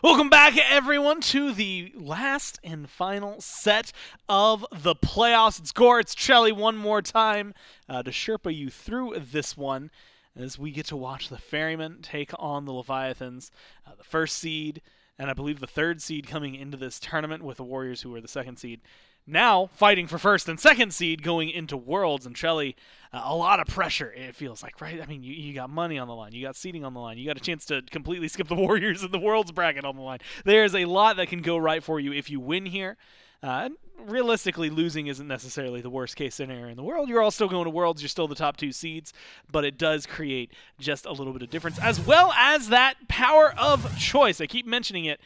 Welcome back, everyone, to the last and final set of the playoffs. It's Gore, it's Chelly one more time to Sherpa you through this one as we get to watch the Ferrymen take on the Leviathans, the first seed, and I believe the third seed coming into this tournament with the Warriors, who were the second seed. Now fighting for first and second seed going into Worlds, and Chelly, a lot of pressure, it feels like, right? I mean, you got money on the line, you got seeding on the line, you got a chance to completely skip the Warriors in the Worlds bracket on the line. There's a lot that can go right for you if you win here. And realistically, losing isn't necessarily the worst case scenario in the world. You're all still going to Worlds, you're still the top two seeds, but it does create just a little bit of difference, as well as that power of choice. I keep mentioning it.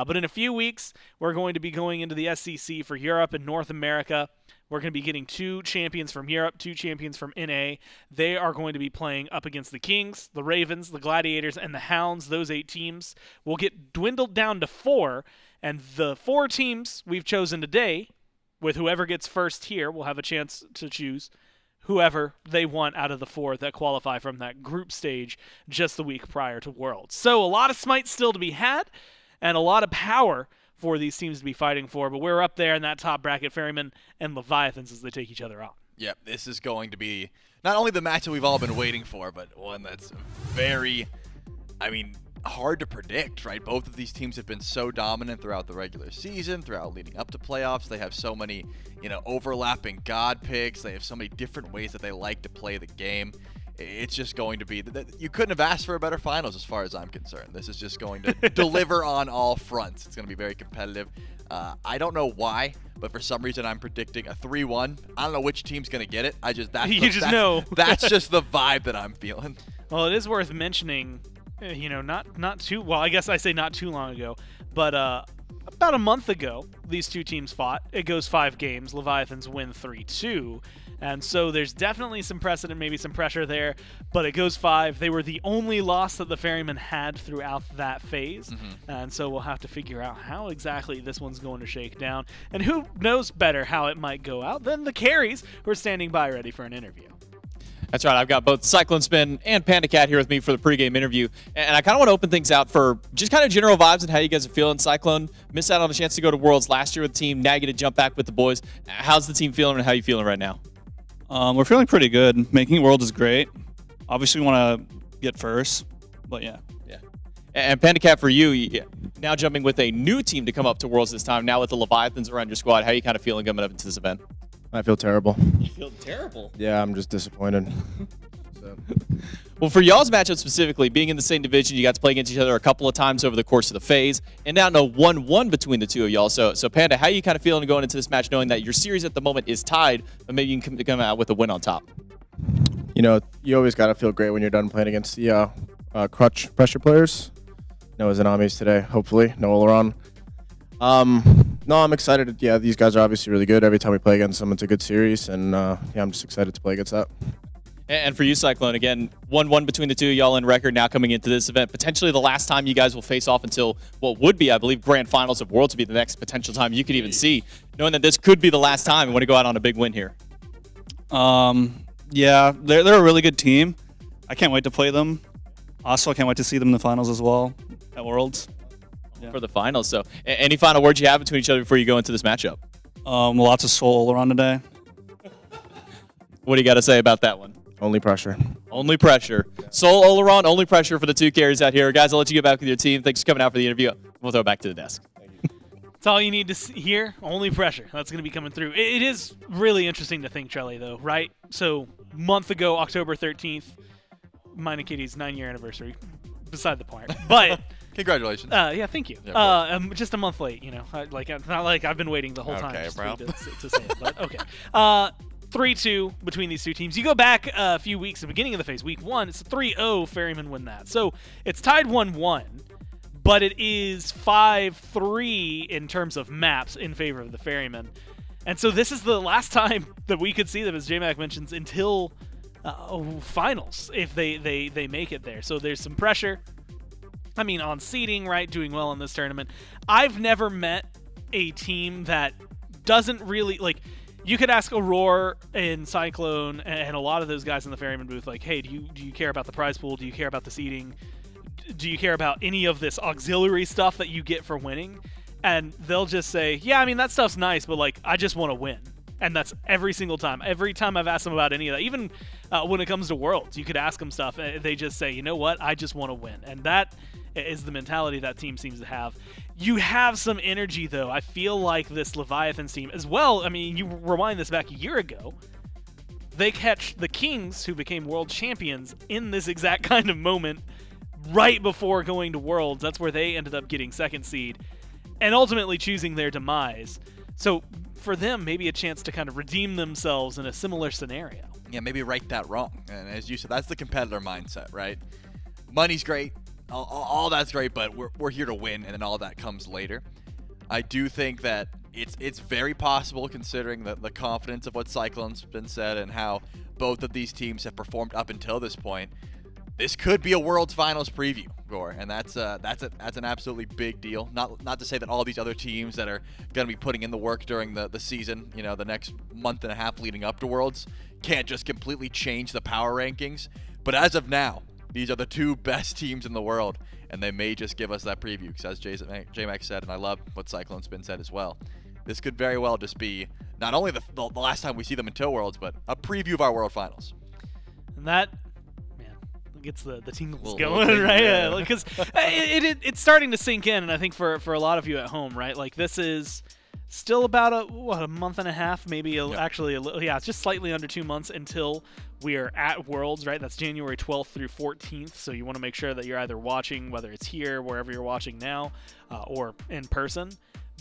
But in a few weeks, we're going to be going into the SCC for Europe and North America. We're going to be getting 2 champions from Europe, 2 champions from NA. They are going to be playing up against the Kings, the Ravens, the Gladiators, and the Hounds. Those 8 teams will get dwindled down to 4. And the 4 teams we've chosen today, with whoever gets first here, will have a chance to choose whoever they want out of the 4 that qualify from that group stage just the week prior to Worlds. So a lot of SMITE still to be had, and a lot of power for these teams to be fighting for, but we're up there in that top bracket, Ferrymen and Leviathans, as they take each other on. Yep, this is going to be not only the match that we've all been waiting for, but one that's very, hard to predict, right? Both of these teams have been so dominant throughout the regular season, throughout leading up to playoffs. They have so many, overlapping god picks. They have so many different ways that they like to play the game. It's just going to be – you couldn't have asked for a better finals as far as I'm concerned. This is just going to deliver on all fronts. It's going to be very competitive. I don't know why, but for some reason I'm predicting a 3-1. I don't know which team's going to get it. know. That's just the vibe that I'm feeling. Well, it is worth mentioning, not too – well, I guess I say not too long ago, but about a month ago, these 2 teams fought. It goes 5 games. Leviathans win 3-2. And so there's definitely some precedent, maybe some pressure there, but it goes 5. They were the only loss that the Ferrymen had throughout that phase, and so we'll have to figure out how exactly this one's going to shake down. And who knows better how it might go out than the carries who are standing by ready for an interview. That's right. I've got both CycloneSpin and PandaCat here with me for the pregame interview. And I kind of want to open things out for just kind of general vibes and how you guys are feeling. Cyclone missed out on the chance to go to Worlds last year with the team. Now you get to jump back with the boys. How's the team feeling and how are you feeling right now? We're feeling pretty good. Making Worlds is great. Obviously, we want to get first, but yeah. Yeah. And PandaCat, for you, now jumping with a new team to come up to Worlds this time, now with the Leviathans around your squad, how are you kind of feeling coming up into this event? I feel terrible. You feel terrible? Yeah, I'm just disappointed. Well, for y'all's matchup specifically, being in the same division, you got to play against each other a couple of times over the course of the phase, and now no 1-1 between the two of y'all. So Panda, how are you kind of feeling going into this match, knowing that your series at the moment is tied, but maybe you can come out with a win on top? You always got to feel great when you're done playing against the crutch pressure players. No Zanamis today, hopefully. No Oleron. No, I'm excited. Yeah, these guys are obviously really good. Every time we play against them, it's a good series, and yeah, I'm just excited to play against that. And for you, Cyclone, again, 1-1 between the two of y'all in record now coming into this event. Potentially the last time you guys will face off until what would be, I believe, Grand Finals of Worlds to be the next potential time you could even see. Knowing that this could be the last time, you want to go out on a big win here. Yeah, they're a really good team. I can't wait to play them. Also, I can't wait to see them in the finals as well at Worlds. Yeah. For the finals. So any final words you have between each other before you go into this matchup? Lots of soul around today. What do you got to say about that one? Only pressure. Only pressure. Sol Oleron, only pressure for the 2 carries out here. Guys, I'll let you get back with your team. Thanks for coming out for the interview. We'll throw it back to the desk. Thank you. That's all you need to hear. Only pressure. That's going to be coming through. It is really interesting to think, Chelly, though, right? So, month ago, October 13th, mine and Katie's 9-year anniversary. Beside the point. But congratulations. Yeah, thank you. Yeah, just a month late, not like I've been waiting the whole time just bro. to say it, but okay. 3-2 between these 2 teams. You go back a few weeks, the beginning of the phase, week 1, it's a 3-0, Ferrymen win that. So it's tied 1-1, but it is 5-3 in terms of maps in favor of the Ferrymen. And so this is the last time that we could see them, as J-Mac mentions, until finals, if they make it there. So there's some pressure, on seeding, right, doing well in this tournament. I've never met a team that doesn't really, you could ask Aror and Cyclone and a lot of those guys in the Ferryman booth, like, hey, do you care about the prize pool? Do you care about the seeding? do you care about any of this auxiliary stuff that you get for winning? And they'll just say, yeah, I mean, that stuff's nice, but like, I just want to win. And that's every single time. Every time I've asked them about any of that, even when it comes to Worlds, you could ask them stuff. They just say, you know what? I just want to win. And that is the mentality that team seems to have. You have some energy, though. I feel like this Leviathans team as well. I mean, you rewind this back a year ago. They catch the Kings, who became world champions, in this exact kind of moment right before going to Worlds. That's where they ended up getting second seed and ultimately choosing their demise. So for them, maybe a chance to kind of redeem themselves in a similar scenario. Yeah, maybe right that wrong. And as you said, that's the competitor mindset, right? Money's great, all that's great, but we're here to win, and then all that comes later. I do think that it's very possible, considering the confidence of what CycloneSpin said and how both of these teams have performed up until this point. This could be a World's Finals preview, Gore, and that's an absolutely big deal. Not to say that all these other teams that are going to be putting in the work during the season, you know, the next month and a half leading up to Worlds, can't just completely change the power rankings. But as of now, these are the two best teams in the world, and they may just give us that preview, because as J-Max said, and I love what CycloneSpin said as well, this could very well just be not only the last time we see them until Worlds, but a preview of our World Finals. And that gets the tingles Little going, tingle, right? yeah. Because it's starting to sink in, and I think for a lot of you at home, right? Like, this is still about a month and a half, maybe actually it's just slightly under 2 months until we are at Worlds, right? That's January 12th through 14th, so you want to make sure that you're either watching, whether it's here, wherever you're watching now, or in person.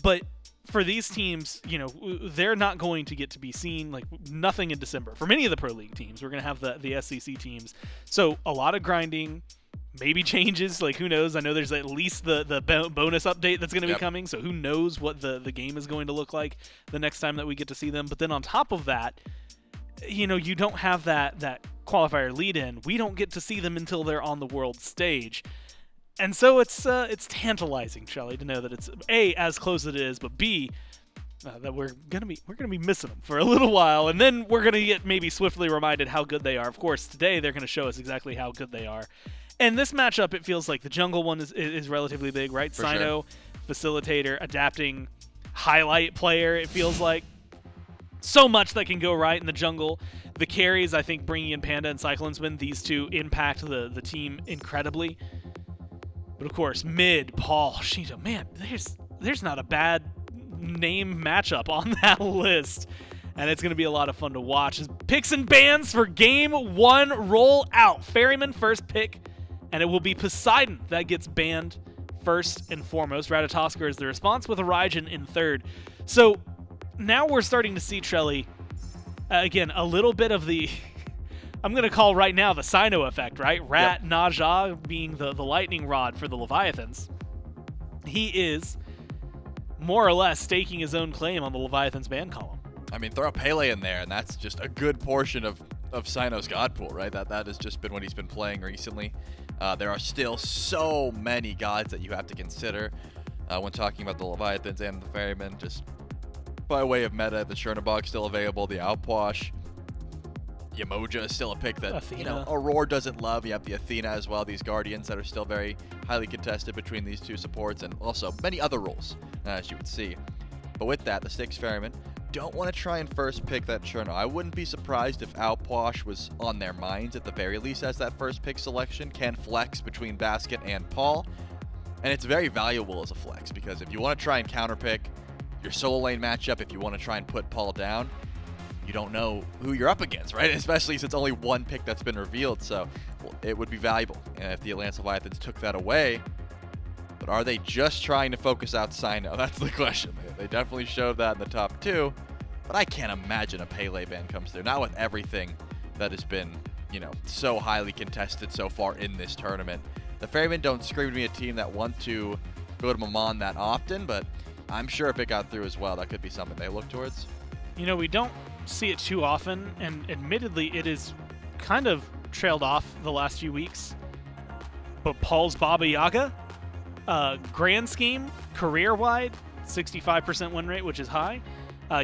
But for these teams, you know, they're not going to get to be seen, like, nothing in December. For many of the Pro League teams, we're going to have the SCC teams. So a lot of grinding, maybe changes, like, who knows? I know there's at least the bonus update that's going to be coming, so who knows what the game is going to look like the next time that we get to see them. But then on top of that, you know, you don't have that qualifier lead-in. We don't get to see them until they're on the world stage. And so it's tantalizing, Shelly, to know that it's A, as close as it is, but B, that we're gonna be missing them for a little while, and then we're gonna get maybe swiftly reminded how good they are. Of course, today they're gonna show us exactly how good they are. And this matchup, it feels like the jungle one is relatively big, right? For Cyno, sure. Facilitator, adapting, highlight player. It feels like so much that can go right in the jungle. The carries, I think, bringing in Panda and CycloneSpin, these two impact the team incredibly. But of course, mid, Paul, Sheento, man, there's not a bad name matchup on that list. And it's going to be a lot of fun to watch. Picks and bans for Game 1 roll out. Ferryman first pick, and it will be Poseidon that gets banned first and foremost. Ratatoskr is the response, with a Raijin in third. So now we're starting to see, Trelly, again, a little bit of the... I'm going to call right now the Cyno effect, right? Naja being the lightning rod for the Leviathans. He is more or less staking his own claim on the Leviathans ban column. I mean, throw Pele in there, and that's just a good portion of Cyno's god pool, right? That has just been what he's been playing recently. There are still so many gods that you have to consider when talking about the Leviathans and the Ferrymen. Just by way of meta, the Chernobog still available, the Outwash. Yemoja is still a pick that, Athena. you know, Aror doesn't love. You have the Athena as well, these Guardians that are still very highly contested between these two supports, and also many other roles, as you would see. But with that, the Styx Ferrymen don't want to try and first pick that Cherno. I wouldn't be surprised if Outwash was on their minds at the very least as that first pick selection. Can flex between Baskin and Paul, and it's very valuable as a flex, because if you want to try and counterpick your solo lane matchup, if you want to try and put Paul down, you don't know who you're up against, right? Especially since only one pick that's been revealed, so it would be valuable if the Atlantis Leviathans took that away. But are they just trying to focus out Cyno? That's the question. They definitely showed that in the top two, but I can't imagine a Pele ban comes through. Not with everything that has been, you know, so highly contested so far in this tournament. The Ferrymen don't scream to me a team that want to go to Maman that often, but I'm sure if it got through as well, that could be something they look towards. You know, we don't see it too often, and admittedly it is kind of trailed off the last few weeks. But Paul's Baba Yaga, grand scheme, career-wide, 65% win rate, which is high.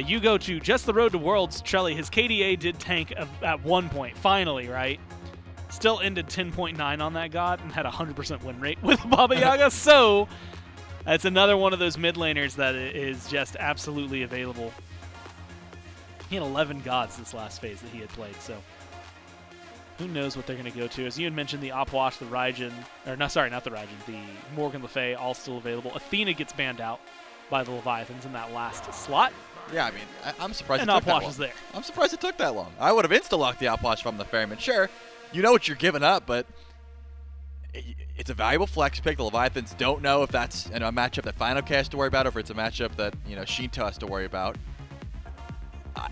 You go to just the road to Worlds, Trelly, his KDA did tank at one point, finally, right? Still ended 10.9 on that god and had a 100% win rate with Baba Yaga. So that's another one of those mid laners that is just absolutely available. He had 11 gods this last phase that he had played, so who knows what they're going to go to. As you had mentioned, the Opwash, the Raijin, or no, sorry, not the Raijin, the Morgan Le Fay, all still available. Athena gets banned out by the Leviathans in that last slot. Yeah, I mean, I'm surprised and it took that Opwash long. is there. I'm surprised it took that long. I would have insta-locked the Opwash from the Ferryman. Sure, you know what you're giving up, but it's a valuable flex pick. The Leviathans don't know if that's a matchup that fineokay has to worry about, or if it's a matchup that Sheento has to worry about.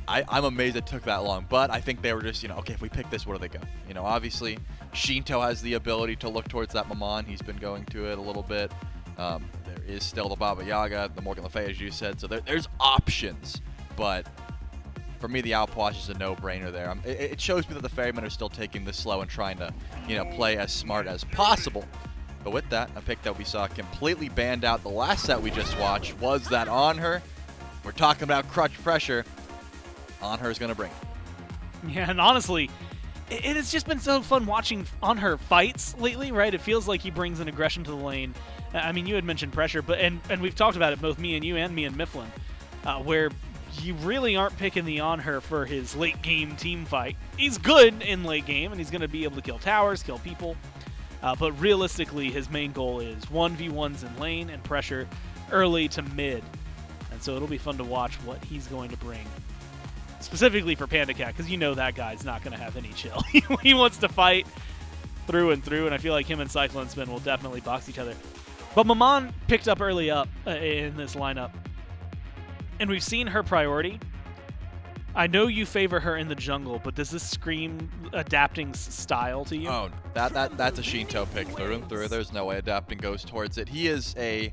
I'm amazed it took that long, but I think they were just, okay, if we pick this, where do they go? Obviously, Sheento has the ability to look towards that Maman. He's been going to it a little bit. There is still the Baba Yaga, the Morgan Le Fay, as you said, so there's options, but for me, the Outwash is a no-brainer there. It shows me that the Ferrymen are still taking this slow and trying to, play as smart as possible. But with that, a pick that we saw completely banned out the last set we just watched was that Anhur. We're talking about crutch pressure. Anhur is going to bring it. Yeah, and honestly, it has just been so fun watching Anhur fights lately, right? It feels like he brings an aggression to the lane. I mean, you had mentioned pressure, but and we've talked about it, both me and you and me and Mifflin, where you really aren't picking the Anhur for his late-game team fight. He's good in late game, and he's going to be able to kill towers, kill people, but realistically, his main goal is 1v1s in lane and pressure early to mid. And so it'll be fun to watch what he's going to bring. Specifically for PandaCat, because that guy's not going to have any chill. He wants to fight through and through, and I feel like him and CycloneSpin will definitely box each other. But Maman picked up early up in this lineup, and we've seen her priority. I know you favor her in the jungle, but does this scream adapting style to you? Oh, that's a Sheento pick through and through. There's no way adapting goes towards it. He is a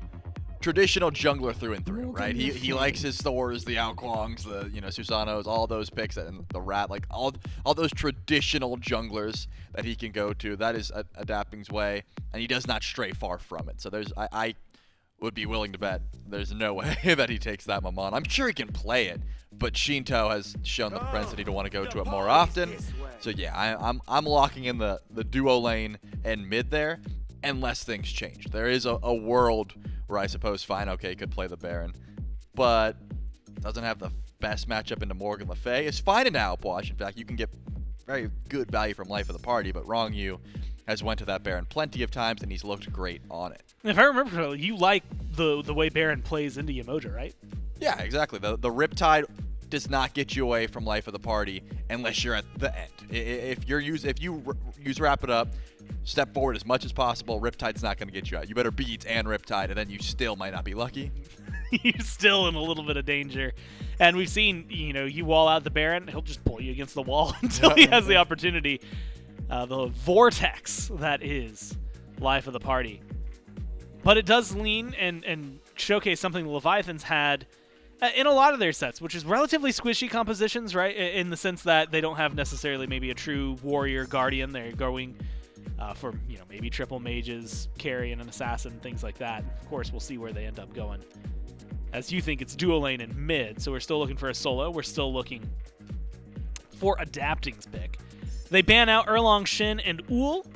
traditional jungler through and through, right? He likes his Thors, the Kuangs, the Susanos, all those picks, and the Rat, like all those traditional junglers that he can go to. That is adapting's way, and he does not stray far from it. So I would be willing to bet there's no way that he takes that Maman. I'm sure he can play it, but Sheento has shown the propensity to want to go to it more often. So yeah, I'm locking in the duo lane and mid there, unless things change. There is a world where I suppose fineokay could play the Baron, but doesn't have the best matchup into Morgan Le Fay. It's fine in Outwash. In fact, you can get very good value from Life of the Party, but Ronngyu has went to that Baron plenty of times, and he's looked great on it. If I remember correctly, you like the way Baron plays into Yemoja, right? Yeah, exactly. The Riptide does not get you away from Life of the Party unless you're at the end. If you use Wrap It Up, step forward as much as possible, Riptide's not going to get you out. You better beat and Riptide, and then you still might not be lucky. You're still in a little bit of danger. And we've seen, you wall out the Baron, he'll just pull you against the wall until he has the opportunity. The vortex that is Life of the Party. But it does lean and showcase something the Leviathans had in a lot of their sets, which is relatively squishy compositions, right? In the sense that they don't have necessarily maybe a true warrior guardian. They're going for, maybe triple mages, carry and an assassin, things like that. Of course, we'll see where they end up going. As you think, it's duo lane and mid, so we're still looking for a solo. We're still looking for Adapting's pick. They ban out Erlong Shin and Ull.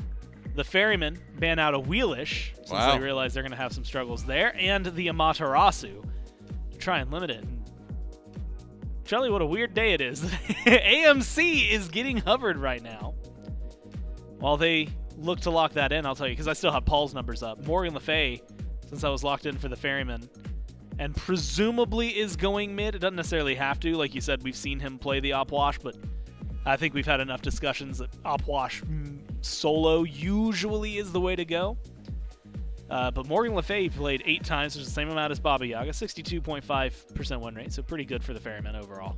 The Ferrymen ban out a Wheelish, since they realize they're going to have some struggles there, and the Amaterasu to try and limit it. And Charlie, what a weird day it is. AMC is getting hovered right now. While they look to lock that in, I'll tell you, because I still have Paul's numbers up. Morgan Le Fay, since I was locked in for the Ferrymen, and presumably is going mid. It doesn't necessarily have to. Like you said, we've seen him play the Opwash, but I think we've had enough discussions that Opwash solo usually is the way to go. But Morgan Le Fay played 8 times, which is the same amount as Baba Yaga, 62.5% win rate, so pretty good for the Ferrymen overall.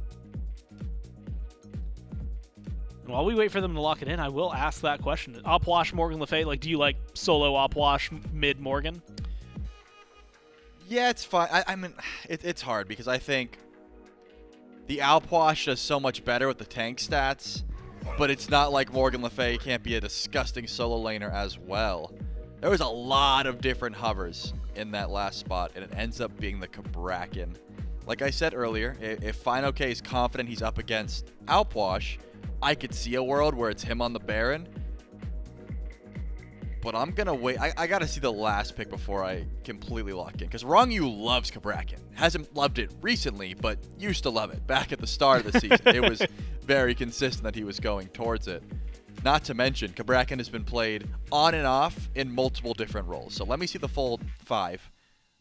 And while we wait for them to lock it in, I will ask that question. Opwash, Morgan Le Fay, do you like solo Opwash mid Morgan? Yeah, it's fine. I mean, it's hard because I think the Outwash does so much better with the tank stats, but it's not like Morgan Le Fay can't be a disgusting solo laner as well. There was a lot of different hovers in that last spot, and it ends up being the Cabrakan. Like I said earlier, if fineokay is confident he's up against Outwash, I could see a world where it's him on the Baron, but I'm going to wait. I got to see the last pick before I completely lock in. Because Ronngyu loves Cabrakan. Hasn't loved it recently, but used to love it back at the start of the season. It was very consistent that he was going towards it. Not to mention, Cabrakan has been played on and off in multiple different roles. So let me see the full 5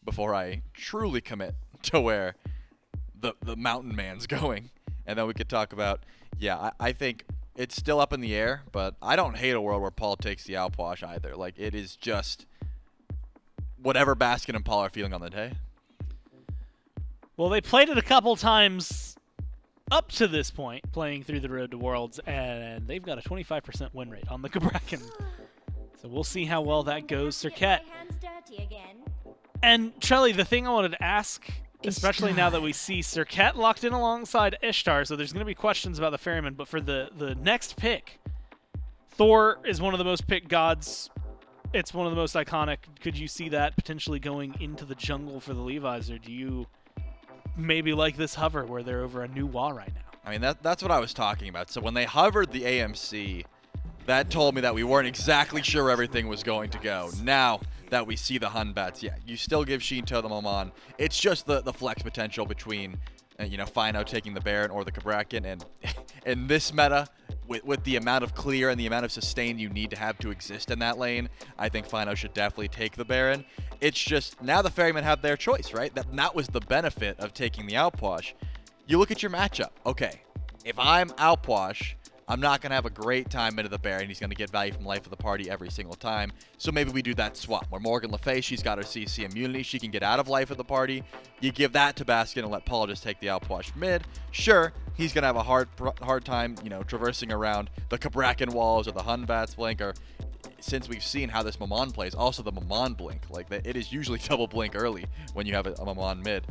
before I truly commit to where the mountain man's going. And then we could talk about, yeah, I think it's still up in the air, but I don't hate a world where Paul takes the outwash either. Like, it is just whatever Baskin and Paul are feeling on the day. Well, they played it a couple times up to this point, playing through the Road to Worlds, and they've got a 25% win rate on the Cabrakan. So we'll see how well that goes. Serqet. And, Charlie, the thing I wanted to ask, especially now that we see Serqet locked in alongside Ishtar, so there's going to be questions about the Ferrymen, but for the next pick, Thor is one of the most picked gods. It's one of the most iconic. Could you see that potentially going into the jungle for the Levi's, or do you maybe like this hover where they're over a new wall right now? I mean, that's what I was talking about. So when they hovered the AMC, that told me that we weren't exactly sure everything was going to go. Now that we see the Hun Bats, yeah, you still give Sheento the Maman. It's just the flex potential between, you know, Fino taking the Baron or the Cabrakan. And in this meta, with the amount of clear and the amount of sustain you need to have to exist in that lane, I think Fino should definitely take the Baron. It's just now the Ferrymen have their choice, right? That was the benefit of taking the Outwash. You look at your matchup. Okay, if I'm Outwash, I'm not going to have a great time into the Baron. He's going to get value from life of the party every single time. So maybe we do that swap where Morgan Le Fay, she's got her CC immunity. She can get out of life of the party. You give that to Baskin and let Paul just take the Outwash mid. Sure, he's going to have a hard time, you know, traversing around the Cabrakan walls or the Hun Bats blink, or since we've seen how this Maman plays, also the Maman blink. Like, it is usually double blink early when you have a Maman mid.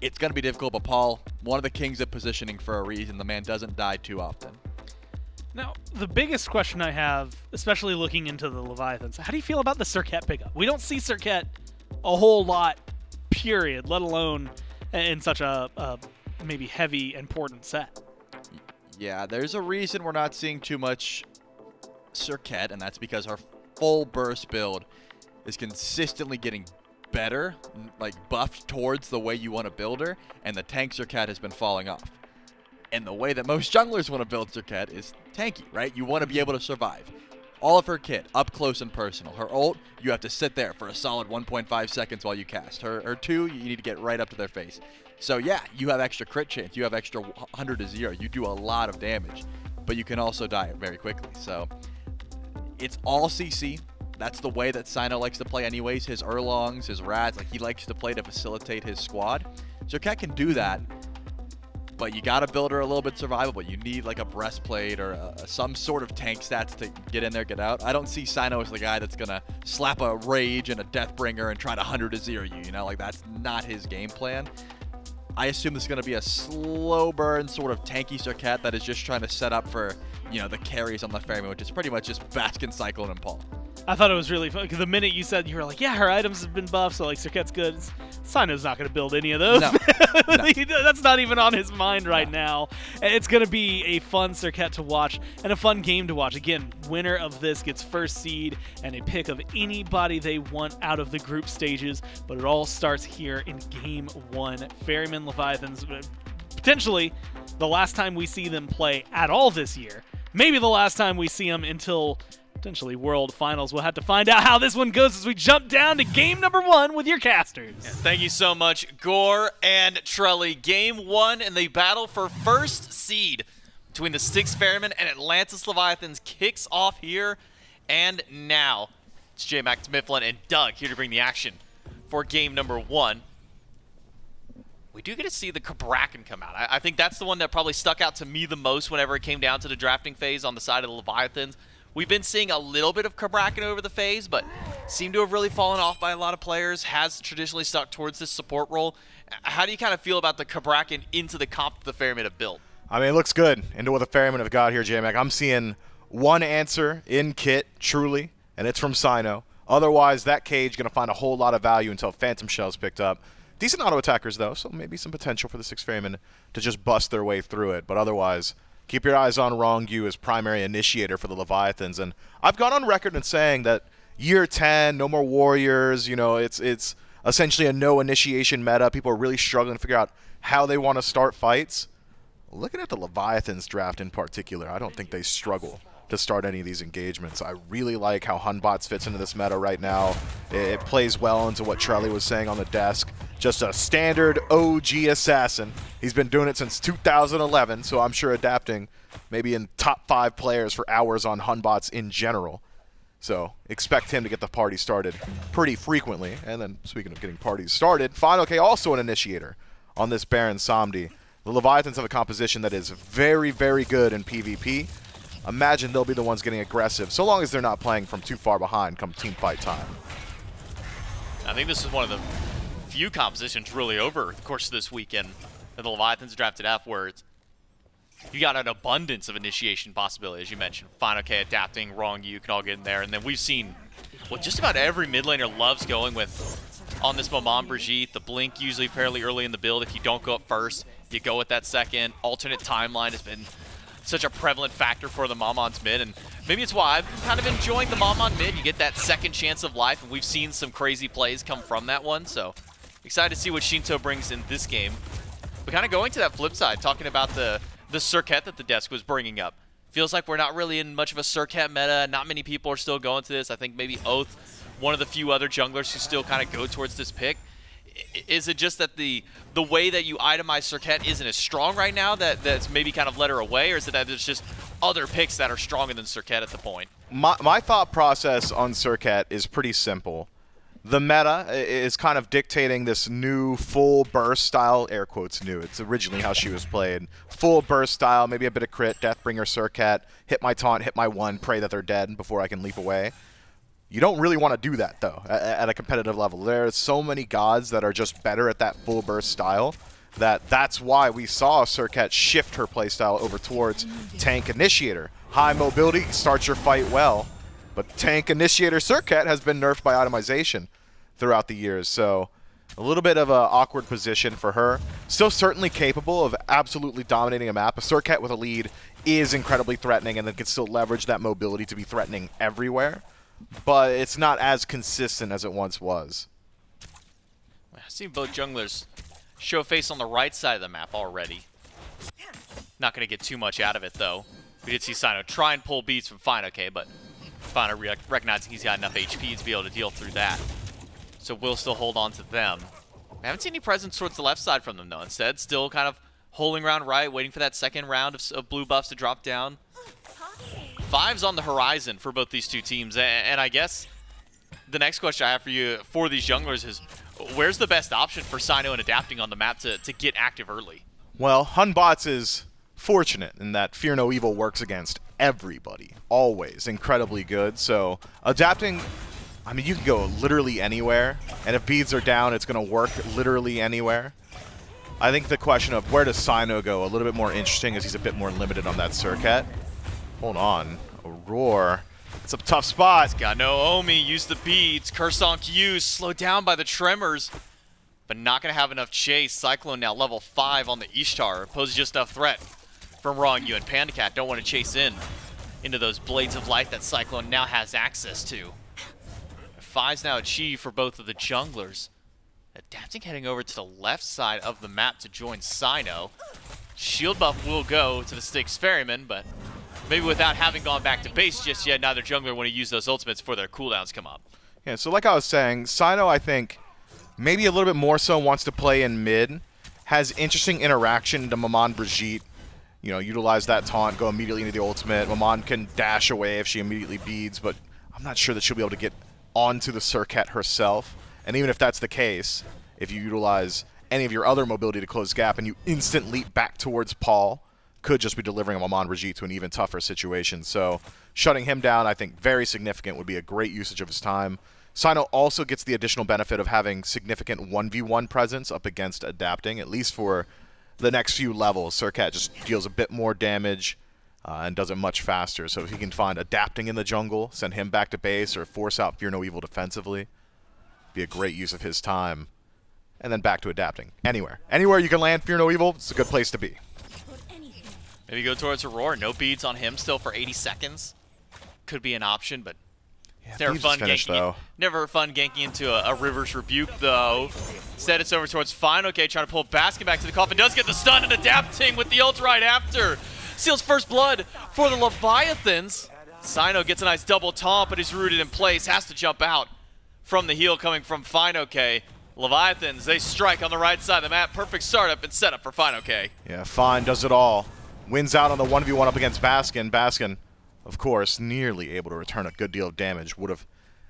It's going to be difficult, but Paul, one of the kings of positioning for a reason. The man doesn't die too often. Now, the biggest question I have, especially looking into the Leviathans, how do you feel about the Serqet pickup? We don't see Serqet a whole lot, period, let alone in such a maybe heavy, important set. Yeah, there's a reason we're not seeing too much Serqet, and that's because her full burst build is consistently getting better, like buffed towards the way you want to build her, and the tank Serqet has been falling off. And the way that most junglers want to build Serqet is tanky, right? You want to be able to survive. All of her kit, up close and personal. Her ult, you have to sit there for a solid 1.5 seconds while you cast. Her 2, you need to get right up to their face. So yeah, you have extra crit chance. You have extra 100 to 0. You do a lot of damage, but you can also die very quickly. So it's all CC. That's the way that Cyno likes to play anyways. His Erlongs, his Rads, like he likes to play to facilitate his squad. Serqet can do that, but you got to build her a little bit survivable. You need like a breastplate or some sort of tank stats to get in there, get out. I don't see Cyno as the guy that's going to slap a Rage and a Deathbringer and try to 100 to 0 you, you know? Like, that's not his game plan. I assume this is going to be a slow burn sort of tanky Serqet that is just trying to set up for, you know, the carries on the Ferryman, which is pretty much just Baskin, Cyclone, and Paul. I thought it was really fun because the minute you said, you were like, yeah, her items have been buffed, so like Serqet's good. Cyno's not going to build any of those. No. That's not even on his mind right now. It's going to be a fun Serqet to watch and a fun game to watch. Again, winner of this gets first seed and a pick of anybody they want out of the group stages, but it all starts here in Game 1. Ferrymen Leviathans, potentially the last time we see them play at all this year. Maybe the last time we see them until potentially World Finals. We'll have to find out how this one goes as we jump down to game number 1 with your casters. Yeah, thank you so much, Gore and Trelly. Game 1 and the battle for first seed between the Styx Ferrymen and Atlantis Leviathans kicks off here and now. It's J-Mac, Mifflin, and Doug here to bring the action for game number 1. We do get to see the Cabrakan come out. I think that's the one that probably stuck out to me the most whenever it came down to the drafting phase on the side of the Leviathans. We've been seeing a little bit of Cabrakan over the phase, but seem to have really fallen off by a lot of players, has traditionally stuck towards this support role. How do you kind of feel about the Cabrakan into the comp the Ferrymen have built? I mean, it looks good into what the Ferrymen have got here, J-Mac. I'm seeing one answer in kit, truly, and it's from Cyno. Otherwise, that cage going to find a whole lot of value until Phantom Shell's picked up. Decent auto attackers, though, so maybe some potential for the Styx Ferrymen to just bust their way through it. But otherwise, keep your eyes on Ronngyu as primary initiator for the Leviathans. And I've gone on record in saying that year 10, no more warriors, you know, it's essentially a no initiation meta. People are really struggling to figure out how they want to start fights. Looking at the Leviathans draft in particular, I don't think they struggle to start any of these engagements. I really like how Hunbots fits into this meta right now. It plays well into what Charlie was saying on the desk. Just a standard OG assassin. He's been doing it since 2011, so I'm sure adapting maybe in top 5 players for hours on Hunbots in general. So expect him to get the party started pretty frequently. And then speaking of getting parties started, fineokay also an initiator on this Baron Samedi. The Leviathans have a composition that is very, very good in PvP. Imagine they'll be the ones getting aggressive, so long as they're not playing from too far behind come team fight time. I think this is one of the few compositions really over the course of this weekend that the Leviathans drafted F, where you got an abundance of initiation possibility, as you mentioned. fineokay adapting, Ronngyu can all get in there, and then we've seen what just about every mid laner loves going with on this Maman Brigitte. The blink usually fairly early in the build. If you don't go up first, you go with that second. Alternate timeline has been such a prevalent factor for the Maman's mid, and maybe it's why I've been kind of enjoying the Maman mid. You get that second chance of life, and we've seen some crazy plays come from that one, so excited to see what Sheento brings in this game. But kind of going to that flip side, talking about the Serqet that the desk was bringing up. Feels like we're not really in much of a Serqet meta. Not many people are still going to this. I think maybe Oath, one of the few other junglers who still kind of go towards this pick. Is it just that the way that you itemize Serqet isn't as strong right now that's maybe kind of led her away, or is it that there's just other picks that are stronger than Serqet at the point? My thought process on Serqet is pretty simple. The meta is kind of dictating this new full burst style, air quotes new, it's originally how she was played. Full burst style, maybe a bit of crit, Deathbringer Serqet, hit my taunt, hit my one, pray that they're dead before I can leap away. You don't really want to do that, though, at a competitive level. There are so many gods that are just better at that full burst style that's why we saw Serqet shift her playstyle over towards Tank Initiator. High mobility starts your fight well, but Tank Initiator Serqet has been nerfed by itemization throughout the years, so a little bit of an awkward position for her. Still certainly capable of absolutely dominating a map. A Serqet with a lead is incredibly threatening and then can still leverage that mobility to be threatening everywhere. But it's not as consistent as it once was. I've seen both junglers show face on the right side of the map already. Not going to get too much out of it, though. We did see Cyno try and pull beats from fineokay, but Fino recognizing he's got enough HP to be able to deal through that. So we'll still hold on to them. I haven't seen any presence towards the left side from them, though. Instead, still kind of holding around right, waiting for that second round of blue buffs to drop down. 5's on the horizon for both these two teams, and I guess the next question I have for you for these junglers is, where's the best option for Cyno and adapting on the map to get active early? Well, Hunbots is fortunate in that Fear No Evil works against everybody, always incredibly good, so adapting, I mean, you can go literally anywhere, and if beads are down, it's going to work literally anywhere. I think the question of where does Cyno go a little bit more interesting, as he's a bit more limited on that Serqet. Hold on. Aror. It's a tough spot. He's got no Omi. Use the beads. Curse on Q. Slowed down by the tremors. But not going to have enough chase. Cyclone now level 5 on the Ishtar. Poses just enough threat from Ronngyu, and PandaCat don't want to chase into those blades of light that Cyclone now has access to. 5's now achieved for both of the junglers. Adapting heading over to the left side of the map to join Cyno. Shield buff will go to the Styx Ferrymen, but maybe without having gone back to base just yet, neither jungler want to use those ultimates before their cooldowns come up. Yeah, so like I was saying, Cyno, I think, maybe a little bit more so wants to play in mid, has interesting interaction to Maman Brigitte. You know, utilize that taunt, go immediately into the ultimate. Maman can dash away if she immediately beads, but I'm not sure that she'll be able to get onto the Serqet herself. And even if that's the case, if you utilize any of your other mobility to close gap and you instant leap back towards Paul, could just be delivering a Maman Brigitte to an even tougher situation. So shutting him down, I think, very significant, would be a great usage of his time. Cyno also gets the additional benefit of having significant 1v1 presence up against adapting, at least for the next few levels. Serqet just deals a bit more damage and does it much faster. So if he can find adapting in the jungle, send him back to base, or force out Fear No Evil defensively, be a great use of his time. And then back to adapting. Anywhere. Anywhere you can land Fear No Evil, it's a good place to be. Maybe go towards Aror. No beads on him still for 80 seconds. Could be an option, but Yeah, it's never Thieves fun is finished, ganking. though. Never fun ganking into a River's Rebuke, though. Instead, it's over towards fineokay, trying to pull Baskin back to the coffin. Does get the stun and adapting with the ult right after. Seals first blood for the Leviathans. Cyno gets a nice double taunt, but he's rooted in place. Has to jump out from the heal coming from fineokay. Leviathans, they strike on the right side of the map. Perfect startup and setup for fineokay. Yeah, Fine does it all. Wins out on the 1v1 up against Baskin. Baskin, of course, nearly able to return a good deal of damage. Would have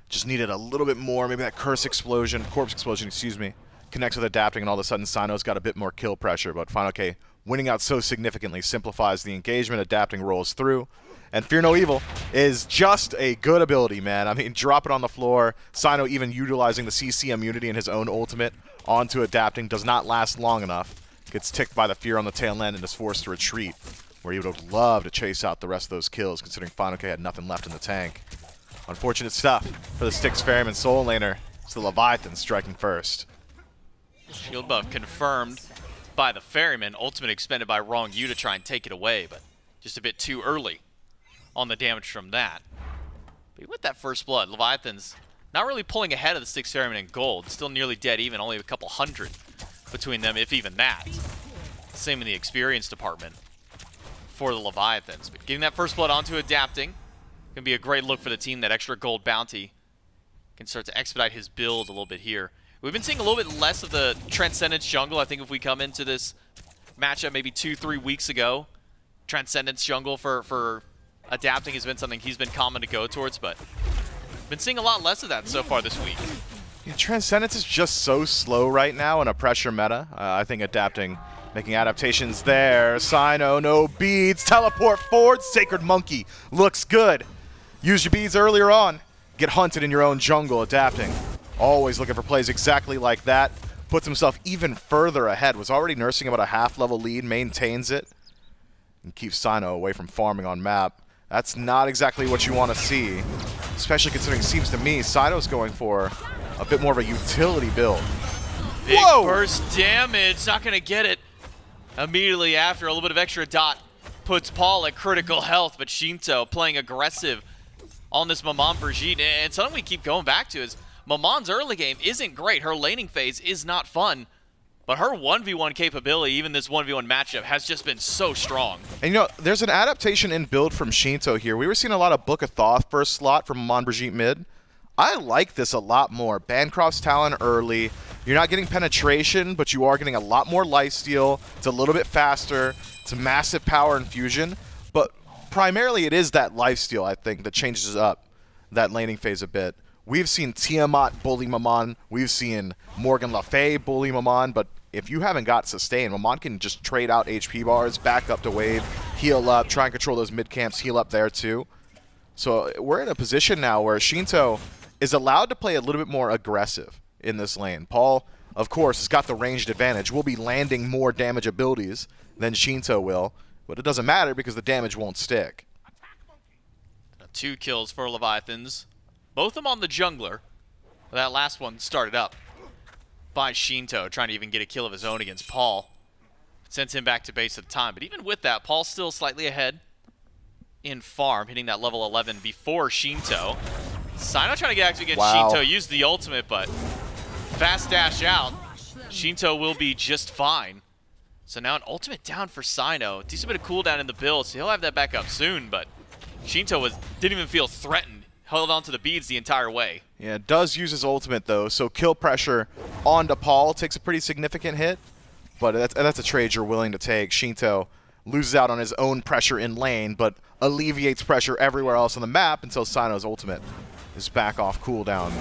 just needed a little bit more. Maybe that corpse explosion, excuse me, connects with adapting, and all of a sudden Cyno's got a bit more kill pressure. But fineokay winning out so significantly simplifies the engagement. Adapting rolls through. And Fear No Evil is just a good ability, man. I mean, drop it on the floor. Cyno even utilizing the CC immunity in his own ultimate onto adapting. Does not last long enough. Gets ticked by the Fear on the tail end and is forced to retreat, where he would have loved to chase out the rest of those kills, considering fineokay had nothing left in the tank. Unfortunate stuff for the Styx Ferrymen soul laner. It's the Leviathan striking first. Shield buff confirmed by the Ferryman. Ultimate expended by Ronngyu to try and take it away, but just a bit too early on the damage from that. But with that first blood, Leviathan's not really pulling ahead of the Styx Ferrymen in gold. Still nearly dead even, only a couple hundred between them, if even that. Same in the experience department for the Leviathans. But getting that first blood onto adapting can be a great look for the team. That extra gold bounty can start to expedite his build a little bit here. We've been seeing a little bit less of the Transcendence jungle. I think if we come into this matchup maybe 2-3 weeks ago, Transcendence jungle for adapting has been something he's been common to go towards, but been seeing a lot less of that so far this week. Yeah, Transcendence is just so slow right now in a pressure meta. I think adapting, making adaptations there. Cyno, no beads, teleport forward, Sacred Monkey looks good. Use your beads earlier on. Get hunted in your own jungle, adapting. Always looking for plays exactly like that. Puts himself even further ahead. Was already nursing about a half-level lead, maintains it, and keeps Cyno away from farming on map. That's not exactly what you want to see, especially considering it seems to me Cyno's going for a bit more of a utility build. Big Whoa! burst damage, not going to get it immediately after. A little bit of extra dot puts Paul at critical health, but Sheento playing aggressive on this Maman Brigitte. And something we keep going back to is Maman's early game isn't great. Her laning phase is not fun. But her 1v1 capability, even this 1v1 matchup, has just been so strong. And you know, there's an adaptation in build from Sheento here. We were seeing a lot of Book of Thoth first slot from Maman Brigitte mid. I like this a lot more. Bancroft's Talon early. You're not getting penetration, but you are getting a lot more lifesteal. It's a little bit faster. It's a massive power infusion. But primarily it is that lifesteal, I think, that changes up that laning phase a bit. We've seen Tiamat bully Maman. We've seen Morgan Le Fay bully Maman. But if you haven't got sustain, Maman can just trade out HP bars, back up to wave, heal up, try and control those mid camps, heal up there too. So we're in a position now where Sheento is allowed to play a little bit more aggressive in this lane. Paul, of course, has got the ranged advantage. We'll be landing more damage abilities than Sheento will, but it doesn't matter because the damage won't stick. 2 kills for Leviathans. Both of them on the jungler. That last one started up by Sheento, trying to even get a kill of his own against Paul. Sends him back to base at the time. But even with that, Paul's still slightly ahead in farm, hitting that level 11 before Sheento. Cyno trying to get active against Sheento. Used the ultimate, but fast dash out. Sheento will be just fine. So now an ultimate down for Cyno. Decent bit of cooldown in the build, so he'll have that back up soon. But Sheento didn't even feel threatened. Held on to the beads the entire way. Yeah, does use his ultimate though, so kill pressure onto Paul takes a pretty significant hit, but that's a trade you're willing to take. Sheento loses out on his own pressure in lane, but alleviates pressure everywhere else on the map until Cyno's ultimate is back off cooldown.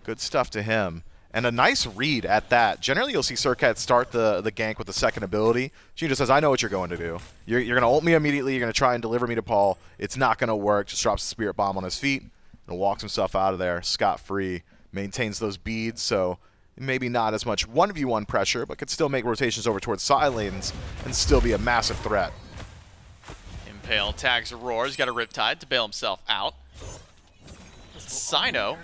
Good stuff to him. And a nice read at that. Generally, you'll see Serqet start the gank with the second ability. Sheento says, I know what you're going to do. You're going to ult me immediately. You're going to try and deliver me to Paul. It's not going to work. Just drops the Spirit Bomb on his feet and walks himself out of there scot-free. Maintains those beads, so maybe not as much 1v1 pressure, but could still make rotations over towards side lanes and still be a massive threat. Impale tags Aror. He's got a Riptide to bail himself out. Cyno.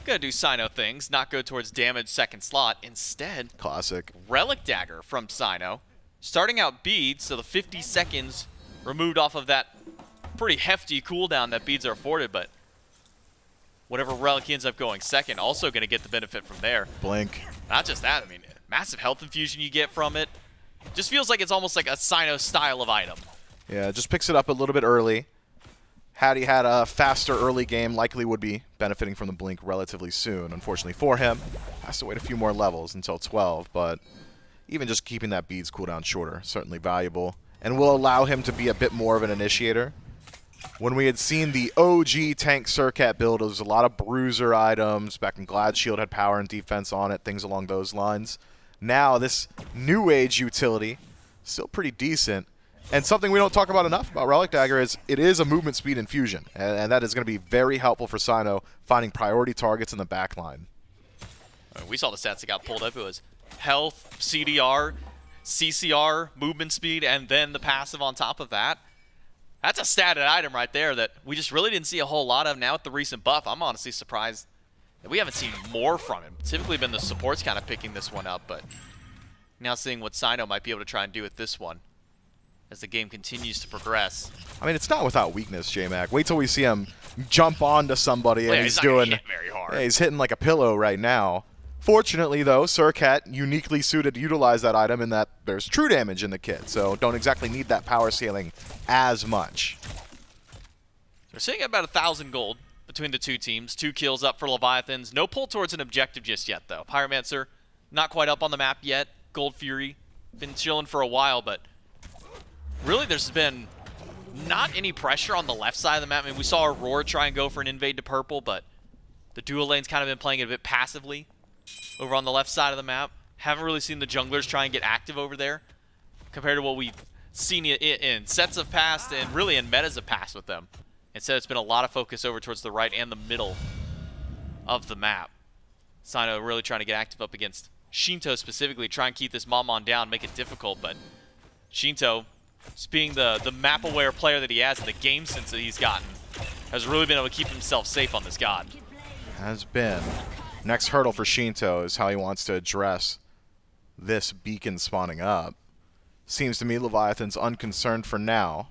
Gonna do Cyno things, not go towards damage second slot. Instead, classic Relic Dagger from Cyno. Starting out beads, so the 50 seconds removed off of that pretty hefty cooldown that beads are afforded, but whatever relic he ends up going second, also going to get the benefit from there. Blink. Not just that, I mean, massive health infusion you get from it. Just feels like it's almost like a Cyno style of item. Yeah, just picks it up a little bit early. Had he had a faster early game, likely would be benefiting from the blink relatively soon. Unfortunately for him, has to wait a few more levels until 12, but even just keeping that beads cooldown shorter, certainly valuable, and will allow him to be a bit more of an initiator. When we had seen the OG tank Serqet build, it was a lot of bruiser items. Back in Glad Shield had power and defense on it, things along those lines. Now this new age utility, still pretty decent. And something we don't talk about enough about Relic Dagger is it is a movement speed infusion. And that is going to be very helpful for Cyno finding priority targets in the back line. We saw the stats that got pulled up. It was health, CDR, CCR, movement speed, and then the passive on top of that. That's a statted item right there that we just really didn't see a whole lot of. Now with the recent buff, I'm honestly surprised that we haven't seen more from him. Typically been the supports kind of picking this one up, but now seeing what Cyno might be able to try and do with this one as the game continues to progress. I mean, it's not without weakness, J-Mac. Wait till we see him jump onto somebody and he's doing. hit very hard. Yeah, he's hitting like a pillow right now. Fortunately, though, Serqet uniquely suited to utilize that item in that there's true damage in the kit, so don't exactly need that power scaling as much. We're sitting at about 1,000 gold between the two teams. 2 kills up for Leviathans. No pull towards an objective just yet, though. Pyromancer not quite up on the map yet. Gold Fury been chilling for a while, but really there's been not any pressure on the left side of the map. I mean, we saw Aror try and go for an invade to purple, but the dual lane's kind of been playing it a bit passively over on the left side of the map. Haven't really seen the junglers try and get active over there compared to what we've seen in sets of past and really in metas of past with them. Instead, it's been a lot of focus over towards the right and the middle of the map. Cyno really trying to get active up against Sheento specifically, try and keep this Maman down, make it difficult, but Sheento, just being the map-aware player that he has and the game sense that he's gotten, has really been able to keep himself safe on this god. Has been. Next hurdle for Sheento is how he wants to address this beacon spawning up. Seems to me Leviathan's unconcerned for now.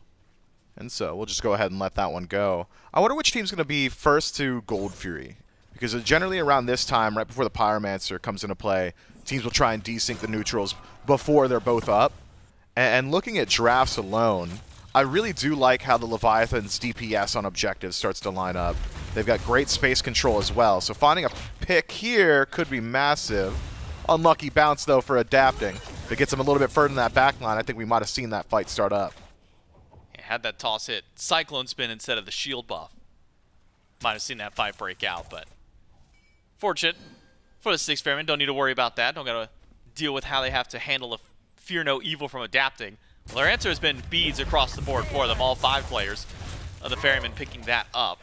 And so we'll just go ahead and let that one go. I wonder which team's going to be first to Gold Fury. Because generally around this time, right before the Pyromancer comes into play, teams will try and desync the neutrals before they're both up. And looking at drafts alone, I really do like how the Leviathan's DPS on objectives starts to line up. They've got great space control as well, so finding a pick here could be massive. Unlucky bounce, though, for adapting. If it gets him a little bit further in that back line, I think we might have seen that fight start up. Yeah, had that toss hit CycloneSpin instead of the shield buff. Might have seen that fight break out, but fortunate for the Styx Ferrymen. Don't need to worry about that. Don't got to deal with how they have to handle a fear no evil from adapting. Well, their answer has been beads across the board for them, all 5 players of the Ferrymen picking that up.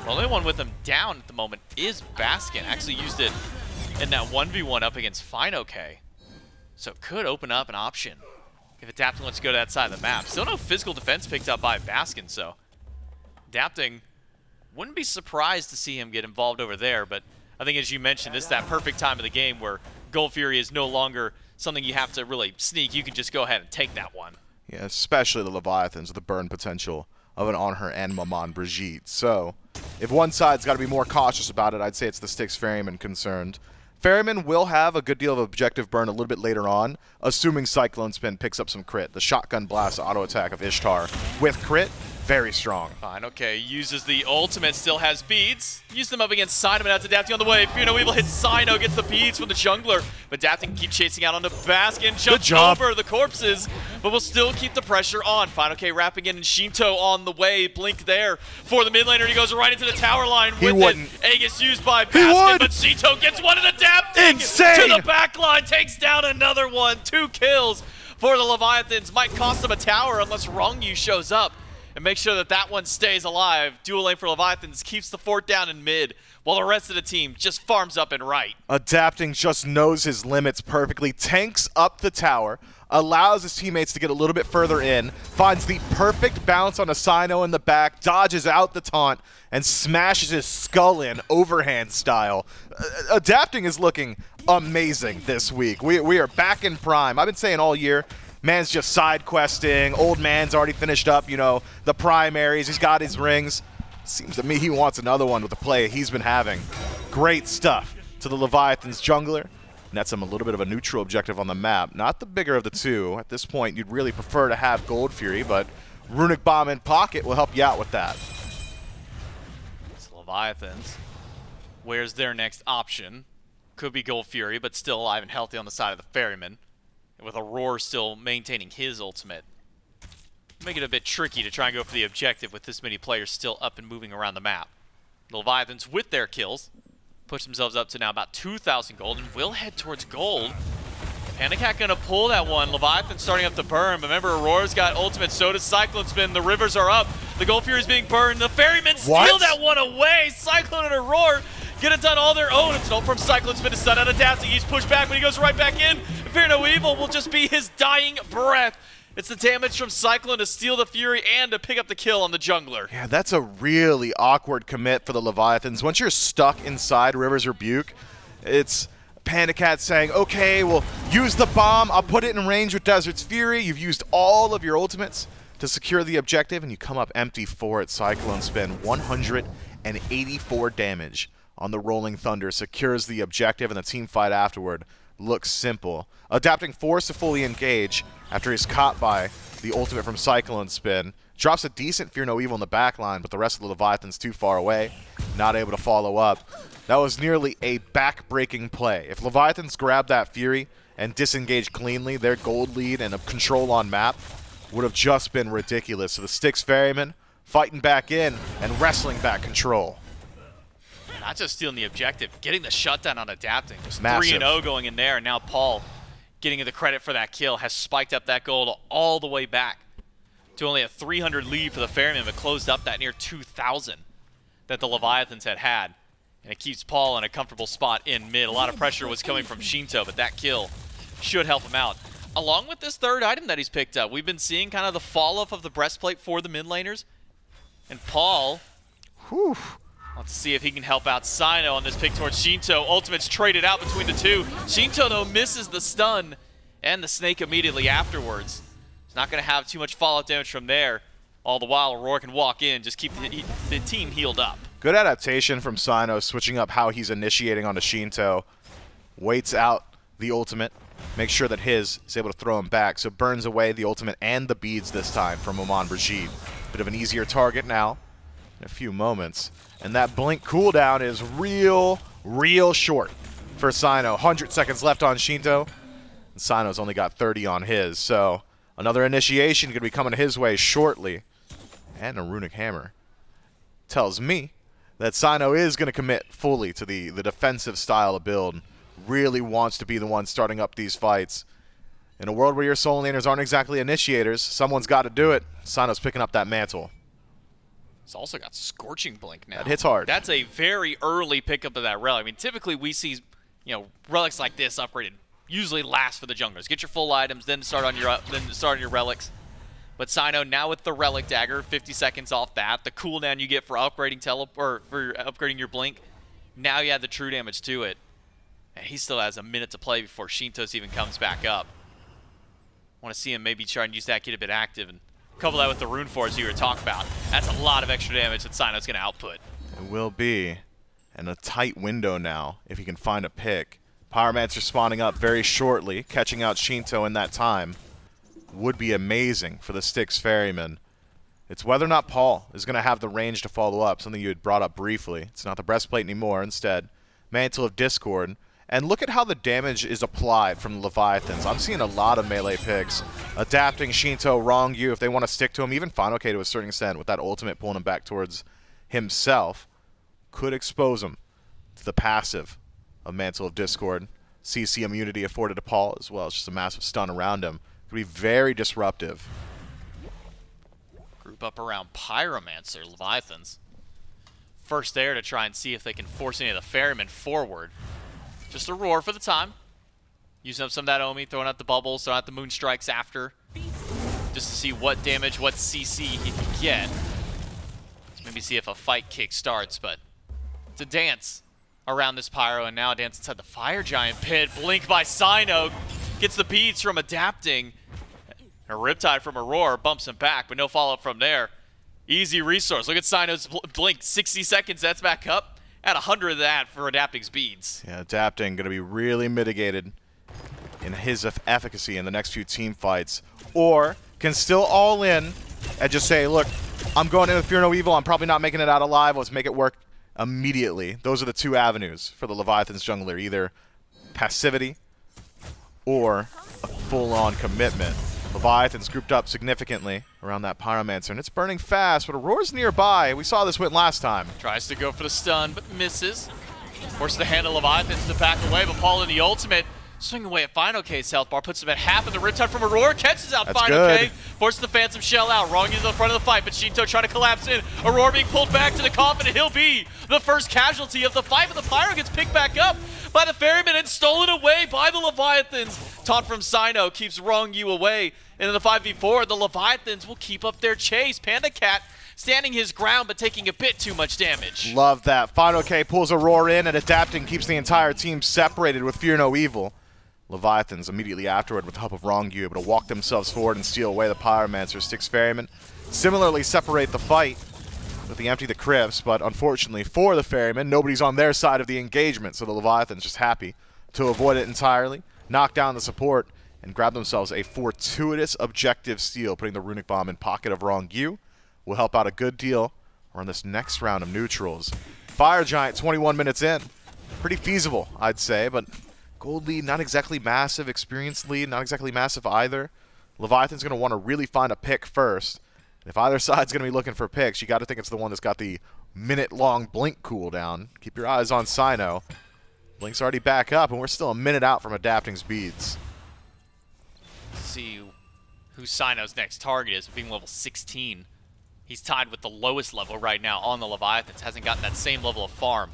The only one with them down at the moment is Baskin. Actually used it in that 1v1 up against fineokay. So it could open up an option if adapting wants to go to that side of the map. Still no physical defense picked up by Baskin, so adapting wouldn't be surprised to see him get involved over there, but I think as you mentioned, this is that perfect time of the game where Gold Fury is no longer something you have to really sneak. You can just go ahead and take that one. Yeah, especially the Leviathans with the burn potential of an Anhur and Maman Brigitte. So if one side's got to be more cautious about it, I'd say it's the Styx Ferrymen concerned. Ferrymen will have a good deal of objective burn a little bit later on, assuming CycloneSpin picks up some crit. The shotgun blast auto attack of Ishtar with crit, very strong. Fineokay uses the ultimate, still has beads. Use them up against Cyno, but that's adapting on the way. Fear no evil hits Cyno, gets the beads from the jungler, but adapting can keep chasing out onto Baskin, jumps over the corpses, but will still keep the pressure on. Fineokay wrapping in, and Sheento on the way. Blink there for the mid laner. He goes right into the tower line with it. Aegis used by Baskin, but Sheento gets one and adapting insane to the back line, takes down another one. 2 kills for the Leviathans. Might cost them a tower unless Ronngyu shows up and make sure that that one stays alive. Dual lane for Leviathans keeps the fort down in mid, while the rest of the team just farms up and right. Adapting just knows his limits perfectly, tanks up the tower, allows his teammates to get a little bit further in, finds the perfect bounce on a Cyno in the back, dodges out the taunt, and smashes his skull in overhand style. Adapting is looking amazing this week. We are back in prime. I've been saying all year, Man's just side questing. Old man's already finished up, you know, the primaries. He's got his rings. Seems to me he wants another one with the play he's been having. Great stuff to the Leviathans jungler. Nets him a little bit of a neutral objective on the map. Not the bigger of the two. At this point, you'd really prefer to have Gold Fury, but Runic Bomb in pocket will help you out with that. It's Leviathans. Where's their next option? Could be Gold Fury, but still alive and healthy on the side of the Ferrymen. And with Aror still maintaining his ultimate. Make it a bit tricky to try and go for the objective with this many players still up and moving around the map. The Leviathans, with their kills, push themselves up to now about 2,000 gold and will head towards gold. PandaCat gonna pull that one. Leviathan starting up the burn. Remember, Aurora's got ultimate, so does CycloneSpin. The rivers are up. The Gold Fury's being burned. The Ferrymen steal that one away. Cyclone and Aror get it done all their own. It's an ult from CycloneSpin to stun out adapting. He's pushed back, but he goes right back in. Fear no evil will just be his dying breath. It's the damage from Cyclone to steal the Fury and to pick up the kill on the jungler. Yeah, that's a really awkward commit for the Leviathans. Once you're stuck inside River's Rebuke, it's PandaCat saying, okay, well, use the bomb. I'll put it in range with Desert's Fury. You've used all of your ultimates to secure the objective, and you come up empty for it. CycloneSpin, 184 damage on the Rolling Thunder, secures the objective, and the team fight afterward looks simple. Adapting force to fully engage after he's caught by the ultimate from CycloneSpin. Drops a decent Fear No Evil in the back line, but the rest of the Leviathan's too far away, not able to follow up. That was nearly a back-breaking play. If Leviathans grabbed that Fury and disengaged cleanly, their gold lead and a control on map would have just been ridiculous. So the Styx Ferrymen fighting back in and wrestling back control. Not just stealing the objective, getting the shutdown on adapting. Just Massive. 3-0 going in there, and now Paul getting the credit for that kill has spiked up that gold all the way back to only a 300 lead for the Ferrymen, but closed up that near 2,000 that the Leviathans had. And it keeps Paul in a comfortable spot in mid. A lot of pressure was coming from Sheento, but that kill should help him out. Along with this third item that he's picked up, we've been seeing kind of the fall-off of the breastplate for the mid laners. And Paul wants to see if he can help out Cyno on this pick towards Sheento. Ultimate's traded out between the two. Sheento, though, misses the stun and the snake immediately afterwards. He's not going to have too much fallout damage from there. All the while, Aror can walk in, just keep the team healed up. Good adaptation from Cyno, switching up how he's initiating onto Sheento. Waits out the ultimate, makes sure that his is able to throw him back, so burns away the ultimate and the beads this time from Maman Brigitte. Bit of an easier target now in a few moments. And that blink cooldown is real short for Cyno. 100 seconds left on Sheento, and Cyno's only got 30 on his, so another initiation going to be coming his way shortly. And a Runic Hammer tells me that Cyno is going to commit fully to the defensive style of build. Really wants to be the one starting up these fights. In a world where your solo laners aren't exactly initiators, someone's got to do it. Cyno's picking up that mantle. He's also got Scorching Blink now. That hits hard. That's a very early pickup of that relic. I mean, typically we see, you know, relics like this upgraded usually last for the junglers. Get your full items, then start on your relics. But Cyno now with the Relic Dagger, 50 seconds off that. The cooldown you get for upgrading for upgrading your Blink. Now you add the true damage to it. And he still has a minute to play before Sheentos even comes back up. Want to see him maybe try and use that, get a bit active, and couple that with the Rune Force you were talking about. That's a lot of extra damage that Cyno's going to output. It will be. And a tight window now, if he can find a pick. Pyromancer spawning up very shortly, catching out Sheento in that time. Would be amazing for the Styx Ferrymen. It's whether or not Paul is going to have the range to follow up, something you had brought up briefly. It's not the breastplate anymore, instead Mantle of Discord. And look at how the damage is applied from the Leviathans. I'm seeing a lot of melee picks. Adapting Sheento, Ronngyu, if they want to stick to him, even fineokay to a certain extent with that ultimate pulling him back towards himself, could expose him to the passive of Mantle of Discord. CC immunity afforded to Paul as well. It's just a massive stun around him. Could be very disruptive. Group up around Pyromancer, Leviathans. First there to try and see if they can force any of the Ferrymen forward. Just a roar for the time. Using up some of that Omi, throwing out the bubbles, throwing out the Moonstrikes after. Just to see what damage, what CC he can get. Let's maybe see if a fight kick starts, but it's a dance around this Pyro, and now a dance inside the Fire Giant pit. Blink by Cyno. Gets the beads from adapting. A Riptide from Aror bumps him back, but no follow-up from there. Easy resource. Look at Cyno's blink. 60 seconds, that's back up. At 100 of that for adapting speeds. Yeah, adapting going to be really mitigated in his efficacy in the next few team fights. Or can still all in and just say, look, I'm going in with Fear No Evil. I'm probably not making it out alive. Let's make it work immediately. Those are the two avenues for the Leviathans jungler. Either passivity or a full-on commitment. Leviathans grouped up significantly around that Pyromancer, and it's burning fast, but Auror's nearby. We saw this win last time. Tries to go for the stun, but misses. Forces the hand of Leviathans to back away, but Paul in the ultimate, swinging away at fineokay's health bar, puts him at half of the Riptide from Aror, catches out fineokay, forces the Phantom Shell out. Ronngyu to the front of the fight, but Sheento trying to collapse in. Aror being pulled back to the coffin, and he'll be the first casualty of the fight, but the Pyro gets picked back up by the Ferrymen and stolen away by the Leviathans. Taunt from Cyno keeps Ronngyu away. And in the 5v4, the Leviathans will keep up their chase. PandaCat standing his ground, but taking a bit too much damage. Love that. fineokay pulls Aror in, and adapting keeps the entire team separated with Fear No Evil. Leviathans immediately afterward, with the help of Ronngyu, able to walk themselves forward and steal away the Pyromancer. Styx Ferrymen similarly separate the fight with the Empty the Crypts, but unfortunately for the Ferrymen, nobody's on their side of the engagement, so the Leviathans just happy to avoid it entirely, knock down the support, and grab themselves a fortuitous objective steal, putting the Runic Bomb in pocket of Ronngyu. Will help out a good deal on this next round of neutrals. Fire Giant 21 minutes in. Pretty feasible, I'd say, but gold lead, not exactly massive. Experience lead, not exactly massive either. Leviathan's going to want to really find a pick first. And if either side's going to be looking for picks, you got to think it's the one that's got the minute-long blink cooldown. Keep your eyes on Cyno. Blink's already back up, and we're still a minute out from adapting speeds. See who Cyno's next target is, being level 16. He's tied with the lowest level right now on the Leviathans. Hasn't gotten that same level of farm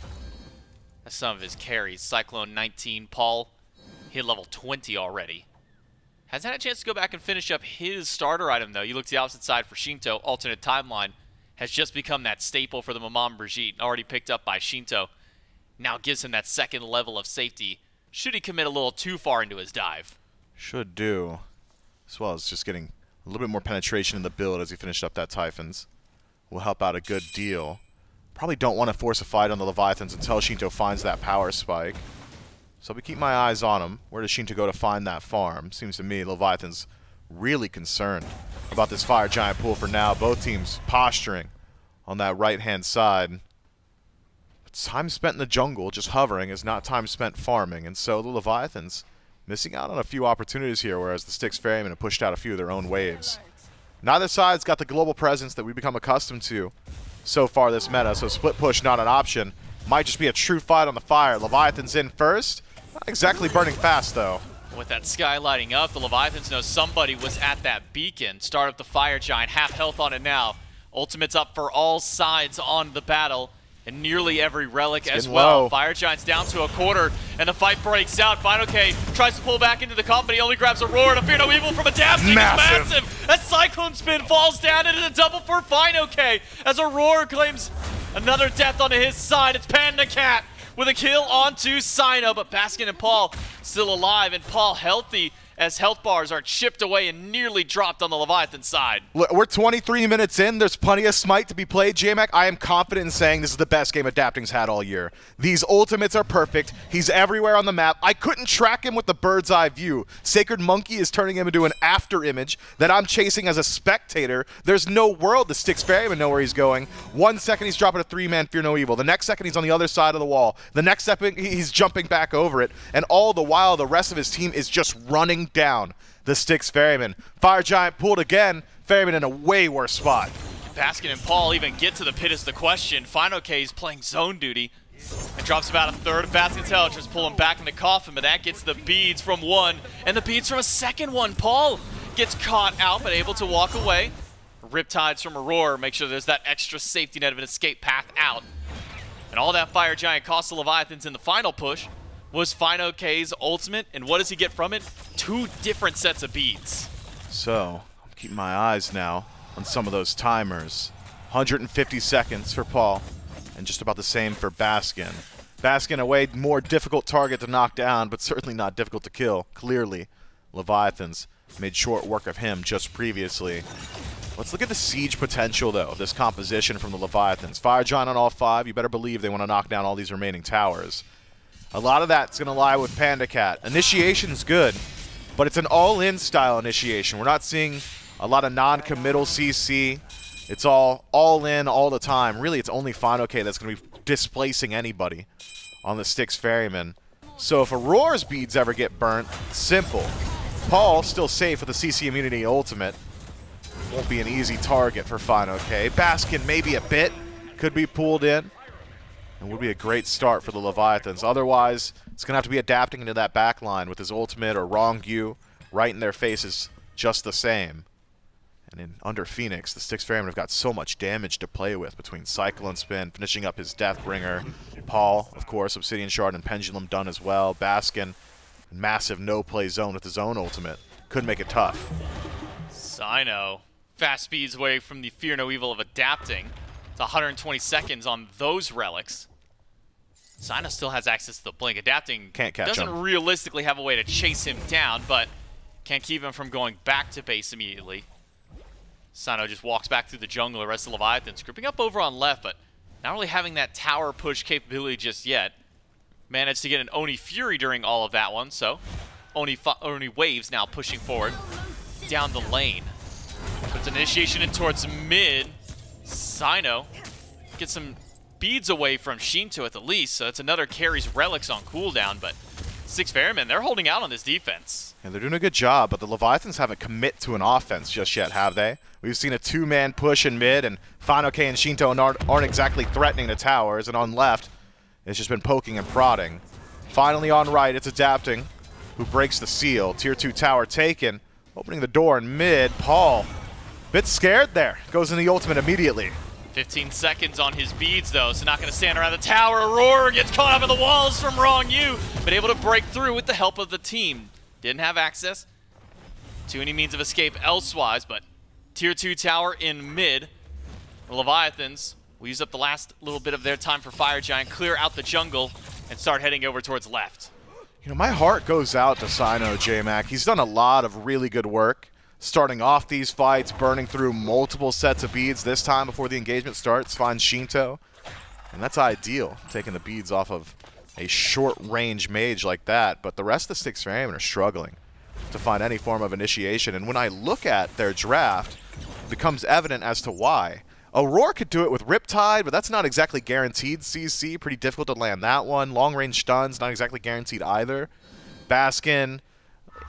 as some of his carries. Cyclone 19, Paul hit level 20 already. Hasn't had a chance to go back and finish up his starter item, though. You look to the opposite side for Sheento. Alternate timeline has just become that staple for the Maman Brigitte, already picked up by Sheento. Now gives him that second level of safety, should he commit a little too far into his dive. Should do. As well as just getting a little bit more penetration in the build as he finished up that Typhons. Will help out a good deal. Probably don't want to force a fight on the Leviathans until Sheento finds that power spike. So we keep my eyes on him. Where does Sheento go to find that farm? Seems to me Leviathan's really concerned about this Fire Giant pool for now. Both teams posturing on that right-hand side. But time spent in the jungle just hovering is not time spent farming. And so the Leviathans missing out on a few opportunities here, whereas the Styx Ferrymen have pushed out a few of their own waves. Neither side's got the global presence that we've become accustomed to so far this meta, so split push not an option. Might just be a true fight on the fire. Leviathan's in first. Not exactly burning fast, though. With that sky lighting up, the Leviathans know somebody was at that beacon. Start up the Fire Giant, half health on it now. Ultimate's up for all sides on the battle, and nearly every relic as well. Low. Fire Giant's down to a quarter, and the fight breaks out. fineokay tries to pull back into the company, only grabs a roar, and a Fear No Evil from adapting. Massive. As CycloneSpin falls down into the double for fineokay, as a roar claims another death onto his side. It's PandaCat with a kill onto Cyno, but Baskin and Paul still alive, and Paul healthy as health bars are chipped away and nearly dropped on the Leviathan side. We're 23 minutes in. There's plenty of Smite to be played, J-Mac. I am confident in saying this is the best game Adapting's had all year. These ultimates are perfect. He's everywhere on the map. I couldn't track him with the bird's eye view. Sacred Monkey is turning him into an after image that I'm chasing as a spectator. There's no world the Styx Ferrymen know where he's going. 1 second he's dropping a 3-man Fear No Evil. The next second he's on the other side of the wall. The next second he's jumping back over it. And all the while the rest of his team is just running down the Styx Ferrymen. Fire Giant pulled again. Ferryman in a way worse spot. Baskin and Paul even get to the pit is the question. fineokay is playing zone duty and drops about a third of Baskin's health. Just pull him back in the coffin, but that gets the beads from one and the beads from a second one. Paul gets caught out but able to walk away. Riptides from Aror make sure there's that extra safety net of an escape path out. And all that Fire Giant cost the Leviathans in the final push was fineokay's ultimate, and what does he get from it? 2 different sets of beads. So, I'm keeping my eyes now on some of those timers. 150 seconds for Paul, and just about the same for Baskin. Baskin, a way more difficult target to knock down, but certainly not difficult to kill, clearly. Leviathans made short work of him just previously. Let's look at the siege potential, though, of this composition from the Leviathans. Fire Giant on all 5. You better believe they want to knock down all these remaining towers. A lot of that's going to lie with PandaCat. Initiation's good, but it's an all-in style initiation. We're not seeing a lot of non-committal CC. It's all in all the time. Really, it's only fineokay that's going to be displacing anybody on the Styx Ferrymen. So if Aror's beads ever get burnt, simple. Paul still safe with the CC immunity ultimate. Won't be an easy target for fineokay. Baskin maybe a bit, could be pulled in, and would be a great start for the Leviathans. Otherwise, it's going to have to be adapting into that backline with his ultimate or Ronngyu right in their faces just the same. And under Phoenix, the Styx Ferrymen have got so much damage to play with between CycloneSpin, finishing up his Deathbringer. Paul, of course, Obsidian Shard and Pendulum done as well. Baskin, massive no-play zone with his own ultimate. Could make it tough. Cyno, fast speeds away from the fear no evil of adapting. It's 120 seconds on those relics. Cyno still has access to the blink. Adapting can't catch doesn't him. Realistically have a way to chase him down, but can't keep him from going back to base immediately. Cyno just walks back through the jungle. The rest of the Leviathans grouping up over on left, but not really having that tower push capability just yet. Managed to get an Oni Fury during all of that one, so Oni Waves now pushing forward down the lane. Puts initiation in towards mid. Cyno gets some beads away from Sheento at the least, so that's another carry's relics on cooldown, but Styx Ferrymen, they're holding out on this defense. And they're doing a good job, but the Leviathans haven't commit to an offense just yet, have they? We've seen a 2-man push in mid, and fineokay and Sheento aren't exactly threatening the towers, and on left, it's just been poking and prodding. Finally on right, it's adapting, who breaks the seal. Tier 2 tower taken, opening the door in mid. Paul, bit scared there, goes in the ultimate immediately. 15 seconds on his beads, though, so not going to stand around the tower. Aror gets caught up in the walls from Ronngyu, but able to break through with the help of the team. Didn't have access to any means of escape elsewise, but Tier 2 tower in mid. The Leviathans will use up the last little bit of their time for Fire Giant, clear out the jungle, and start heading over towards left. You know, my heart goes out to Cyno, J-Mac. He's done a lot of really good work, starting off these fights, burning through multiple sets of beads this time before the engagement starts, finds Sheento. And that's ideal, taking the beads off of a short-range mage like that. But the rest of the Styx Ferrymen are struggling to find any form of initiation. And when I look at their draft, it becomes evident as to why. Aror could do it with Riptide, but that's not exactly guaranteed CC. Pretty difficult to land that one. Long-range stuns, not exactly guaranteed either. Baskin,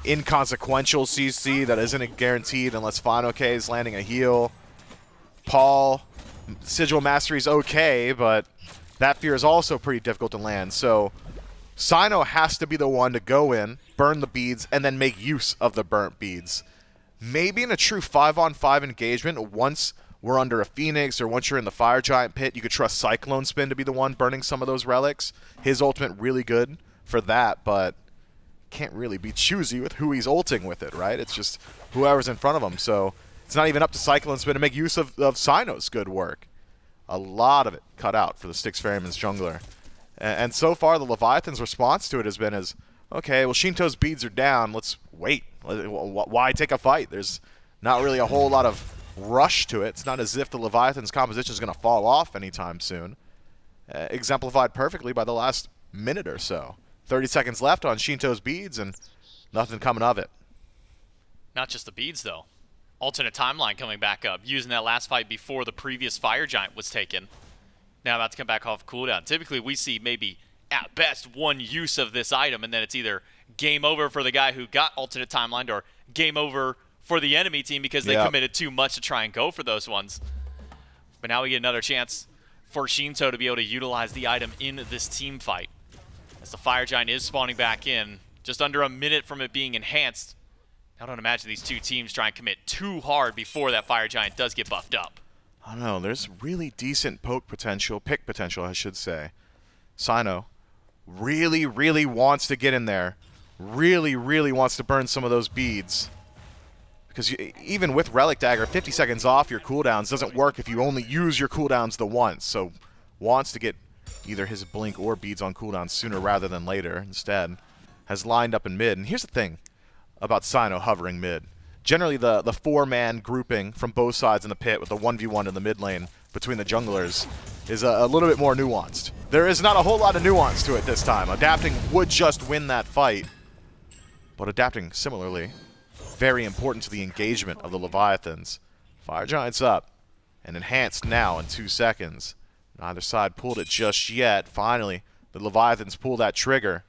inconsequential CC that isn't guaranteed unless fineokay is landing a heal. Paul, Sigil Mastery's okay, but that fear is also pretty difficult to land. So Cyno has to be the one to go in, burn the beads, and then make use of the burnt beads. Maybe in a true 5-on-5 engagement, once we're under a Phoenix or once you're in the Fire Giant pit, you could trust CycloneSpin to be the one burning some of those relics. His ultimate really good for that, but can't really be choosy with who he's ulting with it, right? It's just whoever's in front of him. So it's not even up to CycloneSpin to make use of Cyno's good work. A lot of it cut out for the Styx Ferrymen's jungler. And so far, the Leviathan's response to it has been okay, well, Sheento's beads are down. Let's wait. Why take a fight? There's not really a whole lot of rush to it. It's not as if the Leviathan's composition is going to fall off anytime soon. Exemplified perfectly by the last minute or so. 30 seconds left on Sheento's beads and nothing coming of it. Not just the beads, though. Alternate timeline coming back up, using that last fight before the previous Fire Giant was taken. Now about to come back off cooldown. Typically, we see maybe, at best, one use of this item, and then it's either game over for the guy who got alternate timeline or game over for the enemy team because they committed too much to try and go for those ones. But now we get another chance for Sheento to be able to utilize the item in this team fight. As the Fire Giant is spawning back in, just under a minute from it being enhanced. I don't imagine these two teams try and commit too hard before that Fire Giant does get buffed up. I don't know. There's really decent pick potential, I should say. Cyno really, really wants to get in there. Really, really wants to burn some of those beads. Because even with Relic Dagger, 50 seconds off your cooldowns doesn't work if you only use your cooldowns the once. So wants to get either his blink or beads on cooldown sooner rather than later instead. Has lined up in mid. And here's the thing. about Cyno hovering mid. Generally, the four-man grouping from both sides in the pit with the 1v1 in the mid lane between the junglers is a little bit more nuanced. There is not a whole lot of nuance to it this time. Adapting would just win that fight, but adapting similarly, very important to the engagement of the Leviathans. Fire Giant's up and enhanced now in 2 seconds. Neither side pulled it just yet. Finally, the Leviathans pull that trigger.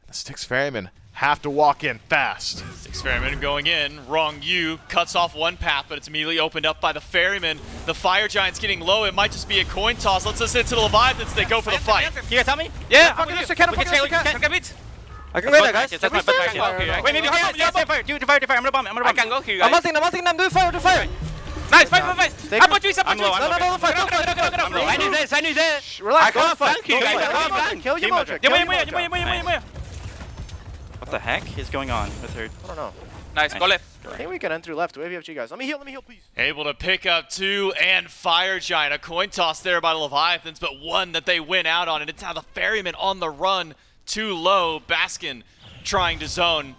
The Styx Ferrymen have to walk in fast. Styx Ferrymen going in. Ronngyu cuts off one path, but it's immediately opened up by the Ferrymen. The Fire Giant's getting low. It might just be a coin toss. Let's listen to the Leviathans. They go for the fight. Can you guys help me? Yeah, I can beat. I can wait that, guys. That's my fire. Wait, maybe fire. Do fire. I'm gonna bomb. I can go here, guys. I'm ulting them. Do fire. Nice, fight. How about you? No, fight. I need this. Relax. I can't you guys. Kill Yemoja. Yemoja. What the heck is going on with her? I don't know. Nice, go left. I think we can enter left. Wave FG, guys. Let me heal, please. Able to pick up 2 and Fire Giant. A coin toss there by the Leviathans, but one that they win out on. And it's now the Ferrymen on the run. Too low. Baskin trying to zone.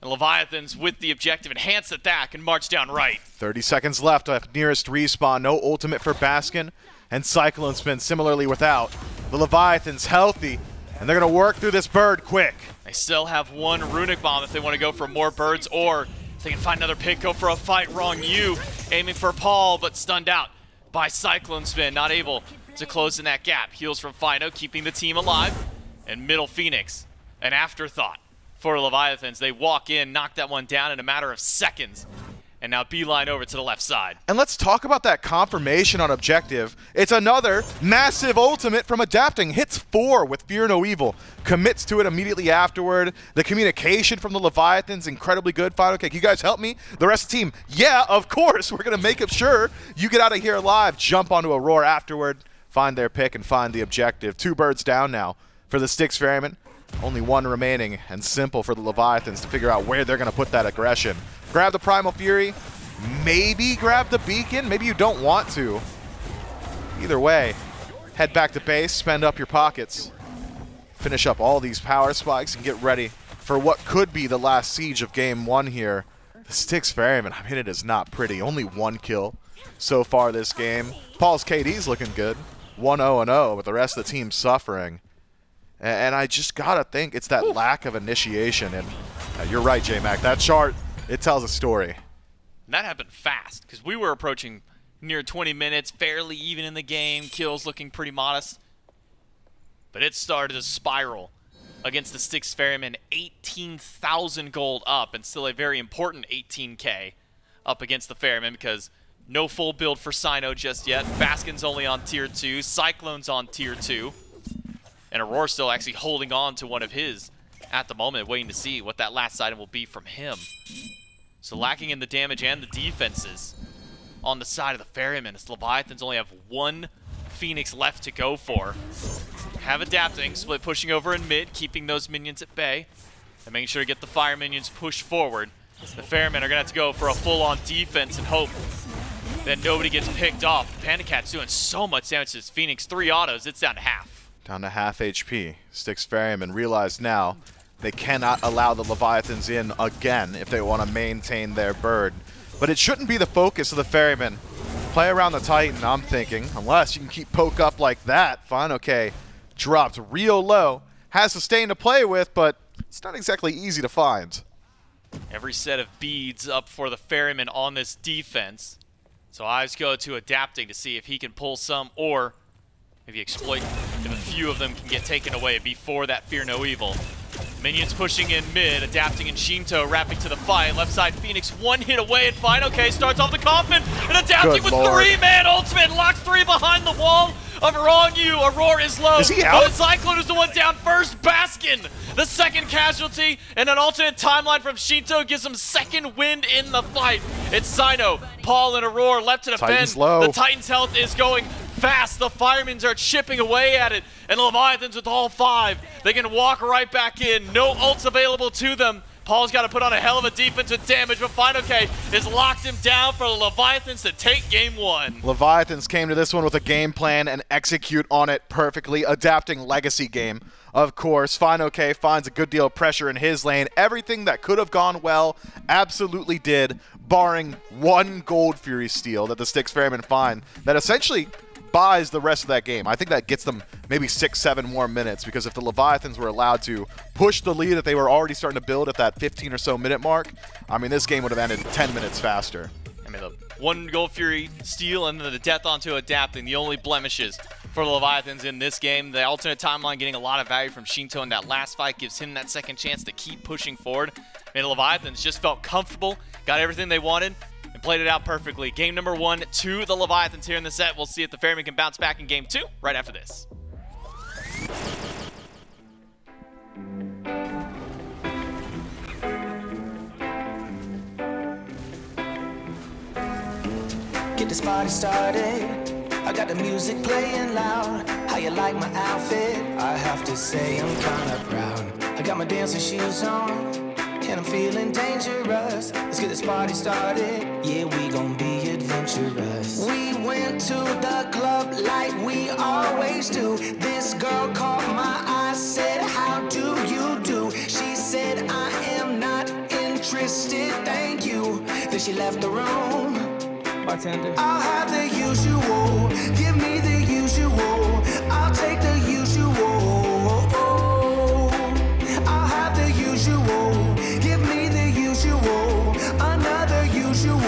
The Leviathans with the objective. Enhance attack and march down right. 30 seconds left at nearest respawn. No ultimate for Baskin. And CycloneSpin similarly without. The Leviathans healthy. And they're going to work through this bird quick. They still have 1 runic bomb if they want to go for more birds, or if they can find another pick, go for a fight. Ronngyu aiming for Paul, but stunned out by CycloneSpin. Not able to close in that gap. Heals from Fino, keeping the team alive. And middle Phoenix, an afterthought for Leviathans. They walk in, knock that one down in a matter of seconds. And now beeline over to the left side. And let's talk about that confirmation on objective. It's another massive ultimate from Adapting. Hits 4 with Fear No Evil. Commits to it immediately afterward. The communication from the Leviathans, incredibly good. fineokay, can you guys help me? The rest of the team, yeah, of course. We're going to make sure you get out of here alive. Jump onto Aror afterward. Find their pick and find the objective. 2 birds down now for the Styx Ferrymen. Only 1 remaining, and simple for the Leviathans to figure out where they're going to put that aggression. Grab the Primal Fury, maybe grab the Beacon, maybe you don't want to. Either way, head back to base, spend up your pockets, finish up all these power spikes, and get ready for what could be the last siege of Game 1 here. The Styx Ferrymen, I mean, it is not pretty. Only 1 kill so far this game. Paul's KD's looking good, 1-0-0, but the rest of the team's suffering. And I just gotta think it's that lack of initiation. And you're right, J-Mac. That chart, it tells a story. And that happened fast, because we were approaching near 20 minutes, fairly even in the game. Kills looking pretty modest. But it started to spiral against the Styx Ferrymen. 18,000 gold up, and still a very important 18K up against the Ferrymen, because no full build for Cyno just yet. Baskin's only on tier 2. Cyclone's on tier 2. And Aror still actually holding on to one of his at the moment, waiting to see what that last item will be from him. So lacking in the damage and the defenses on the side of the Ferrymen. As Leviathans only have 1 Phoenix left to go for. Have Adapting, split pushing over in mid, keeping those minions at bay. And making sure to get the fire minions pushed forward. The Ferrymen are going to have to go for a full-on defense and hope that nobody gets picked off. PandaCat's doing so much damage to his Phoenix. 3 autos, it's down to half. Down to half HP. Styx Ferrymen realize now they cannot allow the Leviathans in again if they want to maintain their bird. But it shouldn't be the focus of the Ferrymen. Play around the Titan, I'm thinking, unless you can keep poke up like that. fineokay dropped real low. Has sustain to play with, but it's not exactly easy to find. Every set of beads up for the Ferrymen on this defense. So eyes go to Adapting to see if he can pull some, or maybe exploit if a few of them can get taken away before that Fear No Evil. Minions pushing in mid, Adapting and Sheento wrapping to the fight. Left side Phoenix 1 hit away, and fineokay starts off the coffin, and Adapting with 3-man ultimate, locks 3 behind the wall of Ronngyu. Aror is low. Is he out? But Cyclone is the one down first. Baskin, the second casualty, and an alternate timeline from Sheento gives him second wind in the fight. It's Cyno, Paul, and Aror left to defend. Titan's low. The Titan's health is going fast. The Firemen are chipping away at it, and Leviathans with all 5. They can walk right back in. No ults available to them. Paul's got to put on a hell of a defense with damage, but fineokay has locked him down for the Leviathans to take game 1. Leviathans came to this one with a game plan and execute on it perfectly, adapting legacy game. Of course, fineokay finds a good deal of pressure in his lane. Everything that could have gone well absolutely did, barring one Gold Fury steal that the Styx Ferrymen find that essentially buys the rest of that game. I think that gets them maybe 6-7 more minutes, because if the Leviathans were allowed to push the lead that they were already starting to build at that 15 or so minute mark, I mean, this game would have ended 10 minutes faster. I mean, the one Gold Fury steal and then the death onto adapting, the only blemishes for the Leviathans in this game. The alternate timeline getting a lot of value from Sheento in that last fight gives him that second chance to keep pushing forward. I mean, the Leviathans just felt comfortable, got everything they wanted, and played it out perfectly. Game number 1 to the Leviathans here in the set. We'll see if the Ferrymen can bounce back in game 2 right after this. Get this party started. I got the music playing loud. How you like my outfit? I have to say I'm kinda proud. I got my dancing shoes on, and I'm feeling dangerous. Let's get this party started. Yeah, we gon' be adventurous. We went to the club like we always do. This girl caught my eye, said, how do you do? She said, I am not interested, thank you. Then she left the room. Bartender, I'll have the usual. Give me the usual. I'll take the usual. I'll have the usual. Give me the usual. Another usual.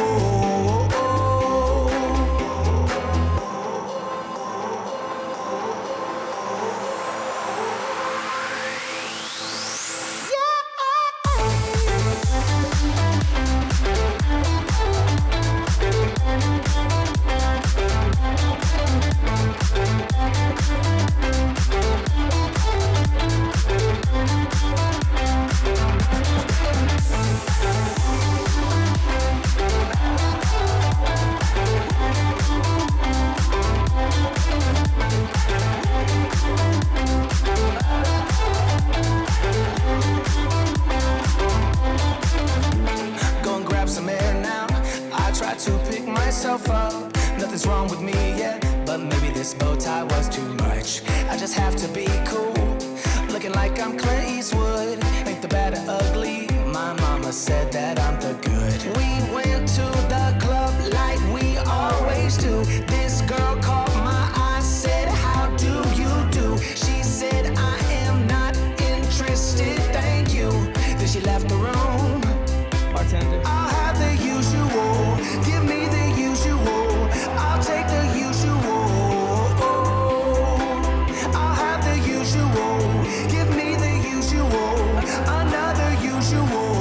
Up. Nothing's wrong with me yet, but maybe this bow tie was too much. I just have to be cool, looking like I'm Clint Eastwood. Ain't the bad or ugly, my mama said that I'm the good. We went to the club like we always do. This girl caught my eye, said, how do you do? She said, I am not interested, thank you. Then she left the room. Bartender, I'll have the usual. Give me the usual. I'll take the usual. I'll have the usual. Give me the usual. Another usual.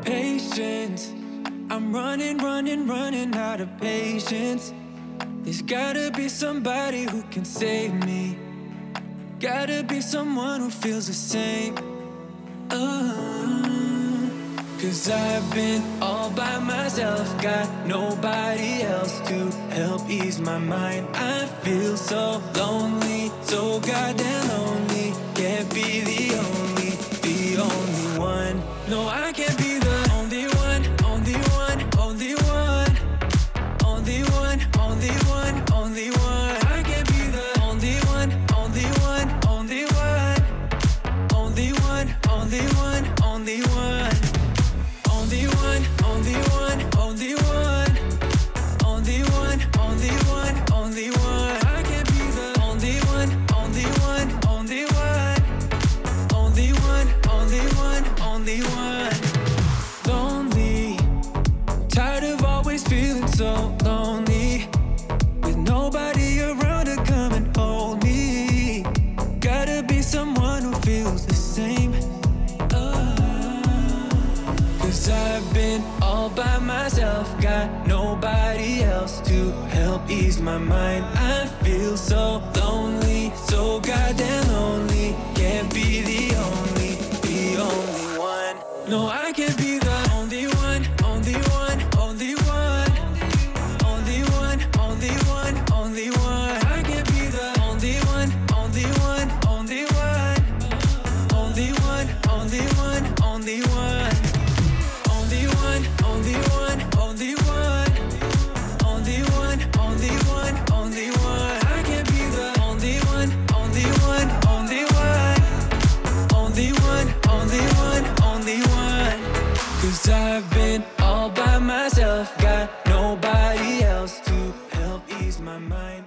Patience, I'm running out of patience. There's gotta be somebody who can save me. Gotta be someone who feels the same. Cause I've been all by myself, got nobody else to help ease my mind. I feel so lonely, so goddamn lonely. Can't be the only one. No, I can't be the only one, only one, only one. Only one, only one, only one. I can't be the only one, only one, only one. Only one, only one, only one. Only one, only one, only one. Only one, only one, only one. I can't be the only one, only one. only one. Lonely, tired of always feeling so lonely, with nobody around to come and hold me. Gotta be someone who feels the same. Cause I've been all by myself, got nobody else to help ease my mind. I feel so lonely, so goddamn lonely. Can't be the only one. No, I can't be the only one, only one, only one. Only one, only one, only one. I can't be the only one, only one, only one. Only one, only one, only one. Only one, only one, only one. Only one, only one, only one. I can't be the only one, only one, only one. Only one, only one, only one. Cause I've been all by myself, got nobody else to help ease my mind.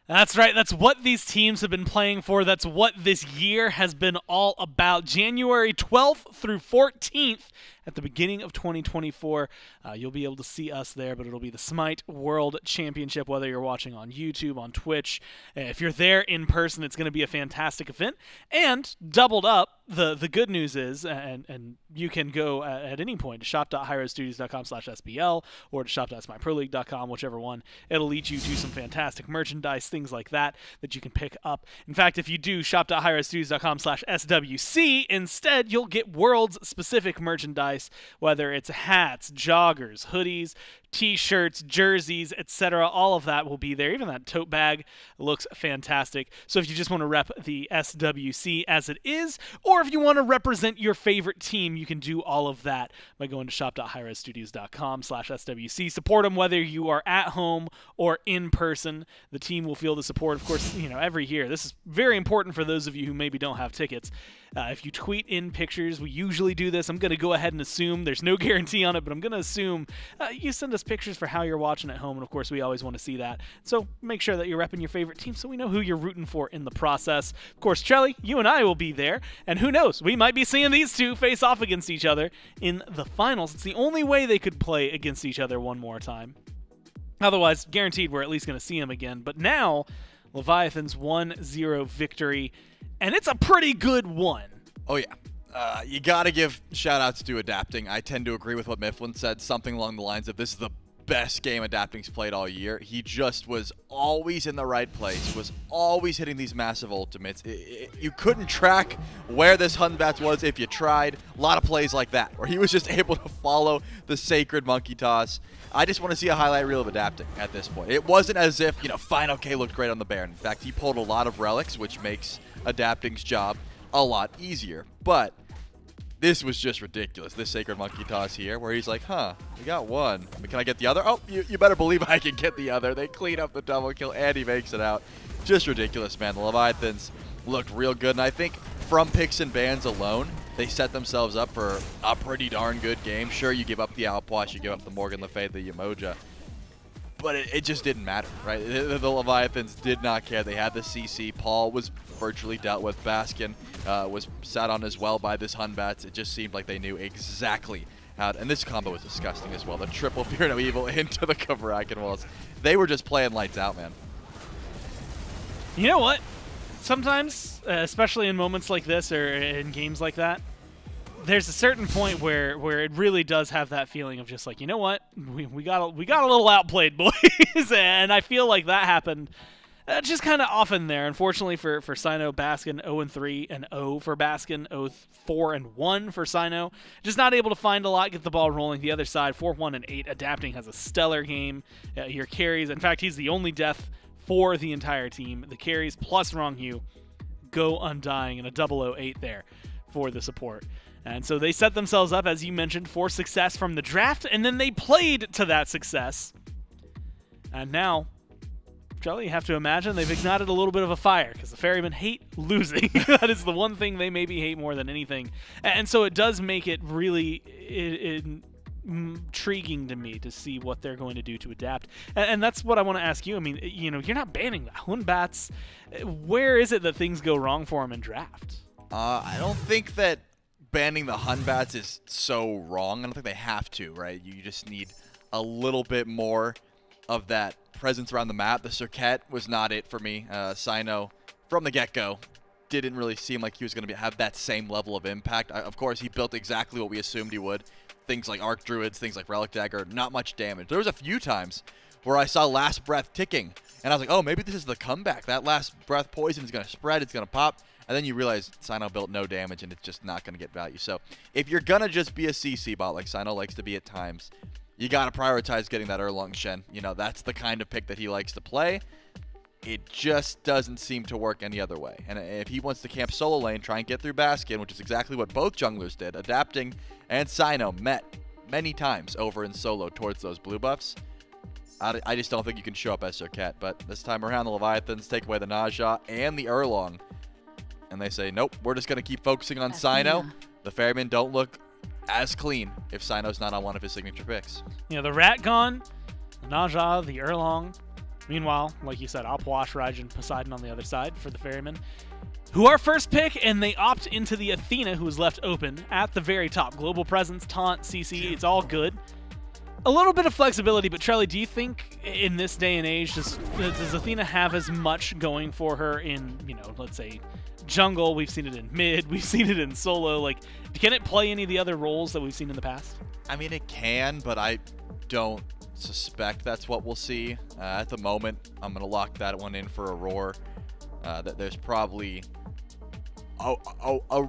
That's right. That's what these teams have been playing for. That's what this year has been all about. January 12th through 14th at the beginning of 2024. You'll be able to see us there, but it'll be the SMITE World Championship, whether you're watching on YouTube, on Twitch. If you're there in person, it's going to be a fantastic event. And doubled up, the good news is, and you can go at any point to shop.hyrostudios.com/SBL or to shop.smiteproleague.com, whichever one. It'll lead you to some fantastic merchandise, things like that you can pick up. In fact, if you do shop.hyrostudios.com/SWC, instead you'll get Worlds-specific merchandise, whether it's hats, joggers, hoodies, t-shirts, jerseys, etc. All of that will be there. Even that tote bag looks fantastic. So if you just want to rep the SWC as it is, or if you want to represent your favorite team, you can do all of that by going to shop.hyrostudios.com/SWC. Support them whether you are at home or in person. The team will feel the support. Of course, every year. This is very important for those of you who maybe don't have tickets. If you tweet in pictures, we usually do this. I'm going to go ahead and assume, there's no guarantee on it, but I'm going to assume you send us pictures for how you're watching at home, and of course we always want to see that. So make sure that you're repping your favorite team so we know who you're rooting for in the process. Of course, Chelly, you and I will be there, and who knows, we might be seeing these two face off against each other in the finals. It's the only way they could play against each other one more time. Otherwise, guaranteed we're at least going to see them again. But now, Leviathans 1-0 victory, and it's a pretty good one. Oh, yeah. You got to give shout-outs to Adapting. I tend to agree with what Mifflin said, something along the lines of this is the best game Adapting's played all year. He just was always in the right place, was always hitting these massive ultimates. You couldn't track where this Batz was if you tried. A lot of plays like that, where he was just able to follow the sacred monkey toss. I just want to see a highlight reel of Adapting at this point. It wasn't as if, fineokay looked great on the Baron. In fact, he pulled a lot of relics, which makes Adapting's job a lot easier. But this was just ridiculous, this sacred monkey toss here, where he's like, we got one. Can I get the other? Oh, you better believe I can get the other. They clean up the double kill, and he makes it out. Just ridiculous, man. The Leviathans looked real good, and I think from picks and bans alone, they set themselves up for a pretty darn good game. Sure, you give up the Outwash, you give up the Morgan Le Fay, the Yemoja, but it just didn't matter, right? The Leviathans did not care. They had the CC. Paul was virtually dealt with. Baskin was sat on as well by this Batz. It just seemed like they knew exactly how to, and this combo was disgusting as well. The triple Fear No Evil into the Cabrakan walls. They were just playing lights out, man. You know what? Sometimes, especially in moments like this or in games like that, there's a certain point where it really does have that feeling of just like, you know what, we got a little outplayed, boys. And I feel like that happened Just kind of off in there. Unfortunately for Cyno, Baskin 0-3 and 0 for Baskin, 0-4-1 for Cyno. Just not able to find a lot, get the ball rolling. The other side, 4-1-8. Adapting has a stellar game. Your carries, in fact, he's the only death for the entire team. The carries plus Ronngyu go undying, and a 0-0-8 there for the support. And so they set themselves up, as you mentioned, for success from the draft, and then they played to that success. And now, Charlie, you have to imagine they've ignited a little bit of a fire, because the Ferrymen hate losing. That is the one thing they maybe hate more than anything. And so it does make it really intriguing to me to see what they're going to do to adapt. And that's what I want to ask you. I mean, you know, you're not banning the Hun Batz. Where is it that things go wrong for them in draft? I don't think that banning the Hun Batz is so wrong. I don't think they have to, right? You just need a little bit more of that presence around the map. The Serqet was not it for me. Cyno, from the get-go, didn't really seem like he was going to have that same level of impact. Of course, he built exactly what we assumed he would. Things like Arc Druids, things like Relic Dagger, not much damage. There was a few times where I saw Last Breath ticking, and I was like, oh, maybe this is the comeback. That Last Breath poison is going to spread, it's going to pop. And then you realize Cyno built no damage, and it's just not going to get value. So if you're going to just be a CC bot like Cyno likes to be at times, you got to prioritize getting that Erlong Shen. You know, that's the kind of pick that he likes to play. It just doesn't seem to work any other way. And if he wants to camp solo lane, try and get through Baskin, which is exactly what both junglers did. Adapting and Cyno met many times over in solo towards those blue buffs. I just don't think you can show up as Serqet. But this time around, the Leviathans take away the Naja and the Erlong. And they say, nope, we're just going to keep focusing on Cyno. The Ferrymen don't look as clean if Cyno's not on one of his signature picks. You know, the Rat Gun, the Naja, the Erlong. Meanwhile, like you said, Alpwash, Raijin, Poseidon on the other side for the Ferrymen, who are first pick, and they opt into the Athena, who is left open at the very top. Global presence, taunt, CC, it's all good. A little bit of flexibility, but Charlie, do you think in this day and age, does Athena have as much going for her in, you know, let's say, jungle? We've seen it in mid, we've seen it in solo. Like, can it play any of the other roles that we've seen in the past? I mean, it can, but I don't suspect that's what we'll see. At the moment, I'm going to lock that one in for Aror. There's probably...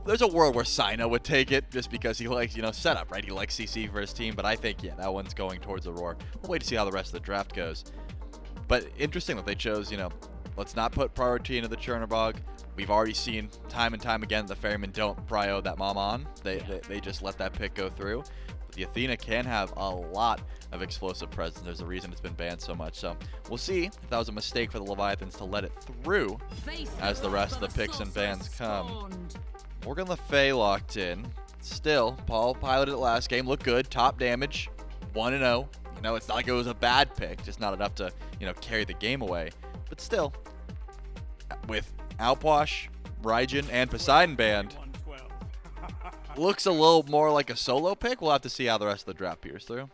there's a world where Cyno would take it just because he likes, you know, setup, right? He likes CC for his team, but I think, yeah, that one's going towards Aror. We'll wait to see how the rest of the draft goes. But interesting that they chose, you know, let's not put priority into the Chernobog. We've already seen time and time again the Ferrymen don't prio that Maman. They just let that pick go through. But the Athena can have a lot of explosive presence. There's a reason it's been banned so much. So we'll see if that was a mistake for the Leviathans to let it through as the rest of the picks and bans come. Morgan Le Fay locked in. Still, Paul piloted it last game. Looked good. Top damage. 1-0. You know, it's not like it was a bad pick. Just not enough to, you know, carry the game away. But still, with Alpwash, Raijin, and Poseidon banned, looks a little more like a solo pick. We'll have to see how the rest of the draft peers through.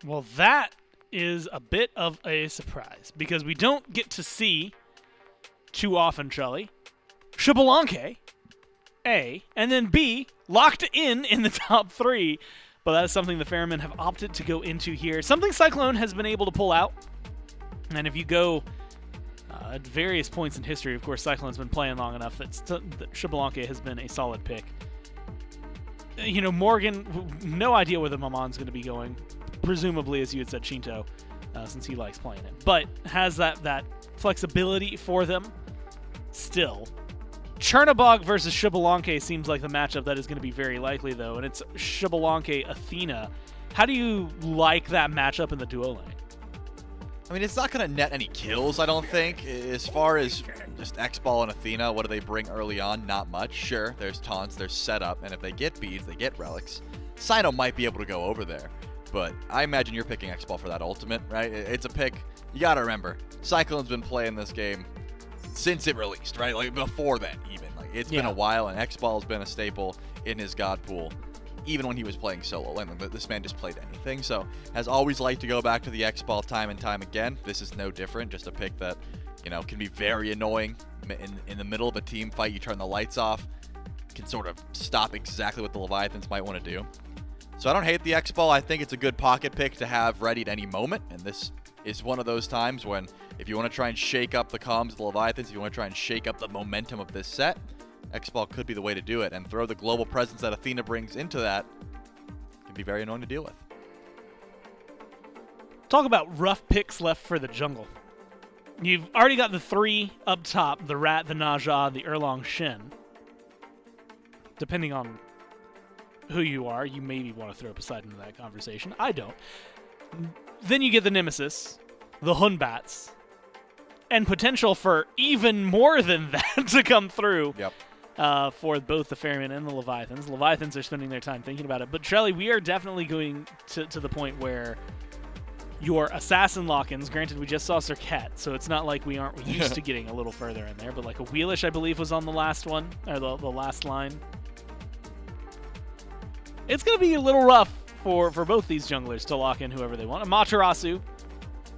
Well, that is a bit of a surprise because we don't get to see too often, Charlie. Xbalanque, A, and then B, locked in the top 3. But that is something the Ferrymen have opted to go into here. Something Cyclone has been able to pull out. And if you go at various points in history, of course, Cyclone's been playing long enough that Xbalanque has been a solid pick. You know, Morgan, no idea where the Maman's going to be going. Presumably, as you had said, Sheento, since he likes playing it. But has that flexibility for them still. Chernobog versus Xbalanque seems like the matchup that is going to be very likely, though. And it's Xbalanque Athena. How do you like that matchup in the duo lane? I mean, it's not going to net any kills, I don't think. As far as just Xbal and Athena, what do they bring early on? Not much. Sure, there's taunts, there's setup, and if they get beads, they get relics. Cyno might be able to go over there, but I imagine you're picking Xbal for that ultimate, right? It's a pick. You got to remember, Cyclone's been playing this game since it released, right? Like before then, even. Like it's been a while, and Xbal's been a staple in his god pool. Even when he was playing solo lane, this man just played anything. So has always liked to go back to the Xbal time and time again. This is no different. Just a pick that, you know, can be very annoying in the middle of a team fight. You turn the lights off, can sort of stop exactly what the Leviathans might want to do. So I don't hate the Xbal. I think it's a good pocket pick to have ready at any moment. And this is one of those times when if you want to try and shake up the comms of the Leviathans, if you want to try and shake up the momentum of this set, Xball could be the way to do it, and throw the global presence that Athena brings into that can be very annoying to deal with. Talk about rough picks left for the jungle. You've already got the 3 up top, the Rat, the Naja, the Erlong Shin. Depending on who you are, you maybe want to throw Poseidon into that conversation. I don't. Then you get the Nemesis, the Hunbats, and potential for even more than that to come through. Yep. For both the Ferrymen and the Leviathans. The Leviathans are spending their time thinking about it. But, Trelly, we are definitely going to the point where your assassin lock-ins, granted we just saw Serqet, so it's not like we aren't used to getting a little further in there, but like a Wheelish, I believe, was on the last one, or the last line. It's going to be a little rough for both these junglers to lock in whoever they want. Amaterasu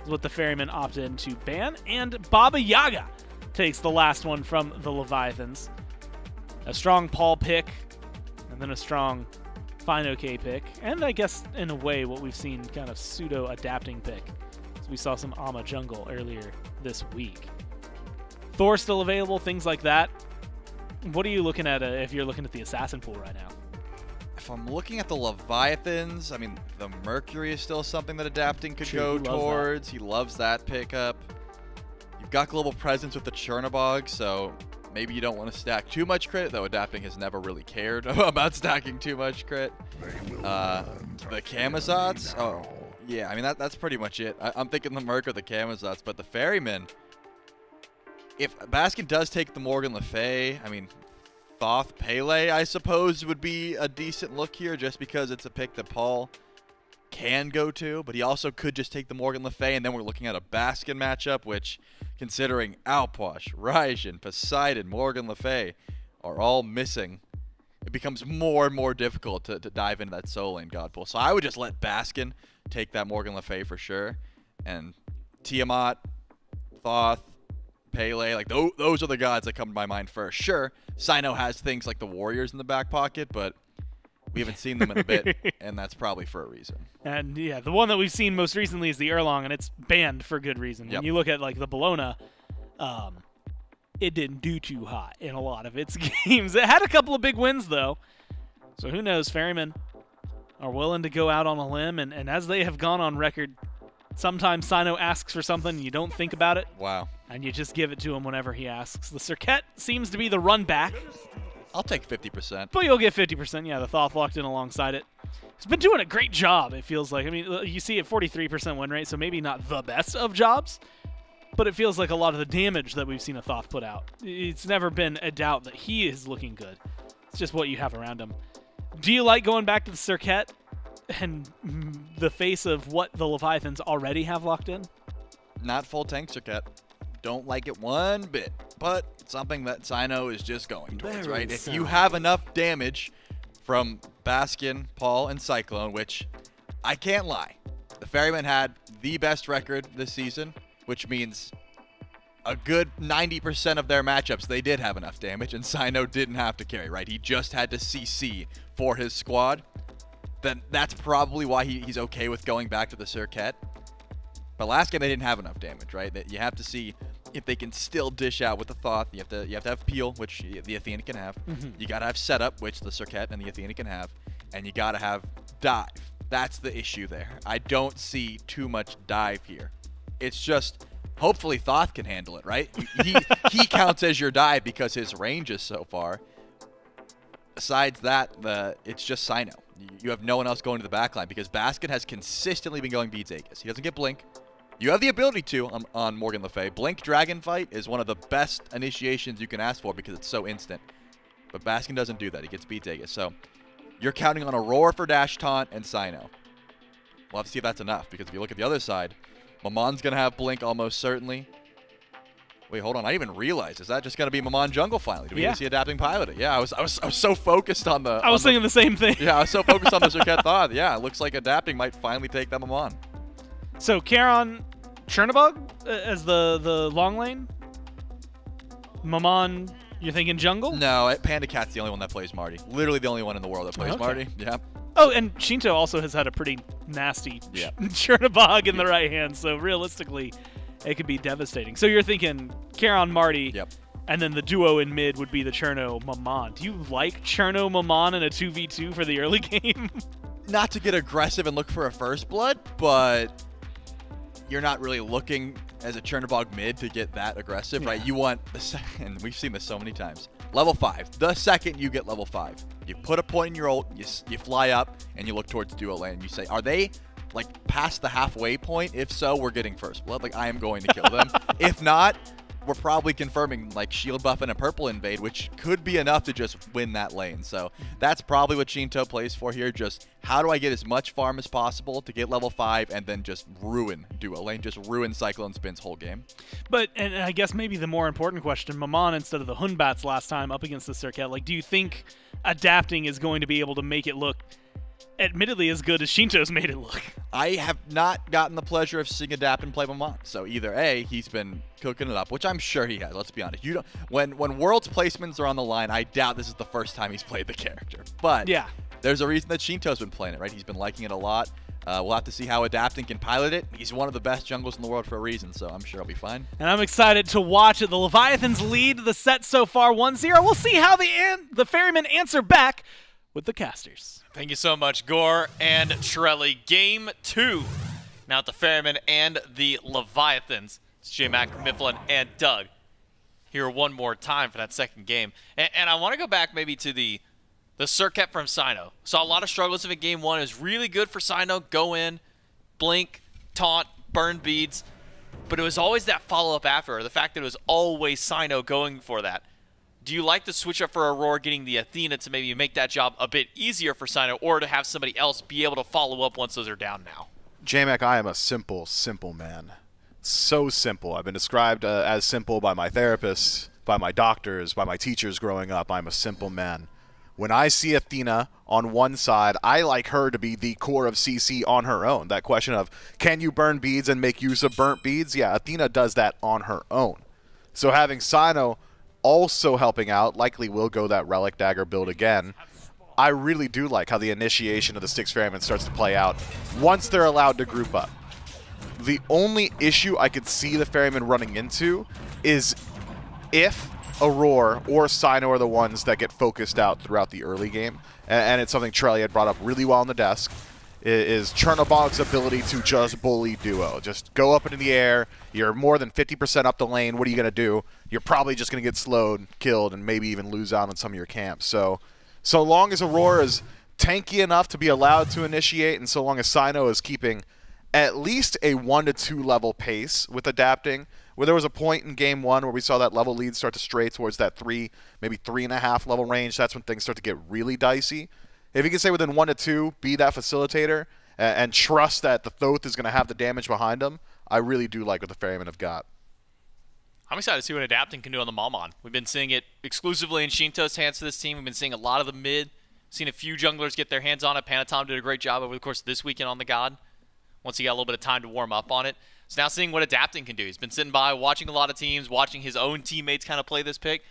is what the Ferrymen opted to ban, and Baba Yaga takes the last one from the Leviathans. A strong Paul pick, and then a strong fineokay pick, and I guess in a way what we've seen kind of pseudo-adapting pick. So we saw some Ama jungle earlier this week. Thor still available, things like that. What are you looking at if you're looking at the assassin pool right now? If I'm looking at the Leviathans, I mean, the Mercury is still something that adapting could go towards. He loves that pickup. You've got global presence with the Chernobog, so maybe you don't want to stack too much crit, though adapting has never really cared about stacking too much crit. The Camazotz, oh, yeah, I mean, that's pretty much it. I'm thinking the Merc or the Camazotz, but the Ferrymen, if Baskin does take the Morgan Le Fay, I mean, Thoth Pele, I suppose, would be a decent look here just because it's a pick that Paul can go to, but he also could just take the Morgan Le Fay, and then we're looking at a Baskin matchup, which, considering Alposh, Raijin, Poseidon, Morgan Le Fay are all missing, it becomes more and more difficult to dive into that solo lane God pool. So I would just let Baskin take that Morgan Le Fay for sure, and Tiamat, Thoth, Pele, like those are the gods that come to my mind first. Sure, Cyno has things like the Warriors in the back pocket, but we haven't seen them in a bit, and that's probably for a reason. And yeah, the one that we've seen most recently is the Erlong, and it's banned for good reason. Yep. When you look at like the Bologna, it didn't do too hot in a lot of its games. It had a couple of big wins though, so who knows? Ferrymen are willing to go out on a limb, and as they have gone on record, sometimes Cyno asks for something, and you don't think about it. Wow. And you just give it to him whenever he asks. The Serqet seems to be the run back. I'll take 50%. But you'll get 50%. Yeah, the Thoth locked in alongside it. He's been doing a great job, it feels like. I mean, you see a 43% win rate, so maybe not the best of jobs, but it feels like a lot of the damage that we've seen a Thoth put out. It's never been a doubt that he is looking good. It's just what you have around him. Do you like going back to the Serqet and the face of what the Leviathans already have locked in? Not full tank Serqet. Don't like it one bit, but something that Cyno is just going towards, right? If you have enough damage from Baskin, Paul, and Cyclone, which I can't lie, the Ferrymen had the best record this season, which means a good 90% of their matchups, they did have enough damage, and Cyno didn't have to carry, right? He just had to CC for his squad. Then that's probably why he's okay with going back to the Serqet. But last game, they didn't have enough damage, right? That you have to see if they can still dish out with the Thoth. You have to have Peel, which the Athena can have. You got to have Setup, which the Serqet and the Athena can have. And you got to have Dive. That's the issue there. I don't see too much Dive here. It's just, hopefully Thoth can handle it, right? He counts as your Dive because his range is so far. Besides that, it's just Cyno. You have no one else going to the backline because Baskin has consistently been going Beats Aegis. He doesn't get Blink. You have the ability to on Morgan Le Fay. Blink Dragon Fight is one of the best initiations you can ask for because it's so instant. But Baskin doesn't do that. He gets Beats Aegis. So you're counting on Aror for Dash Taunt and Cyno. We'll have to see if that's enough because if you look at the other side, Maman's going to have Blink almost certainly. Wait, hold on. I didn't even realize. Is that just going to be Maman jungle finally? Do we see adapting pilot it? Yeah, I was so focused on the... I was thinking the same thing. Yeah, I was so focused on the Serqet Thoth. Yeah, it looks like adapting might finally take that Maman. So Charon, Chernobog as the long lane? Maman, you're thinking jungle? No, PandaCat's the only one that plays Marty. Literally the only one in the world that plays Marty. Yeah. Oh, and Sheento also has had a pretty nasty Chernobog in the right hand, so realistically, it could be devastating. So you're thinking Charon, Marty, and then the duo in mid would be the Cherno, Maman. Do you like Cherno, Maman in a 2v2 for the early game? Not to get aggressive and look for a first blood, but you're not really looking as a Chernobog mid to get that aggressive, right? You want the second, we've seen this so many times. Level 5. The second you get level 5, you put a point in your ult, you fly up, and you look towards duo lane. You say, are they like past the halfway point? If so, we're getting first blood. Like, I am going to kill them. If not, we're probably confirming like shield buff and a purple invade, which could be enough to just win that lane. So that's probably what Sheento plays for here. Just how do I get as much farm as possible to get level 5 and then just ruin duo lane, just ruin CycloneSpin's whole game. But, and I guess maybe the more important question, Maman instead of the Hunbats last time up against the Serqet, like, do you think adapting is going to be able to make it look admittedly as good as Sheento's made it look? I have not gotten the pleasure of seeing Adapt and play Maman. So either A, he's been cooking it up, which I'm sure he has, let's be honest. You don't, when Worlds placements are on the line, I doubt this is the first time he's played the character. But yeah, there's a reason that Sheento's been playing it, right? He's been liking it a lot. We'll have to see how Adapting can pilot it. He's one of the best jungles in the world for a reason, so I'm sure he'll be fine. And I'm excited to watch it. The Leviathans lead the set so far 1-0. We'll see how the Ferrymen answer back with the casters. Thank you so much, Gore and Trelly. Game 2. Now at the Ferrymen and the Leviathans. It's J-Mac, Mifflin, and Doug here one more time for that second game. And I want to go back maybe to the Serqet from Cyno. Saw a lot of struggles in game 1. It was really good for Cyno. Go in, blink, taunt, burn beads. But it was always that follow-up after, the fact that it was always Cyno going for that. Do you like the switch up for Aror getting the Athena to maybe make that job a bit easier for Cyno, or to have somebody else be able to follow up once those are down now? J-Mac, I am a simple, simple man. So simple. I've been described as simple by my therapists, by my doctors, by my teachers growing up. I'm a simple man. When I see Athena on one side, I like her to be the core of CC on her own. That question of, can you burn beads and make use of burnt beads? Yeah, Athena does that on her own. So having Cyno also helping out, likely will go that Relic Dagger build again. I really do like how the initiation of the Styx Ferrymen starts to play out once they're allowed to group up. The only issue I could see the Ferrymen running into is if Aror or Cyno are the ones that get focused out throughout the early game, and it's something Trelly had brought up really well on the desk, is Chernobog's ability to just bully duo. Just go up into the air, you're more than 50% up the lane, what are you going to do? You're probably just going to get slowed, killed, and maybe even lose out on some of your camps. So long as Aror is tanky enough to be allowed to initiate, and so long as Cyno is keeping at least a 1 to 2 level pace with adapting, where there was a point in game 1 where we saw that level lead start to stray towards that 3, maybe 3.5 level range, that's when things start to get really dicey. If you can stay within 1 to 2, be that facilitator, and trust that the Thoth is going to have the damage behind him, I really do like what the Ferrymen have got. I'm excited to see what Adapting can do on the Maman. We've been seeing it exclusively in Sheento's hands for this team. We've been seeing a lot of the mid, seen a few junglers get their hands on it. PandaCat did a great job over the course of this weekend on the God, once he got a little bit of time to warm up on it. So now seeing what Adapting can do. He's been sitting by, watching a lot of teams, watching his own teammates kind of play this pick.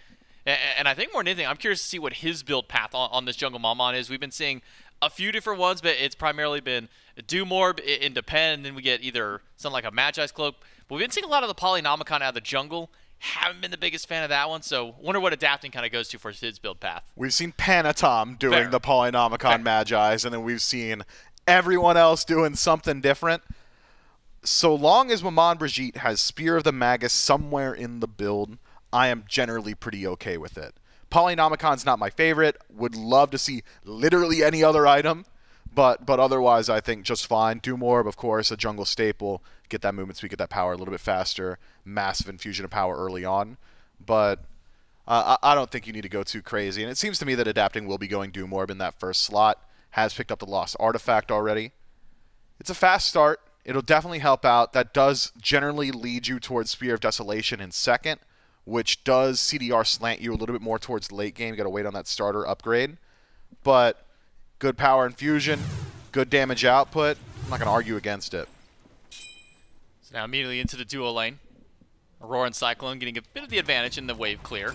And I think more than anything, I'm curious to see what his build path on this jungle Maman is. We've been seeing a few different ones, but it's primarily been Doomorb in Depend, and then we get either something like a Magi's Cloak. But we've been seeing a lot of the Polynomicon out of the jungle. Haven't been the biggest fan of that one, so wonder what Adapting kind of goes to for his build path. We've seen Panatom doing the Polynomicon Magi's, and then we've seen everyone else doing something different. So long as Maman Brigitte has Spear of the Magus somewhere in the build, I am generally pretty okay with it. Polynomicon's not my favorite. Would love to see literally any other item, but otherwise I think just fine. Doomorb, of course, a jungle staple. Get that movement speed, get that power a little bit faster. Massive infusion of power early on. But I don't think you need to go too crazy. And it seems to me that Adapting will be going Doomorb in that first slot. Has picked up the Lost Artifact already. It's a fast start. It'll definitely help out. That does generally lead you towards Spear of Desolation in second, which does CDR slant you a little bit more towards late game. You got to wait on that starter upgrade. But good power infusion, good damage output. I'm not going to argue against it. So now immediately into the duo lane. Aurora and Cyclone getting a bit of the advantage in the wave clear.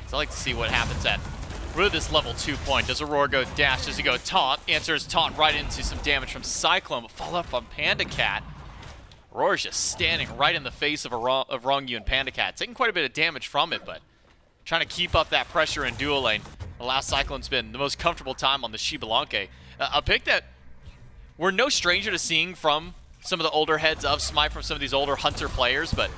So I like to see what happens at really this level 2 point. Does Aror go dash? Does he go taunt? Answers taunt right into some damage from Cyclone, but follow up on PandaCat. Aror's just standing right in the face of Ronngyu and PandaCat, taking quite a bit of damage from it, but trying to keep up that pressure in duo lane. Allows CycloneSpin the most comfortable time on the Xbalanque. A pick that we're no stranger to seeing from some of the older heads of SMITE, from some of these older Hunter players, but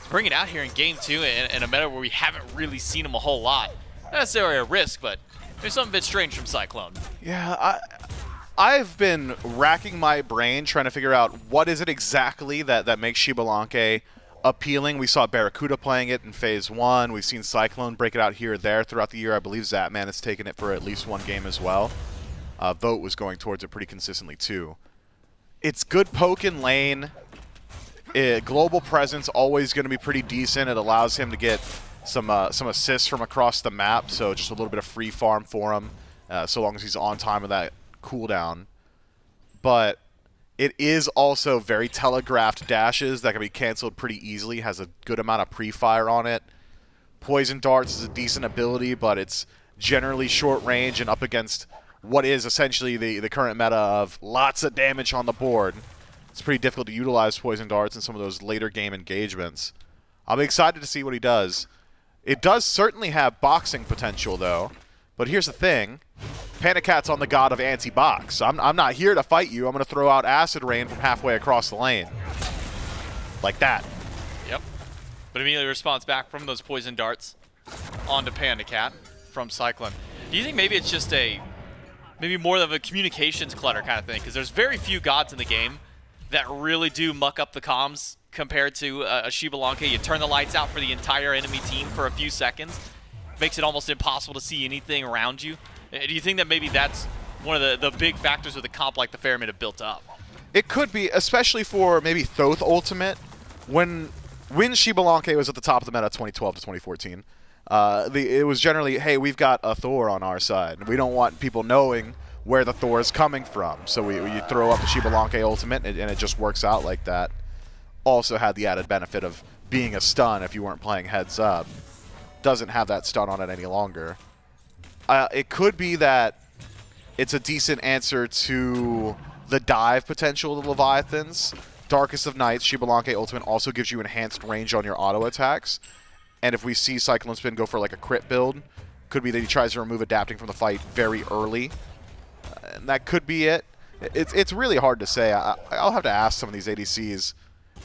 bring it out here in game 2 in a meta where we haven't really seen him a whole lot. Not necessarily a risk, but there's something a bit strange from Cyclone. Yeah, I've been racking my brain trying to figure out what is it exactly that makes Xbalanque appealing. We saw Barracuda playing it in Phase 1. We've seen Cyclone break it out here or there throughout the year. I believe Zapman has taken it for at least one game as well. Vote was going towards it pretty consistently too. It's good poke in lane. Global presence always going to be pretty decent. It allows him to get some assists from across the map, so just a little bit of free farm for him, so long as he's on time with that cooldown. But it is also very telegraphed dashes that can be canceled pretty easily, has a good amount of pre-fire on it. Poison darts is a decent ability, but it's generally short range and up against what is essentially the current meta of lots of damage on the board. It's pretty difficult to utilize poison darts in some of those later game engagements. I'll be excited to see what he does. It does certainly have boxing potential, though. But here's the thing. PandaCat's on the god of anti-box. I'm not here to fight you. I'm going to throw out Acid Rain from halfway across the lane. Like that. Yep. But immediately responds back from those poison darts onto PandaCat from Cyclone. Do you think maybe it's just maybe more of a communications clutter kind of thing? Because there's very few gods in the game that really do muck up the comms compared to a Xbalanque. You turn the lights out for the entire enemy team for a few seconds. Makes it almost impossible to see anything around you. Do you think that maybe that's one of the big factors with a comp like the Ferrymen have built up? It could be, especially for maybe Thoth Ultimate. When Xbalanque was at the top of the meta 2012 to 2014, it was generally, hey, we've got a Thor on our side. We don't want people knowing where the Thor is coming from. So you throw up the Xbalanque Ultimate, and it just works out like that. Also had the added benefit of being a stun if you weren't playing heads up. Doesn't have that stun on it any longer. It could be that it's a decent answer to the dive potential of the Leviathans. Darkest of Nights, Xbalanque Ultimate also gives you enhanced range on your auto attacks. And if we see CycloneSpin go for like a crit build, could be that he tries to remove adapting from the fight very early. And that could be it. It's really hard to say. I'll have to ask some of these ADCs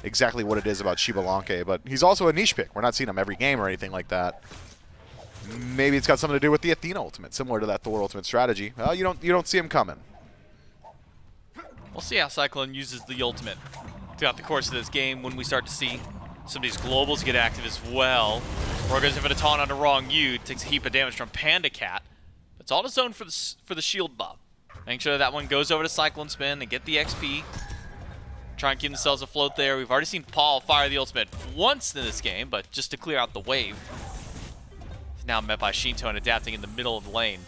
exactly what it is about Xbalanque, but he's also a niche pick. We're not seeing him every game or anything like that. Maybe it's got something to do with the Athena ultimate, similar to that Thor ultimate strategy. Well, you don't see him coming. We'll see how Cyclone uses the ultimate throughout the course of this game when we start to see some of these globals get active as well. Roar goes in for the taunt onto Ronngyu, takes a heap of damage from PandaCat. It's all his own for the shield buff. Making sure that one goes over to CycloneSpin and get the XP. Try and keep themselves afloat there. We've already seen Paul fire the ultimate once in this game, but just to clear out the wave. He's now met by Sheento and adapting in the middle of the lane.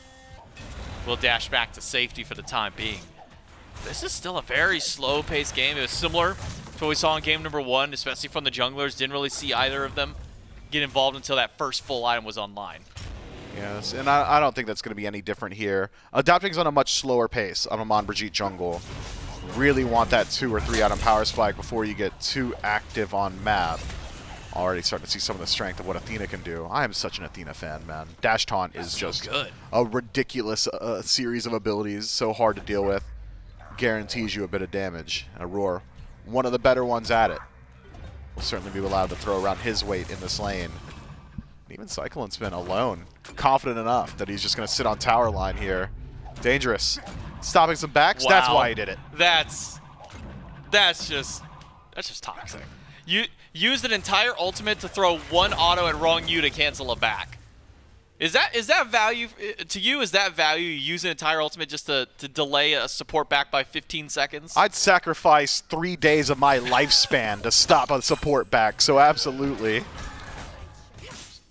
We'll dash back to safety for the time being. This is still a very slow-paced game. It was similar to what we saw in game number 1, especially from the junglers. Didn't really see either of them get involved until that first full item was online. Yes, and I don't think that's going to be any different here. Adapting's on a much slower pace on Maman Brigitte jungle. Really want that 2 or 3 item power spike before you get too active on map. Already starting to see some of the strength of what Athena can do. I am such an Athena fan, man. Dash taunt is just good. A ridiculous series of abilities, so hard to deal with. Guarantees you a bit of damage. Aror, one of the better ones at it. Will certainly be allowed to throw around his weight in this lane. Even CycloneSpin alone, confident enough that he's just going to sit on tower line here. Dangerous. Stopping some backs, wow. That's why he did it. That's just toxic. You used an entire ultimate to throw one auto at Ronngyu to cancel a back. Is that value to you? Is that value? You use an entire ultimate just to delay a support back by 15 seconds? I'd sacrifice 3 days of my lifespan to stop a support back, so absolutely.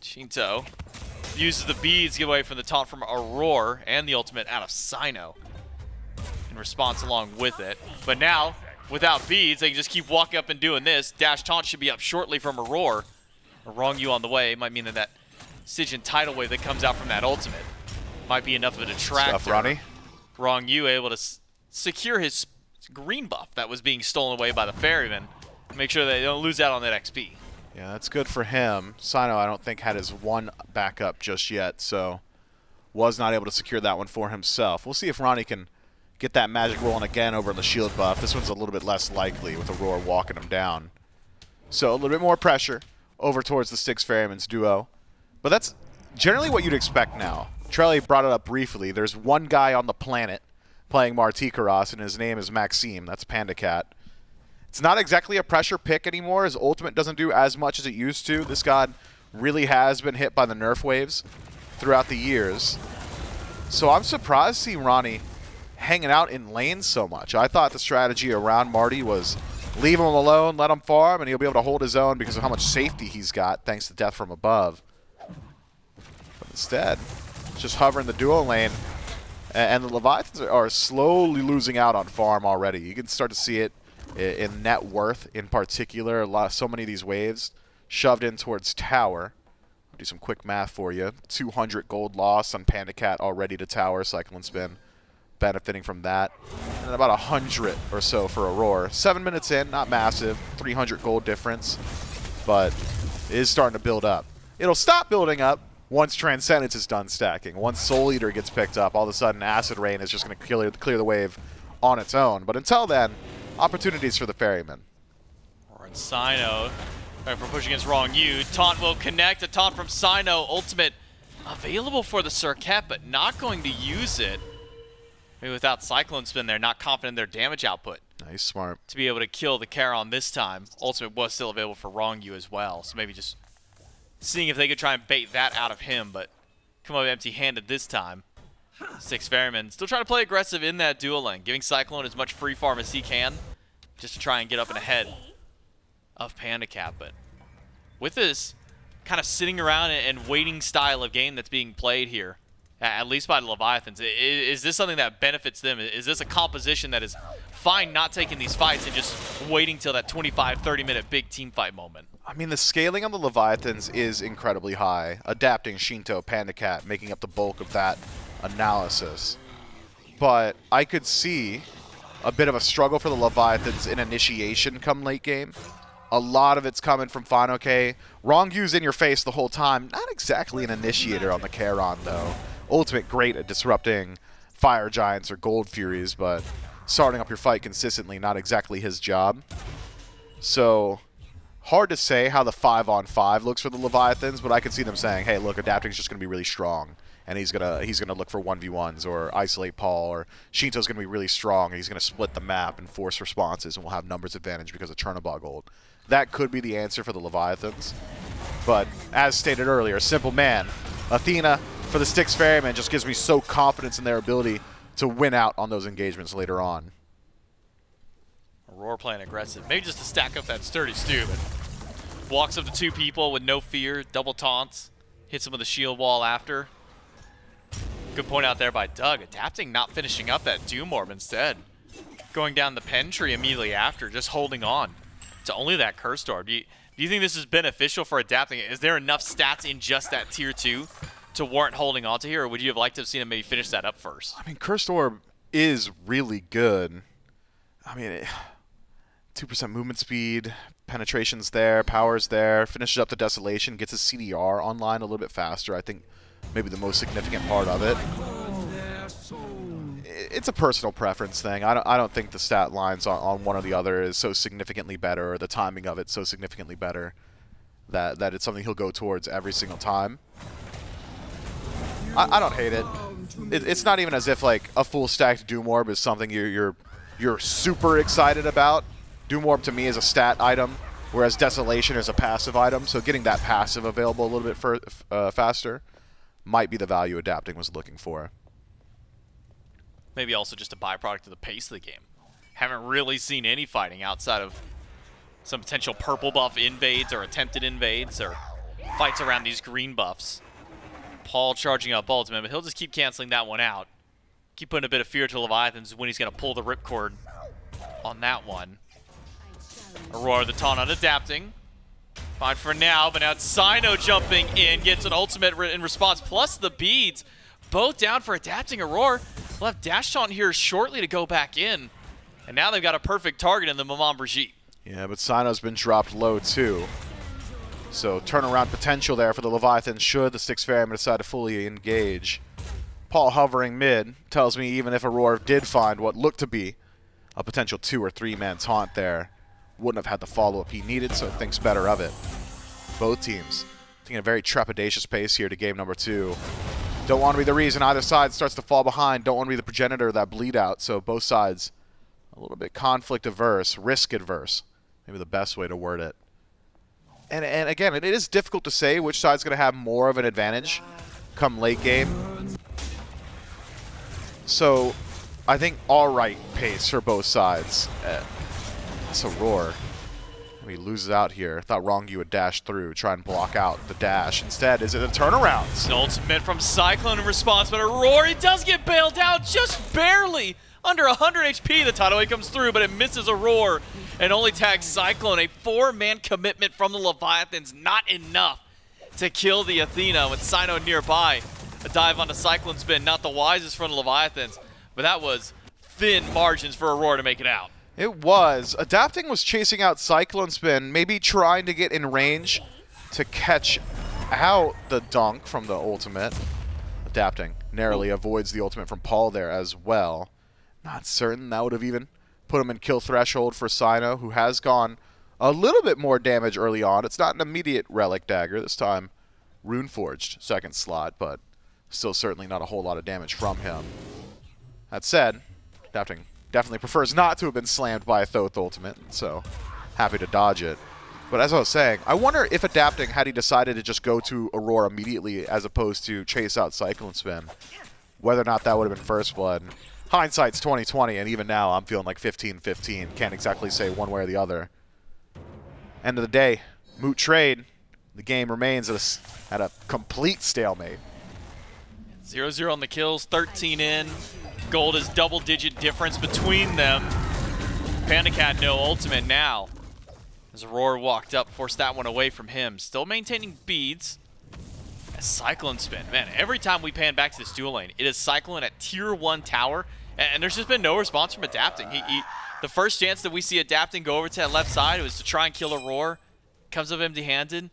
Sheento uses the beads, get away from the taunt from Aror and the ultimate out of Cyno in response along with it. But now, without beads, they can just keep walking up and doing this. Dash taunt should be up shortly from Aror. Ronngyu on the way might mean that Stygian tidal wave that comes out from that ultimate. might be enough of a detractor. Stuff, Ronnie. Ronngyu able to secure his green buff that was being stolen away by the Ferrymen. Make sure they don't lose out on that XP. Yeah, that's good for him. Cyno, I don't think, had his one backup just yet, so was not able to secure that one for himself. We'll see if Ronnie can get that magic rolling again over the shield buff. This one's a little bit less likely with Aror walking him down. So a little bit more pressure over towards the Styx Ferrymen's duo. But that's generally what you'd expect now. Trelly brought it up briefly. There's one guy on the planet playing Martichoras, and his name is Maxime. That's PandaCat. It's not exactly a pressure pick anymore. His ultimate doesn't do as much as it used to. This god really has been hit by the nerf waves throughout the years. So I'm surprised to see Ronnie hanging out in lanes so much. I thought the strategy around Marty was leave him alone, let him farm, and he'll be able to hold his own because of how much safety he's got thanks to death from above. But instead, just hovering the duo lane, and the Leviathans are slowly losing out on farm already. You can start to see it in net worth in particular. So many of these waves shoved in towards tower. I'll do some quick math for you. 200 gold loss on PandaCat already to tower. CycloneSpin benefiting from that. And then about 100 or so for Aror. 7 minutes in, not massive. 300 gold difference. But it is starting to build up. It'll stop building up once Transcendence is done stacking. Once Soul Eater gets picked up, all of a sudden Acid Rain is just going to clear the wave on its own. But until then, opportunities for the Ferrymen. Or in Cyno, right, for pushing against Ronngyu. Taunt will connect. A taunt from Cyno. Ultimate available for the Serqet, but not going to use it. Maybe without CycloneSpin there, not confident in their damage output. Nice, smart. To be able to kill the Charon this time. Ultimate was still available for Ronngyu as well, so maybe just seeing if they could try and bait that out of him, but come up empty-handed this time. Styx Ferrymen still trying to play aggressive in that dual lane, giving Cyclone as much free farm as he can, just to try and get up and ahead of PandaCat. But with this kind of sitting around and waiting style of game that's being played here, at least by the Leviathans, is this something that benefits them? Is this a composition that is fine not taking these fights and just waiting till that 25, 30-minute big team fight moment? I mean, the scaling on the Leviathans is incredibly high. Adapting Sheento, PandaCat, making up the bulk of that analysis. But I could see a bit of a struggle for the Leviathans in initiation come late game. A lot of it's coming from fineokay. Rongyu's in your face the whole time. Not exactly an initiator on the Charon, though. Ultimate great at disrupting Fire Giants or Gold Furies, but starting up your fight consistently, not exactly his job. So hard to say how the 5-on-5 looks for the Leviathans, but I can see them saying, hey, look, Adapting's just going to be really strong, and he's gonna look for 1v1s or isolate Paul, or Sheento's going to be really strong, and he's going to split the map and force responses, and we'll have numbers advantage because of Chernobog ult. That could be the answer for the Leviathans. But as stated earlier, simple man, Athena for the Styx Ferrymen just gives me so confidence in their ability to win out on those engagements later on. Aror playing aggressive, maybe just to stack up that sturdy stew, but walks up to two people with no fear, double taunts, hits him with a shield wall after. Good point out there by Doug. Adapting, not finishing up that Doom Orb, instead going down the pen tree immediately after, just holding on to only that Cursed Orb. Do you think this is beneficial for Adapting? Is there enough stats in just that tier 2 to warrant holding on to here, or would you have liked to have seen him maybe finish that up first? I mean, Cursed Orb is really good. I mean, 2% movement speed, penetration's there, power's there, finishes up the Desolation, gets his CDR online a little bit faster. I think maybe the most significant part of it. It's a personal preference thing. I don't think the stat lines on one or the other is so significantly better, or the timing of it so significantly better that it's something he'll go towards every single time. I don't hate it. It's not even as if like a full stacked Doom Orb is something you're super excited about. Doom Orb to me is a stat item, whereas Desolation is a passive item. So getting that passive available a little bit faster might be the value Adapting was looking for. Maybe also just a byproduct of the pace of the game. Haven't really seen any fighting outside of some potential purple buff invades or attempted invades or fights around these green buffs. Paul charging up ultimate, but he'll just keep canceling that one out. Keep putting a bit of fear to Leviathans when he's going to pull the ripcord on that one. Aror the taunt on Adapting. Fine for now, but now it's Cyno jumping in, gets an ultimate in response, plus the beads. both down for adapting Aror. We'll have Dash Taunt here shortly to go back in. And now they've got a perfect target in the Maman Brigitte. Yeah, but Cyno's been dropped low too. So turnaround potential there for the Leviathans should the Styx Ferrymen decide to fully engage. Paul hovering mid tells me even if Aror did find what looked to be a potential 2 or 3 man taunt there, wouldn't have had the follow-up he needed, so thinks better of it. Both teams taking a very trepidatious pace here to game number 2. Don't want to be the reason either side starts to fall behind. Don't want to be the progenitor of that bleed out, so both sides a little bit conflict averse, risk adverse. Maybe the best way to word it. And again, it is difficult to say which side's going to have more of an advantage come late game. So I think all right pace for both sides. It's Aror. He loses out here. Thought Ronngyu would dash through, try and block out the dash. Instead, is it a turnaround? It's an ultimate from Cyclone in response, but Aror, he does get bailed out just barely. Under 100 HP, the tidal wave comes through, but it misses Aror and only tags Cyclone. A 4-man commitment from the Leviathans, not enough to kill the Athena with Cyno nearby. A dive onto CycloneSpin, not the wisest from the Leviathans, but that was thin margins for Aror to make it out. It was. Adapting was chasing out CycloneSpin, maybe trying to get in range to catch out the dunk from the ultimate. Adapting narrowly avoids the ultimate from Paul there as well. Not certain that would have even put him in kill threshold for Cyno, who has gone a little bit more damage early on. It's not an immediate relic dagger this time. Runeforged second slot, but still certainly not a whole lot of damage from him. That said, Adapting definitely prefers not to have been slammed by a Thoth ultimate, so happy to dodge it. But as I was saying, I wonder if Adapting, had he decided to just go to Aror immediately as opposed to chase out CycloneSpin, whether or not that would have been first blood. Hindsight's 20/20, and even now I'm feeling like 15-15. Can't exactly say one way or the other. End of the day, moot trade. The game remains at a complete stalemate. 0-0 on the kills, 13 in. Gold is double-digit difference between them. PandaCat no ultimate now. As Aror walked up, forced that one away from him. Still maintaining beads. As CycloneSpin. Man, every time we pan back to this dual lane, it is Cyclone at tier 1 tower. And there's just been no response from Adapting. The first chance that we see Adapting go over to that left side was to try and kill Aror. Comes up empty-handed.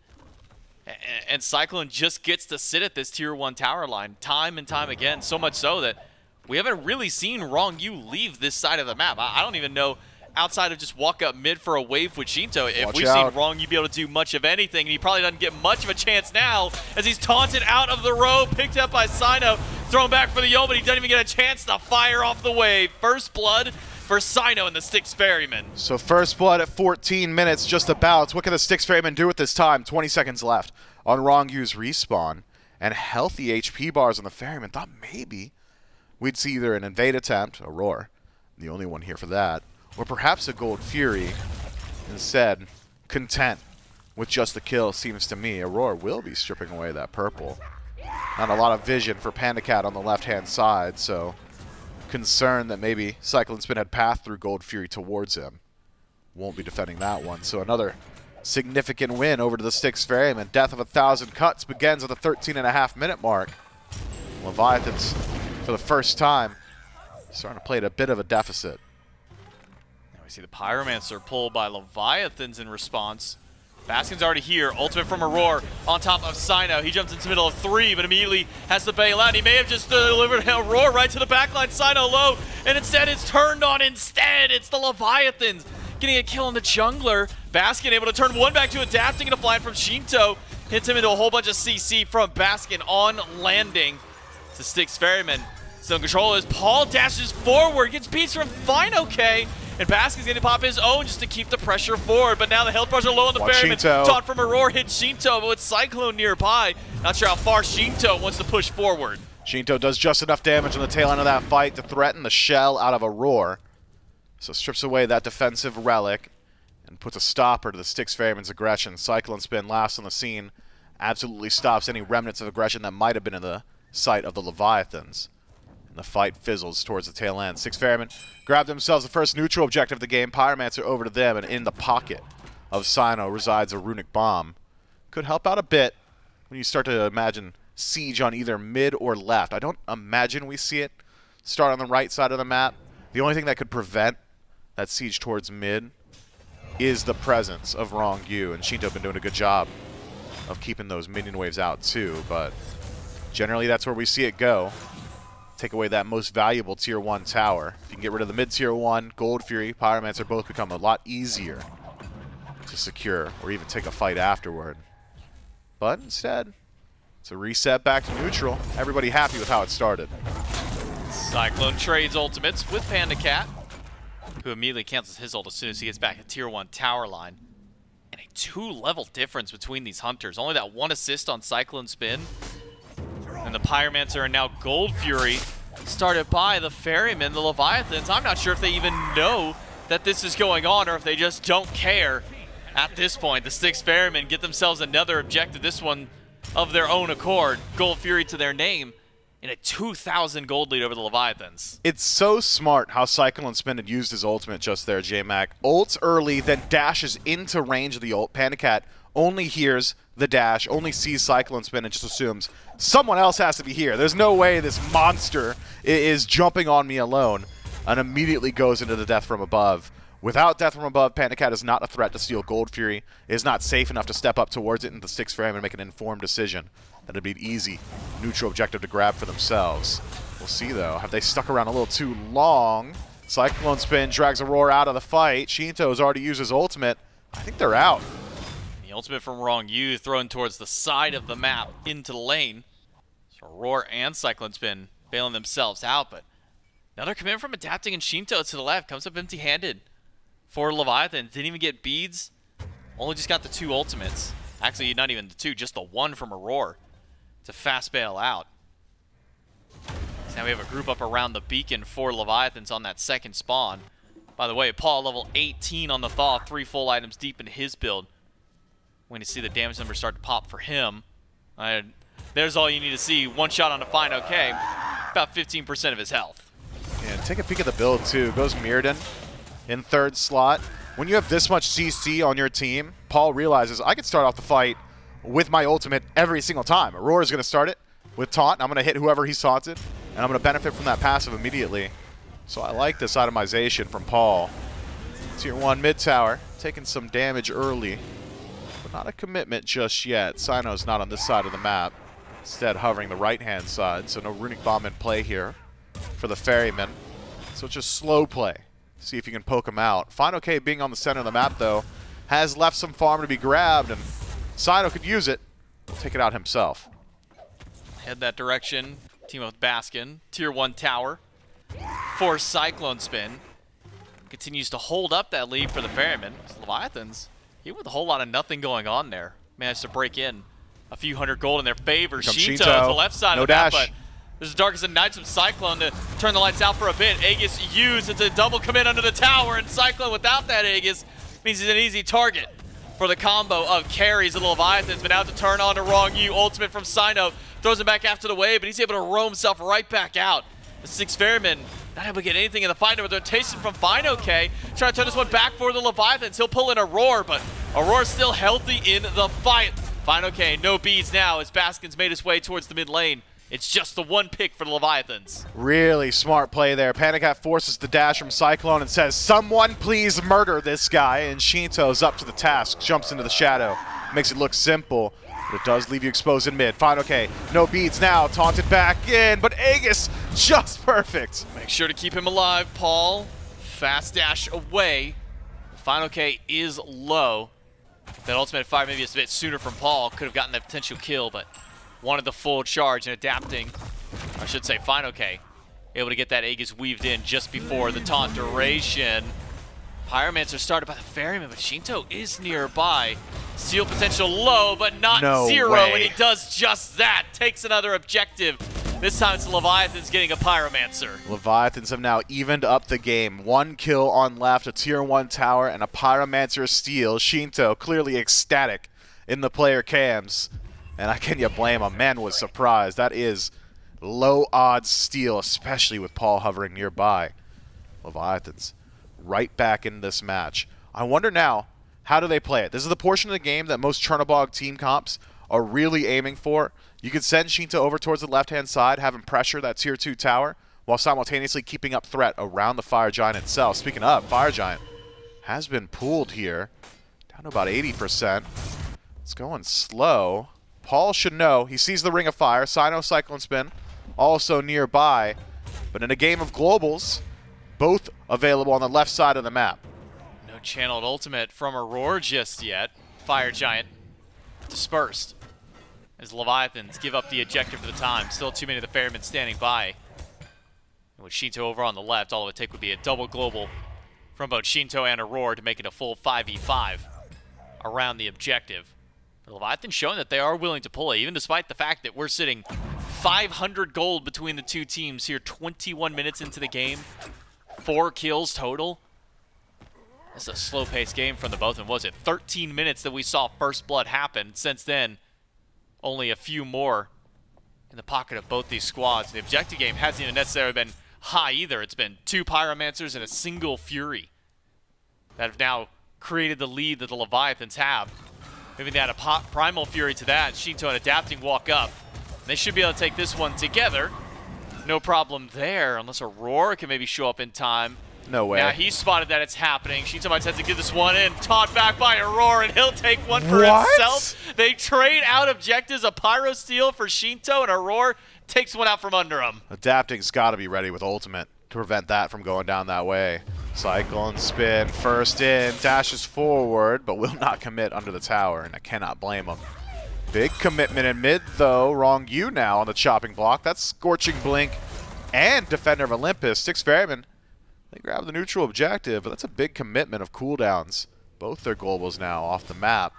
And Cyclone just gets to sit at this tier 1 tower line time and time again. So much so that we haven't really seen Ronngyu leave this side of the map. I don't even know, outside of just walk up mid for a wave with Sheento, if we've seen Ronngyu be able to do much of anything. And he probably doesn't get much of a chance now as he's taunted out of the row, picked up by Cyno, thrown back for the Yo, but he doesn't even get a chance to fire off the wave. First blood for Cyno and the Styx Ferrymen. So first blood at 14 minutes just about. What can the Styx Ferrymen do at this time? 20 seconds left on Rongyu's respawn. And healthy HP bars on the Ferrymen. Thought maybe we'd see either an invade attempt, Aror, the only one here for that, or perhaps a Gold Fury. Instead, content with just the kill, seems to me. Aror will be stripping away that purple. Not a lot of vision for PandaCat on the left-hand side, so concerned that maybe CycloneSpin had passed through Gold Fury towards him. Won't be defending that one, so another significant win over to the Styx Ferrymen. Death of 1,000 cuts begins at the 13.5-minute mark. Leviathans, for the first time, starting to play at a bit of a deficit. Now we see the Pyromancer pulled by Leviathans in response. Baskin's already here. Ultimate from Aror on top of Cyno. He jumps into the middle of 3, but immediately has to bail out. He may have just delivered Aror right to the backline. Cyno low, and instead it's turned on instead. It's the Leviathans getting a kill on the jungler. Baskin able to turn one back to Adapting, and a flying from Sheento. Hits him into a whole bunch of CC from Baskin on landing. It's the Styx Ferrymen still in control as Paul dashes forward, gets beats from fineokay. And Baskin's going to pop his own just to keep the pressure forward. But now the health bars are low on the Ferrymen. Taunt from Aror hits Sheento, but with Cyclone nearby, not sure how far Sheento wants to push forward. Sheento does just enough damage on the tail end of that fight to threaten the shell out of Aror. So strips away that defensive relic and puts a stopper to the Styx Ferrymen's aggression. CycloneSpin last on the scene. Absolutely stops any remnants of aggression that might have been in the sight of the Leviathans. And the fight fizzles towards the tail end. Styx Ferrymen grab themselves the first neutral objective of the game. Pyromancer over to them, and in the pocket of Cyno resides a runic bomb. Could help out a bit when you start to imagine siege on either mid or left. I don't imagine we see it start on the right side of the map. The only thing that could prevent that siege towards mid is the presence of Ronngyu, and Sheento have been doing a good job of keeping those minion waves out too, but generally that's where we see it go. Take away that most valuable tier 1 tower. If you can get rid of the mid tier 1, Gold Fury, Pyromancer both become a lot easier to secure or even take a fight afterward. But instead, it's a reset back to neutral. Everybody happy with how it started. Cyclone trades ultimates with PandaCat, who immediately cancels his ult as soon as he gets back at tier 1 tower line. And a 2-level difference between these hunters. Only that 1 assist on CycloneSpin. And the Pyromancer and now Gold Fury started by the Ferrymen, the Leviathans. I'm not sure if they even know that this is going on or if they just don't care at this point. The Styx Ferrymen get themselves another objective, this one of their own accord. Gold Fury to their name in a 2,000 gold lead over the Leviathans. It's so smart how CycloneSpin had used his ultimate just there, J-Mac. Ults early, then dashes into range of the ult. PandaCat only hears the dash, only sees CycloneSpin, and just assumes someone else has to be here. There's no way this monster is jumping on me alone, and immediately goes into the death from above. Without death from above, PandaCat is not a threat to steal Gold Fury. It is not safe enough to step up towards it, and the Styx Ferrymen and make an informed decision. That'd be an easy neutral objective to grab for themselves. We'll see, though. Have they stuck around a little too long? CycloneSpin drags Aror out of the fight. Sheento has already used his ultimate. I think they're out. The ultimate from Ronngyu thrown towards the side of the map into the lane. So Aror and CycloneSpin bailing themselves out, but another command from Adapting and Sheento to the left comes up empty-handed for Leviathan. Didn't even get beads. Only just got the 2 ultimates. Actually, not even the 2, just the 1 from Aror to fast bail out. So now we have a group up around the beacon for Leviathans on that second spawn. By the way, Paul level 18 on the Thoth, 3 full items deep in his build. We're going to see the damage numbers start to pop for him. There's all you need to see. 1 shot on a fineokay, about 15% of his health. And take a peek at the build, too. Goes Mirrodin in 3rd slot. When you have this much CC on your team, Paul realizes I could start off the fight with my ultimate every single time. Aror is going to start it with taunt. I'm going to hit whoever he's taunted, and I'm going to benefit from that passive immediately. So I like this itemization from Paul. Tier 1 mid tower, taking some damage early, but not a commitment just yet. Cyno's not on this side of the map, instead hovering the right-hand side, so no runic bomb in play here for the Ferrymen. So it's just slow play. See if you can poke him out. fineokay being on the center of the map, though, has left some farm to be grabbed, and Cyno could use it. He'll take it out himself. Head that direction. Team up with Baskin. Tier 1 tower for CycloneSpin. Continues to hold up that lead for the Ferrymen. Leviathans, even with a whole lot of nothing going on there, managed to break in a few hundred gold in their favor. Sheento to the left side of the map, but there's Darkest of Night from Cyclone to turn the lights out for a bit. Aegis used. It's a double commit under the tower, and Cyclone without that Aegis means he's an easy target for the combo of carries and Leviathans. But out to turn on to Ronngyu. Ultimate from Cyno. Throws him back after the wave, but he's able to roam himself right back out. The Styx Ferrymen not able to get anything in the fight, but they're tasting from fineokay. Trying to turn this one back for the Leviathans. He'll pull in Aror, but Auror's still healthy in the fight. fineokay, no beads now as Baskin's made his way towards the mid lane. It's just the 1 pick for the Leviathans. Really smart play there. PandaCat forces the dash from Cyclone and says, someone please murder this guy. And Sheento's up to the task, jumps into the shadow. Makes it look simple, but it does leave you exposed in mid. fineokay, no beads now, taunted back in, but Aegis just perfect. Make sure to keep him alive, Paul. Fast dash away. fineokay is low. That ultimate fire maybe a bit sooner from Paul. Could have gotten that potential kill, but wanted the full charge and Adapting, I should say fineokay, able to get that Aegis weaved in just before the taunt duration. Pyromancer started by the Ferryman, but Sheento is nearby. Steal potential low, but not zero, and he does just that. Takes another objective. This time it's the Leviathans getting a Pyromancer. Leviathans have now evened up the game. 1 kill on left, a tier 1 tower, and a Pyromancer steal. Sheento clearly ecstatic in the player cams. And can you blame him? Man was surprised. That is low odds steal, especially with Paul hovering nearby. Leviathans right back in this match. I wonder now, how do they play it? This is the portion of the game that most Chernobog team comps are really aiming for. You can send Sheento over towards the left-hand side, have him pressure that tier 2 tower, while simultaneously keeping up threat around the Fire Giant itself. Speaking of, Fire Giant has been pulled here, down to about 80%. It's going slow. Paul should know. He sees the Ring of Fire. Cyno, CycloneSpin also nearby. But in a game of globals, both available on the left side of the map. No channeled ultimate from Aror just yet. Fire Giant dispersed as Leviathans give up the objective for the time. Still too many of the Ferrymen standing by. And with Sheento over on the left, all it would take would be a double global from both Sheento and Aror to make it a full 5v5 around the objective. The Leviathans showing that they are willing to pull it, even despite the fact that we're sitting 500 gold between the two teams here 21 minutes into the game. 4 kills total. This is a slow-paced game from the both of them. Was it 13 minutes that we saw first blood happen? Since then, only a few more in the pocket of both these squads. The objective game hasn't even necessarily been high either. It's been 2 Pyromancers and a single Fury that have now created the lead that the Leviathans have. Maybe they had a Primal Fury to that. Sheento and Adapting walk up. They should be able to take this one together. No problem there, unless Aror can maybe show up in time. No way. Now he's spotted that it's happening. Sheento might have to give this one in. Taught back by Aror, and he'll take one for himself. They trade out objectives, a Pyro Steal for Sheento, and Aror takes one out from under him. Adapting's got to be ready with ultimate to prevent that from going down that way. CycloneSpin first in, dashes forward, but will not commit under the tower, and I cannot blame him. Big commitment in mid, though. Ronngyu now on the chopping block. That's Scorching Blink and Defender of Olympus. Styx Ferrymen, they grab the neutral objective, but that's a big commitment of cooldowns. Both their globals now off the map.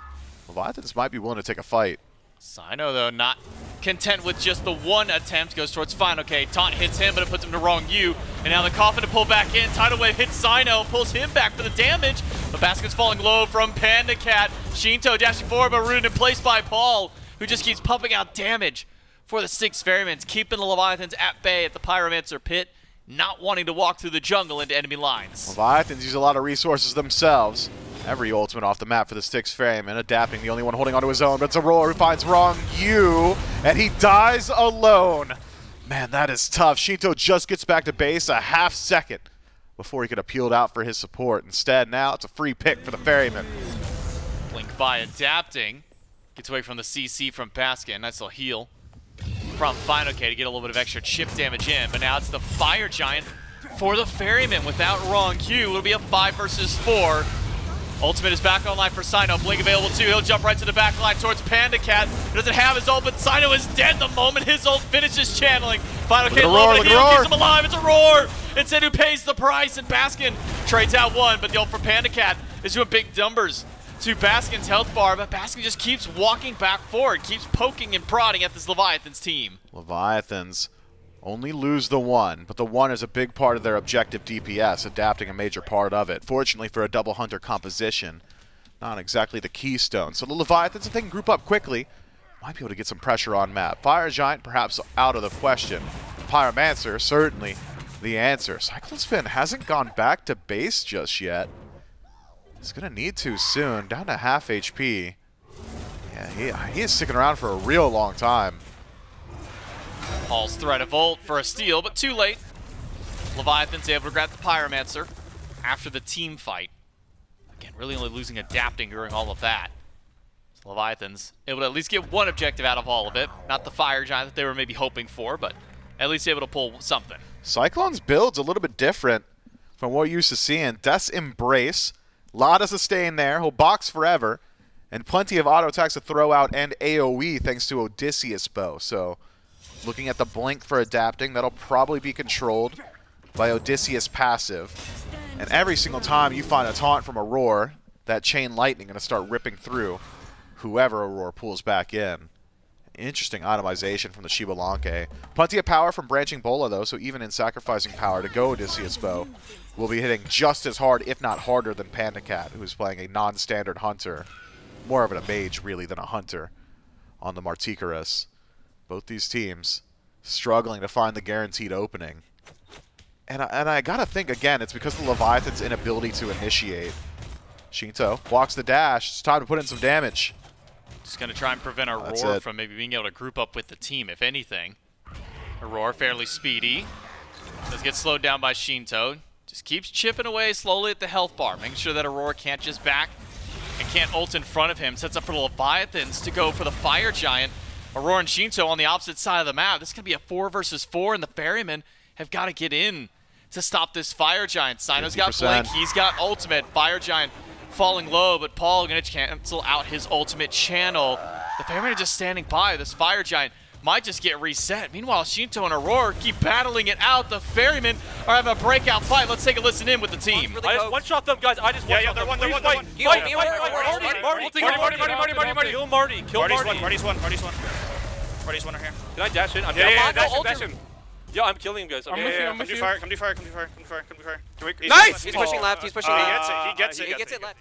Leviathans might be willing to take a fight. Cyno, though, not content with just the one attempt, goes towards fineokay. Taunt hits him, but it puts him to Ronngyu. And now the Coffin to pull back in. Tidal Wave hits Cyno, pulls him back for the damage. But Baskin's falling low from PandaCat. Sheento dashing forward, but rooted in place by Paul, who just keeps pumping out damage for the Styx Ferrymen, keeping the Leviathans at bay at the Pyromancer pit, not wanting to walk through the jungle into enemy lines. Leviathans use a lot of resources themselves. Every ultimate off the map for the Styx Ferrymen. Adapting, the only one holding onto his own, but it's Aror who finds Ronngyu, and he dies alone. Man, that is tough. Sheento just gets back to base a half second before he could have peeled out for his support. Instead, now it's a free pick for the Ferrymen. Blink by Adapting. Gets away from the CC from Baskin. Nice little heal from fineokay to get a little bit of extra chip damage in. But now it's the Fire Giant for the Ferrymen without Ronngyu. It'll be a 5 versus 4. Ultimate is back online for Cyno. Blink available too. He'll jump right to the back line towards PandaCat. He doesn't have his ult, but Cyno is dead the moment his ult finishes channeling. fineokay low, but he'll keeps him alive. It's Aror instead who pays the price, and Baskin trades out one, but the ult for PandaCat is doing big numbers to Baskin's health bar, but Baskin just keeps walking back forward, keeps poking and prodding at this Leviathans team. Leviathans only lose the one, but the one is a big part of their objective DPS, Adapting a major part of it. Fortunately for a double hunter composition, not exactly the keystone. So the Leviathans, if they can group up quickly, might be able to get some pressure on map. Fire Giant perhaps out of the question. Pyromancer, certainly the answer. CycloneSpin hasn't gone back to base just yet. He's going to need to soon. Down to half HP. Yeah, he is sticking around for a real long time. Paul's threat of ult for a steal, but too late. Leviathan's able to grab the Pyromancer after the team fight. Again, really only losing Adapting during all of that. So Leviathan's able to at least get one objective out of all of it. Not the Fire Giant that they were maybe hoping for, but at least able to pull something. Cyclone's build's a little bit different from what you're used to seeing. Death's Embrace. A lot of sustain there. He'll box forever. And plenty of auto attacks to throw out and AoE thanks to Odysseus Bow. So looking at the blink for Adapting, that'll probably be controlled by Odysseus passive. And every single time you find a taunt from Aror, that Chain Lightning going to start ripping through whoever Aror pulls back in. Interesting itemization from the Xbalanque. Plenty of power from Branching Bola, though, so even in sacrificing power to go Odysseus Bow, will be hitting just as hard, if not harder, than PandaCat, who's playing a non-standard hunter. More of a mage, really, than a hunter on the Martichoras. Both these teams struggling to find the guaranteed opening. And I gotta think, again, it's because of the Leviathan's inability to initiate. Sheento walks the dash. It's time to put in some damage. Just going to try and prevent Aror from maybe being able to group up with the team, if anything. Aror fairly speedy. Does get slowed down by Sheento. Just keeps chipping away slowly at the health bar, making sure that Aror can't just back and can't ult in front of him. Sets up for the Leviathans to go for the Fire Giant. Aror and Sheento on the opposite side of the map. This is going to be a 4 versus 4, and the Ferrymen have got to get in to stop this Fire Giant. Cyno's got Blink, he's got ultimate. Fire Giant falling low, but Paul going to cancel out his ultimate channel. The Ferrymen are just standing by. This Fire Giant might just get reset. Meanwhile, Sheento and Aror keep battling it out. The Ferrymen are having a breakout fight. Let's take a listen in with the team. I just one-shot them, guys. I just one-shot them. They're one. Marty. Kill Marty. Marty's one are here. Can I dash in? Dash in. Yeah, I'm killing him, guys. I'm with you. Come do fire. Nice! He's pushing left. He's pushing left. He gets it left.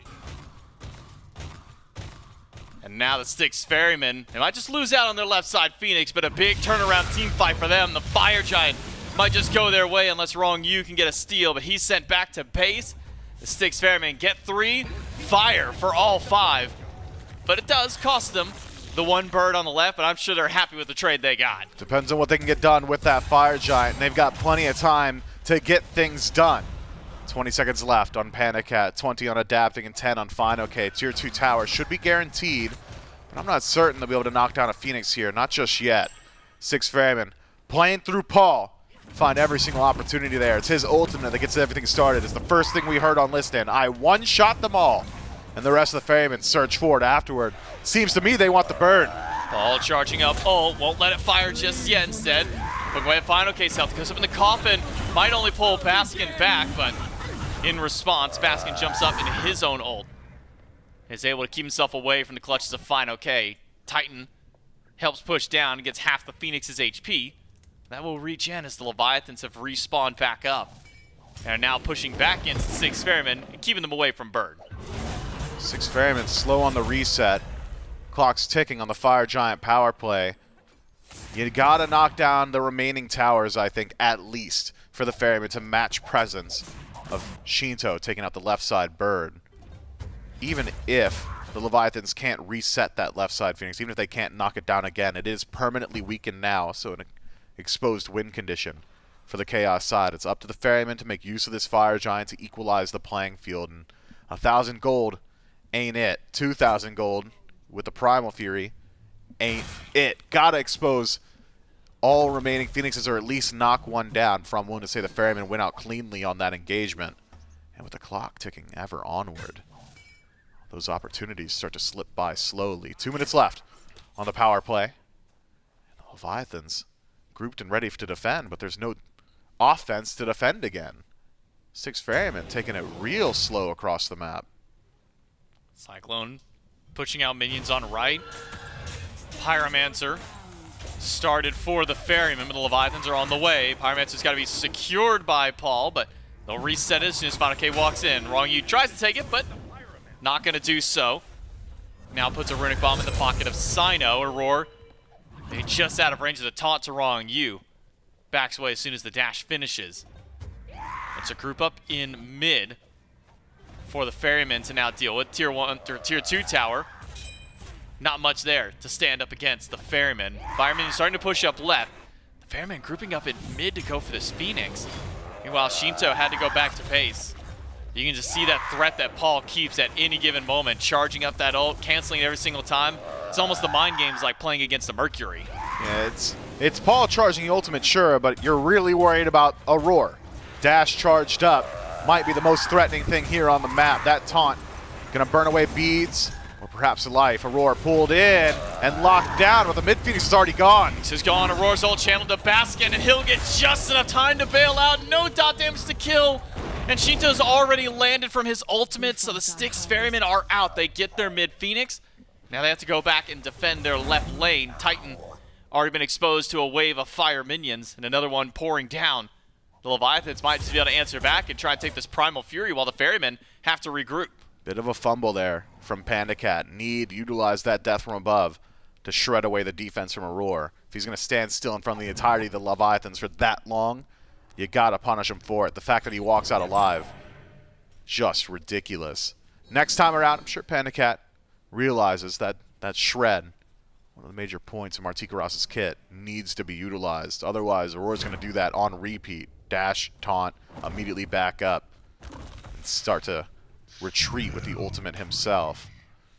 And now the Styx Ferrymen, they might just lose out on their left side Phoenix, but a big turnaround team fight for them. The Fire Giant might just go their way unless Ronngyu can get a steal, but he's sent back to base. The Styx Ferrymen get 3, fire for all 5. But it does cost them the 1 bird on the left, but I'm sure they're happy with the trade they got. Depends on what they can get done with that Fire Giant, and they've got plenty of time to get things done. 20 seconds left on PandaCat, 20 on Adapting, and 10 on fineokay. Tier 2 tower should be guaranteed, but I'm not certain they'll be able to knock down a Phoenix here, not just yet. Styx Ferrymen playing through Paul, find every single opportunity there. It's his ultimate that gets everything started. It's the first thing we heard on Listan. I one-shot them all, and the rest of the Ferrymen search for it afterward. Seems to me they want the bird. Paul charging up, won't let it fire just yet instead. But away at fineokay's health, goes up in the coffin, might only pull Baskin back, but in response, Baskin jumps up into his own ult. Is able to keep himself away from the clutches of fineokay. Titan helps push down and gets half the Phoenix's HP. That will regen as the Leviathans have respawned back up. And are now pushing back into the Styx Ferrymen and keeping them away from Bird. Styx Ferrymen slow on the reset. Clock's ticking on the Fire Giant power play. You gotta knock down the remaining towers, I think, at least, for the Ferrymen to match presence of Sheento taking out the left side Bird. Even if the Leviathans can't reset that left side Phoenix, even if they can't knock it down again, it is permanently weakened now, so an exposed win condition for the Chaos side. It's up to the Ferrymen to make use of this Fire Giant to equalize the playing field, and 1,000 gold ain't it. 2,000 gold with the Primal Fury ain't it. Gotta expose all remaining Phoenixes, or at least knock one down. From willing to say the Ferrymen went out cleanly on that engagement. And with the clock ticking ever onward, those opportunities start to slip by slowly. 2 minutes left on the power play. And the Leviathans grouped and ready to defend, but there's no offense to defend again. Styx Ferrymen taking it real slow across the map. Cyclone pushing out minions on right. Pyromancer started for the Ferrymen, but the Leviathans are on the way. Pyromancer's got to be secured by Paul, but they'll reset it as soon as fineokay walks in. Ronngyu tries to take it, but not going to do so. Now puts a Runic Bomb in the pocket of Cyno. Aror, they just out of range of the taunt to Ronngyu. Backs away as soon as the dash finishes. It's a group up in mid for the Ferrymen to now deal with. Tier 1 or Tier 2 tower. Not much there to stand up against the Ferrymen. Firemen is starting to push up left. The Ferrymen grouping up in mid to go for this Phoenix. Meanwhile, Sheento had to go back to base. You can just see that threat that Paul keeps at any given moment, charging up that ult, canceling it every single time. It's almost the mind games like playing against the Mercury. Yeah, it's Paul charging the ultimate, sure, but you're really worried about Aror. Dash charged up might be the most threatening thing here on the map. That taunt gonna burn away beads, or perhaps a life. Aror pulled in and locked down, but the mid Phoenix is already gone. This is gone. Aror's ult channeled to Baskin, and he'll get just enough time to bail out. No dot damage to kill. And Sheento's already landed from his ultimate, so the Styx Ferrymen are out. They get their mid Phoenix. Now they have to go back and defend their left lane. Titan already been exposed to a wave of fire minions, and another one pouring down. The Leviathans might just be able to answer back and try and take this Primal Fury while the Ferrymen have to regroup. Bit of a fumble there from PandaCat. Need to utilize that death from above to shred away the defense from Aror. If he's going to stand still in front of the entirety of the Leviathans for that long, you got to punish him for it. The fact that he walks out alive, just ridiculous. Next time around, I'm sure PandaCat realizes that that shred, one of the major points of Martichoras' kit, needs to be utilized. Otherwise, Aror's going to do that on repeat. Dash, taunt, immediately back up, and start to retreat with the ultimate himself.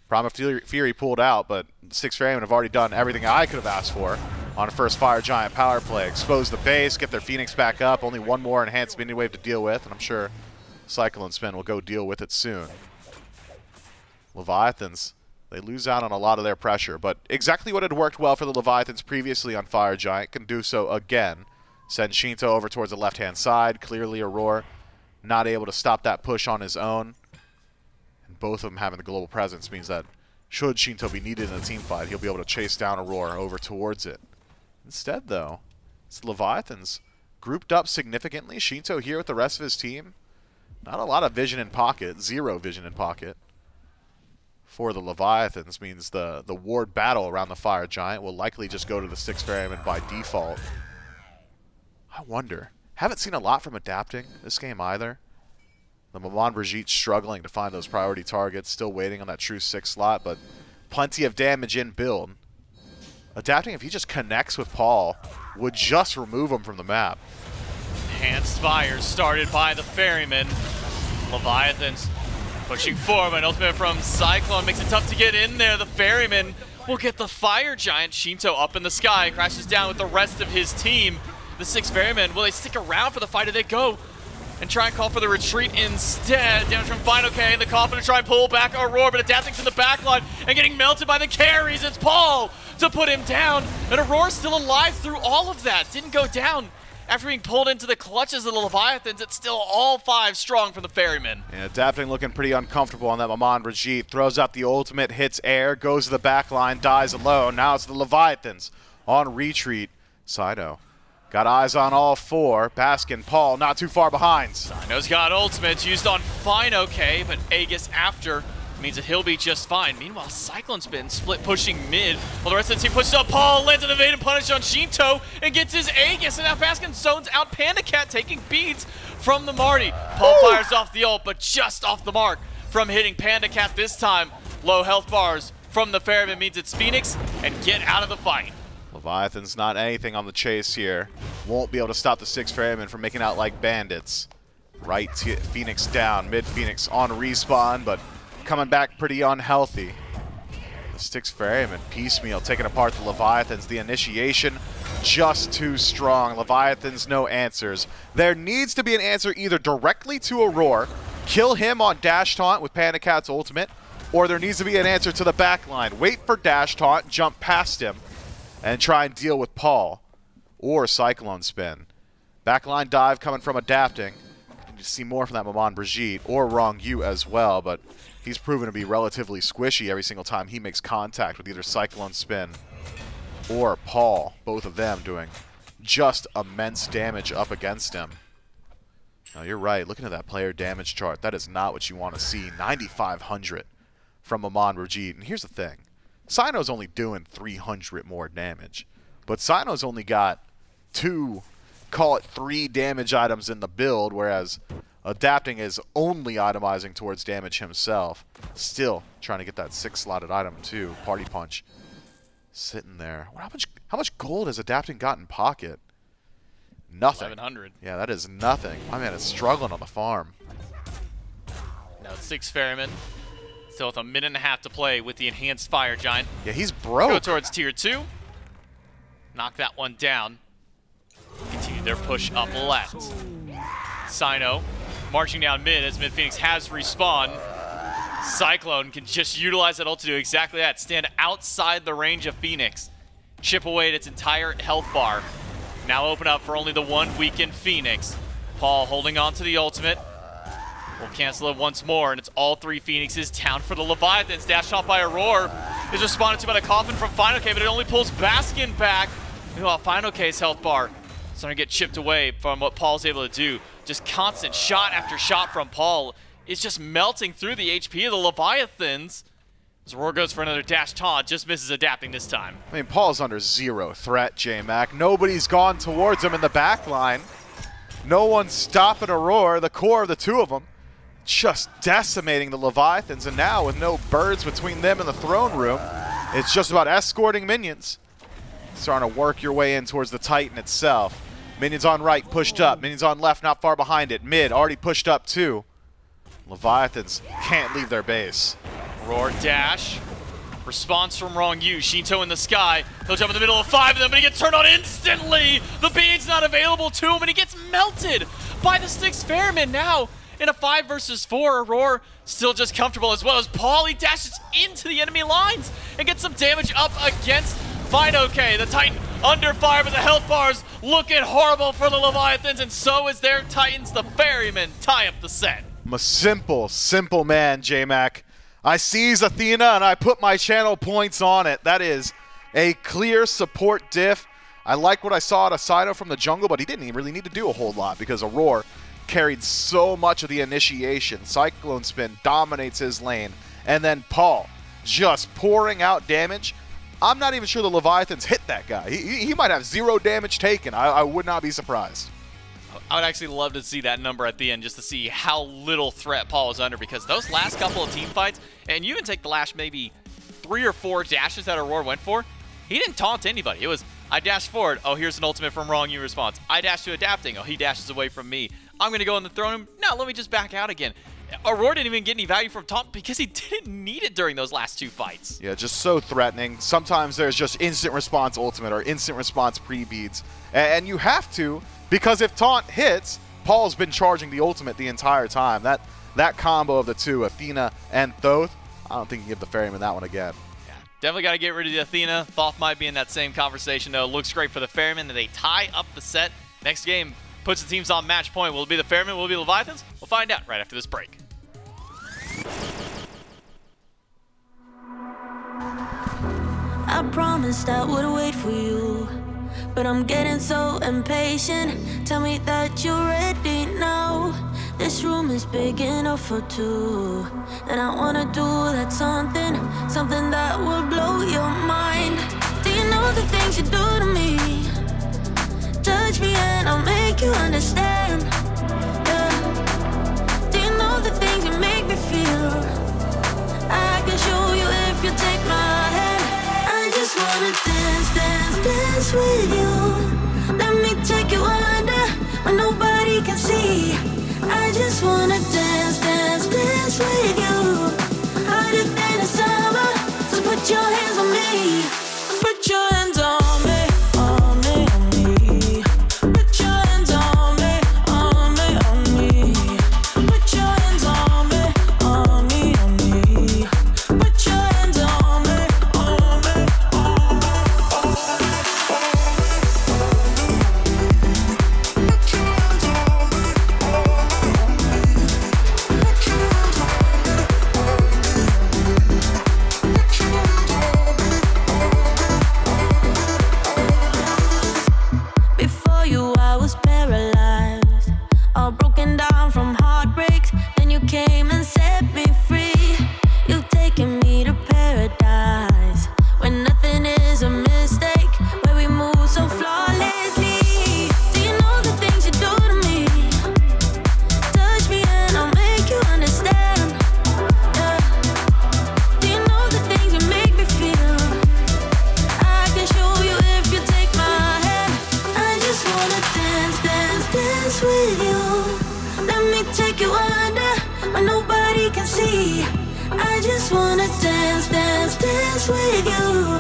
Prime of Fury pulled out, but the Styx Ferrymen have already done everything I could have asked for on a first Fire Giant power play. Expose the base, get their Phoenix back up, only one more enhanced mini wave to deal with, and I'm sure CycloneSpin will go deal with it soon. Leviathans, they lose out on a lot of their pressure, but exactly what had worked well for the Leviathans previously on Fire Giant can do so again. Send Sheento over towards the left-hand side. Clearly Aror not able to stop that push on his own. And both of them having the global presence means that should Sheento be needed in a team fight, he'll be able to chase down Aror over towards it. Instead, though, it's Leviathans grouped up significantly. Sheento here with the rest of his team. Not a lot of vision in pocket. 0 vision in pocket for the Leviathans. Means the ward battle around the Fire Giant will likely just go to the Styx Ferrymen by default. I wonder. Haven't seen a lot from adapting this game either. The Maman Brigitte struggling to find those priority targets. Still waiting on that true 6 slot, but plenty of damage in build. Adapting, if he just connects with Paul, would just remove him from the map. Enhanced fire started by the Ferrymen. Leviathans pushing forward. An ultimate from Cyclone makes it tough to get in there. The Ferrymen will get the Fire Giant. Sheento up in the sky, crashes down with the rest of his team. The 6 Ferrymen, will they stick around for the fight? Do they go and try and call for the retreat instead? Damage from fineokay in the coffin to try and pull back Aror, but adapting to the backline and getting melted by the carries. It's Paul to put him down, and Aror's still alive through all of that. Didn't go down after being pulled into the clutches of the Leviathans. It's still all 5 strong from the Ferrymen. And adapting looking pretty uncomfortable on that Maman Brigitte. Throws out the ultimate, hits air, goes to the backline, dies alone. Now it's the Leviathans on retreat. Cyno got eyes on all 4. Baskin, Paul, not too far behind. Cyno's got ultimates used on fineokay, but Aegis after means that he'll be just fine. Meanwhile, CycloneSpin split pushing mid, while the rest of the team pushes up. Paul lands an evade and punish on Sheento and gets his Aegis, and now Baskin zones out PandaCat, taking beats from the Marty. Paul fires off the ult, but just off the mark from hitting PandaCat this time. Low health bars from the Ferryman means it's Phoenix and get out of the fight. Leviathan's not anything on the chase here. Won't be able to stop the 6 Ferrymen from making out like bandits. Right, Phoenix down, mid Phoenix on respawn, but coming back pretty unhealthy. The Styx Ferrymen piecemeal taking apart the Leviathans. The initiation just too strong. Leviathans no answers. There needs to be an answer either directly to Aror, kill him on dash taunt with PandaCat's ultimate, or there needs to be an answer to the backline. Wait for dash taunt, jump past him, and try and deal with Paul or CycloneSpin. Backline dive coming from adapting. You see more from that Maman Brigitte or Ronngyu as well, but he's proven to be relatively squishy every single time he makes contact with either CycloneSpin or Paul. Both of them doing just immense damage up against him. Now you're right, looking at that player damage chart, that is not what you want to see. 9,500 from Maman Brigitte. And here's the thing. Cyno's only doing 300 more damage, but Cyno's only got 2, call it 3 damage items in the build, whereas adapting is only itemizing towards damage himself. Still trying to get that 6-slotted item too. Party Punch sitting there. How much gold has adapting got in pocket? Nothing. 1,100. Yeah, that is nothing. My man is struggling on the farm. Now it's 6 Ferrymen. Still with a minute and a half to play with the enhanced Fire Giant. Yeah, he's broke. Go towards tier 2. Knock that one down. Continue their push up left. Cyno marching down mid as Mid Phoenix has respawned. Cyclone can just utilize that ult to do exactly that. Stand outside the range of Phoenix. Chip away at its entire health bar. Now open up for only the one weakened Phoenix. Paul holding on to the ultimate. We'll cancel it once more, and it's all 3 Phoenixes down for the Leviathans. Dashed off by Aror. Is responded to by the coffin from fineokay, but it only pulls Baskin back. Meanwhile, fineokay's health bar starting to get chipped away from what Paul's able to do. Just constant shot after shot from Paul is just melting through the HP of the Leviathans. As Aror goes for another dash taunt, just misses adapting this time. I mean, Paul's under 0 threat, J-Mac. Nobody's gone towards him in the back line. No one's stopping Aror, the core of the 2 of them. just decimating the Leviathans, and now with no birds between them and the throne room, it's just about escorting minions. Starting to work your way in towards the Titan itself. Minions on right, pushed up. Minions on left, not far behind it. Mid, already pushed up too. Leviathans can't leave their base. Roar dash. Response from Ronngyu. Sheento in the sky. He'll jump in the middle of 5 of them, but he gets turned on instantly. The beam's not available to him, and he gets melted by the Styx Ferrymen. Now, in a 5 versus 4, Aror still just comfortable, as well as Paul. He dashes into the enemy lines and gets some damage up against fineokay. The Titan under fire, but the health bars looking horrible for the Leviathans, and so is their Titans. The Ferrymen tie up the set. I'm a simple man, J-Mac. I seize Athena and I put my channel points on it. That is a clear support diff. I like what I saw out of Cyno from the jungle, but he didn't even really need to do a whole lot because Aror carried so much of the initiation. CycloneSpin dominates his lane, and then Paul just pouring out damage. I'm not even sure the Leviathans hit that guy. He might have 0 damage taken. I would not be surprised. I would actually love to see that number at the end just to see how little threat Paul is under, because those last couple of team fights, and you even take the last maybe 3 or 4 dashes that Aror went for, he didn't taunt anybody. It was, I dashed forward, oh, here's an ultimate from Ronngyu response. I dash to adapting, oh, he dashes away from me. I'm going to go in the throne room, no, let me just back out again. Aror didn't even get any value from taunt because he didn't need it during those last 2 fights. Yeah, just so threatening. Sometimes there's just instant response ultimate or instant response pre-beads. And you have to, because if taunt hits, Paul's been charging the ultimate the entire time. That combo of the two, Athena and Thoth, I don't think you can give the Ferryman that one again. Yeah, definitely got to get rid of the Athena. Thoth might be in that same conversation, though. Looks great for the Ferryman, and they tie up the set. Next game puts the teams on match point. Will it be the Ferryman? Will it be the Leviathans? We'll find out right after this break. I promised I would wait for you, but I'm getting so impatient. Tell me that you're ready now. This room is big enough for 2, and I wanna do that something that will blow your mind. Do you know the things you do to me? Touch me and I'll make you understand. Yeah. Do you know the things you make me feel? I can show you if you take my hand. I just wanna dance, dance, dance with you. Let me take you under where nobody can see. I just wanna dance, dance, dance with you. Hotter than the summer, so put your hands on me. Put your hands on me, on me, on me. Put your hands on me, on me, on me. Put your hands on me, on me, on me. Put your hands on me, on me, on me, on me. Put your hands on me, on me, on me. Put your hands on me, on me. Put your hands on me, before you, I was paralyzed, all broken down from heartbreaks. Then you came and set me free. You've taken me to paradise, where nothing is a mistake, where we move so flawlessly. Do you know the things you do to me? Touch me and I'll make you understand. Yeah. Do you know the things you make me feel? I can show you if you take my hand. I just wanna dance, dance, dance with you. Let me take you under where nobody can see. I just wanna dance, dance, dance with you.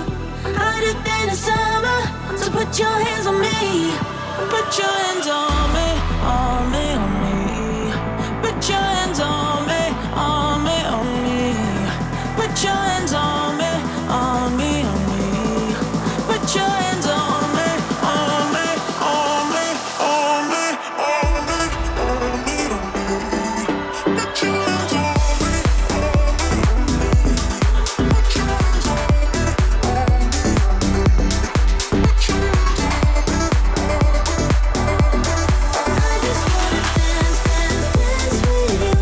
Hotter than the summer, so put your hands on me. Put your hands on me, on me, on me. Put your hands on me, on me, on me. Put your hands on me, on me, on me. Put your hands on me, on me, on me, on me, on me, on me, on me. Put your hands on me, on me, on me. Put your hands on me, on me, on me. Put your hands on me, on me, on me. I just wanna dance, dance, dance with you.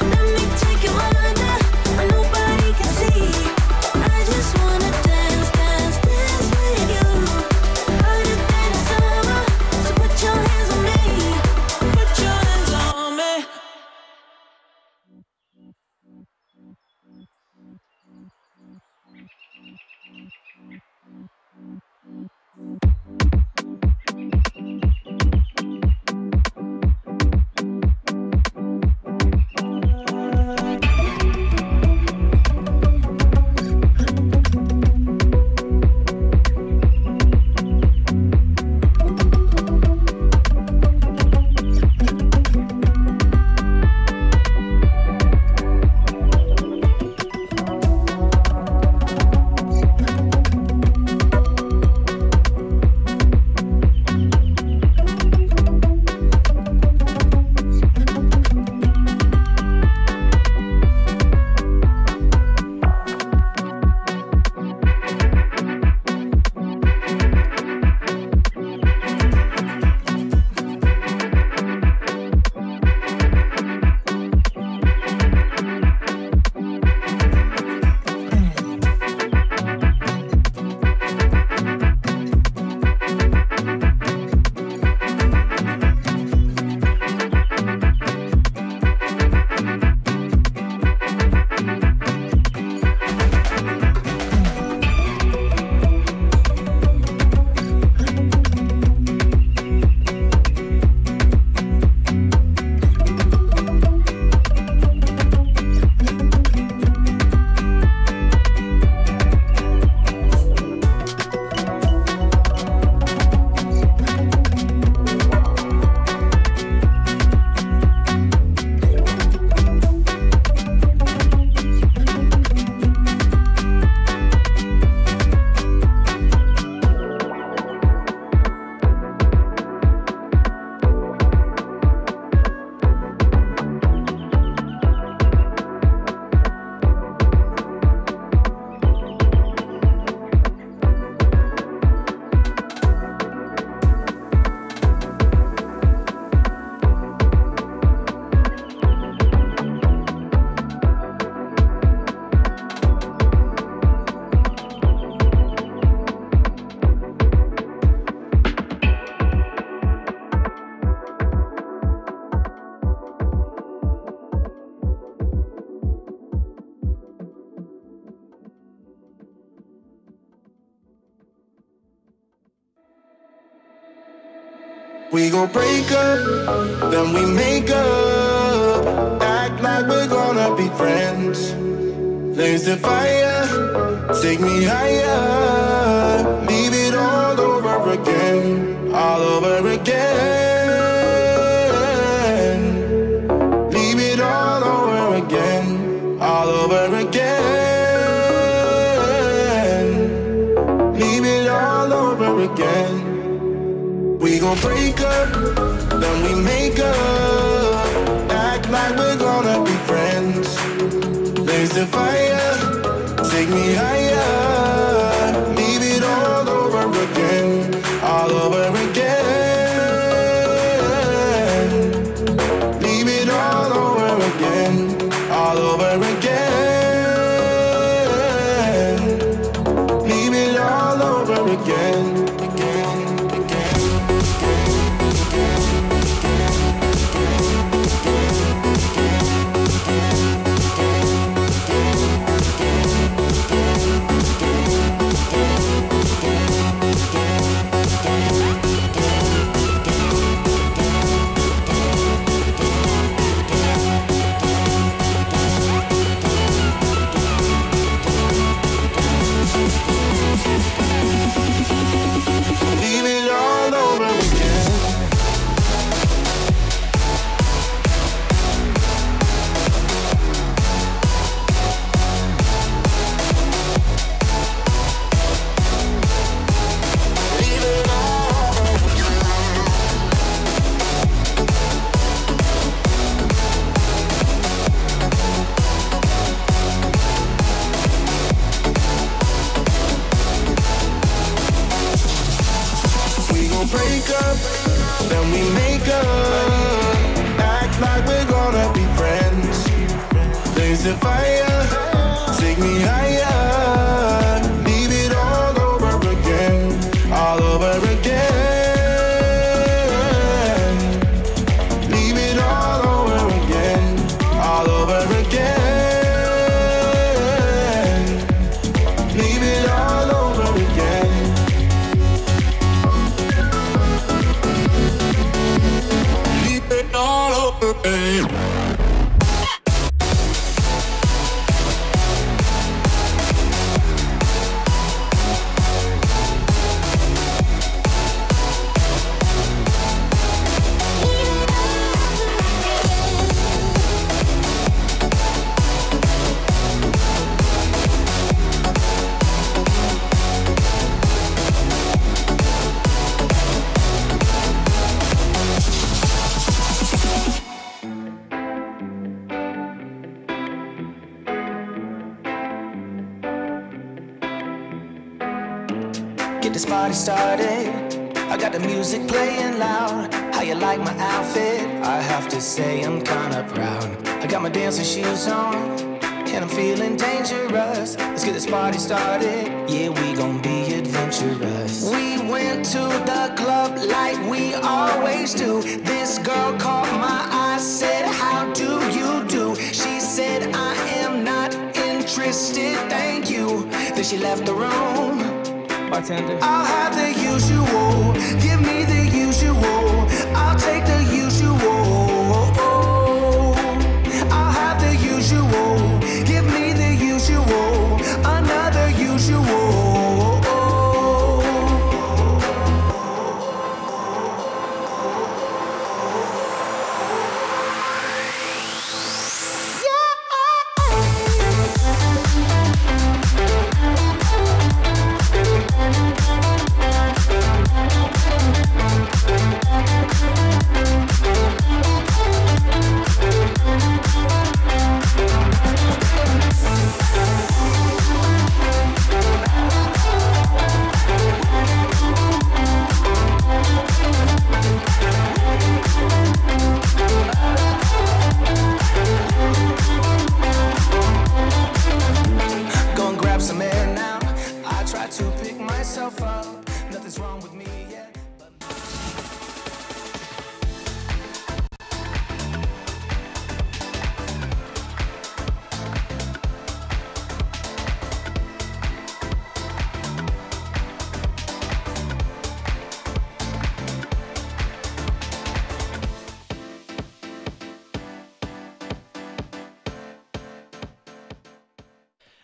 Let me take you under where nobody can see. We gon' break up, then we make up. Act like we're gonna be friends. Flames the fire, take me higher. Leave it all over again, all over again. Leave it all over again, all over again. Leave it all over again. We gon' break up, then we make up. Act like we're gonna be friends. Blaze the fire, take me higher. Leave it all over again, all over again. Leave it all over again, all over again. Leave it all over again. The fire, take me higher. Leave it all over again, all over again. Leave it all over again, all over again. Leave it all over again. Leave it all over again. This party started, I got the music playing loud. How you like my outfit? I have to say I'm kinda proud. I got my dancing shoes on, and I'm feeling dangerous. Let's get this party started, yeah, we gon' be adventurous. We went to the club like we always do. This girl caught my eye, said, how do you do? She said, I am not interested, thank you. Then she left the room. Bartender. I'll have the usual, give me the usual. I'll take the usual. I'll have the usual, give me the usual. Another usual.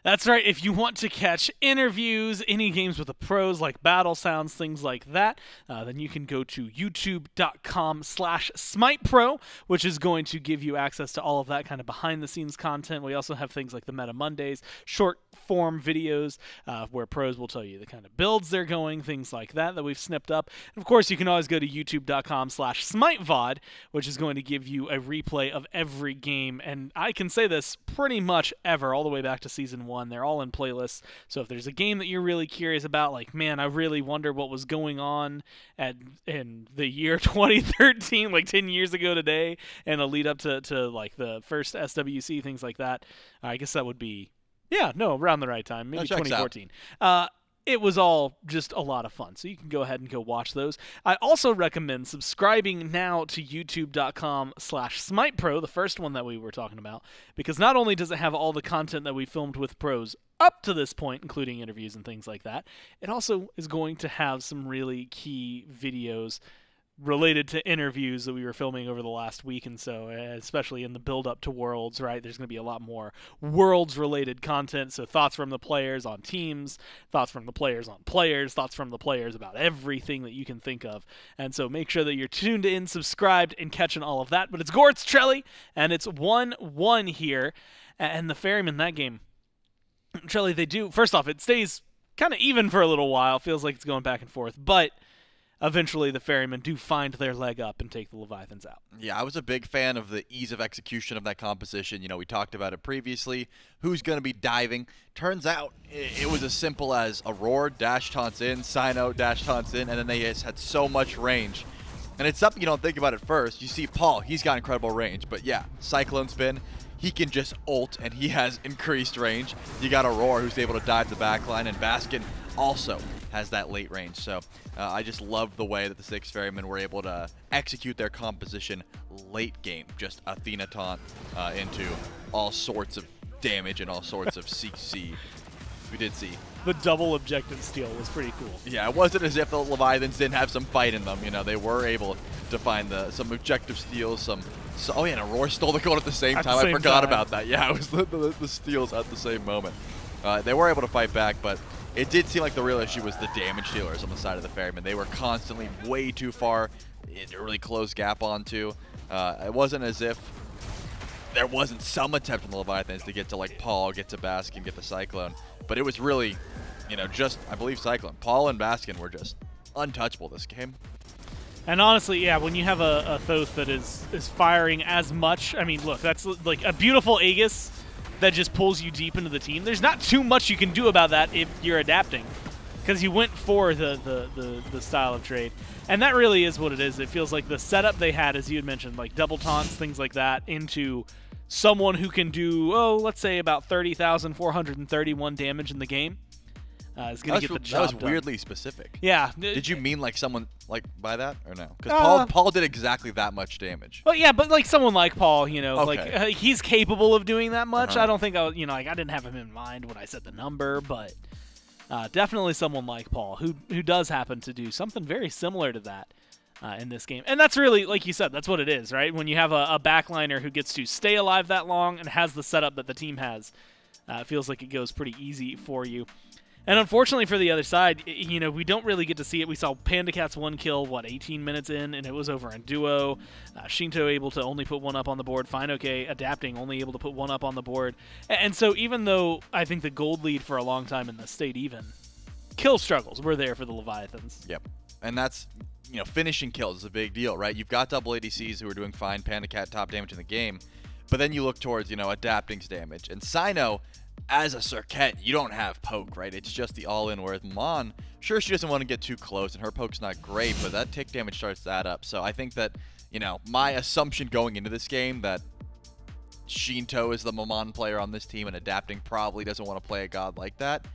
That's right. If you want to catch interviews, any games with the pros like battle sounds, things like that, then you can go to youtube.com/SmitePro, which is going to give you access to all of that kind of behind-the-scenes content. We also have things like the Meta Mondays, short-form videos where pros will tell you the kind of builds they're going, things like that we've snipped up. And of course, you can always go to youtube.com/SmiteVod, which is going to give you a replay of every game. And I can say this pretty much ever, all the way back to Season 1. They're all in playlists. So if there's a game that you're really curious about, like, man, I really wonder what was going on in the year 2013, like 10 years ago today, and a lead up to like the first SWC, things like that. I guess that would be, around the right time, maybe 2014. It was all just a lot of fun, so you can go ahead and go watch those. I also recommend subscribing now to youtube.com/SmitePro, the first one that we were talking about, because not only does it have all the content that we filmed with pros up to this point, including interviews and things like that, it also is going to have some really key videos related to interviews that we were filming over the last week, and so especially in the build-up to Worlds, right? There's going to be a lot more Worlds-related content, so thoughts from the players on teams, thoughts from the players on players, thoughts from the players about everything that you can think of. And so make sure that you're tuned in, subscribed, and catching all of that. But it's Gort's Trelly, and it's 1-1 here, and the Ferrymen, that game, Trelly, they do, first off, it stays kind of even for a little while, feels like it's going back and forth, but eventually the Ferrymen do find their leg up and take the Leviathans out. Yeah, I was a big fan of the ease of execution of that composition. You know, we talked about it previously. Who's going to be diving? Turns out it was as simple as Aror dash taunts in, Cyno dash taunts in, and then they just had so much range. And it's something you don't think about at first. You see Paul, he's got incredible range, but yeah, CycloneSpin, he can just ult, and he has increased range. You got Aror, who's able to dive the backline, and Baskin also has that late range. So I just love the way that the Styx Ferrymen were able to execute their composition late game. Just Athena taunt into all sorts of damage and all sorts of CC. We did see. The double objective steal was pretty cool. Yeah, it wasn't as if the Leviathans didn't have some fight in them. You know, they were able to find some objective steals, oh yeah, and Aurora stole the gold at the same time. I forgot about that. Yeah, it was the steals at the same moment. They were able to fight back, but it did seem like the real issue was the damage dealers on the side of the Ferrymen. They were constantly way too far in a really close gap onto. It wasn't as if there wasn't some attempt on the Leviathans to get to like Paul, get to Baskin, get to Cyclone, but it was really, you know, just, I believe Cyclone. Paul and Baskin were just untouchable this game. And honestly, yeah, when you have a Thoth that is firing as much, I mean, look, that's like a beautiful Aegis that just pulls you deep into the team. There's not too much you can do about that if you're adapting, because you went for the style of trade. And that really is what it is. It feels like the setup they had, as you had mentioned, like double taunts, things like that, into someone who can do, let's say about 30,431 damage in the game. Is going to get the job done. That was weirdly specific. Yeah. Did you mean like someone like by that or no? Because Paul did exactly that much damage. Well, yeah, but like someone like Paul, you know, like he's capable of doing that much. I don't think I didn't have him in mind when I said the number, but definitely someone like Paul who does happen to do something very similar to that in this game. And that's really, like you said, that's what it is, right? When you have a backliner who gets to stay alive that long and has the setup that the team has, it feels like it goes pretty easy for you. And unfortunately for the other side, you know, we don't really get to see it. We saw PandaCat's one kill, 18 minutes in, and it was over in duo. Sheento able to only put one up on the board. fineokay adapting, only able to put one up on the board. And so even though I think the gold lead for a long time in the state even, kill struggles were there for the Leviathans. Yep. And that's, you know, finishing kills is a big deal, right? You've got double ADCs who are doing fine, PandaCat top damage in the game, but then you look towards, you know, adapting's damage. And Cyno, as a Serqet, you don't have poke, right? It's just the all-in, whereas Maman, sure, she doesn't want to get too close, and her poke's not great, but that tick damage starts to add up. So I think that, you know, my assumption going into this game that Sheento is the Maman player on this team and adapting probably doesn't want to play a god like that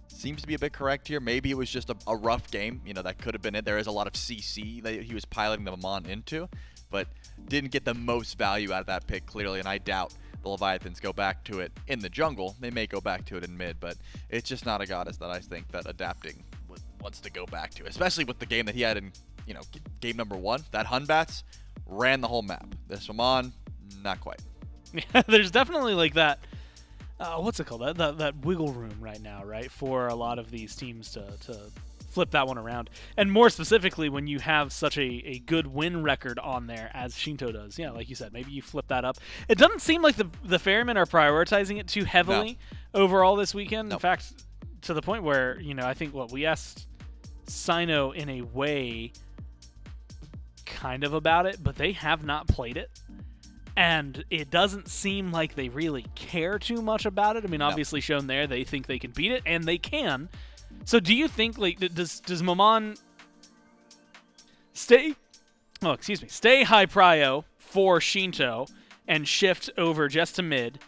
seems to be a bit correct here. Maybe it was just a rough game. You know, that could have been it. There is a lot of CC that he was piloting the Maman into, but didn't get the most value out of that pick, clearly, and I doubt the Leviathans go back to it in the jungle. They may go back to it in mid, but it's just not a goddess that I think that adapting wants to go back to, especially with the game that he had in, you know, game number 1. That Hun Batz ran the whole map. This Maman, not quite. Yeah, there's definitely like that what's it called? That wiggle room right now, right? For a lot of these teams to flip that one around. And more specifically, when you have such a good win record on there as Sheento does. Yeah, like you said, maybe you flip that up. It doesn't seem like the Ferrymen are prioritizing it too heavily overall this weekend. In fact, to the point where, I think we asked Cyno in a way kind of about it, but they have not played it. And it doesn't seem like they really care too much about it. I mean, obviously shown there, they think they can beat it, and they can. So do you think, does Maman stay high prio for Sheento and shift over just to mid?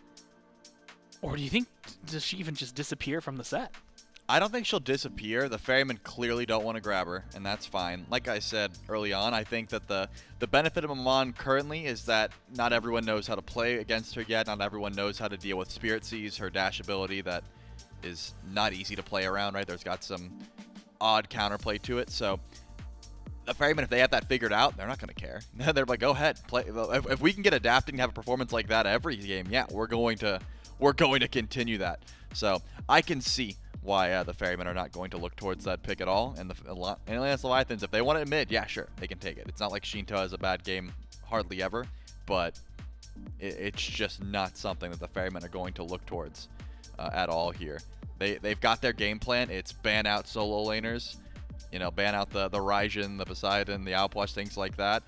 Or do you think, does she even just disappear from the set? I don't think she'll disappear. The Ferrymen clearly don't want to grab her, and that's fine. Like I said early on, I think that the benefit of Maman currently is that not everyone knows how to play against her yet. Not everyone knows how to deal with Spirit Seas, her dash ability that is not easy to play around, right? There's got some odd counterplay to it. So the Ferrymen, if they have that figured out, they're not going to care. They're like, go ahead, play. If we can get adapting and have a performance like that every game, yeah, we're going to continue that. So I can see why the Ferrymen are not going to look towards that pick at all. And the Atlantis Leviathans, if they want it mid, yeah, sure, they can take it. It's not like Sheento has a bad game hardly ever, but it's just not something that the Ferrymen are going to look towards at all here. They've got their game plan. It's ban out solo laners, ban out the Raijin, the Poseidon, the Outwash, things like that.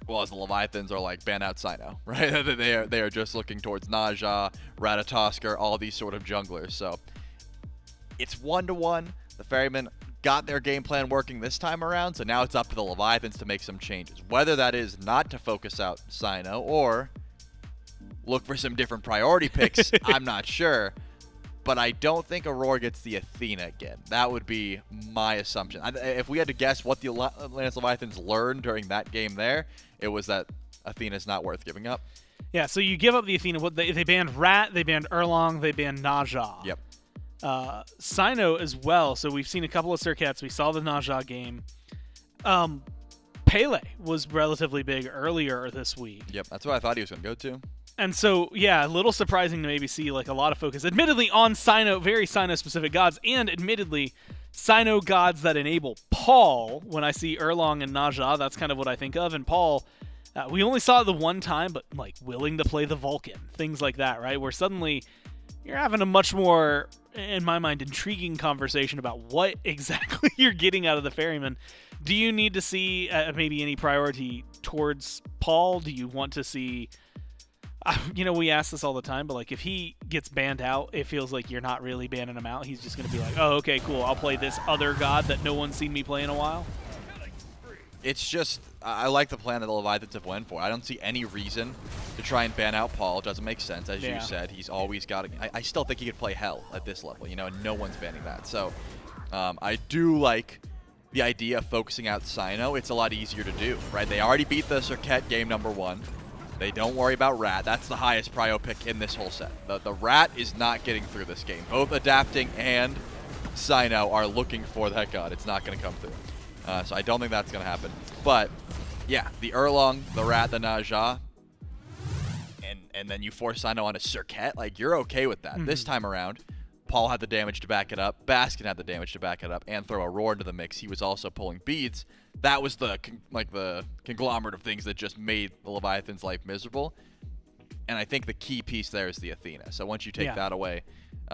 Well, as the Leviathans are like, ban out Cyno, right? they are just looking towards Naja, Ratatoskr, all these sort of junglers. So it's 1-to-1. The Ferrymen got their game plan working this time around, so now it's up to the Leviathans to make some changes. Whether that is not to focus out Cyno or look for some different priority picks, I'm not sure. But I don't think Aror gets the Athena again. That would be my assumption. If we had to guess what the Atlantis Leviathans learned during that game there, it was that Athena's not worth giving up. Yeah, so you give up the Athena. They banned Rat, they banned Erlong, they banned Naja. Yep. Cyno as well. So we've seen a couple of Serqets. We saw the Naja game. Pele was relatively big earlier this week. Yep, that's what I thought he was going to go to. And so, yeah, a little surprising to maybe see like a lot of focus, admittedly, on Cyno, very Cyno-specific gods, and admittedly, Cyno gods that enable Paul. When I see Erlong and Naja, that's kind of what I think of. And Paul, we only saw it the one time, but like willing to play the Vulcan, things like that, right? Where suddenly you're having a much more, in my mind, intriguing conversation about what exactly you're getting out of the Ferryman. Do you need to see maybe any priority towards Paul? Do you want to see... we ask this all the time, but like if he gets banned out, it feels like you're not really banning him out. He's just going to be like, oh, okay, cool. I'll play this other god that no one's seen me play in a while. It's just, I like the plan that the Leviathans have went for. I don't see any reason to try and ban out Paul. It doesn't make sense, as you said. He's always got I still think he could play Hell at this level, and no one's banning that. So I do like the idea of focusing out Cyno. It's a lot easier to do, right? They already beat the Serqet game #1. They don't worry about Rat. That's the highest prio pick in this whole set. The Rat is not getting through this game. Both Adapting and Cyno are looking for that god. It's not going to come through. So I don't think that's going to happen. But, yeah, the Erlong, the Rat, the Naja, and then you force Cyno on a Serqet. Like, you're okay with that. This time around, Paul had the damage to back it up. Baskin had the damage to back it up. And throw Aror into the mix. He was also pulling beads. That was the conglomerate of things that just made the Leviathan's life miserable. And I think the key piece there is the Athena. So once you take that away,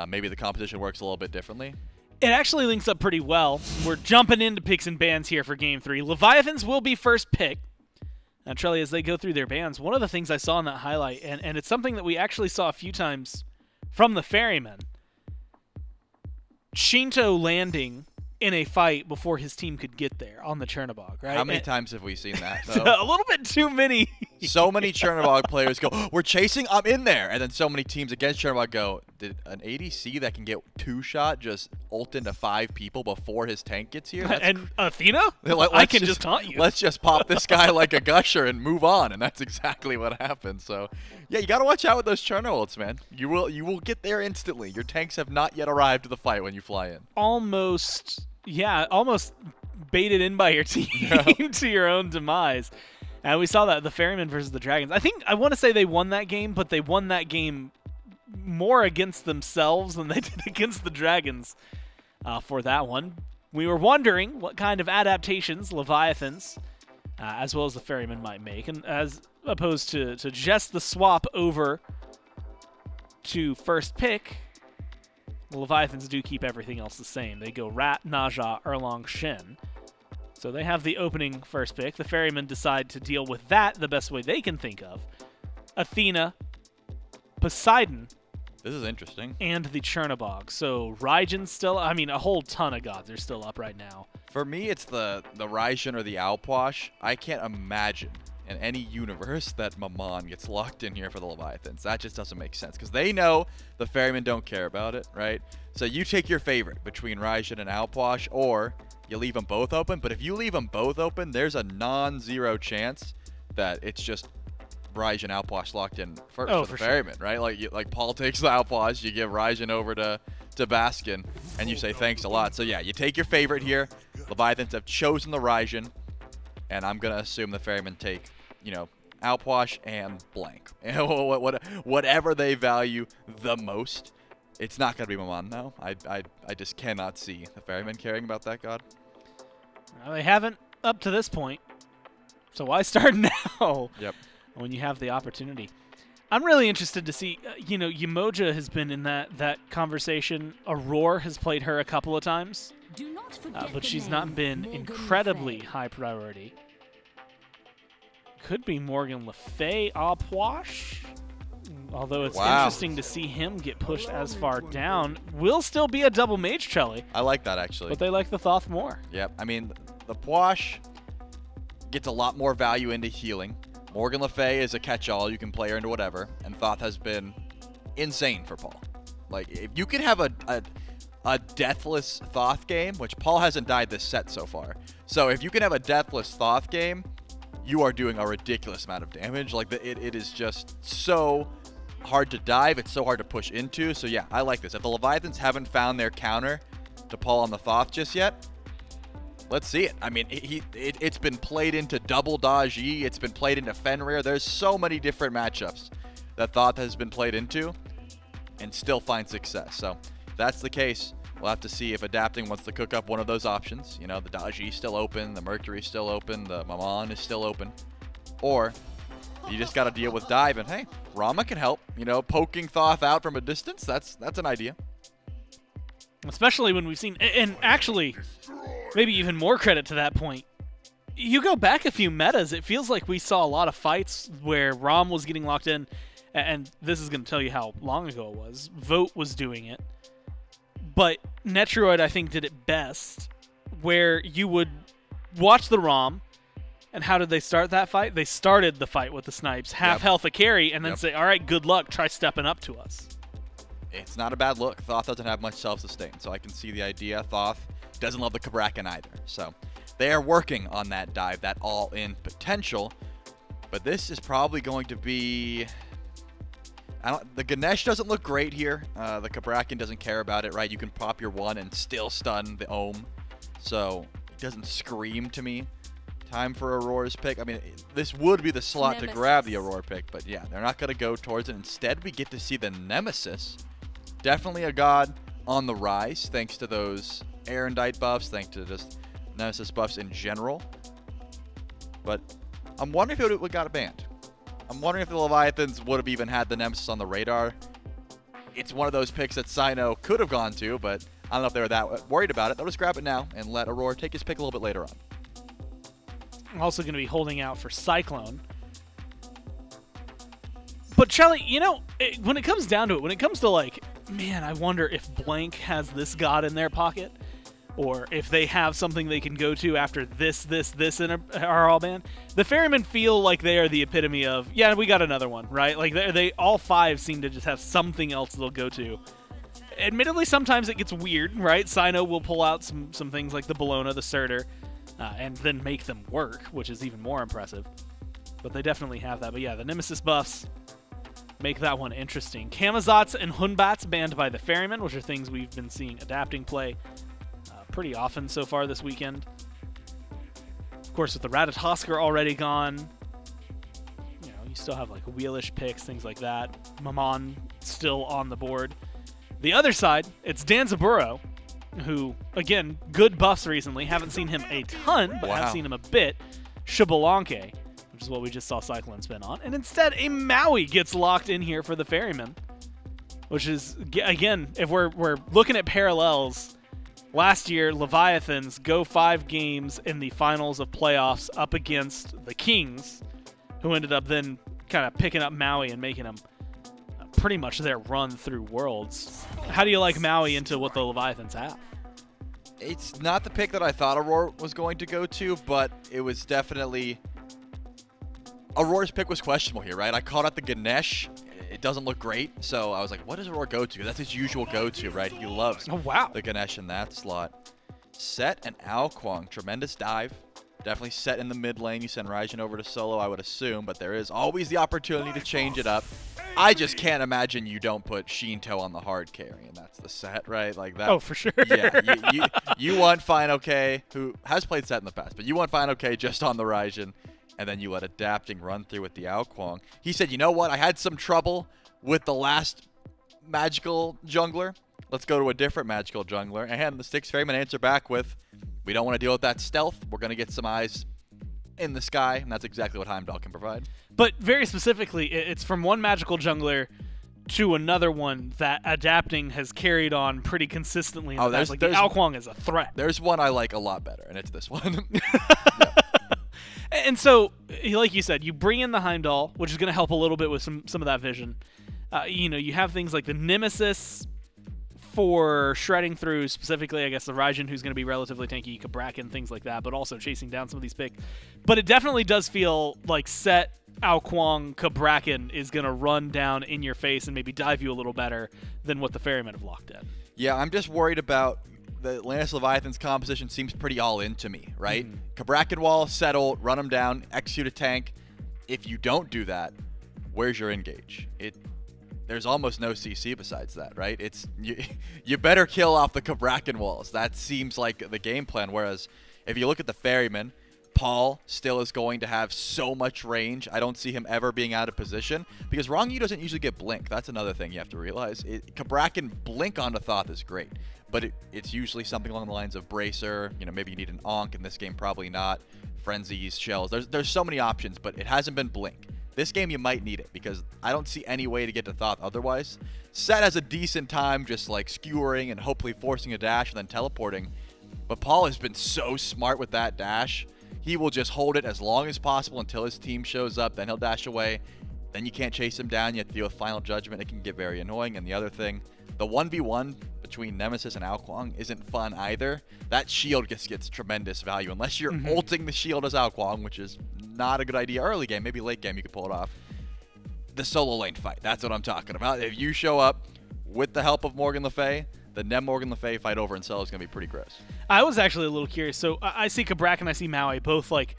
maybe the composition works a little bit differently. It actually links up pretty well. We're jumping into picks and bans here for Game 3. Leviathans will be first pick. Now, Trelly, as they go through their bans, one of the things I saw in that highlight, and it's something that we actually saw a few times from the Ferrymen, Sheento landing in a fight before his team could get there on the Chernobog, right? How many times have we seen that? A little bit too many. So many Chernobog players go, we're chasing, I'm in there. And then so many teams against Chernobog go, did an ADC that can get 2-shot just ult into 5 people before his tank gets here? And Athena? I can just taunt you. Let's just pop this guy like a gusher and move on. And that's exactly what happened. So, yeah, you got to watch out with those Cherno ults, man. You will get there instantly. Your tanks have not yet arrived to the fight when you fly in. Almost baited in by your team to your own demise. And we saw that the Ferrymen versus the Dragons. I want to say they won that game, but they won that game more against themselves than they did against the dragons for that one. We were wondering what kind of adaptations Leviathans, as well as the Ferrymen, might make, and as opposed to just the swap over to first pick, the Leviathans do keep everything else the same. They go Rat, Naja, Erlong, Shin. So they have the opening first pick. The Ferrymen decide to deal with that the best way they can think of. Athena, Poseidon. This is interesting. And the Chernobog. So Raijin's still, I mean, a whole ton of gods are still up right now. For me, it's the Raijin or the Alposh. I can't imagine in any universe that Maman gets locked in here for the Leviathans. That just doesn't make sense because they know the Ferrymen don't care about it, right? So you take your favorite between Raijin and Alposh, or you leave them both open. But if you leave them both open, there's a non-zero chance that it's just Raijin Alposh locked in for the Ferrymen, sure. Right? Like Paul takes the Alposh, you give Raijin over to Baskin, and you say thanks a lot. So yeah, you take your favorite here. Leviathans have chosen the Raijin, and I'm gonna assume the Ferrymen take, you know, Alposh and blank. Whatever they value the most. It's not gonna be Maman now. I just cannot see the Ferrymen caring about that god. Well, they haven't up to this point, so why start now? Yep. When you have the opportunity. I'm really interested to see, you know, Yemoja has been in that conversation. Aror has played her a couple of times, but she's not been incredibly high priority. Could be Morgan Le Fay Apwash, although it's interesting to see him get pushed as far down. Will still be a double mage Chelly. I like that, actually. But they like the Thoth more. Yep. I mean, the Pwash gets a lot more value into healing. Morgan Le Fay is a catch-all. You can play her into whatever. And Thoth has been insane for Paul. Like, if you can have a deathless Thoth game, which Paul hasn't died this set so far. So if you can have a deathless Thoth game, you are doing a ridiculous amount of damage. Like, it is just so hard to dive. It's so hard to push into. So yeah, I like this. If the Leviathans haven't found their counter to Paul on the Thoth just yet, let's see it. I mean, it's been played into double Daji. It's been played into Fenrir. There's so many different matchups that Thoth has been played into and still find success. So if that's the case, we'll have to see if Adapting wants to cook up one of those options. You know, the Daji's still open, the Mercury's still open, the Maman is still open. Or you just got to deal with dive, and hey, Rama can help. You know, poking Thoth out from a distance, that's an idea. Especially when we've seen, and actually, maybe even more credit to that point. You go back a few metas, it feels like we saw a lot of fights where Rom was getting locked in, and this is going to tell you how long ago it was. Vote was doing it. But Netroid, I think, did it best, where you would watch the Rom, and how did they start that fight? They started the fight with the snipes, half health a carry, and then say, all right, good luck, try stepping up to us. It's not a bad look. Thoth doesn't have much self-sustain, so I can see the idea. Thoth doesn't love the Cabrakan either. So they are working on that dive, that all-in potential. But this is probably going to be... the Ganesh doesn't look great here. The Cabrakan doesn't care about it, right? You can pop your one and still stun the Ohm. So it doesn't scream to me. Time for Aurora's pick. I mean, this would be the slot Nemesis. to grab the Aurora pick, but yeah, they're not going to go towards it. Instead, we get to see the Nemesis. Definitely a god on the rise, thanks to those Erendite buffs, thanks to just Nemesis buffs in general. But I'm wondering if it would got banned. I'm wondering if the Leviathans would have even had the Nemesis on the radar. It's one of those picks that Cyno could have gone to, but I don't know if they were that worried about it. They'll just grab it now and let Aurora take his pick a little bit later on. I'm also going to be holding out for Cyclone. But Charlie, you know, when it comes down to it, when it comes to like, man, I wonder if Blank has this god in their pocket, or if they have something they can go to after this, and are all banned. The Ferrymen feel like they are the epitome of, yeah, we got another one, right? Like they all five seem to just have something else they'll go to. Admittedly, sometimes it gets weird, right? Cyno will pull out some things like the Bologna, the Surtur, and then make them work, which is even more impressive. But they definitely have that. But yeah, the Nemesis buffs make that one interesting. Camazotz and Hunbats banned by the Ferrymen, which are things we've been seeing Adapting play pretty often so far this weekend. Of course, with the Ratatoskr already gone, you know, you still have like wheelish picks, things like that. Maman still on the board. The other side, it's Danzaburo, who, again, good buffs recently. Haven't seen him a ton, but have seen him a bit. Xbalanque, which is what we just saw CycloneSpin on. And instead, a Maui gets locked in here for the Ferrymen, which is, again, if we're looking at parallels, last year, Leviathans go 5 games in the finals of playoffs up against the Kings, who ended up then kind of picking up Maui and making him pretty much their run through Worlds. How do you like Maui into what the Leviathans have? It's not the pick that I thought Aror was going to go to, but it was definitely... Auror's pick was questionable here, right? I called out the Ganesh. It doesn't look great, so I was like, what does Aror go to? That's his usual go-to, right? He loves the Ganesh in that slot. Set and Kuang, tremendous dive. Definitely set in the mid lane. You send Raijin over to solo, I would assume, but there is always the opportunity to change it up. I just can't imagine you don't put Sheento on the hard carry, and that's the set, right? Like that. Oh, for sure. Yeah, you want fineokay, who has played set in the past, but you want fineokay just on the Raijin, and then you let adapting run through with the Kuang. He said, you know what? I had some trouble with the last magical jungler. Let's go to a different magical jungler. And the Styx Ferrymen answer back with, we don't want to deal with that stealth. We're going to get some eyes in the sky, and that's exactly what Heimdallr can provide. But very specifically, it's from one magical jungler to another one that adapting has carried on pretty consistently. In the Kuang is a threat. There's one I like a lot better, and it's this one. And so, like you said, you bring in the Heimdallr, which is going to help a little bit with some of that vision. You have things like the Nemesis for shredding through, specifically, I guess, the Raijin, who's going to be relatively tanky, Cabrakan, things like that, but also chasing down some of these picks. But it definitely does feel like set Kuang Cabrakan is going to run down in your face and maybe dive you a little better than what the Ferrymen have locked in. Yeah, I'm just worried about the Atlantis Leviathans composition seems pretty all in to me, right? Cabrakan wall, settle, run them down, execute a tank. If you don't do that, where's your engage? There's almost no CC besides that, right? It's you better kill off the Cabrakan walls. That seems like the game plan. Whereas if you look at the Ferrymen, Paul still is going to have so much range. I don't see him ever being out of position because Ronngyu doesn't usually get blink. That's another thing you have to realize. Cabrakan blink onto Thoth is great, but it's usually something along the lines of Bracer. Maybe you need an Onk in this game, probably not. Frenzies, Shells. There's so many options, but it hasn't been blink. This game you might need it because I don't see any way to get to Thoth otherwise. Set has a decent time just like skewering and hopefully forcing a dash and then teleporting. But Paul has been so smart with that dash. He will just hold it as long as possible until his team shows up. Then he'll dash away. Then you can't chase him down. You have to deal with Final Judgment. It can get very annoying. And the other thing, the 1v1 between Nemesis and Kuang isn't fun either. That shield just gets tremendous value. Unless you're ulting the shield as Kuang, which is not a good idea early game. Maybe late game you could pull it off. The solo lane fight, that's what I'm talking about. If you show up with the help of Morgan Le Fay, the Nem Morgan Le Fay fight over in solo is going to be pretty gross. I was actually a little curious. So I see Cabrakan, I see Maui, both like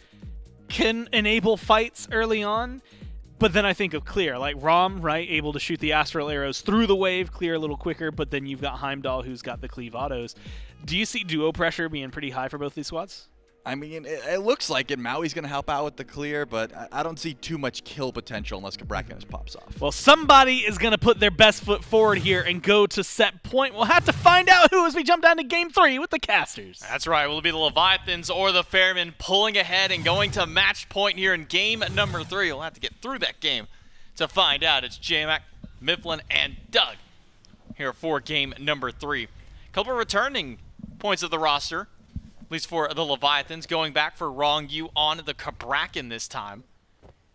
can enable fights early on. But then I think of clear, like Rom, right, able to shoot the astral arrows through the wave, clear a little quicker, but then you've got Heimdallr who's got the cleave autos. Do you see duo pressure being pretty high for both these squads? I mean, it looks like it. Maui's going to help out with the clear, but I don't see too much kill potential unless Cabrakan just pops off. Well, somebody is going to put their best foot forward here and go to set point. We'll have to find out who as we jump down to Game 3 with the casters. That's right. Will it be the Leviathans or the Ferrymen pulling ahead and going to match point here in Game number 3? We'll have to get through that game to find out. It's J-Mac, Mifflin, and Doug here for Game number 3. Couple returning points of the roster, at least for the Leviathans, going back for Ronngyu on the Cabrakan this time.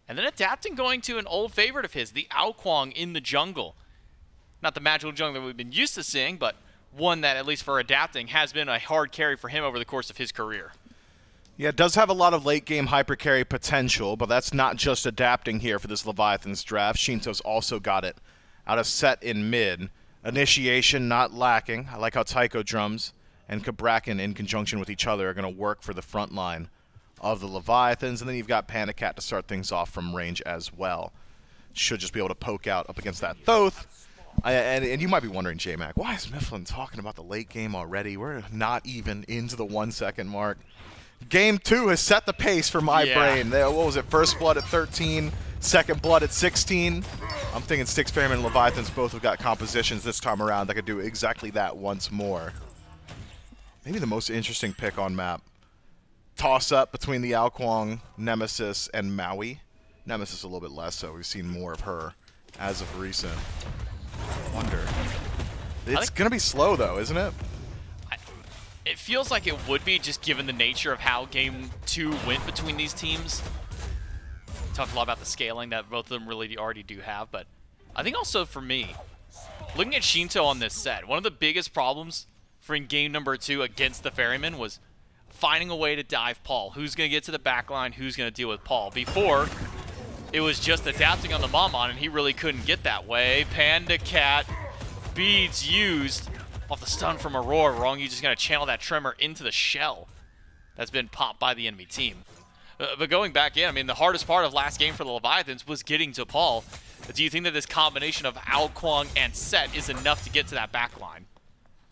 And then adapting, going to an old favorite of his, the Kuang in the jungle. Not the magical jungle that we've been used to seeing, but one that, at least for adapting, has been a hard carry for him over the course of his career. Yeah, it does have a lot of late game hyper carry potential, but that's not just adapting here for this Leviathans draft. Sheento's also got it out of set in mid. Initiation not lacking. I like how Taiko drums and Cabrakan in conjunction with each other are going to work for the front line of the Leviathans. And then you've got PandaCat to start things off from range as well. Should just be able to poke out up against that Thoth. And you might be wondering, J-Mac, why is Mifflin talking about the late game already? We're not even into the 1 second mark. Game 2 has set the pace for my brain. What was it? First blood at 13, Second blood at 16. I'm thinking Styx Ferrymen and Leviathans both have got compositions this time around that could do exactly that once more. Maybe the most interesting pick on map. Toss up between the Kuang, Nemesis, and Maui. Nemesis a little bit less, so we've seen more of her as of recent. I wonder. It's going to be slow, though, isn't it? It feels like it would be, just given the nature of how Game 2 went between these teams. We talked a lot about the scaling that both of them really already do have, but I think also for me, looking at Sheento on this set, one of the biggest problems for in game number 2 against the Ferrymen was finding a way to dive Paul. Who's going to get to the back line? Who's going to deal with Paul? Before, it was just adapting on the Maman, and he really couldn't get that way. PandaCat, beads used off the stun from Aror. Ronngyu just going to channel that Tremor into the shell that's been popped by the enemy team. But going back in, I mean, the hardest part of last game for the Leviathans was getting to Paul. Do you think that this combination of Kuang and Set is enough to get to that back line?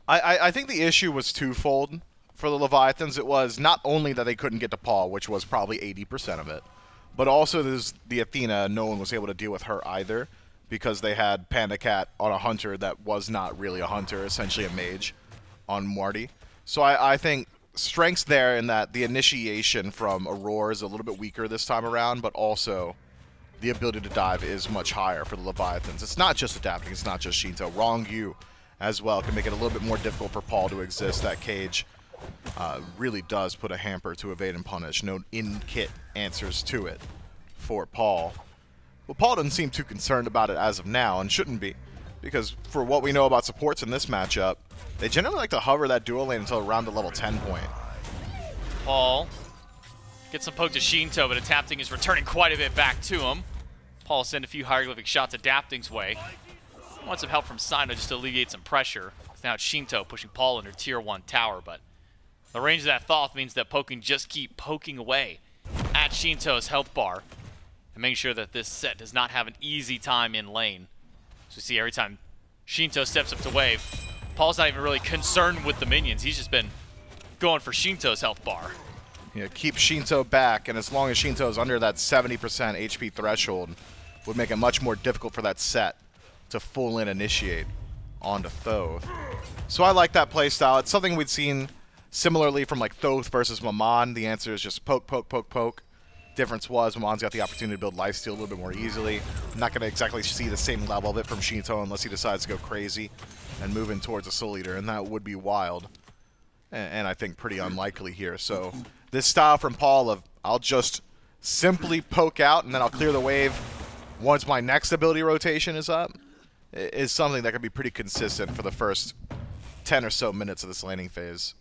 I think the issue was twofold for the Leviathans. It was not only that they couldn't get to Paul, which was probably 80% of it, but also there's the Athena. No one was able to deal with her either because they had PandaCat on a hunter that was not really a hunter, essentially a mage on Marty. So I think strengths there in that the initiation from Aror is a little bit weaker this time around, but also the ability to dive is much higher for the Leviathans. It's not just adapting, it's not just Sheento. Ronngyu as well can make it a little bit more difficult for Paul to exist. That cage really does put a hamper to evade and punish. No in-kit answers to it for Paul. Well, Paul doesn't seem too concerned about it as of now, and shouldn't be, because for what we know about supports in this matchup, they generally like to hover that dual lane until around the level 10 point. Paul gets some poke to Sheento, but adapting is returning quite a bit back to him. Paul send a few hieroglyphic shots adapting's way. Wants some help from Cyno just to alleviate some pressure. Now it's Sheento pushing Paul under tier 1 tower, but the range of that Thoth means that Poke can just keep poking away at Sheento's health bar and making sure that this set does not have an easy time in lane. So we see every time Sheento steps up to wave, Paul's not even really concerned with the minions. He's just been going for Sheento's health bar. Yeah, keep Sheento back, and as long as Sheento is under that 70% HP threshold, would make it much more difficult for that set to full in initiate onto Thoth. So I like that playstyle. It's something we'd seen similarly from like Thoth versus Maman. The answer is just poke, poke, poke, poke. Difference was Maman's got the opportunity to build lifesteal a little bit more easily. I'm not going to exactly see the same level of it from Sheento unless he decides to go crazy and move in towards a Soul Eater, and that would be wild. And I think pretty unlikely here. So this style from Paul of I'll just simply poke out and then I'll clear the wave once my next ability rotation is up is something that could be pretty consistent for the first 10 or so minutes of this laning phase.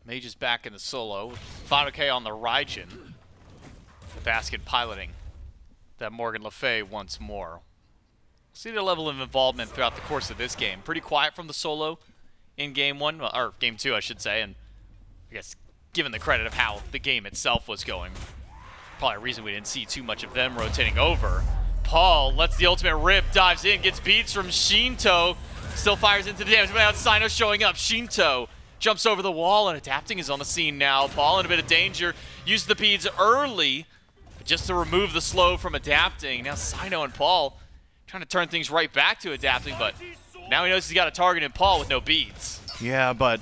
Mage is back in the solo. fineokay on the Raijin. Baskin piloting that Morgan Le Fay once more. See the level of involvement throughout the course of this game. Pretty quiet from the solo in game 1, or game 2 I should say, and I guess given the credit of how the game itself was going, probably a reason we didn't see too much of them rotating over. Paul lets the ultimate rip, dives in, gets beats from Sheento, still fires into the damage, but now it's Cyno showing up. Sheento jumps over the wall, and adapting is on the scene now. Paul in a bit of danger, uses the beads early just to remove the slow from adapting. Now Cyno and Paul trying to turn things right back to adapting, but now he knows he's got a target in Paul with no beads. Yeah, but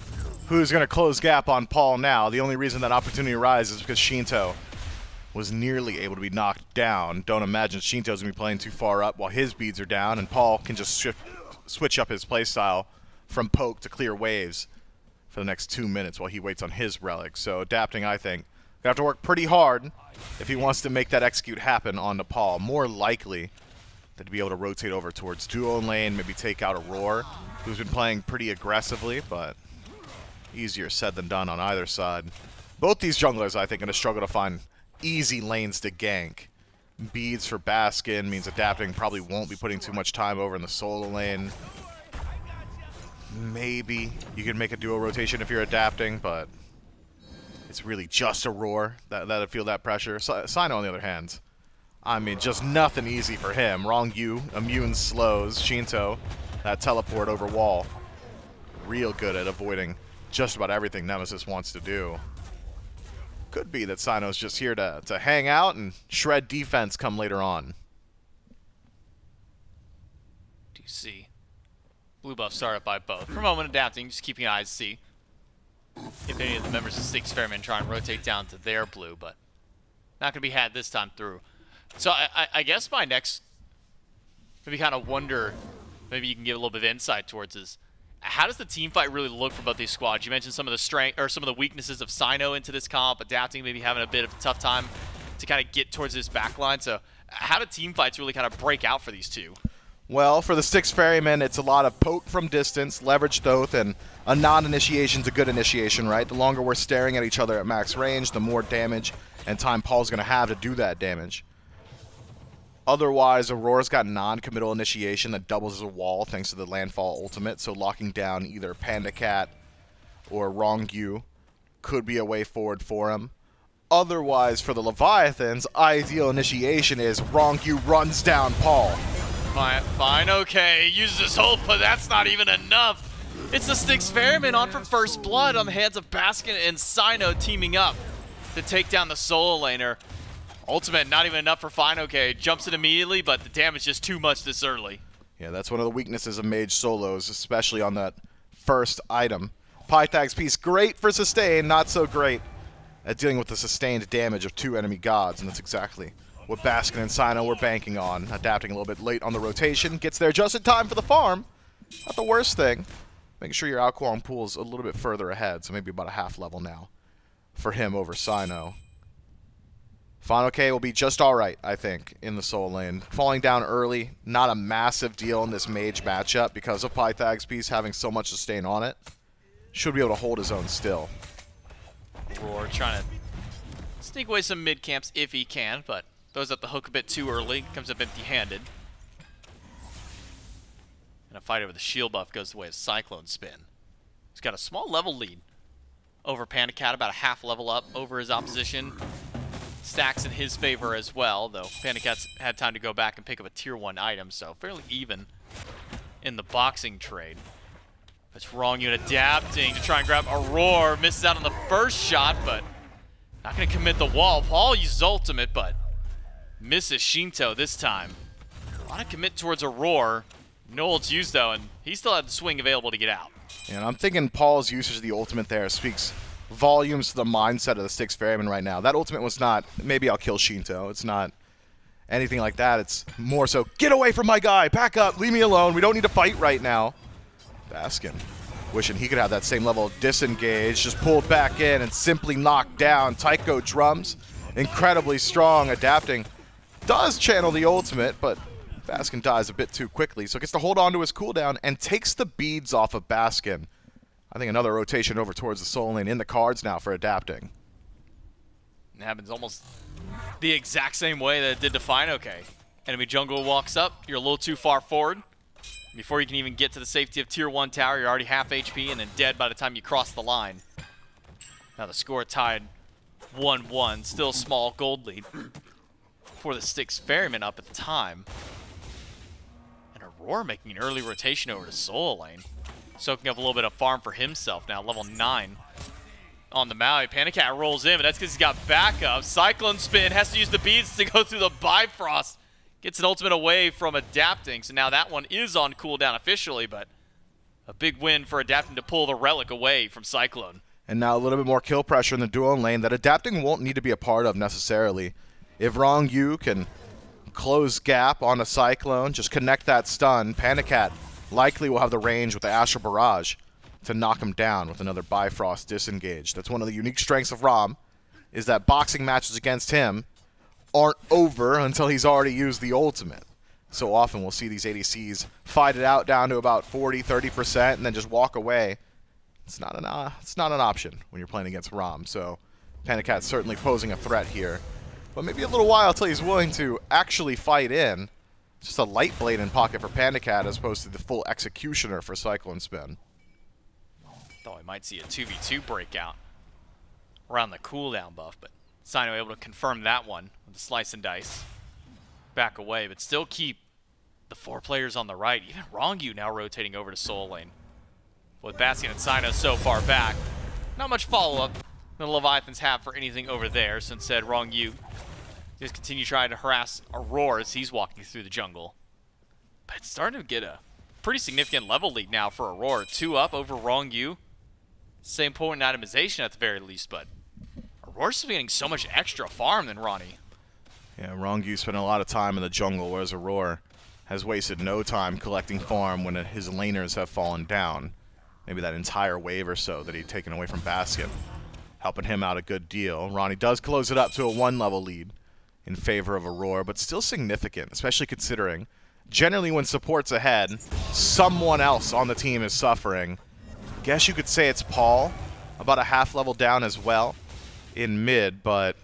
who's going to close gap on Paul now? The only reason that opportunity arises is because Sheento was nearly able to be knocked down. Don't imagine Sheento's going to be playing too far up while his beads are down, and Paul can just switch up his playstyle from poke to clear waves for the next 2 minutes while he waits on his relic. So adapting, I think, going to have to work pretty hard if he wants to make that execute happen onto Paul. More likely than to be able to rotate over towards duo lane, maybe take out Aror, who's been playing pretty aggressively, but easier said than done on either side. Both these junglers, I think, are going to struggle to find easy lanes to gank. Beads for Baskin means adapting probably won't be putting too much time over in the solo lane. Maybe you can make a duo rotation if you're adapting, but it's really just Aror that'll feel that pressure. Cyno, on the other hand, I mean, just nothing easy for him. Ronngyu, immune slows. Sheento, that teleport over wall. Real good at avoiding just about everything Nemesis wants to do. Could be that Cyno's just here to hang out and shred defense come later on. Do you see? Blue buff started by both. For a moment adapting, just keeping eyes to see if any of the members of Styx Ferrymen try and rotate down to their blue, but not going to be had this time through. So I guess my next maybe kind of wonder, maybe you can give a little bit of insight towards is, how does the team fight really look for both these squads? You mentioned some of the strength or some of the weaknesses of Cyno into this comp, adapting, maybe having a bit of a tough time to kind of get towards this backline. So how do team fights really kind of break out for these two? Well, for the Styx Ferrymen, it's a lot of poke from distance, leverage Thoth, and a non-initiation's a good initiation, right? The longer we're staring at each other at max range, the more damage and time Paul's going to have to do that damage. Otherwise, Aurora's got non-committal initiation that doubles as a wall thanks to the landfall ultimate, so locking down either PandaCat or Ronngyu could be a way forward for him. Otherwise, for the Leviathans, ideal initiation is Ronngyu runs down Paul. Fine, okay, uses his ult, but that's not even enough. It's the Styx Ferrymen on for first blood on the hands of Baskin and Cyno teaming up to take down the solo laner. Ultimate, not even enough for fineokay. Jumps it immediately, but the damage is too much this early. Yeah, that's one of the weaknesses of mage solos, especially on that first item. Pythag's piece, great for sustain, not so great at dealing with the sustained damage of two enemy gods, and that's exactly what Baskin and Cyno were banking on. Adapting a little bit late on the rotation, gets there just in time for the farm. Not the worst thing. Making sure your Kuang pool's a little bit further ahead, so maybe about a half level now for him over Cyno. fineokay will be just alright, I think, in the solo lane. Falling down early, not a massive deal in this mage matchup because of Pythag's piece having so much sustain on it. Should be able to hold his own still. Roar trying to sneak away some mid camps if he can, but throws up the hook a bit too early, comes up empty-handed. And a fight over the shield buff goes the way of CycloneSpin. He's got a small level lead over PandaCat, about a half level up over his opposition. Stacks in his favor as well, though PandaCat's had time to go back and pick up a tier 1 item, so fairly even in the boxing trade. It's Ronngyu adapting to try and grab Aror. Misses out on the first shot, but not going to commit the wall. Paul uses ultimate, but misses Sheento this time. Want to commit towards Aror. No ult's used, though, and he still had the swing available to get out. And I'm thinking Paul's usage of the ultimate there speaks volumes to the mindset of the Styx Ferrymen right now. That ultimate was not, maybe I'll kill Sheento. It's not anything like that. It's more so, get away from my guy, back up, leave me alone. We don't need to fight right now. Baskin, wishing he could have that same level of disengage, just pulled back in and simply knocked down. Tycho drums, incredibly strong, adapting. Does channel the ultimate, but Baskin dies a bit too quickly, so gets to hold on to his cooldown and takes the beads off of Baskin. I think another rotation over towards the solo lane in the cards now for adapting. It happens almost the exact same way that it did to fineokay. Enemy jungle walks up, you're a little too far forward. Before you can even get to the safety of tier 1 tower, you're already half HP and then dead by the time you cross the line. Now the score tied 1-1, still a small gold lead for the Styx Ferrymen up at the time. And Aror making an early rotation over to solo lane. Soaking up a little bit of farm for himself now, level 9 on the Maui. PandaCat rolls in, but that's because he's got backup. CycloneSpin has to use the beads to go through the Bifrost. Gets an ultimate away from adapting, so now that one is on cooldown officially, but a big win for adapting to pull the relic away from Cyclone. And now a little bit more kill pressure in the duo lane that adapting won't need to be a part of necessarily. If Ronngyu can close gap on a Cyclone, just connect that stun, PandaCat likely will have the range with the Astral Barrage to knock him down with another Bifrost disengage. That's one of the unique strengths of Rom, is that boxing matches against him aren't over until he's already used the ultimate. So often we'll see these ADCs fight it out down to about 40-30% and then just walk away. It's not an option when you're playing against Rom. So PandaCat's certainly posing a threat here. But maybe a little while until he's willing to actually fight in. Just a light blade in pocket for PandaCat as opposed to the full executioner for CycloneSpin. Thought we might see a 2v2 breakout around the cooldown buff, but Cyno able to confirm that one with the slice and dice. Back away, but still keep the 4 players on the right. Even Ronngyu now rotating over to solo lane. With Baskin and Cyno so far back, not much follow-up the Leviathans have for anything over there, so instead Ronngyu just continue trying to harass Aror as he's walking through the jungle. But it's starting to get a pretty significant level lead now for Aror. 2 up over Ronngyu. Same point in itemization at the very least, but Aror's still getting so much extra farm than Ronnie. Yeah, Ronngyu spent a lot of time in the jungle, whereas Aror has wasted no time collecting farm when his laners have fallen down. Maybe that entire wave or so that he'd taken away from Baskin, helping him out a good deal. Ronnie does close it up to a 1-level lead in favor of Aror, but still significant, especially considering generally when support's ahead, someone else on the team is suffering. Guess you could say it's Paul, about a half-level down as well in mid, but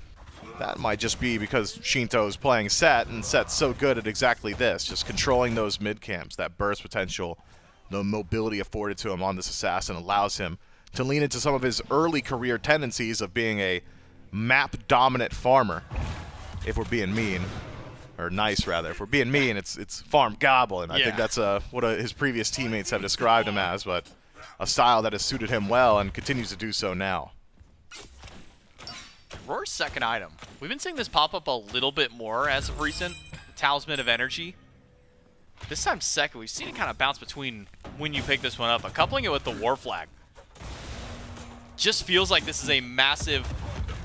that might just be because Sheento is playing Set, and Set's so good at exactly this, just controlling those mid camps. That burst potential, the mobility afforded to him on this assassin allows him to lean into some of his early career tendencies of being a map-dominant farmer. If we're being mean, or nice rather, if we're being mean, it's farm goblin. I think that's what his previous teammates have described him as, but a style that has suited him well and continues to do so now. Aror's second item. We've been seeing this pop up a little bit more as of recent. Talisman of Energy. This time second, we've seen it kind of bounce between when you pick this one up, but coupling it with the War Flag. Just feels like this is a massive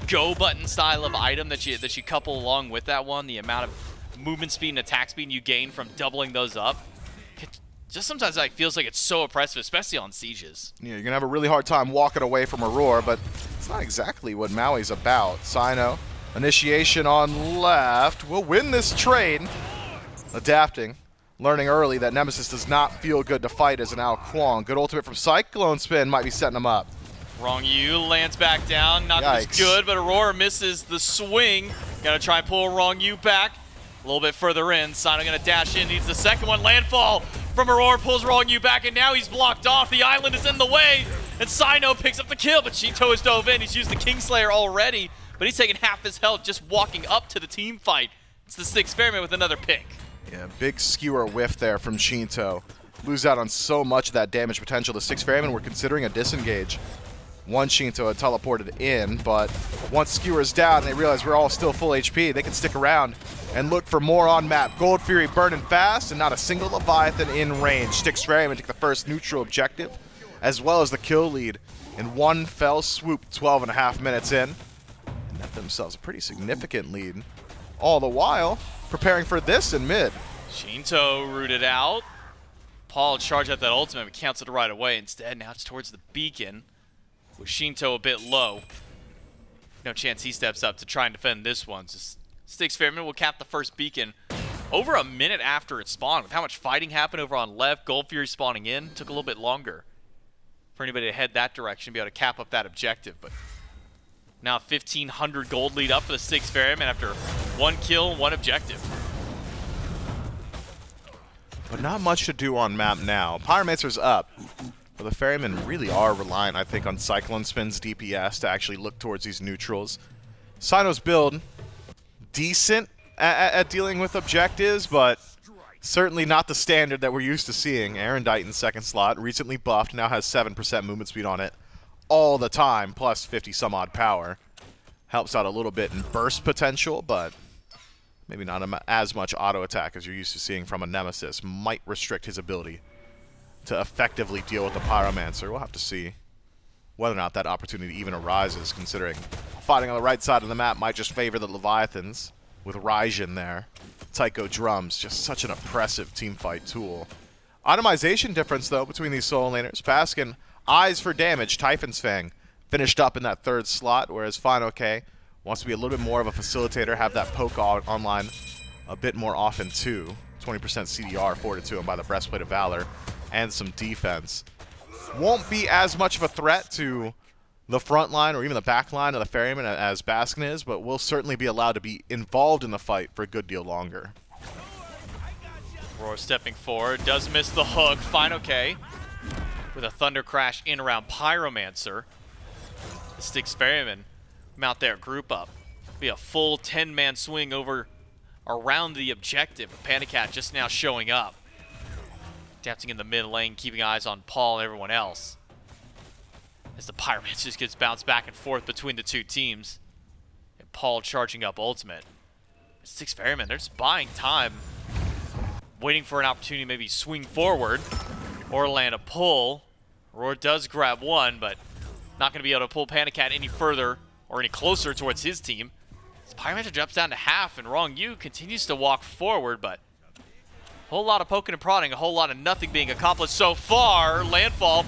go button style of item that you couple along with that one. The amount of movement speed and attack speed you gain from doubling those up. It just sometimes like feels like it's so oppressive, especially on sieges. Yeah, you're going to have a really hard time walking away from Aror, but it's not exactly what Maui's about. Cyno, initiation on left, will win this trade. Adapting, learning early that Nemesis does not feel good to fight as an Kuang. Good ultimate from CycloneSpin might be setting him up. Ronngyu lands back down, not as good, but Aror misses the swing. Gotta try and pull Ronngyu back. A little bit further in, Cyno gonna dash in, needs the second one. Landfall from Aror, pulls Ronngyu back, and now he's blocked off. The island is in the way, and Cyno picks up the kill, but Sheento has dove in. He's used the Kingslayer already, but he's taking half his health just walking up to the team fight. It's the Styx Ferrymen with another pick. Yeah, big skewer whiff there from Sheento. Lose out on so much of that damage potential. The Styx Ferrymen were considering a disengage. One Sheento had teleported in, but once Skewer's down, they realize we're all still full HP. They can stick around and look for more on map. Gold Fury burning fast, and not a single Leviathan in range. Styx Ferrymen take the first neutral objective, as well as the kill lead in one fell swoop, 12.5 minutes in. And net themselves a pretty significant lead. All the while, preparing for this in mid. Sheento rooted out. Paul charged at that ultimate, but cancelled it right away. Instead, now it's towards the beacon. With Sheento a bit low, no chance he steps up to try and defend this one. So Styx Ferrymen will cap the first beacon over a minute after it spawned. With how much fighting happened over on left, Gold Fury spawning in, took a little bit longer for anybody to head that direction, be able to cap up that objective. But now 1,500 gold lead up for the Styx Ferrymen after one kill, one objective. But not much to do on map now. Pyromancer's up. But the Ferrymen really are reliant, I think, on CycloneSpin's DPS to actually look towards these neutrals. Cyno's build, decent at dealing with objectives, but certainly not the standard that we're used to seeing. Erendite in second slot, recently buffed, now has 7% movement speed on it all the time, plus 50 some odd power. Helps out a little bit in burst potential, but maybe not as much auto attack as you're used to seeing from a Nemesis. Might restrict his ability to effectively deal with the Pyromancer. We'll have to see whether or not that opportunity even arises, considering fighting on the right side of the map might just favor the Leviathans with Raijin there. Taiko Drums, just such an oppressive teamfight tool. Itemization difference, though, between these solo laners. Baskin, eyes for damage. Typhon's Fang finished up in that third slot, whereas fineokay wants to be a little bit more of a facilitator, have that poke online a bit more often, too. 20% CDR afforded to him by the Breastplate of Valor and some defense. Won't be as much of a threat to the front line or even the back line of the Ferryman as Baskin is, but will certainly be allowed to be involved in the fight for a good deal longer. Roar stepping forward, does miss the hook. fineokay with a Thunder Crash in around Pyromancer. The Styx Ferrymen mount their group up. Be a full 10-man swing over around the objective. PandaCat just now showing up. Adapting in the mid lane, keeping eyes on Paul and everyone else. as the Pyromancer just gets bounced back and forth between the two teams. And Paul charging up ultimate. Styx Ferrymen, they're just buying time, waiting for an opportunity to maybe swing forward or land a pull. Aror does grab one, but not going to be able to pull PandaCat any further or any closer towards his team. The Pyromancer jumps down to half, and Ronngyu continues to walk forward, but a whole lot of poking and prodding, a whole lot of nothing being accomplished so far. Landfall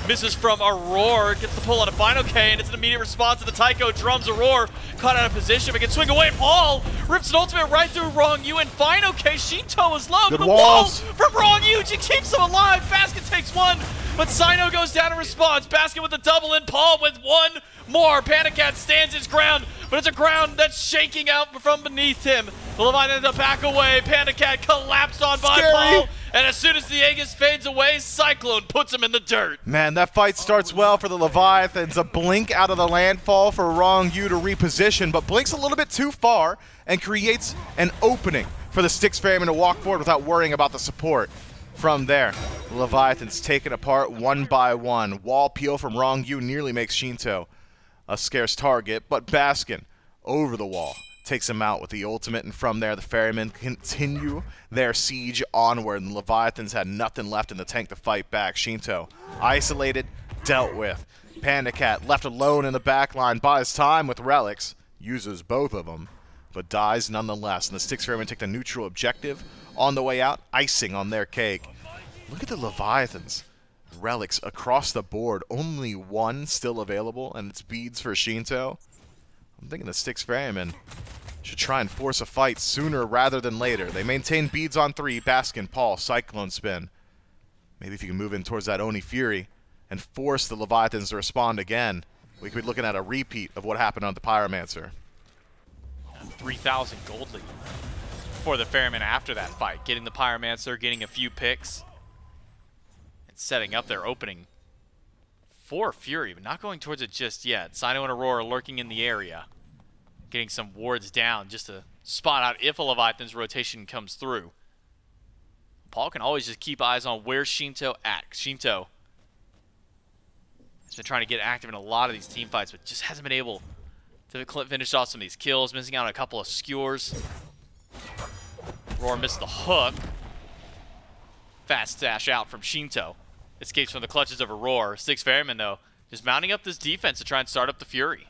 misses from Aror, gets the pull on a fineokay, and it's an immediate response to the Taiko drums. Aror caught out of position, but can swing away. Paul rips an ultimate right through Ronngyu, and fineokay. Sheento is low, but the wall from Ronngyu, she keeps him alive. Baskin takes one, but Cyno goes down in response. Baskin with the double, and Paul with one more. PandaCat stands his ground, but it's a ground that's shaking out from beneath him. The Leviathan ends up back away. PandaCat collapsed on by Paul, and as soon as the Aegis fades away, Cyclone puts him in the dirt. Man, that fight starts well for the Leviathans. A blink out of the landfall for Ronngyu to reposition, but blinks a little bit too far and creates an opening for the Styx Ferrymen to walk forward without worrying about the support. From there, the Leviathans taken apart one by one. Wall peel from Ronngyu nearly makes Sheento a scarce target, but Baskin over the wall takes him out with the ultimate, and from there the Ferrymen continue their siege onward, and the Leviathans had nothing left in the tank to fight back. Sheento isolated, dealt with. PandaCat left alone in the backline, buys time with relics, uses both of them, but dies nonetheless, and the Styx Ferrymen take the neutral objective on the way out, icing on their cake. Look at the Leviathans. Relics across the board, only one still available, and it's beads for Sheento. I'm thinking the Styx Ferrymen should try and force a fight sooner rather than later. They maintain beads on 3, Baskin, Paul, CycloneSpin. Maybe if you can move in towards that Oni Fury and force the Leviathans to respond again, we could be looking at a repeat of what happened on the Pyromancer. 3,000 gold lead for the Ferrymen after that fight, getting the Pyromancer, getting a few picks, and setting up their opening for Fury, but not going towards it just yet. Cyno and Aror lurking in the area, getting some wards down just to spot out if a Leviathan's rotation comes through. Paul can always just keep eyes on where's Sheento at. Sheento has been trying to get active in a lot of these team fights, but just hasn't been able to finish off some of these kills, missing out on a couple of skewers. Aror missed the hook. Fast dash out from Sheento. Escapes from the clutches of Aror. Styx Ferrymen, though, just mounting up this defense to try and start up the Fury.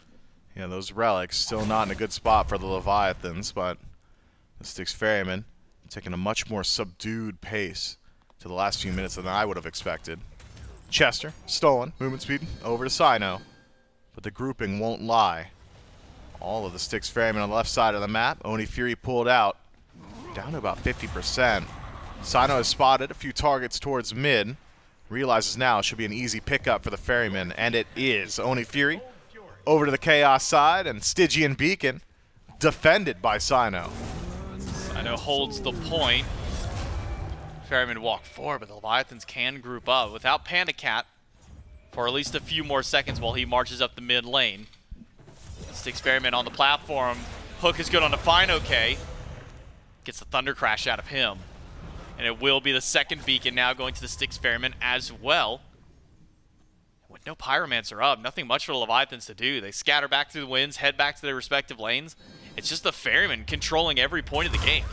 Yeah, those relics still not in a good spot for the Leviathans, but the Styx Ferrymen taking a much more subdued pace to the last few minutes than I would have expected. Chester, stolen, movement speed, over to Cyno, but the grouping won't lie. All of the Styx Ferrymen on the left side of the map. Oni Fury pulled out, down to about 50%. Cyno has spotted a few targets towards mid. Realizes now it should be an easy pickup for the Ferrymen, and it is. Oni Fury over to the Chaos side, and Stygian Beacon defended by Cyno. Cyno holds the point. Ferrymen walk forward, but the Leviathans can group up without PandaCat for at least a few more seconds while he marches up the mid lane. Styx Ferrymen on the platform. Hook is good on the fineokay. Gets the Thunder Crash out of him. And it will be the second beacon now going to the Styx Ferrymen as well. With no Pyromancer up, nothing much for the Leviathans to do. They scatter back through the winds, head back to their respective lanes. It's just the Ferrymen controlling every point of the game.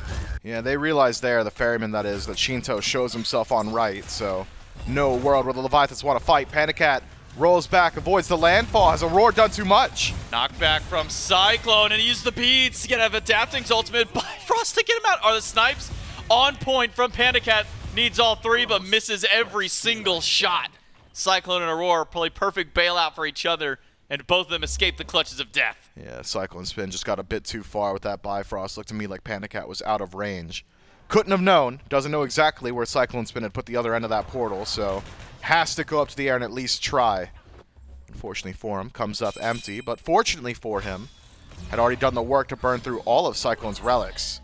Yeah, they realize there, the Ferrymen that is, that Sheento shows himself on right, so no world where the Leviathans want to fight. PandaCat rolls back, avoids the landfall. Has Aror done too much? Knockback from Cyclone, and he uses the beads to get out of Adapting's ultimate. Bifrost to get him out. Are the snipes on point from PandaCat? Needs all 3, but misses every single shot. Cyclone and Aror probably perfect bailout for each other, and both of them escape the clutches of death. Yeah, CycloneSpin just got a bit too far with that Bifrost. Looked to me like PandaCat was out of range. Couldn't have known. Doesn't know exactly where CycloneSpin had put the other end of that portal, so has to go up to the air and at least try. Unfortunately for him, comes up empty, but fortunately for him, had already done the work to burn through all of Cyclone's relics.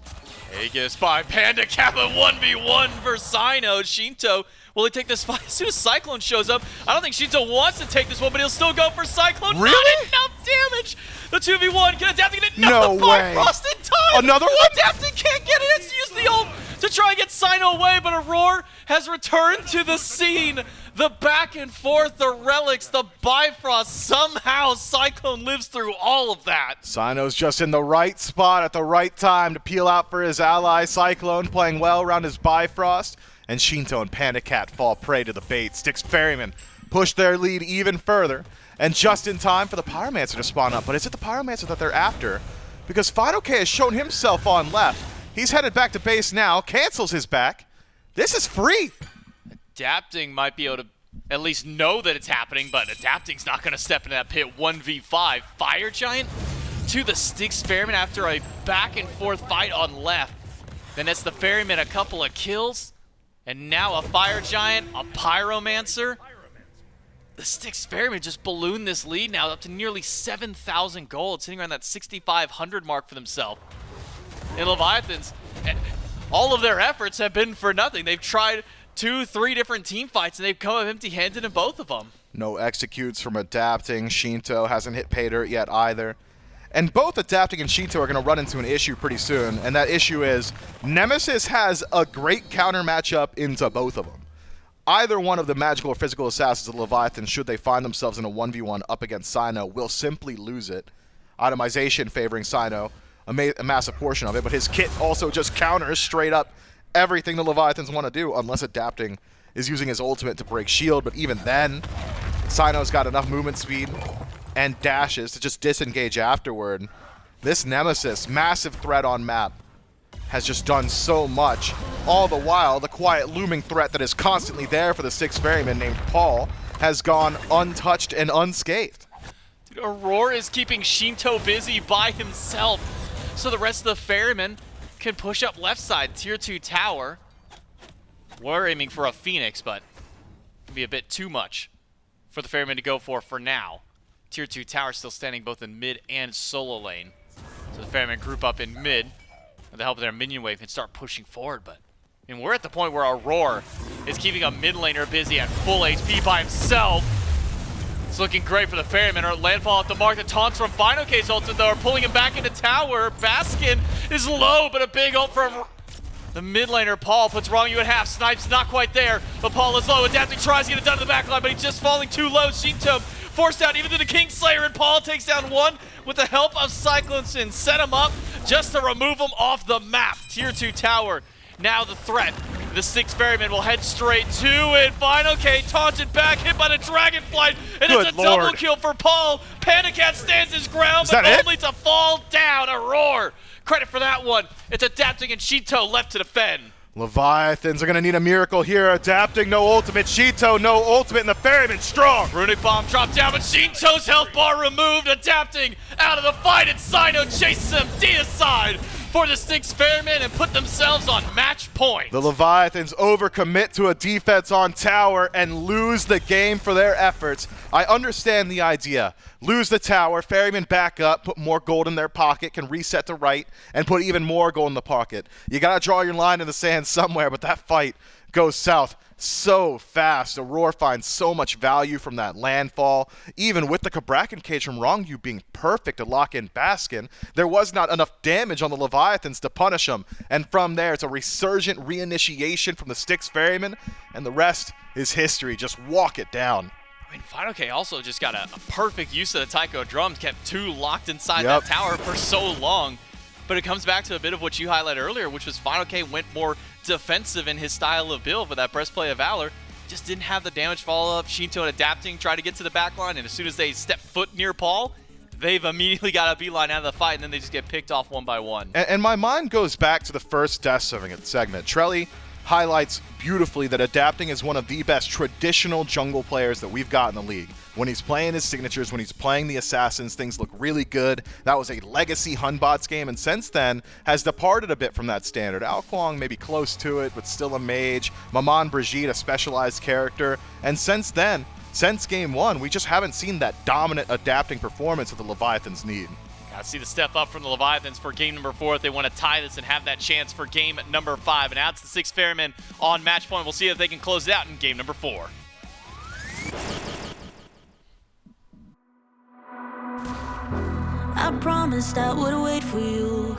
Aegis by PandaCat, but 1v1 for Cyno. Sheento, will he take this fight? As soon as Cyclone shows up, I don't think Sheento wants to take this one, but he'll still go for Cyclone. Really? Not enough damage. The 2v1, can Adapting get it? No way. Bifrost in time. Another one? Adapting can't get it. It's used the ult to try and get Cyno away, but Aror has returned to the scene. The back and forth, the relics, the Bifrost. Somehow Cyclone lives through all of that. Cyno's just in the right spot at the right time to peel out for his ally. Cyclone playing well around his Bifrost. And Sheento and PandaCat fall prey to the bait. Styx Ferrymen push their lead even further. And just in time for the Pyromancer to spawn up. But is it the Pyromancer that they're after? Because fineokay has shown himself on left. He's headed back to base now, cancels his back. This is free. Adapting might be able to at least know that it's happening, but Adapting's not going to step into that pit 1v5. Fire Giant to the Styx Ferrymen after a back and forth fight on left. Then it's the Ferrymen a couple of kills, and now a Fire Giant, a Pyromancer. The Styx Ferrymen just ballooned this lead now up to nearly 7,000 gold, sitting around that 6,500 mark for themselves. And Leviathans, all of their efforts have been for nothing. They've tried 2-3 different team fights, and they've come up empty-handed in both of them. No executes from Adapting. Sheento hasn't hit pay dirt yet either. And both Adapting and Sheento are going to run into an issue pretty soon, and that issue is Nemesis has a great counter matchup into both of them. Either one of the magical or physical assassins of Leviathan, should they find themselves in a 1v1 up against Cyno, will simply lose it. Itemization favoring Cyno, a massive portion of it, but his kit also just counters straight up everything the Leviathans want to do, unless Adapting is using his ultimate to break shield. But even then, Cyno's got enough movement speed and dashes to just disengage afterward. This Nemesis, massive threat on map, has just done so much. All the while, the quiet looming threat that is constantly there for the Styx Ferryman named Paul has gone untouched and unscathed. Dude, Aror is keeping Sheento busy by himself, so the rest of the Ferrymen can push up left side, tier 2 tower. We're aiming for a Phoenix, but it'll be a bit too much for the Ferrymen to go for now. Tier 2 tower still standing both in mid and solo lane. So the Ferrymen group up in mid with the help of their minion wave and start pushing forward, but I mean, we're at the point where Aror is keeping a mid laner busy at full HP by himself. It's looking great for the Ferrymen. Or landfall at the mark. The taunts from fineokay's ultimate, though, are pulling him back into tower. Baskin is low, but a big ult from the mid laner. Paul puts Ronngyu at half. Snipe's not quite there, but Paul is low. Adapting tries to get it done to the backline, but he's just falling too low. Sheento forced out even to the Kingslayer, and Paul takes down one with the help of CycloneSpin. Set him up just to remove him off the map. Tier 2 tower. Now the threat. The Styx Ferrymen will head straight to it. fineokay taunted back, hit by the Dragonflight, and it's a double kill for Paul. PandaCat stands his ground, but only to fall down. Aror. Credit for that one. It's Adapting and Sheento left to defend. Leviathans are going to need a miracle here. Adapting, no ultimate. Sheento, no ultimate, and the Ferryman strong. Runic Bomb dropped down, but Sheento's health bar removed. Adapting out of the fight, and Cyno chases him deicide for the Styx Ferrymen and put themselves on match point. The Leviathans overcommit to a defense on tower and lose the game for their efforts. I understand the idea. Lose the tower, Ferrymen back up, put more gold in their pocket, can reset to right, and put even more gold in the pocket. You gotta draw your line in the sand somewhere, but that fight goes south so fast. Aror finds so much value from that landfall. Even with the Cabrakan cage from Ronngyu being perfect to lock in Baskin, there was not enough damage on the Leviathans to punish them. And from there, it's a resurgent reinitiation from the Styx Ferrymen, and the rest is history. Just walk it down. I mean, fineokay also just got a perfect use of the Taiko drums, kept two locked inside that tower for so long. But it comes back to a bit of what you highlighted earlier, which was fineokay went more defensive in his style of build with that breastplate of Valor. Just didn't have the damage follow-up. Sheento and Adapting try to get to the backline, and as soon as they step foot near Paul, they've immediately got a beeline out of the fight, and then they just get picked off one by one. And my mind goes back to the first Death segment. Trelly highlights beautifully that Adapting is one of the best traditional jungle players that we've got in the league. When he's playing his signatures, when he's playing the assassins, things look really good. That was a legacy Hunbots game, and since then has departed a bit from that standard. Kuang maybe close to it, but still a mage. Maman, Brigitte, a specialized character. And since then, since game one, we just haven't seen that dominant Adapting performance that the Leviathans need. Gotta see the step up from the Leviathans for game number 4 if they want to tie this and have that chance for game number 5. And now it's the Styx Ferrymen on match point. We'll see if they can close it out in game number 4. I promised I would wait for you,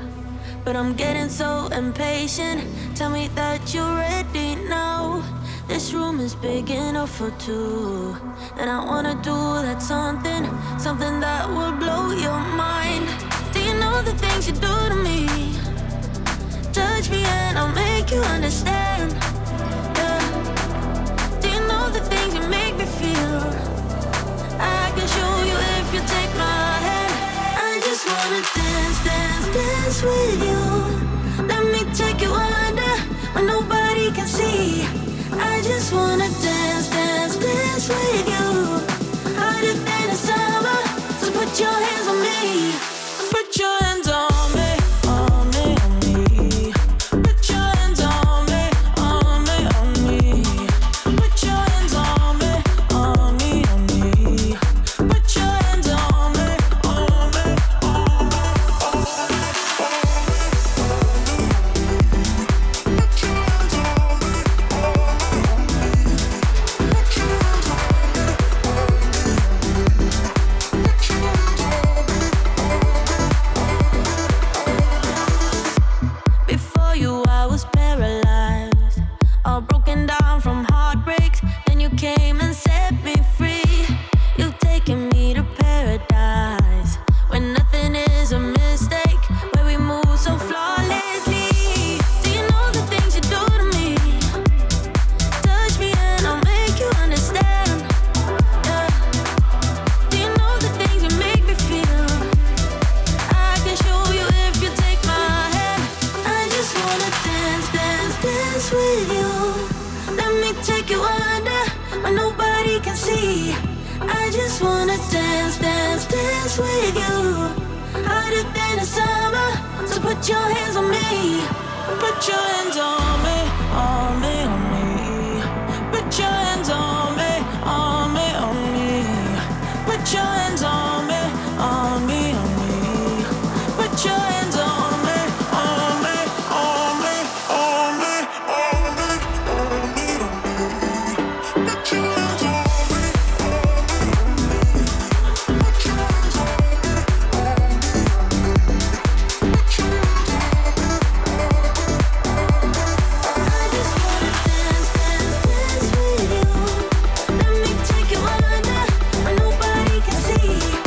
but I'm getting so impatient. Tell me that you're ready now. This room is big enough for two, and I wanna do that something, something that will blow your mind. Do you know the things you do to me? Touch me and I'll make you understand. Yeah. Do you know the things you make me feel? I can show you if you take my hand. I just wanna dance, dance, dance with you. Let me take you under where nobody can see. I just wanna dance, dance, dance with you. Harder than a summer, so put your hands on me. Put your hands on me, on me, on me. Put your hands on me, on me, on me. Put your hands on me, on me, on me. Put your hands on me, on me, on me, on me. Before you, I was paralyzed, all broken down from heartbreaks. Then you came and set me free. You've taken me to paradise, where nothing is a mistake, where we move so flawlessly. Do you know the things you do to me? Touch me and I'll make you understand. Yeah. Do you know the things you make me feel? I can show you if you take my hand. I just wanna dance, dance, dance with you. Let me take you under where nobody can see. I just wanna dance, dance, dance with you. Harder than a summer, so put your hands on me. Put your hands on me, on me, on me. Put your hands on me, on me, on me. Put your hands on me, on me, on me. Put your hands on me, on me, on me, on me, on me, on me, on me. Put your hands on me, on me, on me. Put your hands on me, on me, on me. Put your hands on me, on me, on me. I just wanna dance, dance, dance with you. Let me take you under where nobody can see.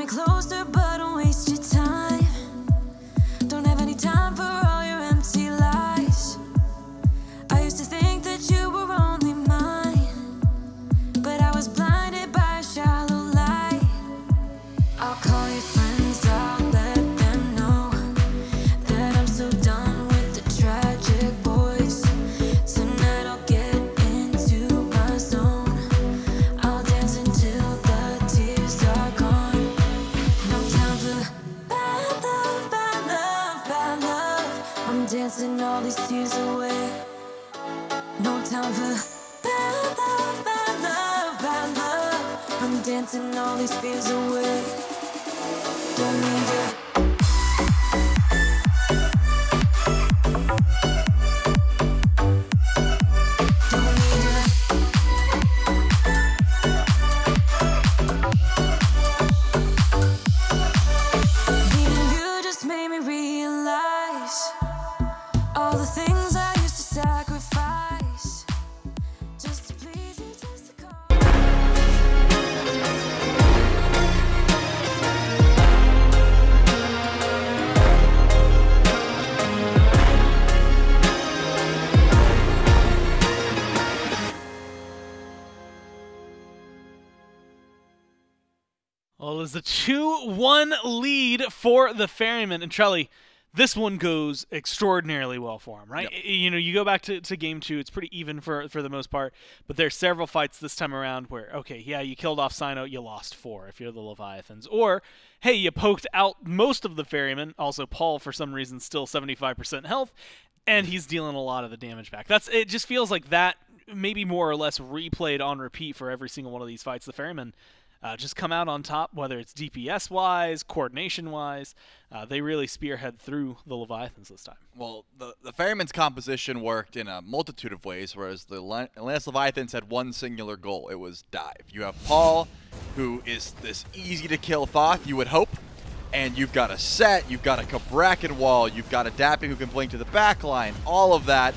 me closer, but don't waste your time. Don't have any time for all your empty lies. I used to think that you were only mine, but I was blinded by a shallow light. I'll call your friends, I'll let them know that I'm so done with the tragic boys. Tonight I'll get into my zone. I'll dance until the tears are gone. No time for bad love, bad love, bad love. I'm dancing all these tears away. No time for bad love, bad love, bad love. I'm dancing all these fears away. Don't need you. Leaving you just made me realize all the things I used to sacrifice just to please you, just to call. Well, it's a 2-1 lead for the Ferrymen. And Trelly, this one goes extraordinarily well for him, right? Yep. You know, you go back to game 2, it's pretty even for the most part, but there's several fights this time around where, okay, yeah, you killed off Cyno, you lost 4 if you're the Leviathans. Or, hey, you poked out most of the Ferrymen, also Paul, for some reason, still 75% health, and he's dealing a lot of the damage back. It just feels like that maybe more or less replayed on repeat for every single one of these fights. The Ferrymen just come out on top, whether it's DPS-wise, coordination-wise. They really spearhead through the Leviathans this time. Well, the Ferrymen's composition worked in a multitude of ways, whereas the Atlantis Leviathans had one singular goal. It was dive. You have Paul, who is this easy-to-kill Thoth, you would hope, and you've got a Set, you've got a Cabrakan wall, you've got a Dapping who can blink to the back line. All of that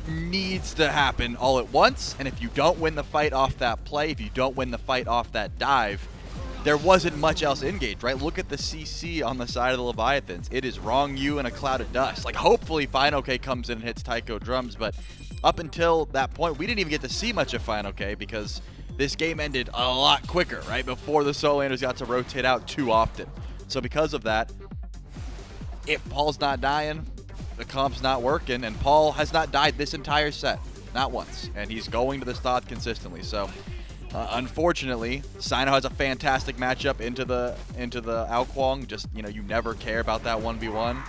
needs to happen all at once, and if you don't win the fight off that play, if you don't win the fight off that dive, there wasn't much else engaged, right? Look at the CC on the side of the Leviathans. It is Ronngyu and a cloud of dust. Like, hopefully fineokay comes in and hits Taiko drums, but up until that point, we didn't even get to see much of fineokay because this game ended a lot quicker, right? Before the Solanders got to rotate out too often. So because of that, if Paul's not dying, the comp's not working, and Paul has not died this entire set, not once, and he's going to the Thoth consistently. So, unfortunately, Cyno has a fantastic matchup into the Kuang. Just, you know, you never care about that 1v1.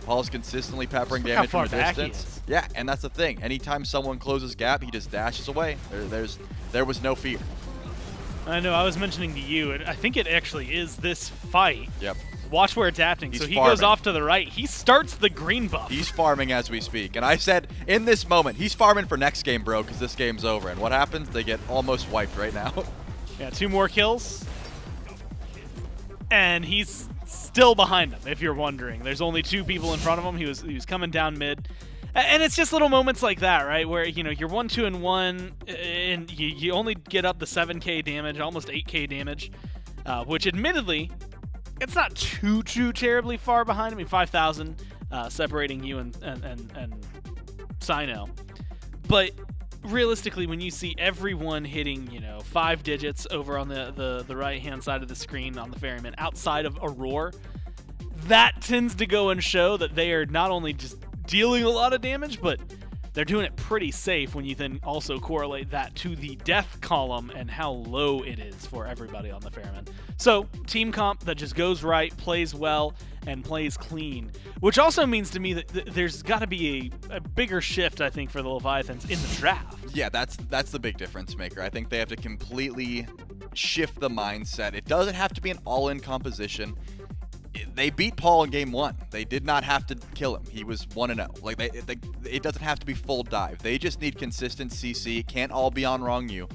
Paul's consistently peppering damage from a distance. Yeah, and that's the thing. Anytime someone closes gap, he just dashes away. There was no fear. I know. I was mentioning to you, I think it actually is this fight. Yep. Watch where adapting. He's so he farming. goes off to the right. He starts the green buff. He's farming as we speak. And I said, in this moment, he's farming for next game, bro, because this game's over. And what happens? They get almost wiped right now. Yeah, 2 more kills. And he's still behind them, if you're wondering. There's only 2 people in front of him. He was coming down mid. And it's just little moments like that, right? Where, you know, you're 1-2-1, and you only get up the 7k damage, almost 8k damage, which admittedly, it's not too terribly far behind. I mean, 5,000 separating you and Cyno. But realistically, when you see everyone hitting, you know, 5 digits over on the right-hand side of the screen on the Ferryman outside of Aror, that tends to go and show that they are not only just dealing a lot of damage, but they're doing it pretty safe when you then also correlate that to the death column and how low it is for everybody on the Ferryman. So, team comp that just goes right, plays well, and plays clean. Which also means to me that there's got to be a bigger shift, I think, for the Leviathans in the draft. Yeah, that's the big difference maker. I think they have to completely shift the mindset. It doesn't have to be an all-in composition. They beat Paul in game 1. They did not have to kill him. He was 1-0. Like it doesn't have to be full dive. They just need consistent CC. It can't all be on Ronngyu.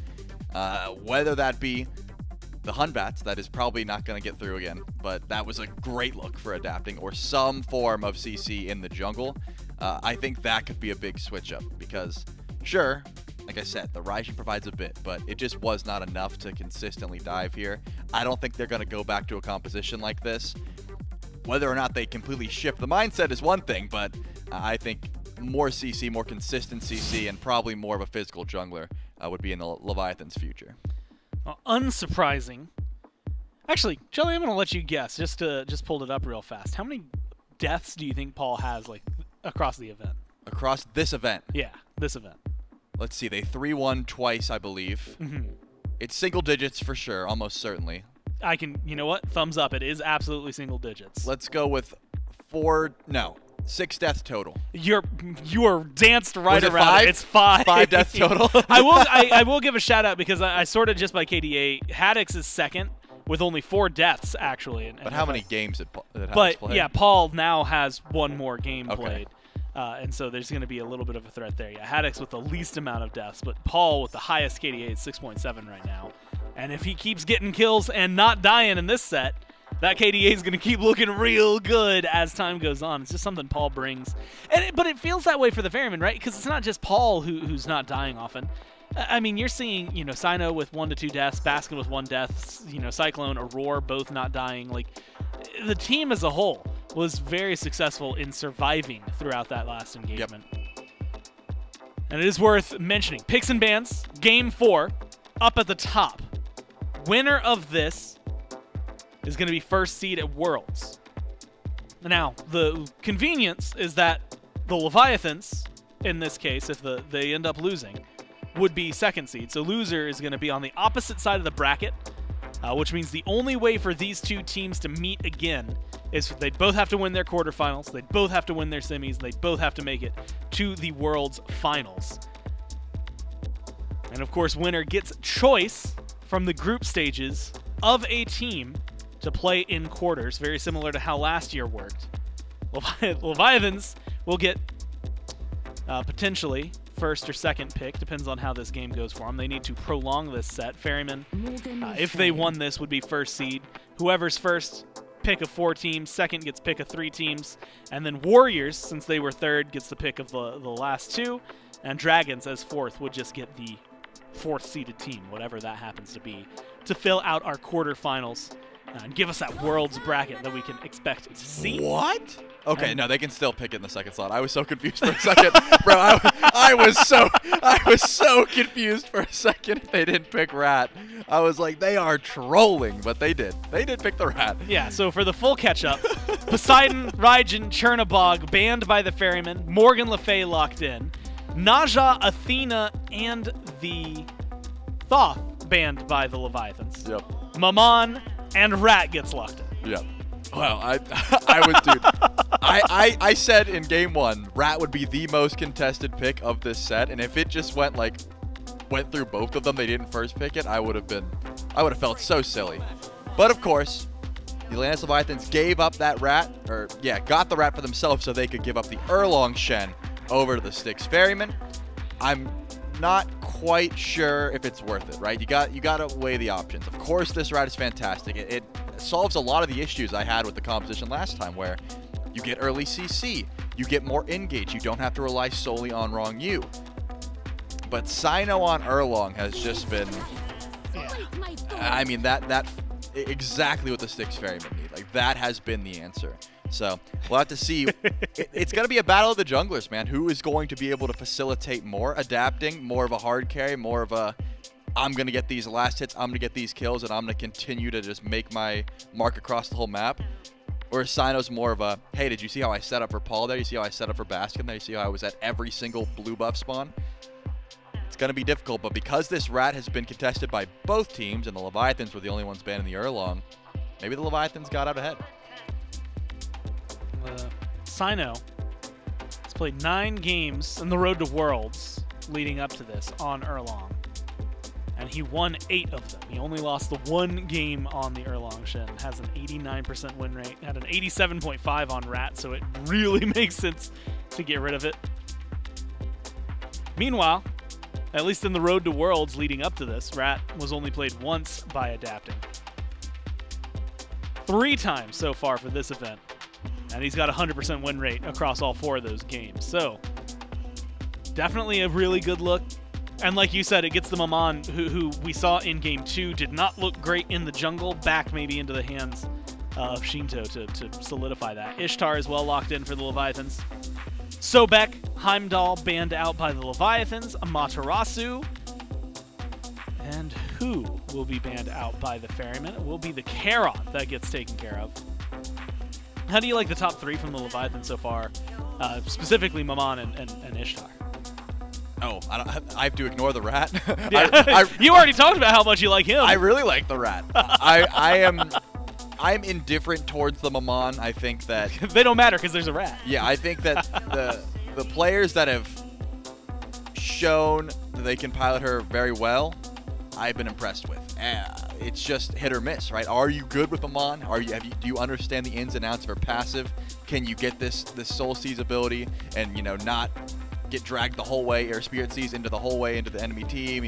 Whether that be the Hunbats, that is probably not going to get through again, but that was a great look for adapting, or some form of CC in the jungle. I think that could be a big switch up because, sure, like I said, the Raijin provides a bit, but it just was not enough to consistently dive here. I don't think they're going to go back to a composition like this. Whether or not they completely shift the mindset is one thing, but I think more CC, more consistent CC, and probably more of a physical jungler would be in the Leviathan's future. Well, unsurprising. Actually, Jelly, I'm going to let you guess. Just pulled it up real fast. How many deaths do you think Paul has like across the event? Across this event? Yeah, this event. Let's see. They 3-1 twice, I believe. It's single digits for sure, almost certainly. I can, you know what? Thumbs up. It is absolutely single digits. Let's go with 6 deaths total. You are danced right Was it around 5? it. It's 5. 5 deaths total. I will give a shout out because I sorted just by KDA. Haddix is second with only 4 deaths actually. But how many games did Haddix play? Yeah, Paul now has 1 more game Okay. played. And so there's going to be a little bit of a threat there. Yeah, Haddix with the least amount of deaths, but Paul with the highest KDA is 6.7 right now. And if he keeps getting kills and not dying in this set, that KDA is going to keep looking real good as time goes on. It's just something Paul brings. But it feels that way for the Ferrymen, right? Because it's not just Paul who's not dying often. I mean, you're seeing, Cyno with 1 to 2 deaths, Baskin with 1 death, Cyclone, Aror both not dying. Like, the team as a whole was very successful in surviving throughout that last engagement. Yep. And it is worth mentioning, Picks and Bans, Game 4, up at the top. Winner of this is going to be first seed at Worlds. Now, the convenience is that the Leviathans, in this case, if they end up losing, would be second seed. So loser is going to be on the opposite side of the bracket, which means the only way for these two teams to meet again is they'd both have to win their quarterfinals, they'd both have to win their semis, they'd both have to make it to the World's Finals. And of course, winner gets choice from the group stages of a team to play in quarters, very similar to how last year worked. Leviathans will get potentially first or second pick, depends on how this game goes for them. They need to prolong this set. Ferrymen, if they won this, would be first seed. Whoever's first, pick of 4 teams. Second gets pick of 3 teams. And then Warriors, since they were third, gets the pick of the last 2. And Dragons, as fourth, would just get the 4th seeded team, whatever that happens to be, to fill out our quarterfinals and give us that Worlds bracket that we can expect to see. What? Okay, no, they can still pick it in the second slot. I was so confused for a second. Bro, I was so confused for a second if they didn't pick Rat. I was like, they are trolling, but they did. They did pick the Rat. Yeah, so for the full catch-up, Poseidon, Raijin, Chernobog banned by the Ferrymen, Morgan Le Fay locked in, Naja, Athena, and the Thoth banned by the Leviathans. Yep. Maman and Rat gets locked in. Yep. Well, I said in game 1, Rat would be the most contested pick of this set, and if it just went through both of them, they didn't first pick it, I would have felt so silly. But of course, the Atlantis Leviathans gave up that Rat, got the Rat for themselves so they could give up the Erlong Shen over to the Styx Ferrymen. I'm not quite sure if it's worth it, right? You got to weigh the options. Of course, this Rat is fantastic. It solves a lot of the issues I had with the composition last time, where you get early CC, you get more engage, you don't have to rely solely on Ronngyu. But Cyno on Erlong has just been, I mean, that exactly what the Styx Ferrymen need. Like, that has been the answer. So we'll have to see. It's going to be a battle of the junglers, man. Who is going to be able to facilitate more adapting, more of a hard carry, more of a I'm going to get these last hits, I'm going to get these kills, and I'm going to continue to just make my mark across the whole map? Or is Cyno's more of a, hey, did you see how I set up for Paul there? You see how I set up for Baskin there? You see how I was at every single blue buff spawn? It's going to be difficult, but because this Rat has been contested by both teams, and the Leviathans were the only ones banning the Erlong, maybe the Leviathans got out ahead. Cyno has played 9 games in the Road to Worlds leading up to this on Erlong, and he won 8 of them. He only lost the 1 game on the Erlong Shen, has an 89% win rate, had an 87.5 on Rat, so it really makes sense to get rid of it. Meanwhile, at least in the Road to Worlds leading up to this, Rat was only played once by adapting. 3 times so far for this event. And he's got a 100% win rate across all 4 of those games. So, definitely a really good look And like you said, it gets the Maman, who we saw in Game 2, did not look great in the jungle, back maybe into the hands of Sheento to solidify that. Ishtar is well locked in for the Leviathans. Sobek, Heimdallr banned out by the Leviathans. Amaterasu. And who will be banned out by the Ferrymen? It will be the Charon that gets taken care of. How do you like the top 3 from the Leviathans so far? Specifically Maman and Ishtar. Oh, I have to ignore the rat. Yeah. You already talked about how much you like him. I really like the rat. I'm indifferent towards the Maman. I think that they don't matter because there's a rat. Yeah, I think that the players that have shown that they can pilot her very well, I've been impressed with. It's just hit or miss, right? Are you good with Maman? Do you understand the ins and outs of her passive? Can you get this Soul Seize ability and not get dragged the whole way, or Spirit Seize into the whole way into the enemy team?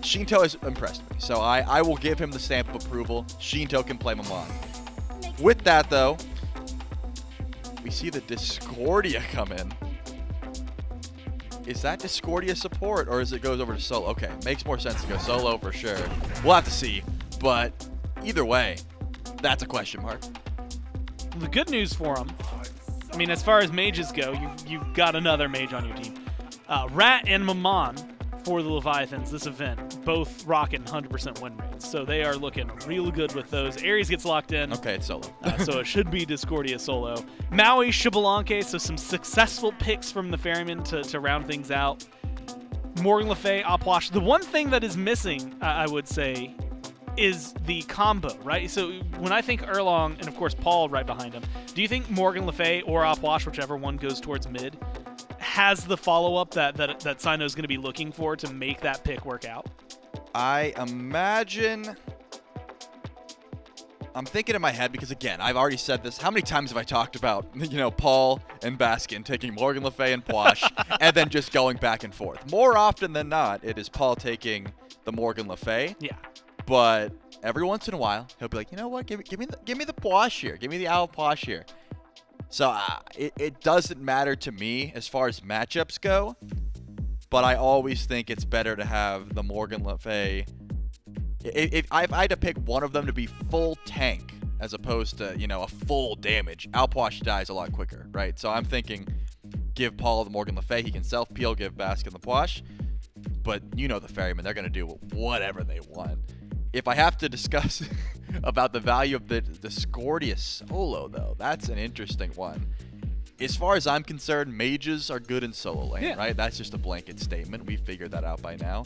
Sheento has impressed me, so I will give him the stamp of approval. Sheento can play Maman. With that, though, we see the Discordia come in. Is that Discordia support, or is it goes over to solo? Okay, makes more sense to go solo for sure. We'll have to see, but either way, that's a question mark. The good news for him, I mean, as far as mages go, you've got another mage on your team. Rat and Maman for the Leviathans this event, both rocking 100% win rates. So they are looking real good with those. Ares gets locked in. Okay, it's solo. So it should be Discordia solo. Maui, Xbalanque, so some successful picks from the Ferrymen to round things out. Morgan Le Fay, Puch. The one thing that is missing, I would say, is the combo, right? So when I think Erlong, and of course Paul right behind him, do you think Morgan Le Fay or Puch, whichever one goes towards mid, has the follow-up that Cyno is going to be looking for to make that pick work out? I imagine... I'm thinking in my head because, again, I've already said this. How many times have I talked about, Paul and Baskin taking Morgan Le Fay and Puch and then just going back and forth? More often than not, it is Paul taking the Morgan Le Fay. Yeah. But every once in a while, he'll be like, you know what? Give me the Puch here. Give me the Puch here. So it doesn't matter to me as far as matchups go, but I always think it's better to have the Morgan Le Fay. If I had to pick one of them to be full tank as opposed to, a full damage, Puch dies a lot quicker, right? So I'm thinking give Paul the Morgan Le Fay. He can self-peel, give Baskin the Puch. But the Ferrymen, they're going to do whatever they want. If I have to discuss about the value of the Discordia solo, though, that's an interesting one. As far as I'm concerned, mages are good in solo lane, right? That's just a blanket statement. We figured that out by now.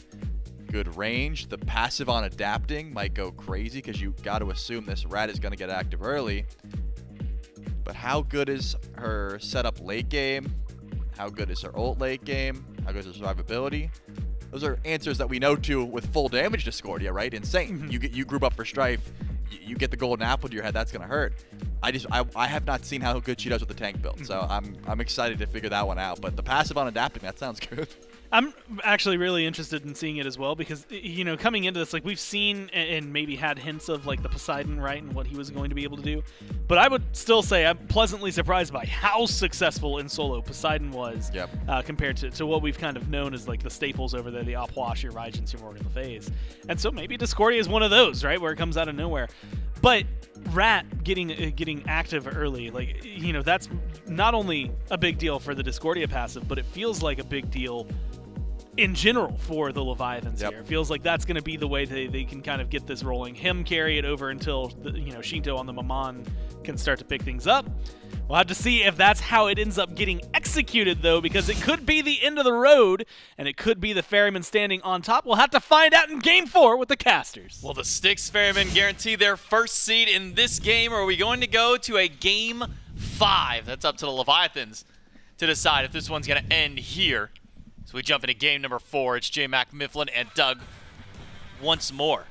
Good range. The passive on adapting might go crazy because you got to assume this rat is going to get active early. But how good is her setup late game? How good is her ult late game? How good is her survivability? Those are answers that we know too with full damage Discordia, right? Insane. You group up for Strife, you get the golden apple to your head, that's gonna hurt. I have not seen how good she does with the tank build, so I'm excited to figure that one out. But the passive on adapting, that sounds good. I'm actually really interested in seeing it as well because, coming into this, we've seen and maybe had hints of, the Poseidon, right, and what he was going to be able to do. But I would still say I'm pleasantly surprised by how successful in solo Poseidon was compared to what we've kind of known as, the staples over there, the Puch, your Raijin, your Morgan Le Fays. And so maybe Discordia is one of those, right, where it comes out of nowhere. But Rat getting active early, that's not only a big deal for the Discordia passive, but it feels like a big deal in general for the Leviathans here. It feels like that's going to be the way they can kind of get this rolling. Him carry it over until Sheento on the Maman can start to pick things up. We'll have to see if that's how it ends up getting executed, though, because it could be the end of the road, and it could be the Ferrymen standing on top. We'll have to find out in Game 4 with the casters. Will the Styx Ferrymen guarantee their first seed in this game, or are we going to go to a Game 5? That's up to the Leviathans to decide if this one's going to end here. So we jump into game number 4. It's J-Mac, Mifflin, and Doug once more,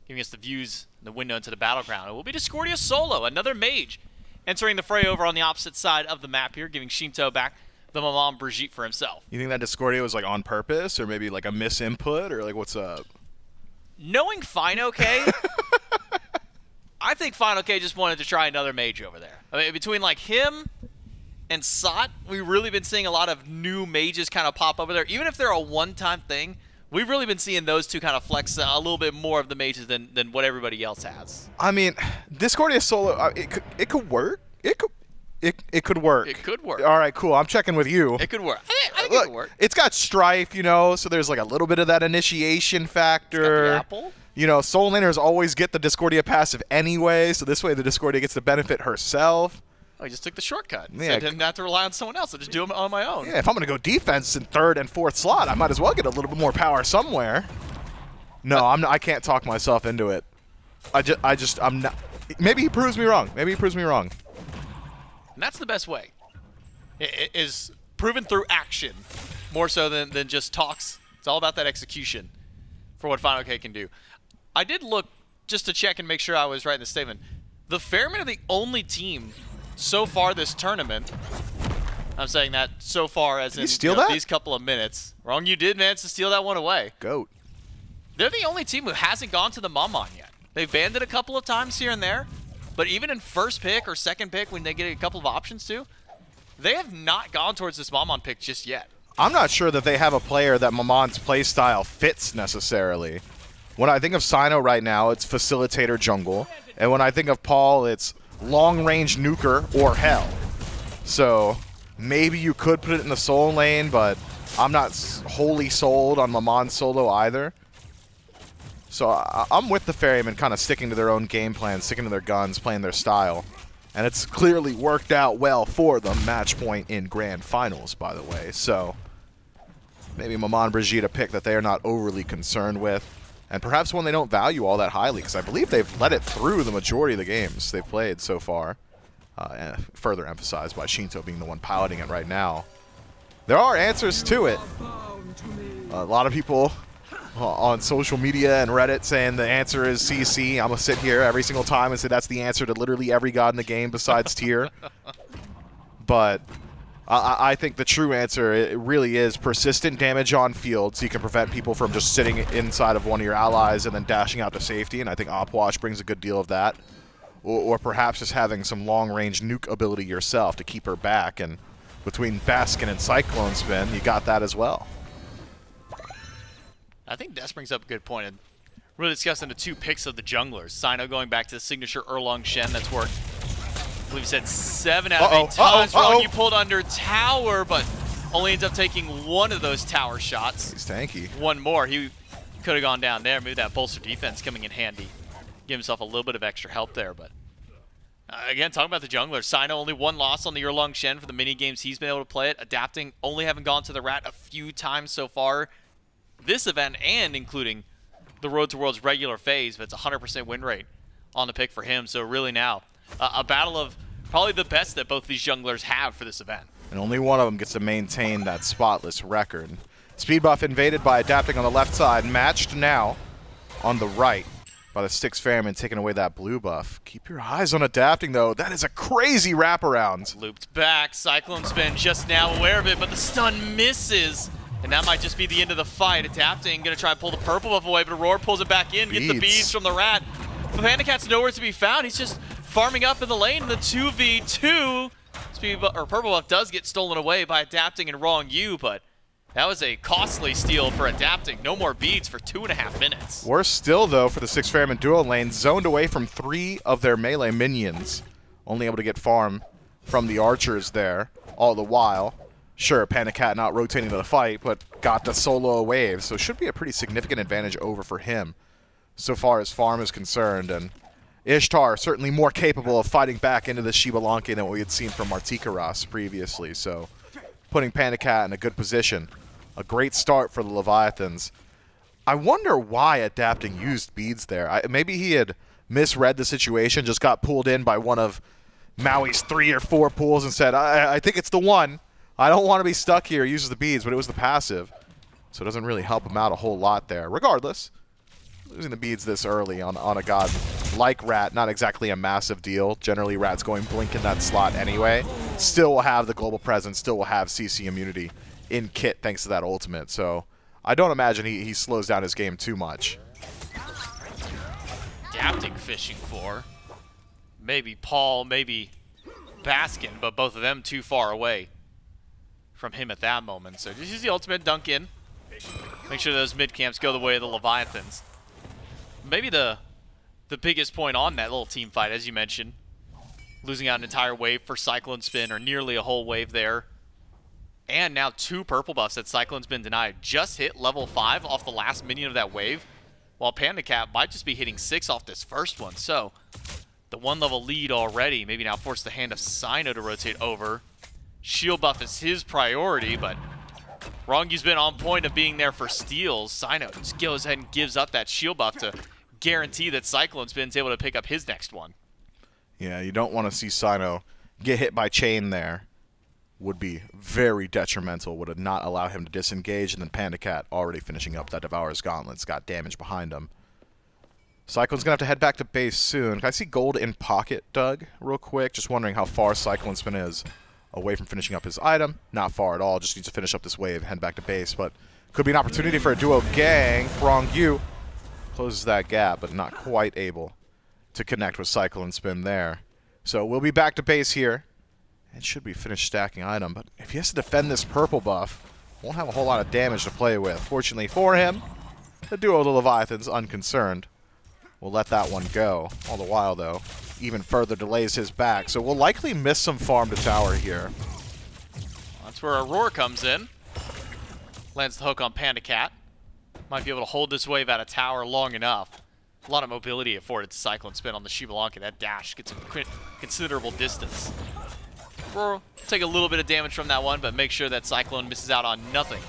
giving us the views, the window into the battleground. It will be Discordia solo, another mage, entering the fray over on the opposite side of the map here, giving Sheento back the Maman Brigitte for himself. You think that Discordia was on purpose, or maybe a misinput, or what's up? Knowing fineokay, I think fineokay just wanted to try another mage over there. I mean, between him and Sot, we've really been seeing a lot of new mages kind of pop over there. Even if they're a one-time thing, we've really been seeing those two kind of flex a little bit more of the mages than what everybody else has. I mean, Discordia solo, it could work. It could work. It could work. All right, cool. I'm checking with you. It could work. I think Look, it could work. It's got Strife, you know, so there's like a little bit of that initiation factor. It's got the apple. You know, soul laners always get the Discordia passive anyway, so this way the Discordia gets to benefit herself. I just took the shortcut. Yeah. So I didn't have to rely on someone else. I just do them on my own. Yeah, if I'm going to go defense in 3rd and 4th slot, I might as well get a little bit more power somewhere. No, I can't talk myself into it. I'm not. Maybe he proves me wrong. Maybe he proves me wrong. And that's the best way. It is proven through action more so than just talks. It's all about that execution for what fineokay can do. I did look just to check and make sure I was right in the statement. The Ferrymen are the only team so far this tournament. I'm saying that so far as in these couple of minutes. Ronngyu did manage to steal that one away. Goat. They're the only team who hasn't gone to the Maman yet. They've banned it a couple of times here and there, but even in first pick or second pick when they get a couple of options too, they have not gone towards this Maman pick just yet. I'm not sure that they have a player that Maman's playstyle fits necessarily. When I think of Cyno right now, it's facilitator jungle, and when I think of Paul, it's long-range nuker or hell. So maybe you could put it in the soul lane, but I'm not wholly sold on Maman solo either. So I'm with the Ferrymen kind of sticking to their own game plan, sticking to their guns, playing their style. And it's clearly worked out well for them. Match point in grand finals, by the way. So maybe Maman Brigitte a pick that they are not overly concerned with. And perhaps one they don't value all that highly, because I believe they've let it through the majority of the games they've played so far. Further emphasized by Sheento being the one piloting it right now. There are answers to it. A lot of people on social media and Reddit saying the answer is CC. I'm going to sit here every single time and say that's the answer to literally every god in the game besides tier. But I think the true answer it really is persistent damage on field, so you can prevent people from just sitting inside of one of your allies and then dashing out to safety, and I think Opwash brings a good deal of that. Or perhaps just having some long-range nuke ability yourself to keep her back, and between Baskin and CycloneSpin, you got that as well. I think Des brings up a good point. And really discussing the two picks of the junglers. Cyno going back to the signature Erlong Shen that's worked, I believe he said 7 out of 8 times. Ronngyu pulled under tower, but only ends up taking one of those tower shots. He's tanky. One more. He could have gone down there. Maybe that bolster defense coming in handy. Give himself a little bit of extra help there, but again, talking about the jungler, Cyno only one loss on the Erlong Shen for the mini games he's been able to play it, adapting, only having gone to the Rat a few times so far this event, and including the Road to Worlds regular phase, but it's 100% win rate on the pick for him. So really now, a battle of probably the best that both these junglers have for this event. And only one of them gets to maintain that spotless record. Speed buff invaded by adapting on the left side, matched now on the right by the Styx Ferrymen taking away that blue buff. Keep your eyes on adapting, though. That is a crazy wraparound. Looped back. CycloneSpin just now aware of it, but the stun misses. And that might just be the end of the fight. Adapting, going to try and pull the purple buff away, but Aror pulls it back in, gets the beads from the Rat. The PandaCat's nowhere to be found. He's just farming up in the lane. The 2v2. Purple buff does get stolen away by Adapting and Ronngyu, but that was a costly steal for Adapting. No more beads for 2.5 minutes. Worse still, though, for the Styx Ferrymen duo lane, zoned away from 3 of their melee minions. Only able to get farm from the archers there all the while. Sure, PandaCat not rotating to the fight, but got the solo wave, so should be a pretty significant advantage over for him so far as farm is concerned. And Ishtar certainly more capable of fighting back into this Xbalanque than what we had seen from Martichoras previously, so putting PandaCat in a good position. A great start for the Leviathans. I wonder why Adapting used beads there. Maybe he had misread the situation, just got pulled in by one of Maui's 3 or 4 pools and said, I think it's the one. I don't want to be stuck here. Uses the beads, but it was the passive. So it doesn't really help him out a whole lot there. Regardless, losing the beads this early on a god like Rat, not exactly a massive deal. Generally, Rat's going blink in that slot anyway. Still will have the global presence, still will have CC immunity in kit thanks to that ultimate. So I don't imagine he slows down his game too much. Adapting fishing for maybe Paul, maybe Baskin, but both of them too far away from him at that moment. So just use the ultimate, dunk in. Make sure those mid camps go the way of the Leviathans. Maybe the biggest point on that little team fight, as you mentioned, losing out an entire wave for CycloneSpin, or nearly a whole wave there. And now 2 purple buffs that CycloneSpin denied. Just hit level 5 off the last minion of that wave, while PandaCat might just be hitting 6 off this first one. So the 1-level lead already, maybe now force the hand of Cyno to rotate over. Shield buff is his priority, but Rongngyu's been on point of being there for steals. Cyno just goes ahead and gives up that shield buff to guarantee that CycloneSpin's able to pick up his next one. Yeah, you don't want to see Cyno get hit by chain there. Would be very detrimental, would not allow him to disengage, and then PandaCat already finishing up that Devourer's Gauntlets, got damage behind him. Cyclone's going to have to head back to base soon. Can I see gold in pocket, Doug, real quick? Just wondering how far CycloneSpin is away from finishing up his item. Not far at all, just needs to finish up this wave and head back to base, but could be an opportunity for a duo gang. Ronngyu closes that gap, but not quite able to connect with CycloneSpin there. So we'll be back to base here. It should be finished stacking item, but if he has to defend this purple buff, won't have a whole lot of damage to play with. Fortunately for him, the duo of the Leviathans, unconcerned, will let that one go. All the while, though, even further delays his back, so we'll likely miss some farm to tower here. That's where Aror comes in. Lands the hook on PandaCat. Might be able to hold this wave out of tower long enough. A lot of mobility afforded to CycloneSpin on the Xbalanque. That dash gets him considerable distance. Aror take a little bit of damage from that one, but make sure that Cyclone misses out on nothing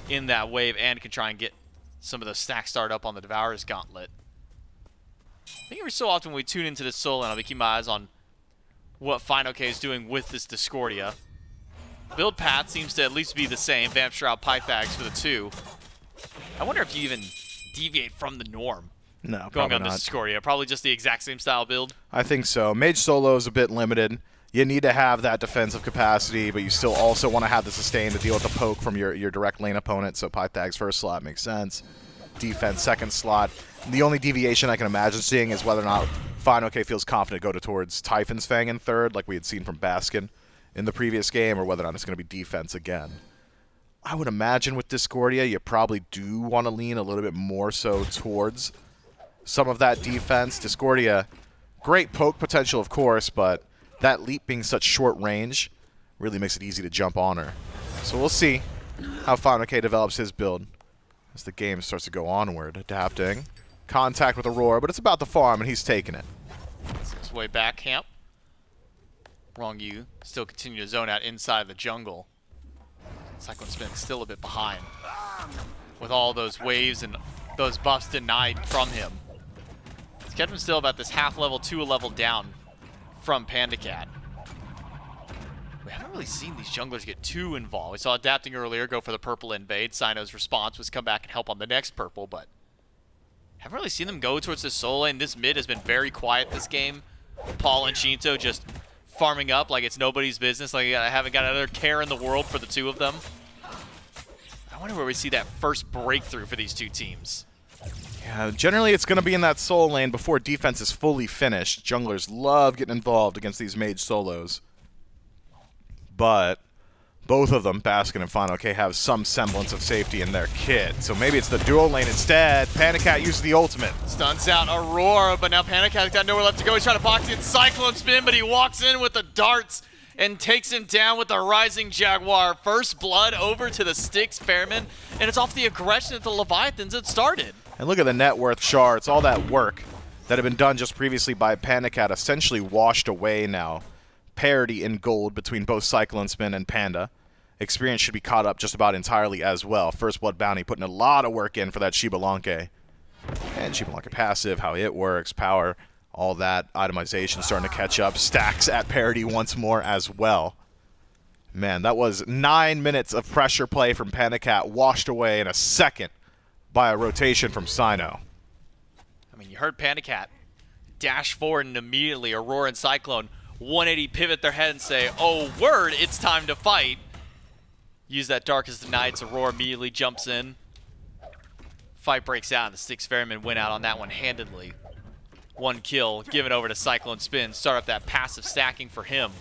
in that wave and can try and get some of those stacks started up on the Devourer's Gauntlet. I think every so often when we tune into this solo, and I'll be keeping my eyes on what fineokay is doing with this Discordia. Build path seems to at least be the same. Vamp Shroud, Pythags for the 2. I wonder if you even deviate from the norm. No, going on not. this Discordia. Probably just the exact same style build. I think so. Mage solo is a bit limited. You need to have that defensive capacity, but you still also want to have the sustain to deal with the poke from your direct lane opponent, so Pythags first slot makes sense. Defense second slot. The only deviation I can imagine seeing is whether or not fineokay feels confident to go towards Typhon's Fang in third, like we had seen from Baskin in the previous game, or whether or not it's going to be defense again. I would imagine with Discordia, you probably do want to lean a little bit more so towards some of that defense. Discordia, great poke potential, of course, but that leap being such short range really makes it easy to jump on her. So we'll see how fineokay develops his build as the game starts to go onward. Adapting. Contact with Aror, but it's about the farm, and he's taking it. His way back camp. Ronngyu still continue to zone out inside the jungle. CycloneSpin still a bit behind, with all those waves and those buffs denied from him. It's kept him still about this half level to a level down from PandaCat. We haven't really seen these junglers get too involved. We saw Adapting earlier go for the purple invade. Cyno's response was come back and help on the next purple, but haven't really seen them go towards this solo lane. This mid has been very quiet this game. Paul and Sheento just farming up like it's nobody's business, like I haven't got another care in the world for the two of them. I wonder where we see that first breakthrough for these two teams. Yeah, generally it's going to be in that solo lane before defense is fully finished. Junglers love getting involved against these mage solos. But both of them, Baskin and fineokay, have some semblance of safety in their kit. So maybe it's the duo lane instead. PandaCat uses the ultimate. Stunts out Aurora, but now PandaCat's got nowhere left to go. He's trying to box in CycloneSpin, but he walks in with the darts and takes him down with the Rising Jaguar. First blood over to the Styx Ferrymen, and it's off the aggression that the Leviathans had started. And look at the net worth charts. All that work that had been done just previously by PandaCat essentially washed away now. Parity in gold between both CycloneSpin and Panda. Experience should be caught up just about entirely as well. First Blood Bounty putting a lot of work in for that Xbalanque. And Xbalanque passive, how it works, power, all that itemization starting to catch up. Stacks at parity once more as well. Man, that was 9 minutes of pressure play from PandaCat, washed away in a second by a rotation from Cyno. I mean, you heard PandaCat dash forward, and immediately Aurora and Cyclone 180 pivot their head and say, oh, word, it's time to fight. Use that Darkest of Nights. Aurora immediately jumps in. Fight breaks out, and the Styx Ferrymen win out on that one handedly. One kill, give it over to CycloneSpin. Start up that passive stacking for him.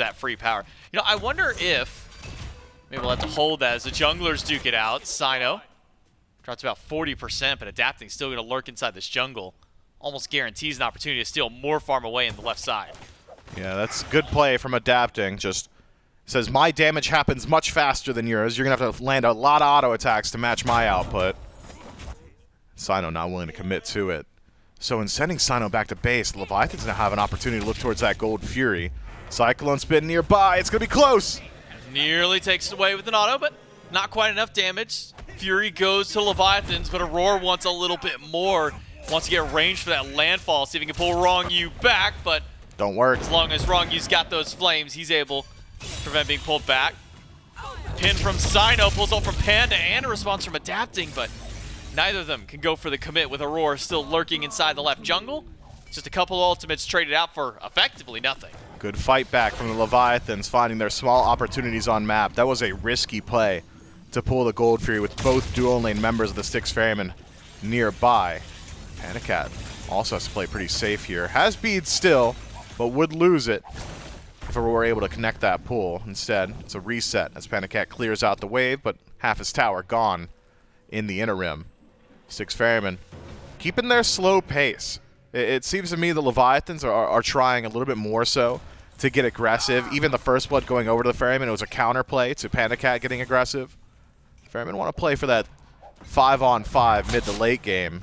for that free power. You know, I wonder if maybe we'll have to hold that as the junglers duke it out. Cyno drops about 40%, but Adapting's still going to lurk inside this jungle. Almost guarantees an opportunity to steal more farm away in the left side. Yeah, that's good play from Adapting. Just says, my damage happens much faster than yours. You're going to have to land a lot of auto attacks to match my output. Cyno not willing to commit to it. So in sending Cyno back to base, the Leviathans now have an opportunity to look towards that Gold Fury. CycloneSpin nearby. It's going to be close. Nearly takes it away with an auto, but not quite enough damage. Fury goes to Leviathans, but Aror wants a little bit more. Wants to get range for that landfall, see if he can pull Ronngyu back, but don't work. As long as Rongyu's got those flames, he's able to prevent being pulled back. Pin from Cyno, pulls ult from Panda, and a response from Adapting, but neither of them can go for the commit with Aror still lurking inside the left jungle. Just a couple ultimates traded out for effectively nothing. Good fight back from the Leviathans, finding their small opportunities on map. That was a risky play to pull the Gold Fury with both dual lane members of the Styx Ferrymen nearby. PandaCat also has to play pretty safe here. Has bead still, but would lose it if we were able to connect that pull. Instead, it's a reset as PandaCat clears out the wave, but half his tower gone in the interim. Styx Ferrymen keeping their slow pace. It seems to me the Leviathans are trying a little bit more so to get aggressive. Even the first blood going over to the Ferrymen, it was a counterplay to PandaCat getting aggressive. Ferrymen want to play for that 5-on-5 mid to late game.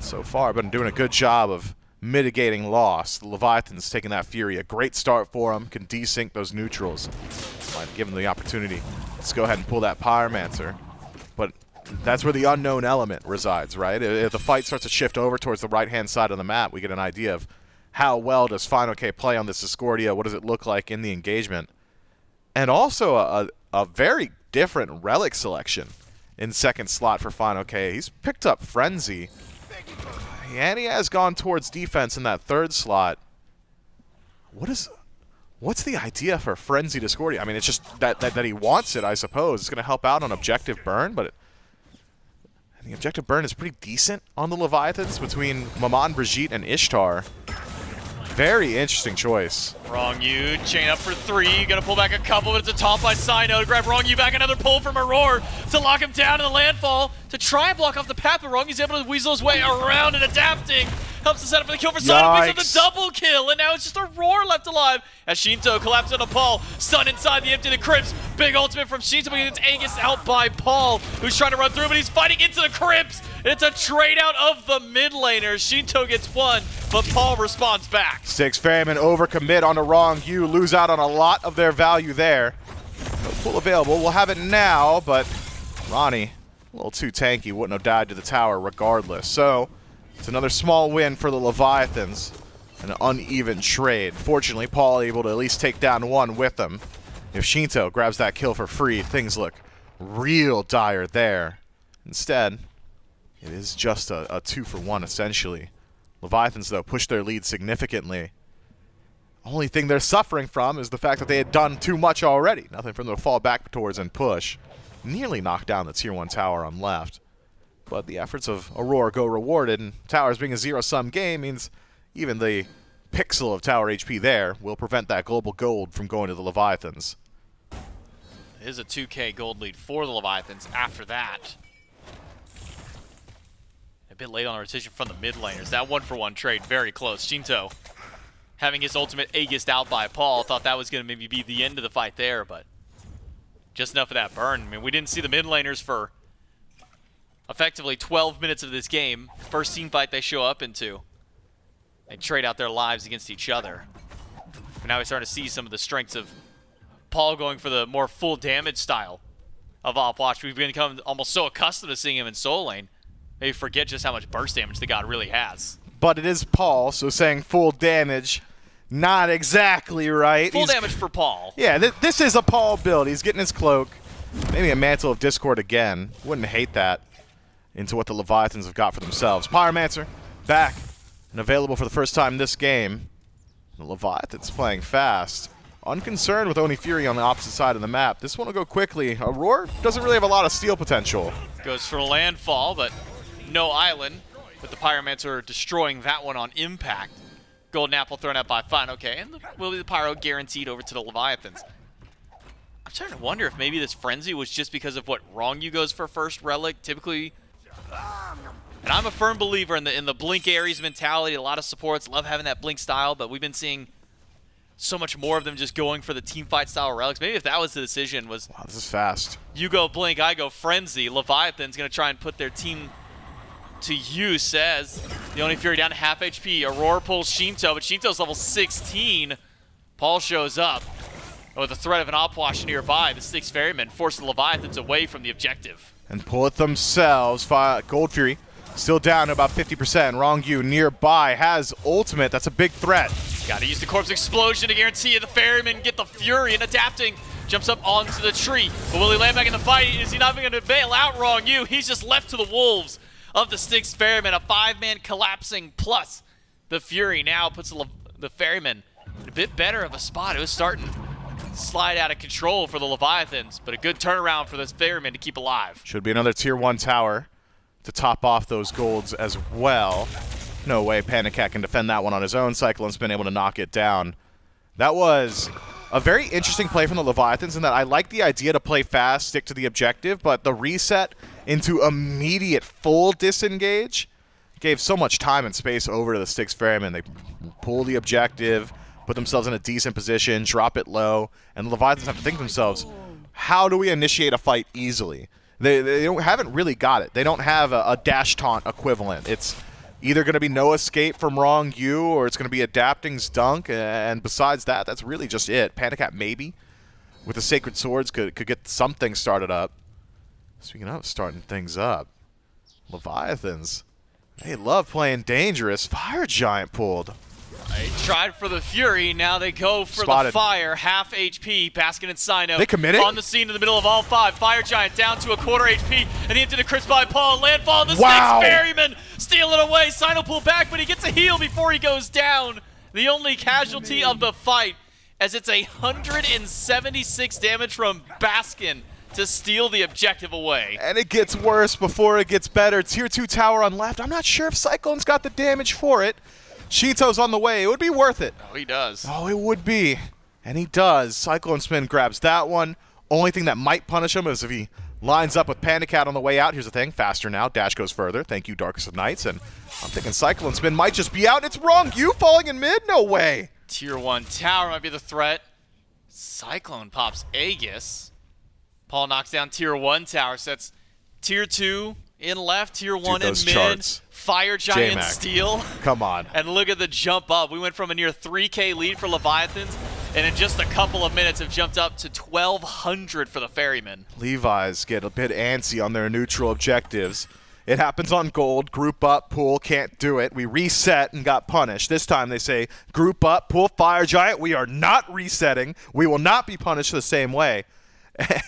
So far, been doing a good job of mitigating loss. The Leviathans taking that Fury. A great start for them. Can desync those neutrals. Might give them the opportunity. Let's go ahead and pull that Pyromancer. But that's where the unknown element resides, right? If the fight starts to shift over towards the right-hand side of the map, we get an idea of how well does fineokay play on this Discordia? What does it look like in the engagement? And also a very different relic selection in second slot for fineokay. He's picked up Frenzy. And he has gone towards defense in that third slot. What's the idea for Frenzy Discordia? I mean, it's just that he wants it, I suppose. It's going to help out on objective burn, but the objective burn is pretty decent on the Leviathans between Maman, Brigitte, and Ishtar. Very interesting choice. Ronngyu, chain up for 3, gonna pull back a couple, but it's a taunt by Cyno to grab Ronngyu back, another pull from Aror to lock him down in the landfall to try and block off the path, but Rongyu's able to weasel his way around and Adapting. Helps to set up for the kill for Cyno, picks up the double kill, and now it's just Aror left alive as Sheento collapses onto Paul, stun inside the empty, the crypts, big ultimate from Sheento, but he gets Angus out by Paul, who's trying to run through, but he's fighting into the crypts. It's a trade out of the mid laners. Sheento gets one, but Paul responds back. Styx Ferrymen overcommit onto Ronngyu, lose out on a lot of their value there. No pull available. We'll have it now, but Ronnie, a little too tanky, wouldn't have died to the tower regardless. So it's another small win for the Leviathans. An uneven trade. Fortunately, Paul able to at least take down one with them. If Sheento grabs that kill for free, things look real dire there. Instead, it is just a 2-for-1 essentially. Leviathans, though, push their lead significantly. Only thing they're suffering from is the fact that they had done too much already. Nothing for them to fall back towards and push. Nearly knocked down the Tier 1 tower on left. But the efforts of Aror go rewarded, and towers being a zero-sum game means even the pixel of tower HP there will prevent that global gold from going to the Leviathans. It is a 2k gold lead for the Leviathans after that. A bit late on the rotation from the mid laners. That 1-for-1 trade, very close. Sheento having his ultimate Aegis out by Paul. Thought that was going to maybe be the end of the fight there, but just enough of that burn. I mean, we didn't see the mid laners for effectively 12 minutes of this game. First team fight they show up into. They trade out their lives against each other. But now we're starting to see some of the strengths of Paul going for the more full damage style of Op Watch. We've become almost so accustomed to seeing him in solo lane. Maybe forget just how much burst damage the god really has. But it is Paul, so saying full damage, not exactly right. Full damage for Paul. Yeah, this is a Paul build. He's getting his cloak. Maybe a Mantle of Discord again. Wouldn't hate that into what the Leviathans have got for themselves. Pyromancer back and available for the first time this game. The Leviathans playing fast. Unconcerned with Oni Fury on the opposite side of the map. This one will go quickly. Aror doesn't really have a lot of steal potential. Goes for landfall, but no island, with the Pyromancer destroying that one on impact. Golden Apple thrown out by fineokay, and will be the Pyro guaranteed over to the Leviathans. I'm starting to wonder if maybe this frenzy was just because of what Ronngyu goes for first relic. Typically, and I'm a firm believer in the Blink Ares mentality. A lot of supports love having that Blink style, but we've been seeing so much more of them just going for the team fight style relics. Maybe if that was the decision, was wow, this is fast. You go Blink, I go Frenzy. Leviathan's going to try and put their team to use as the only Fury down to half HP. Aror pulls Sheento, but Sheento's level 16. Paul shows up with the threat of an Opwash nearby. The Styx Ferrymen force the Leviathans away from the objective. And pull it themselves. Gold Fury still down to about 50%. Ronngyu nearby has ultimate. That's a big threat. Got to use the Corpse Explosion to guarantee you the Ferrymen get the Fury, and adapting jumps up onto the tree. But will he land back in the fight? Is he not even going to bail out Ronngyu? He's just left to the wolves of the Styx Ferrymen. A 5-man collapsing plus the Fury now puts the Ferrymen in a bit better of a spot. It was starting to slide out of control for the Leviathans, but a good turnaround for this Ferrymen to keep alive. Should be another tier 1 tower to top off those golds as well. No way PandaCat can defend that one on his own. CycloneSpin been able to knock it down. That was a very interesting play from the Leviathans in that I like the idea to play fast, stick to the objective, but the reset into immediate full disengage gave so much time and space over to the Styx Ferrymen. They pull the objective, put themselves in a decent position, drop it low, and the Leviathans have to think to themselves, how do we initiate a fight easily? They haven't really got it. They don't have a dash taunt equivalent. It's either going to be no escape from Ronngyu, or it's going to be adapting's dunk, and besides that, that's really just it. PandaCat maybe, with the Sacred Swords, could get something started up. Speaking of starting things up, Leviathans, they love playing dangerous. Fire Giant pulled. They tried for the Fury, now they go for the Fire. Half HP, Baskin and Cyno. They committed? On the scene in the middle of all 5. Fire Giant down to a quarter HP, and he into the crisp by Paul. Landfall, the Wow. Styx Ferrymen steal it away. Cyno pull back, but he gets a heal before he goes down. The only casualty of the fight, as it's 176 damage from Baskin to steal the objective away. And it gets worse before it gets better. Tier 2 tower on left. I'm not sure if Cyclone's got the damage for it. Sheento's on the way. It would be worth it. Oh, he does. Oh, it would be. And he does. CycloneSpin grabs that one. Only thing that might punish him is if he lines up with PandaCat on the way out. Here's the thing. Faster now. Dash goes further. Thank you, Darkest of Nights. And I'm thinking CycloneSpin might just be out. It's Ronngyu falling in mid? No way. Tier 1 tower might be the threat. Cyclone pops Aegis. Paul knocks down Tier 1 tower. Sets Tier 2 in left. Tier 1 in mid. Charts. Fire Giant steal. Come on. And look at the jump up. We went from a near 3K lead for Leviathans, and in just a couple of minutes have jumped up to 1,200 for the Ferrymen. Levi's get a bit antsy on their neutral objectives. It happens on gold. Group up, pool, can't do it. We reset and got punished. This time they say, group up, pool, Fire Giant. We are not resetting. We will not be punished the same way.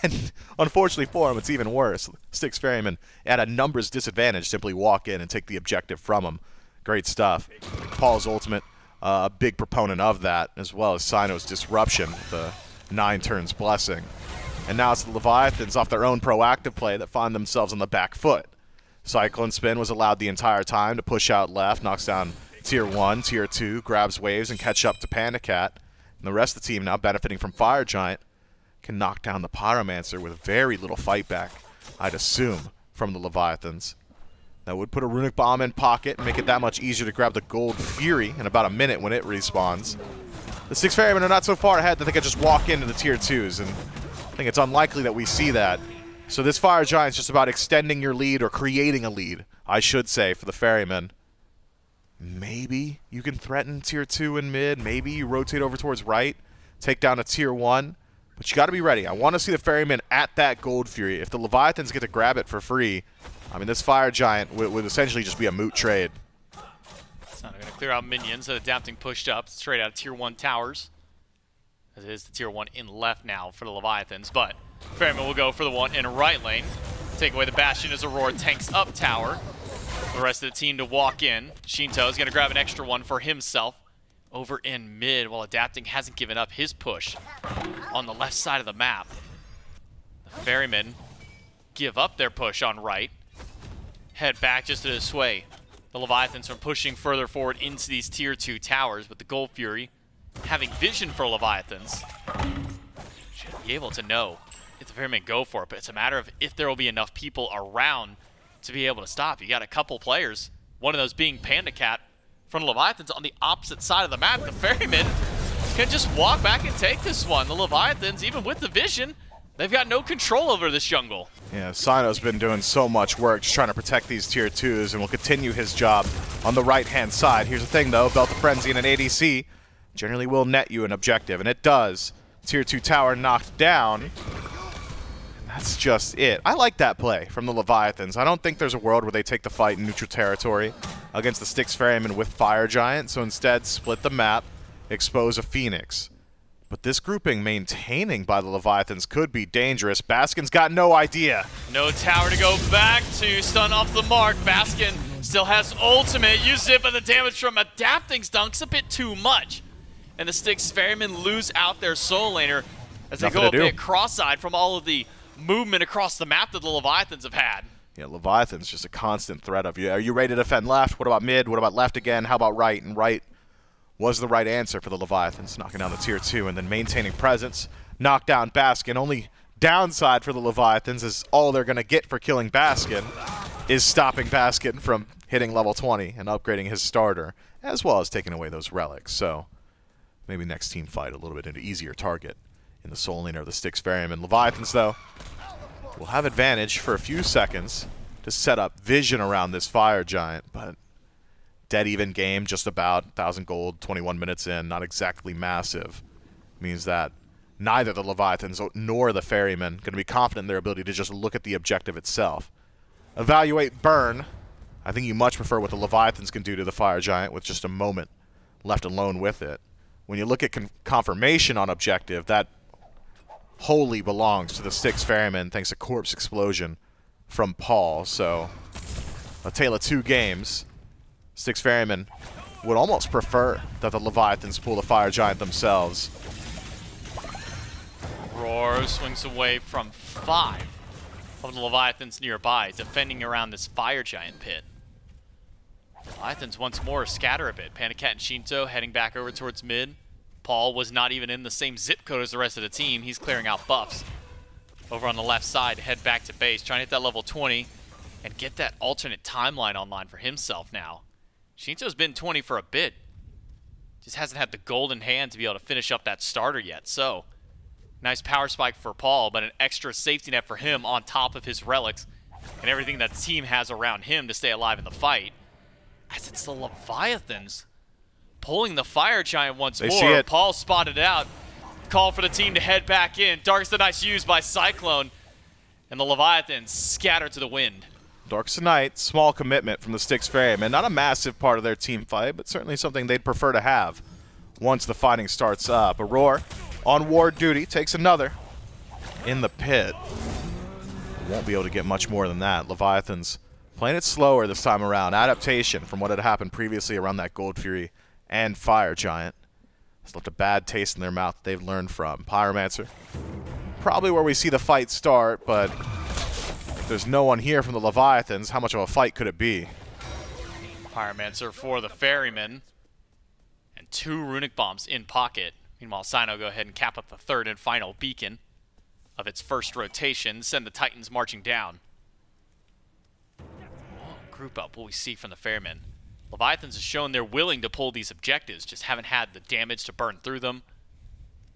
And unfortunately for him, it's even worse. Styx Ferrymen at a numbers disadvantage simply walk in and take the objective from him. Great stuff. Paul's ultimate, a big proponent of that, as well as Cyno's disruption, the 9 turns blessing. And now it's the Leviathans off their own proactive play that find themselves on the back foot. CycloneSpin was allowed the entire time to push out left, knocks down Tier 1, Tier 2, grabs waves and catch up to PandaCat. And the rest of the team now benefiting from Fire Giant can knock down the Pyromancer with very little fight back, I'd assume, from the Leviathans. That would put a Runic Bomb in pocket and make it that much easier to grab the Gold Fury in about a minute when it respawns. The Styx Ferrymen are not so far ahead that they could just walk into the Tier 2s, and I think it's unlikely that we see that. So this Fire Giant's just about extending your lead, or creating a lead, I should say, for the Ferrymen. Maybe you can threaten Tier 2 in mid, maybe you rotate over towards right, take down a Tier 1. But you got to be ready. I want to see the Ferrymen at that Gold Fury. If the Leviathans get to grab it for free, I mean, this Fire Giant would essentially just be a moot trade. It's not going to clear out minions. Adapting pushed up straight out of Tier 1 towers. As it is the Tier 1 in left now for the Leviathans. But Ferrymen will go for the one in right lane. Take away the Bastion as Aror tanks up tower. The rest of the team to walk in. Sheento is going to grab an extra one for himself. Over in mid, while Adapting hasn't given up his push on the left side of the map. The Ferrymen give up their push on right. Head back just to sway the Leviathans from pushing further forward into these tier 2 towers, with the Gold Fury having vision for Leviathans. Should be able to know if the Ferrymen go for it, but it's a matter of if there will be enough people around to be able to stop. You got a couple players, one of those being PandaCat from the Leviathans on the opposite side of the map. The Ferrymen can just walk back and take this one. The Leviathans, even with the vision, they've got no control over this jungle. Yeah, Cyno's been doing so much work just trying to protect these tier 2s and will continue his job on the right-hand side. Here's the thing, though. Belt of Frenzy and an ADC generally will net you an objective, and it does. Tier 2 tower knocked down. And that's just it. I like that play from the Leviathans. I don't think there's a world where they take the fight in neutral territory against the Styx Ferrymen with Fire Giant, so instead split the map, expose a Phoenix. But this grouping maintaining by the Leviathans could be dangerous. Baskin's got no idea. No tower to go back to, stun off the mark. Baskin still has ultimate, uses it, but the damage from adapting stunks a bit too much. And the Styx Ferrymen lose out their soul laner as they go a bit cross-eyed from all of the movement across the map that the Leviathans have had. Yeah, Leviathan's just a constant threat of you. Are you ready to defend left? What about mid? What about left again? How about right? And right was the right answer for the Leviathans, knocking down the tier 2 and then maintaining presence. Knock down Baskin. Only downside for the Leviathans is all they're going to get for killing Baskin is stopping Baskin from hitting level 20 and upgrading his starter, as well as taking away those relics. So maybe next team fight a little bit into easier target in the soul laner of the Styx Ferrymen. Leviathans, though, will have advantage for a few seconds to set up vision around this Fire Giant, but dead even game, just about 1,000 gold, 21 minutes in, not exactly massive. Means that neither the Leviathans nor the Ferrymen going to be confident in their ability to just look at the objective itself. Evaluate burn. I think you much prefer what the Leviathans can do to the Fire Giant with just a moment left alone with it. When you look at confirmation on objective, that wholly belongs to the Styx Ferrymen thanks to Corpse Explosion from Paul. So a tale of two games. Styx Ferrymen would almost prefer that the Leviathans pull the Fire Giant themselves. Roar swings away from 5 of the Leviathans nearby, defending around this Fire Giant pit. Leviathans once more scatter a bit. PandaCat and Sheento heading back over towards mid. Paul was not even in the same zip code as the rest of the team. He's clearing out buffs. Over on the left side, head back to base, trying to hit that level 20 and get that alternate timeline online for himself now. Sheento's been 20 for a bit. Just hasn't had the golden hand to be able to finish up that starter yet. So, nice power spike for Paul, but an extra safety net for him on top of his relics and everything that the team has around him to stay alive in the fight. As it's the Leviathans pulling the Fire Giant once more. Paul spotted out. Call for the team to head back in. Darkest of Night used by Cyclone. And the Leviathans scatter to the wind. Darkest of Night, small commitment from the Styx Ferrymen. Not a massive part of their team fight, but certainly something they'd prefer to have once the fighting starts up. Aror on ward duty takes another in the pit. Won't be able to get much more than that. Leviathans playing it slower this time around. Adaptation from what had happened previously around that Gold Fury and Fire Giant. It's left a bad taste in their mouth that they've learned from. Pyromancer, probably where we see the fight start, but if there's no one here from the Leviathans, how much of a fight could it be? Pyromancer for the Ferrymen. And 2 runic bombs in pocket. Meanwhile, Cyno go ahead and cap up the third and final beacon of its first rotation. Send the Titans marching down. Group up, what we see from the Ferrymen. Leviathans have shown they're willing to pull these objectives, just haven't had the damage to burn through them.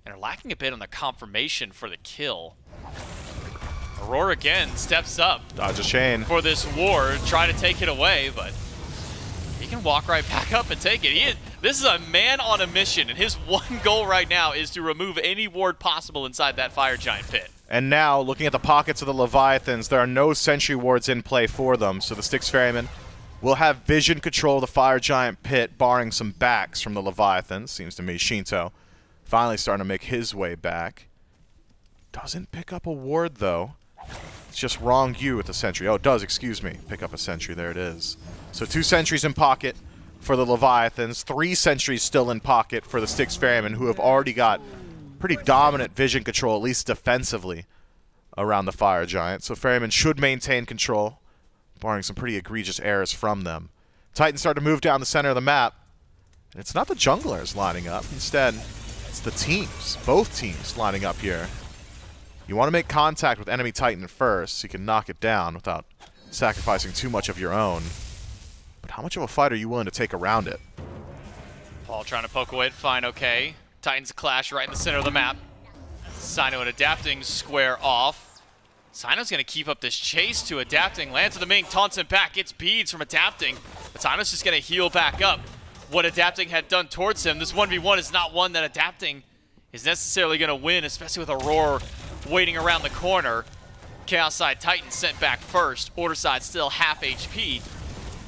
And are lacking a bit on the confirmation for the kill. Aror again steps up. Dodge a chain. For this ward, try to take it away, but he can walk right back up and take it. This is a man on a mission, and his one goal right now is to remove any ward possible inside that Fire Giant pit. And now, looking at the pockets of the Leviathans, there are no sentry wards in play for them, so the Styx Ferrymen will have vision control of the Fire Giant pit, barring some backs from the Leviathans. Seems to me Sheento finally starting to make his way back. Doesn't pick up a ward, though. It's just Ronngyu with the sentry. Oh, it does, excuse me. Pick up a sentry, there it is. So 2 sentries in pocket for the Leviathans, 3 sentries still in pocket for the Styx Ferrymen, who have already got pretty dominant vision control, at least defensively, around the Fire Giant. So Ferrymen should maintain control, barring some pretty egregious errors from them. Titans start to move down the center of the map. And it's not the junglers lining up. Instead, it's the teams, both teams lining up here. You want to make contact with enemy Titan first so you can knock it down without sacrificing too much of your own. But how much of a fight are you willing to take around it? Paul trying to poke away at fineokay. Titans clash right in the center of the map. Cyno and adapting square off. Cyno's going to keep up this chase to adapting. Lands to the Ming, taunts him back, gets beads from adapting. But Cyno's just going to heal back up what adapting had done towards him. This 1v1 is not one that adapting is necessarily going to win, especially with Aror waiting around the corner. Chaos side Titan sent back first. Order side still half HP.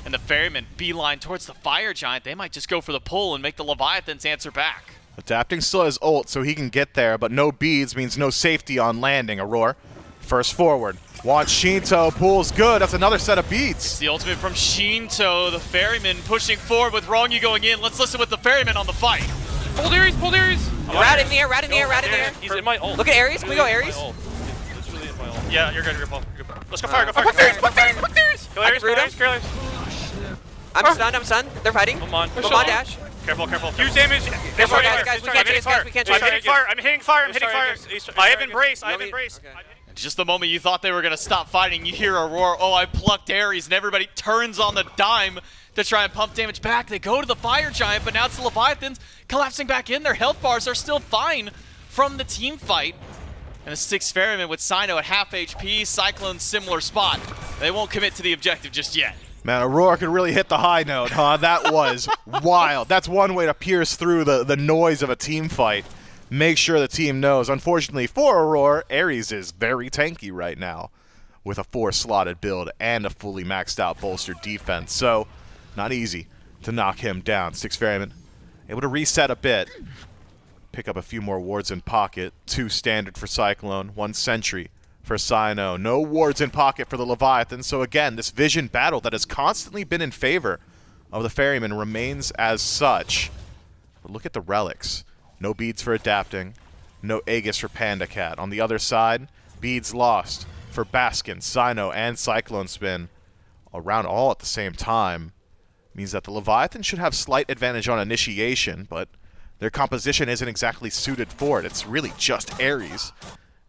And the Ferrymen beeline towards the Fire Giant. They might just go for the pull and make the Leviathans answer back. Adapting still has ult, so he can get there, but no beads means no safety on landing. Aror, first forward. Wants Sheento, pulls good. That's another set of beads. It's the ultimate from Sheento. The Ferrymen pushing forward with Ronngyu going in. Let's listen with the Ferrymen on the fight. Pull Ares, pull Ares. Rat in the air, rat in the air, rat in the air. He's in my ult. Look at Ares, can we go Ares? Literally in my ult. Yeah, you're good, Paul. Let's go fire, go fire. Puck Ares! Kill Ares, kill Ares, kill Ares. I'm stunned. They're fighting. Maman dash. Careful. Huge damage. Guys, we can't chase, guys, we can't chase. I'm hitting fire. I have embrace. Just the moment you thought they were going to stop fighting, you hear Aror, oh, I plucked Ares, and everybody turns on the dime to try and pump damage back. They go to the Fire Giant, but now it's the Leviathans collapsing back in. Their health bars are still fine from the team fight. And the Styx Ferrymen with Cyno at half HP, Cyclone similar spot. They won't commit to the objective just yet. Man, Aror could really hit the high note, huh? That was wild. That's one way to pierce through the noise of a team fight. Make sure the team knows. Unfortunately for Aror, Ares is very tanky right now with a 4-slotted build and a fully maxed out bolstered defense. So, not easy to knock him down. Styx Ferrymen able to reset a bit. Pick up a few more wards in pocket. 2 standard for Cyclone, 1 sentry for Cyno. No wards in pocket for the Leviathan. So again, this vision battle that has constantly been in favor of the Ferrymen remains as such. But look at the relics. No beads for adapting. No Aegis for PandaCat. On the other side, beads lost for Baskin, Cyno, and CycloneSpin. Around all at the same time. Means that the Leviathan should have slight advantage on initiation, but their composition isn't exactly suited for it. It's really just Ares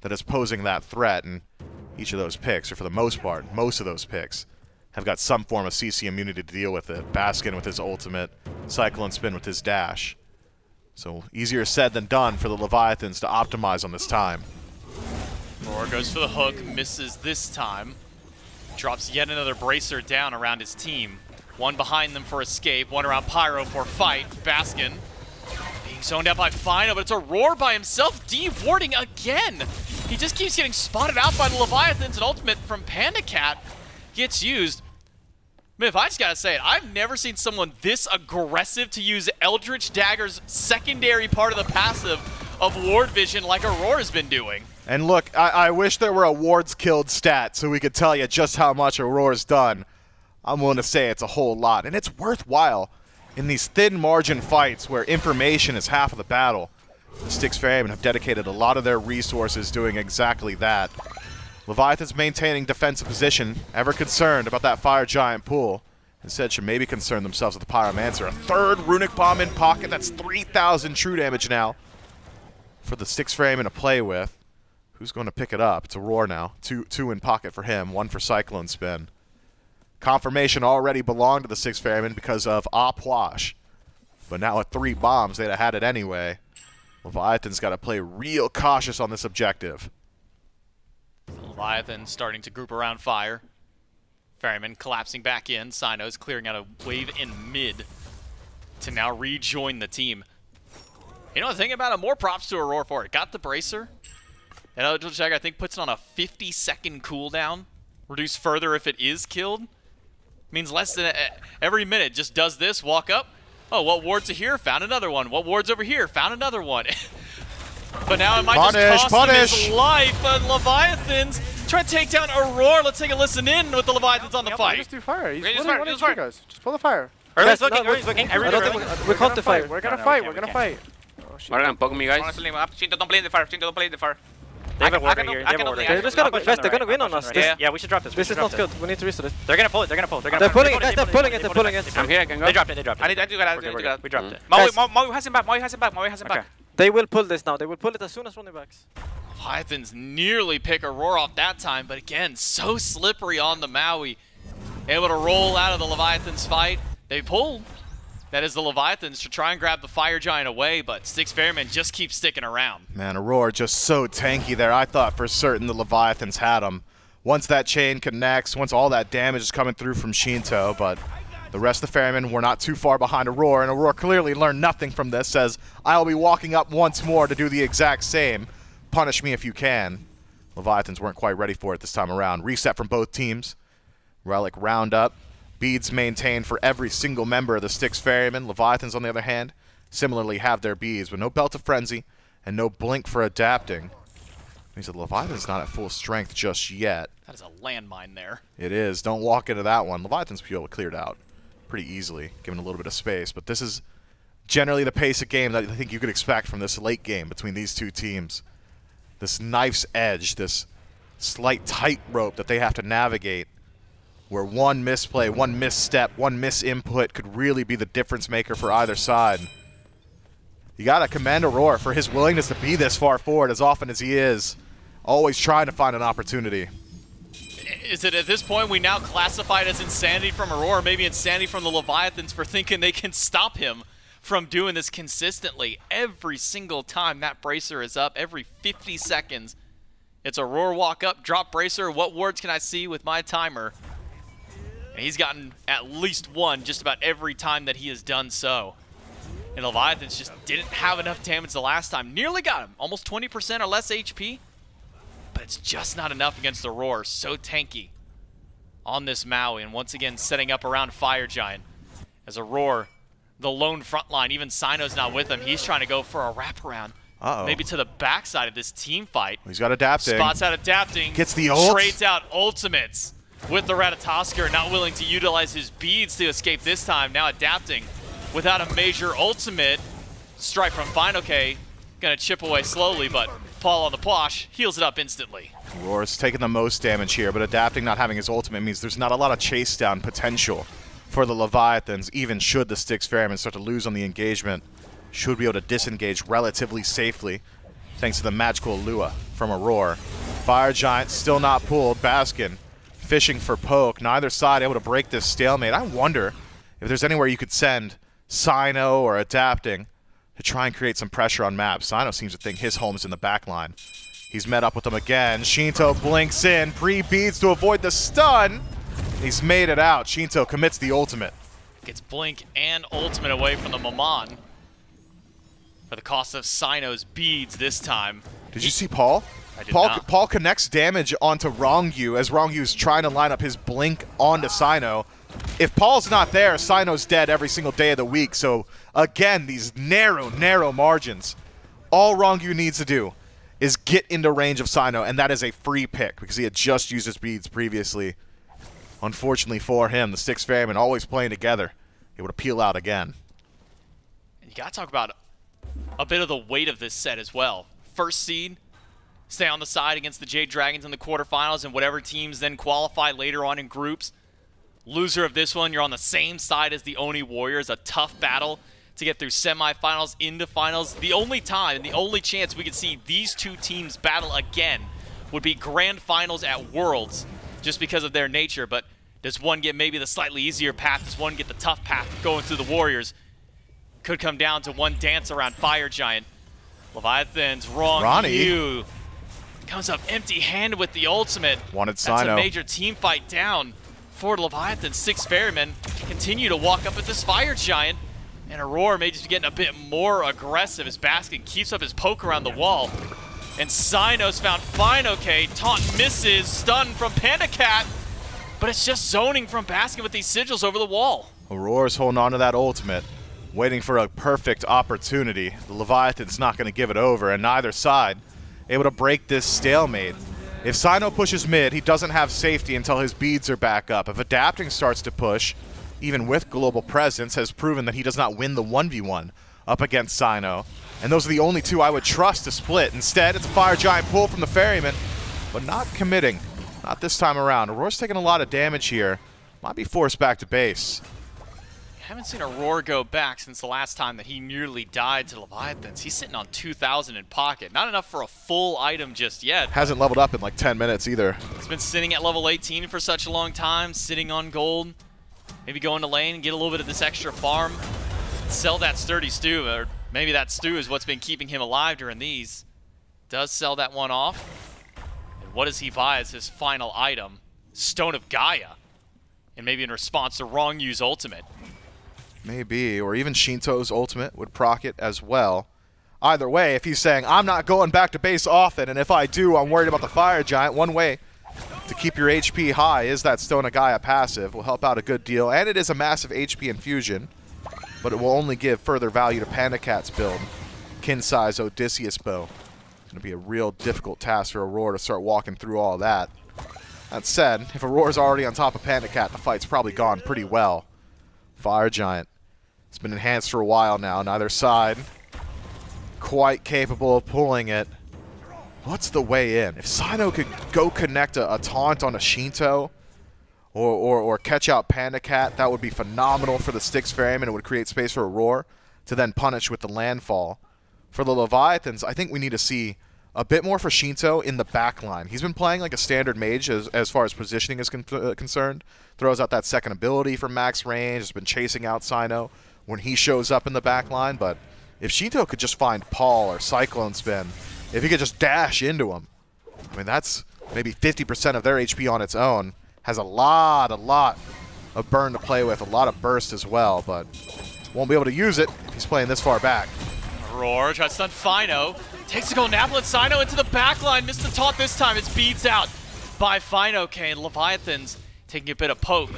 that is posing that threat, and each of those picks, or for the most part, most of those picks, have got some form of CC immunity to deal with it. Baskin with his ultimate, CycloneSpin with his dash. So easier said than done for the Leviathans to optimize on this time. Roar goes for the hook, misses this time. Drops yet another bracer down around his team. One behind them for escape, one around Pyro for fight. Baskin being zoned out by Fino, but it's Aror by himself, de-warding again. He just keeps getting spotted out by the Leviathans, and ultimate from PandaCat gets used. Miff, I just gotta say it, I've never seen someone this aggressive to use Eldritch Dagger's secondary part of the passive of ward vision like Aror has been doing. And look, I wish there were a wards killed stat so we could tell you just how much Auror's done. I'm willing to say it's a whole lot, and it's worthwhile in these thin margin fights where information is half of the battle. The Styx Ferrymen have dedicated a lot of their resources doing exactly that. Leviathan's maintaining defensive position, ever concerned about that Fire Giant pool. Instead, should maybe concern themselves with the Pyromancer. A 3rd Runic Bomb in pocket, that's 3,000 true damage now for the Styx Ferrymen to play with. Who's going to pick it up? It's Aror now. Two in pocket for him, 1 for CycloneSpin. Confirmation already belonged to the Styx Ferrymen because of Puch. But now with 3 bombs, they'd have had it anyway. Leviathan's got to play real cautious on this objective. Leviathan starting to group around Fire. Ferryman collapsing back in. Cyno's clearing out a wave in mid to now rejoin the team. You know, the thing about it, more props to Aror for it. Got the bracer. And Eldritch Dagger, I think, puts it on a 50-second cooldown. Reduce further if it is killed. Means less than every minute. Just does this, walk up. Oh, what wards are here? Found another one. What wards over here? Found another one. But now it might just cost him his life. Leviathans try to take down Aror. Let's take a listen in with the Leviathans on the fight. Just do fire. Just pull the fire. He's looking. We caught the fire. We're gonna fight. We're gonna fight. Margan, poke me, guys. Sheento, don't play in the fire. Sheento, don't play in the fire. They have a ward right here. They have a ward right here. They're just gonna go fast. They're gonna win on us. Yeah, we should drop this. This is not good. We need to reset it. They're gonna pull it. They're gonna pull it. They're pulling it. They're pulling it. They're pulling it. I'm here, I can go. They dropped it. They dropped it. I need to get out. We dropped it. Maui has him back. Maui has him back. Maui has him back. They will pull this now. They will pull it as soon as Ronny backs. Leviathans nearly pick Aror off that time, but again, so slippery on the Maui. Able to roll out of the Leviathans fight. They pulled. That is the Leviathans to try and grab the Fire Giant away, but Styx Ferrymen just keep sticking around. Man, Aror just so tanky there. I thought for certain the Leviathans had him. Once that chain connects, once all that damage is coming through from Sheento, but the rest of the Ferrymen were not too far behind Aror, and Aror clearly learned nothing from this, says, I'll be walking up once more to do the exact same. Punish me if you can. Leviathans weren't quite ready for it this time around. Reset from both teams. Relic roundup. Beads maintained for every single member of the Styx Ferrymen. Leviathans, on the other hand, similarly have their beads, but no Belt of Frenzy and no Blink for adapting. Means the Leviathan's not at full strength just yet. That is a landmine there. It is. Don't walk into that one. Leviathan's be able to clear it out pretty easily, given a little bit of space. But this is generally the pace of game that I think you could expect from this late game between these two teams. This knife's edge, this slight tightrope that they have to navigate, where one misplay, one misstep, one misinput could really be the difference maker for either side. You gotta commend Aror for his willingness to be this far forward as often as he is, always trying to find an opportunity. Is it at this point we now classify it as insanity from Aror, maybe insanity from the Leviathans for thinking they can stop him from doing this consistently every single time that bracer is up, every 50 seconds. It's Aror walk up, drop bracer, what wards can I see with my timer? And he's gotten at least one just about every time that he has done so. And Leviathans just didn't have enough damage the last time. Nearly got him, almost 20% or less HP. But it's just not enough against Aror, so tanky on this Maui. And once again, setting up around Fire Giant. As Aror, the lone front line, even Cyno's not with him. He's trying to go for a wraparound. Maybe to the backside of this team fight. He's got adapting. Spots out adapting. Gets the ult. Trades out ultimates with the Ratatosker, not willing to utilize his beads to escape this time. Now adapting without a major ultimate. Strike from fineokay. Gonna chip away slowly, but Paul on the Puch heals it up instantly. Aror's taking the most damage here, but adapting not having his ultimate means there's not a lot of chase down potential for the Leviathans, even should the Styx Ferrymen start to lose on the engagement. Should be able to disengage relatively safely, thanks to the magical Lua from Aror. Fire Giant still not pulled. Baskin fishing for poke. Neither side able to break this stalemate. I wonder if there's anywhere you could send Cyno or adapting to try and create some pressure on maps. Cyno seems to think his home's in the back line. He's met up with them again. Sheento blinks in, pre-beads to avoid the stun. He's made it out. Sheento commits the ultimate. Gets blink and ultimate away from the Maman for the cost of Cyno's beads this time. Did you see Paul? I did not. Paul connects damage onto Ronngyu as Rongyu's trying to line up his blink onto Cyno. If Paul's not there, Cyno's dead every single day of the week. So again, these narrow margins. All Ronngyu needs to do is get into range of Cyno, and that is a free pick because he had just used his beads previously. Unfortunately for him, the Styx Ferrymen always playing together, able to peel out again. And you got to talk about a bit of the weight of this set as well. First seed, stay on the side against the Jade Dragons in the quarterfinals, and whatever teams then qualify later on in groups. Loser of this one, you're on the same side as the Oni Warriors. A tough battle to get through semifinals into finals. The only time and the only chance we could see these two teams battle again would be grand finals at Worlds, just because of their nature. But does one get maybe the slightly easier path? Does one get the tough path going through the Warriors? Could come down to one dance around Fire Giant. Leviathans, Ronngyu comes up empty-handed with the ultimate. Wanted Cyno. That's a major team fight down for Leviathan. Styx Ferrymen continue to walk up at this Fire Giant, and Aror may just be getting a bit more aggressive as Baskin keeps up his poke around the wall. And Cyno's found fineokay. Taunt misses, stun from PandaCat, but it's just zoning from Baskin with these sigils over the wall. Auror's holding on to that ultimate, waiting for a perfect opportunity. The Leviathan's not going to give it over, and neither side able to break this stalemate. If Cyno pushes mid, he doesn't have safety until his beads are back up. If adapting starts to push, even with global presence, has proven that he does not win the 1v1 up against Cyno. And those are the only two I would trust to split. Instead, it's a Fire Giant pull from the Ferryman, but not committing. Not this time around. Auror's taking a lot of damage here. Might be forced back to base. Haven't seen Aror go back since the last time that he nearly died to Leviathans. He's sitting on 2,000 in pocket. Not enough for a full item just yet. Hasn't leveled up in like 10 minutes either. He's been sitting at level 18 for such a long time, sitting on gold. Maybe go into lane and get a little bit of this extra farm. Sell that sturdy stew, or maybe that stew is what's been keeping him alive during these. Does sell that one off. And what does he buy as his final item? Stone of Gaia. And maybe in response to Rongyu's ultimate. Maybe, or even Sheento's ultimate would proc it as well. Either way, if he's saying, I'm not going back to base often, and if I do, I'm worried about the Fire Giant, one way to keep your HP high is that Stone of Gaia passive. Will help out a good deal, and it is a massive HP infusion, but it will only give further value to PandaCat's build. Kin-size Odysseus bow. It's going to be a real difficult task for Aror to start walking through all that. That said, if Auror's already on top of PandaCat, the fight's probably gone pretty well. Fire Giant. It's been enhanced for a while now. Neither side quite capable of pulling it. What's the way in? If Cyno could go connect a taunt on a Sheento or catch out PandaCat, that would be phenomenal for the Styx Ferrymen. It would create space for Aror to then punish with the landfall. For the Leviathans, I think we need to see a bit more for Sheento in the back line. He's been playing like a standard mage as far as positioning is concerned. Throws out that second ability for max range. Has been chasing out Cyno when he shows up in the back line. But if Sheento could just find Paul or CycloneSpin, if he could just dash into him, I mean, that's maybe 50% of their HP on its own. Has a lot of burn to play with, a lot of burst as well, but won't be able to use it if he's playing this far back. Aror tries to stun Fino. Takes the gold Naplet. Cyno into the back line. Missed the taunt this time. It's beats out by fineokay. And Leviathans taking a bit of poke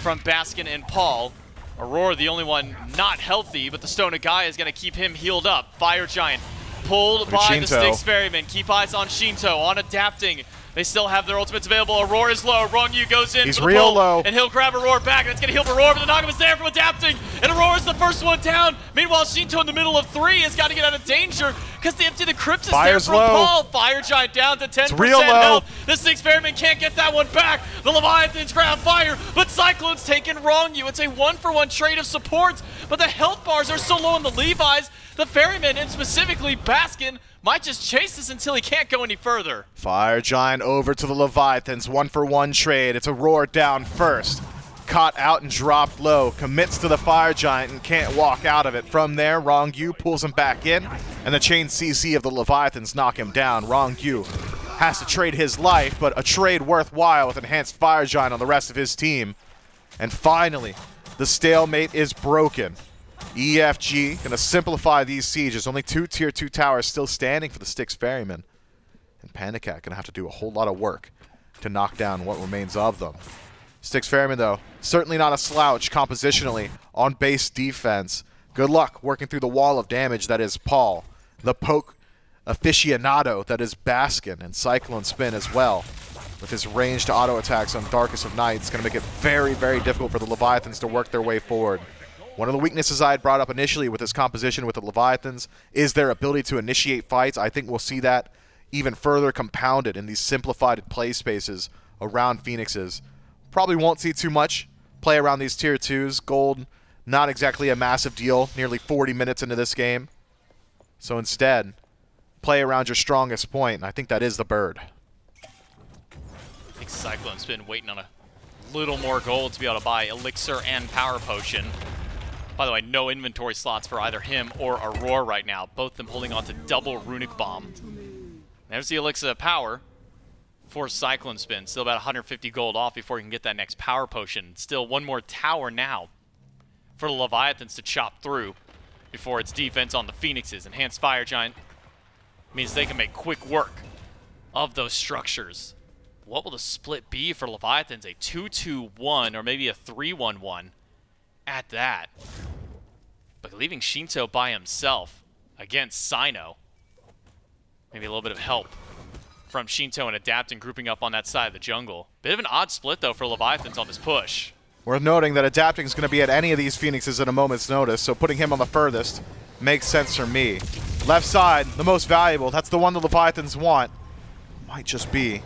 from Baskin and Paul. Aror, the only one not healthy, but the Stone of Gaia is going to keep him healed up. Fire Giant pulled by the Styx Ferrymen. Keep eyes on Sheento, on adapting. They still have their ultimates available. Aror is low. Ronngyu goes in. He's for the real pull, low. and he'll grab Aror back. And it's going to heal Aror, but the knock-up is there from adapting. And Aror is the first one down. Meanwhile, Sheento in the middle of 3 has got to get out of danger because the empty the crypt is there from Paul. Fire Giant down to 10% health. The Styx Ferrymen can't get that one back. The Leviathans grab fire, but Cyclone's taking Ronngyu. It's a 1-for-1 trade of supports, but the health bars are so low on the Levi's. The Ferrymen, and specifically Baskin, might just chase this until he can't go any further. Fire Giant over to the Leviathans. 1-for-1 trade. It's Aror down first. Caught out and dropped low. Commits to the Fire Giant and can't walk out of it. From there, Ronngyu pulls him back in, and the chain CC of the Leviathans knock him down. Ronngyu has to trade his life, but a trade worthwhile with enhanced Fire Giant on the rest of his team. And finally, the stalemate is broken. EFG gonna simplify these sieges. Only 2 tier 2 towers still standing for the Styx Ferrymen. And PandaCat gonna have to do a whole lot of work to knock down what remains of them. Styx Ferrymen, though, certainly not a slouch compositionally on base defense. Good luck working through the wall of damage that is Paul. The poke aficionado that is Baskin, and CycloneSpin as well. With his ranged auto attacks on Darkest of Night, it's gonna make it very, very difficult for the Leviathans to work their way forward. One of the weaknesses I had brought up initially with this composition with the Leviathans is their ability to initiate fights. I think we'll see that even further compounded in these simplified play spaces around Phoenixes. Probably won't see too much play around these tier 2s. Gold, not exactly a massive deal, nearly 40 minutes into this game. So instead, play around your strongest point, and I think that is the bird. I think CycloneSpin waiting on a little more gold to be able to buy Elixir and Power Potion. By the way, no inventory slots for either him or Aror right now. Both of them holding on to double Runic Bomb. There's the Elixir of Power for CycloneSpin. Still about 150 gold off before he can get that next Power Potion. Still one more tower now for the Leviathans to chop through before its defense on the Phoenixes. Enhanced Fire Giant means they can make quick work of those structures. What will the split be for Leviathans? A 2-2-1 or maybe a 3-1-1? At that. But leaving Sheento by himself against Cyno. Maybe a little bit of help from Sheento and adapting, grouping up on that side of the jungle. Bit of an odd split, though, for Leviathans on this push. Worth noting that adapting is going to be at any of these Phoenixes at a moment's notice, so putting him on the furthest makes sense for me. Left side, the most valuable. That's the one the Leviathans want. Might just be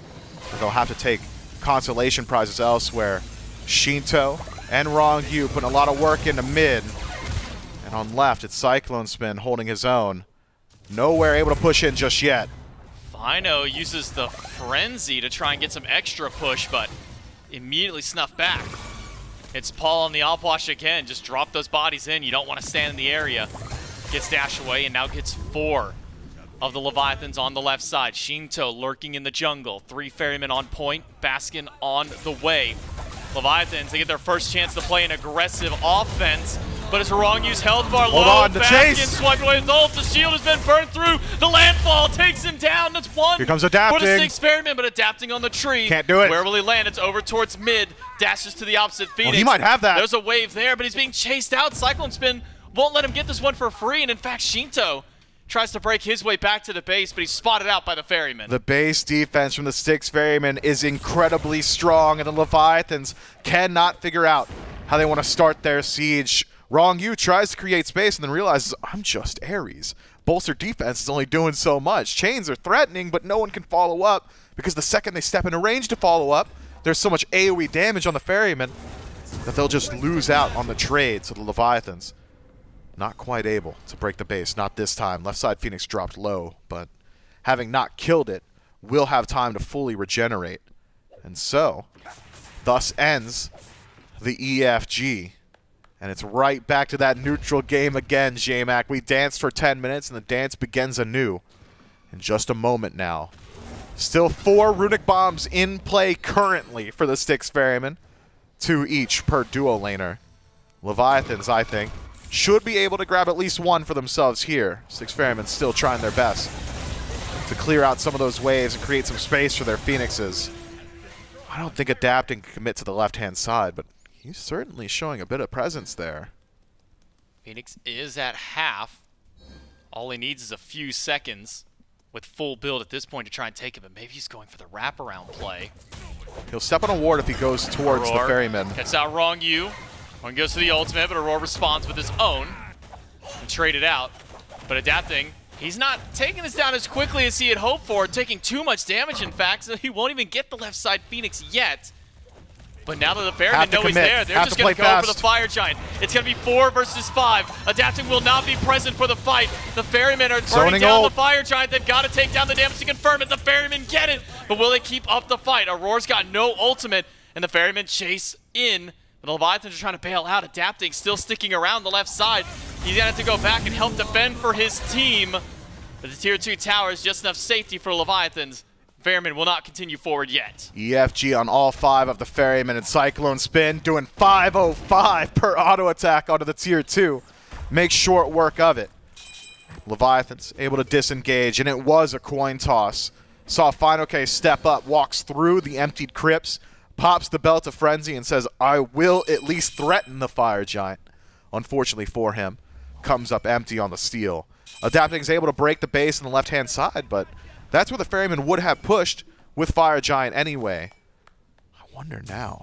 that they'll have to take consolation prizes elsewhere. Sheento and Ronngyu putting a lot of work into mid. And on left, it's CycloneSpin holding his own. Nowhere able to push in just yet. Cyno uses the Frenzy to try and get some extra push, but immediately snuffed back. It's Paul on the Opwash again. Just drop those bodies in. You don't want to stand in the area. Gets dashed away and now gets 4 of the Leviathans on the left side. Sheento lurking in the jungle. 3 Ferrymen on point. Baskin on the way. Leviathans, they get their first chance to play an aggressive offense, but it's Rongyu's health bar low. Hold on, the Baskin chase! swiped away with ult. The shield has been burned through. The landfall takes him down. That's 1 Here comes adapting. for the Styx Ferrymen, but adapting on the tree. Can't do it. Where will he land? It's over towards mid. Dashes to the opposite Phoenix. He might have that. There's a wave there, but he's being chased out. CycloneSpin won't let him get this one for free, and in fact, Sheento tries to break his way back to the base, but he's spotted out by the Ferryman. The base defense from the Styx Ferrymen is incredibly strong, and the Leviathans cannot figure out how they want to start their siege. Ronngyu tries to create space and then realizes, I'm just Ares. Bolster defense is only doing so much. Chains are threatening, but no one can follow up, because the second they step into range to follow up, there's so much AoE damage on the Ferryman that they'll just lose out on the trade. So the Leviathans not quite able to break the base, not this time. Left side Phoenix dropped low, but having not killed it, will have time to fully regenerate. And so, thus ends the EFG. And it's right back to that neutral game again, J-Mac. We danced for 10 minutes, and the dance begins anew in just a moment now. Still 4 runic bombs in play currently for the Styx Ferrymen, 2 each per duo laner. Leviathans, I think, should be able to grab at least 1 for themselves here. Styx Ferrymen still trying their best to clear out some of those waves and create some space for their Phoenixes. I don't think adapting can commit to the left-hand side, but he's certainly showing a bit of presence there. Phoenix is at half. All he needs is a few seconds with full build at this point to try and take it, but maybe he's going for the wraparound play. He'll step on a ward if he goes towards Aror the Ferryman. Gets out Ronngyu. Ronngyu goes to the ultimate, but Aror responds with his own and trade it out. But adapting, he's not taking this down as quickly as he had hoped for, taking too much damage, in fact, so he won't even get the left side Phoenix yet. But now that the Ferrymen know he's there, they're just going to go for the Fire Giant. It's going to be 4 versus 5. Adapting will not be present for the fight. The Ferrymen are burning down the Fire Giant. They've got to take down the damage to confirm it. The Ferrymen get it, but will they keep up the fight? Auror's got no ultimate, and the Ferrymen chase in. The Leviathans are trying to bail out. Adapting still sticking around the left side. He's going to have to go back and help defend for his team. But the tier 2 tower is just enough safety for Leviathans. Ferryman will not continue forward yet. EFG on all 5 of the Ferrymen, and CycloneSpin doing 505 per auto attack onto the tier 2. Make short work of it. Leviathans able to disengage, and it was a coin toss. Saw fineokay step up, walks through the emptied crypts, pops the Belt of Frenzy and says, I will at least threaten the Fire Giant. Unfortunately for him, comes up empty on the steal. Adapting is able to break the base on the left-hand side, but that's where the Ferryman would have pushed with Fire Giant anyway. I wonder now,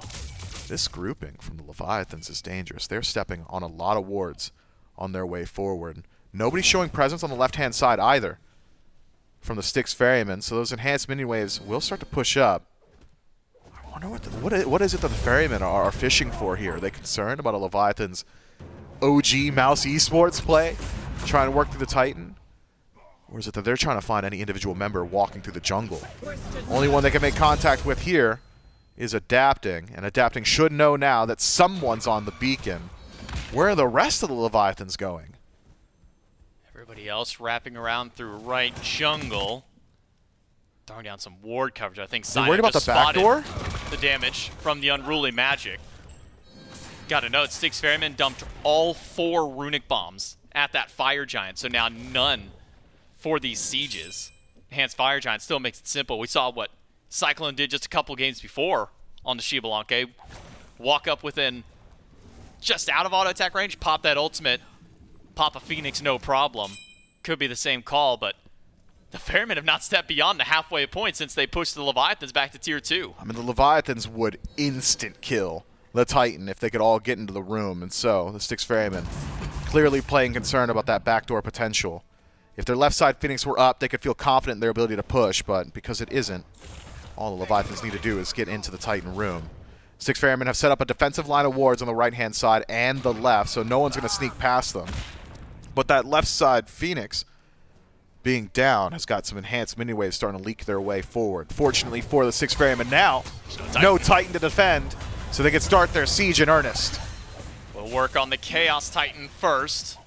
this grouping from the Leviathans is dangerous. They're stepping on a lot of wards on their way forward. Nobody's showing presence on the left-hand side either from the Styx Ferrymen, so those enhanced mini waves will start to push up. I wonder what is it that the Ferrymen are fishing for here? Are they concerned about a Leviathan's OG Mouse Esports play, trying to work through the Titan? Or is it that they're trying to find any individual member walking through the jungle? Only one they can make contact with here is Adapting, and Adapting should know now that someone's on the beacon. Where are the rest of the Leviathans going? Everybody else wrapping around through right jungle. Throwing down some ward coverage. I think Cyno worried about just the back door? The damage from the unruly magic. Gotta note, Styx Ferrymen dumped all 4 runic bombs at that Fire Giant, so now none for these sieges. Enhanced Fire Giant still makes it simple. We saw what Cyclone did just a couple games before on the Xbalanque. Walk up within just out of auto attack range, pop that ultimate, pop a Phoenix, no problem. Could be the same call, but the Ferrymen have not stepped beyond the halfway point since they pushed the Leviathans back to tier 2. I mean, the Leviathans would instant kill the Titan if they could all get into the room, and so the Styx Ferrymen clearly playing concerned about that backdoor potential. If their left side Phoenix were up, they could feel confident in their ability to push, but because it isn't, all the Leviathans need to do is get into the Titan room. Styx Ferrymen have set up a defensive line of wards on the right-hand side and the left, so no one's going to sneak past them. But that left side Phoenix, being down, has got some enhanced mini waves starting to leak their way forward. Fortunately for the Styx Ferrymen now, no Titan to defend, so they can start their siege in earnest. We'll work on the Chaos Titan first.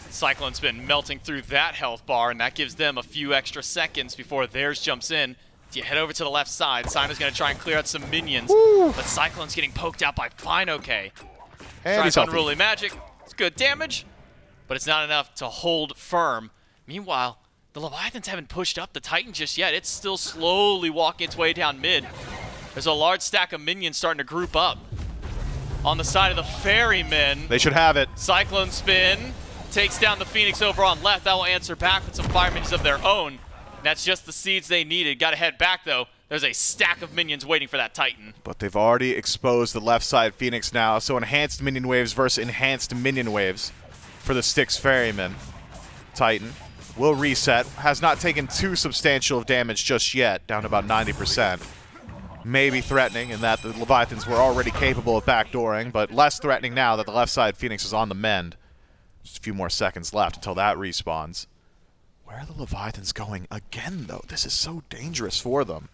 CycloneSpin melting through that health bar, and that gives them a few extra seconds before theirs jumps in. You head over to the left side. Cyno's going to try and clear out some minions, but Cyclone's getting poked out by fineokay. Tries Unruly Magic. It's good damage, but it's not enough to hold firm. Meanwhile, the Leviathans haven't pushed up the Titan just yet. It's still slowly walking its way down mid. There's a large stack of minions starting to group up. On the side of the Ferrymen, they should have it. CycloneSpin takes down the Phoenix over on left. That will answer back with some fire minions of their own. And that's just the seeds they needed. Got to head back, though. There's a stack of minions waiting for that Titan. But they've already exposed the left side Phoenix now, so enhanced minion waves versus enhanced minion waves for the Styx Ferrymen. Titan will reset. Has not taken too substantial of damage just yet, down to about 90%. Maybe threatening in that the Leviathans were already capable of backdooring, but less threatening now that the left side Phoenix is on the mend. Just a few more seconds left until that respawns. Where are the Leviathans going again, though? This is so dangerous for them.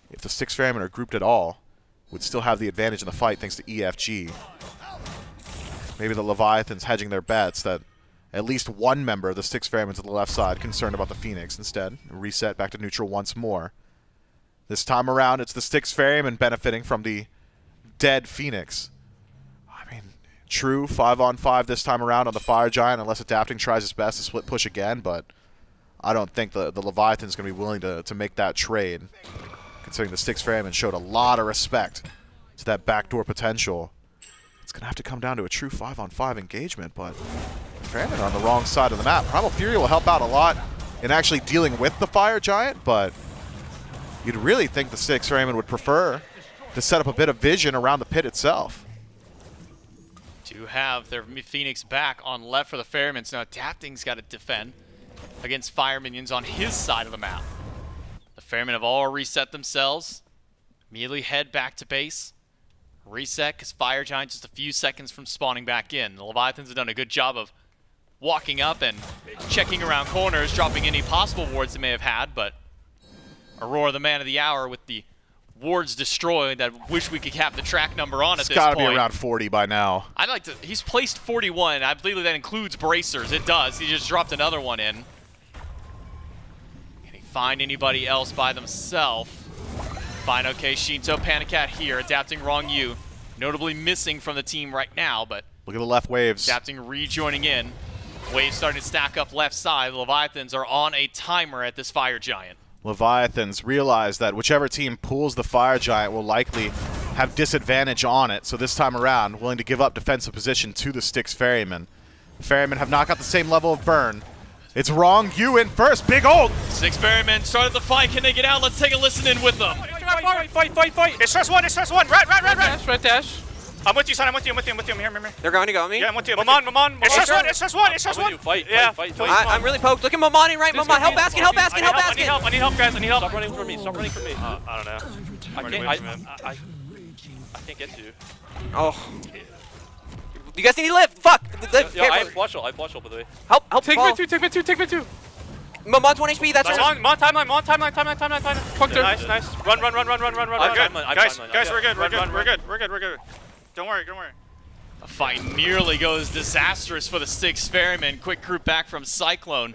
If the Styx Ferrymen are grouped at all, would still have the advantage in the fight thanks to EFG. Maybe the Leviathans hedging their bets that at least one member of the Styx Ferrymen to the left side concerned about the Phoenix. Instead, reset back to neutral once more. This time around, it's the Styx Ferrymen benefiting from the dead Phoenix. I mean, true 5-on-5 this time around on the Fire Giant, unless Adapting tries his best to split push again, but I don't think the Leviathan's going to be willing to make that trade, considering the Styx Ferrymen showed a lot of respect to that backdoor potential. It's going to have to come down to a true 5-on-5 engagement, but Ferrymen are on the wrong side of the map. Primal Fury will help out a lot in actually dealing with the Fire Giant, but you'd really think the Styx Ferrymen would prefer to set up a bit of vision around the pit itself. To have their Phoenix back on left for the Ferrymen, so now Adapting's got to defend against fire minions on his side of the map. The Ferrymen have all reset themselves. Immediately head back to base. Reset, because Fire Giant just a few seconds from spawning back in. The Leviathans have done a good job of walking up and checking around corners, dropping any possible wards they may have had, but Aror, the man of the hour, with the wards destroyed that wish we could cap the track number on at this point. It's got to be around 40 by now. I'd like to. He's placed 41. I believe that includes bracers. It does. He just dropped another one in. Can he find anybody else by themselves? fineokay, Sheento, PandaCat here, Adapting Ronngyu. Notably missing from the team right now, but look at the left waves. Adapting rejoining in. Waves starting to stack up left side. The Leviathans are on a timer at this Fire Giant. Leviathans realize that whichever team pulls the Fire Giant will likely have disadvantage on it, so this time around, willing to give up defensive position to the Styx Ferrymen. The Ferrymen have not got the same level of burn. It's Ronngyu in first, big ult! Styx Ferrymen started the fight, can they get out? Let's take a listen in with them. Fight! It's first one! Red! Red dash. I'm with you, son. I'm with you. Here. They're going to go me? Yeah, I'm with you. Maman. It's first one. Fight. Yeah. I'm really poked. Look at Maman right. Maman, help Baskin. I need help, guys. I need help. Stop running from me. I don't know. I can't get you. Oh. You guys need to live. Fuck. Yeah, I have flush ult, by the way. Help. Take me two. Maman's 1 HP. That's Mon timeline. Fuck her. Nice. Run. Guys, we're good. Don't worry. A fight nearly goes disastrous for the Styx Ferrymen. Quick group back from Cyclone.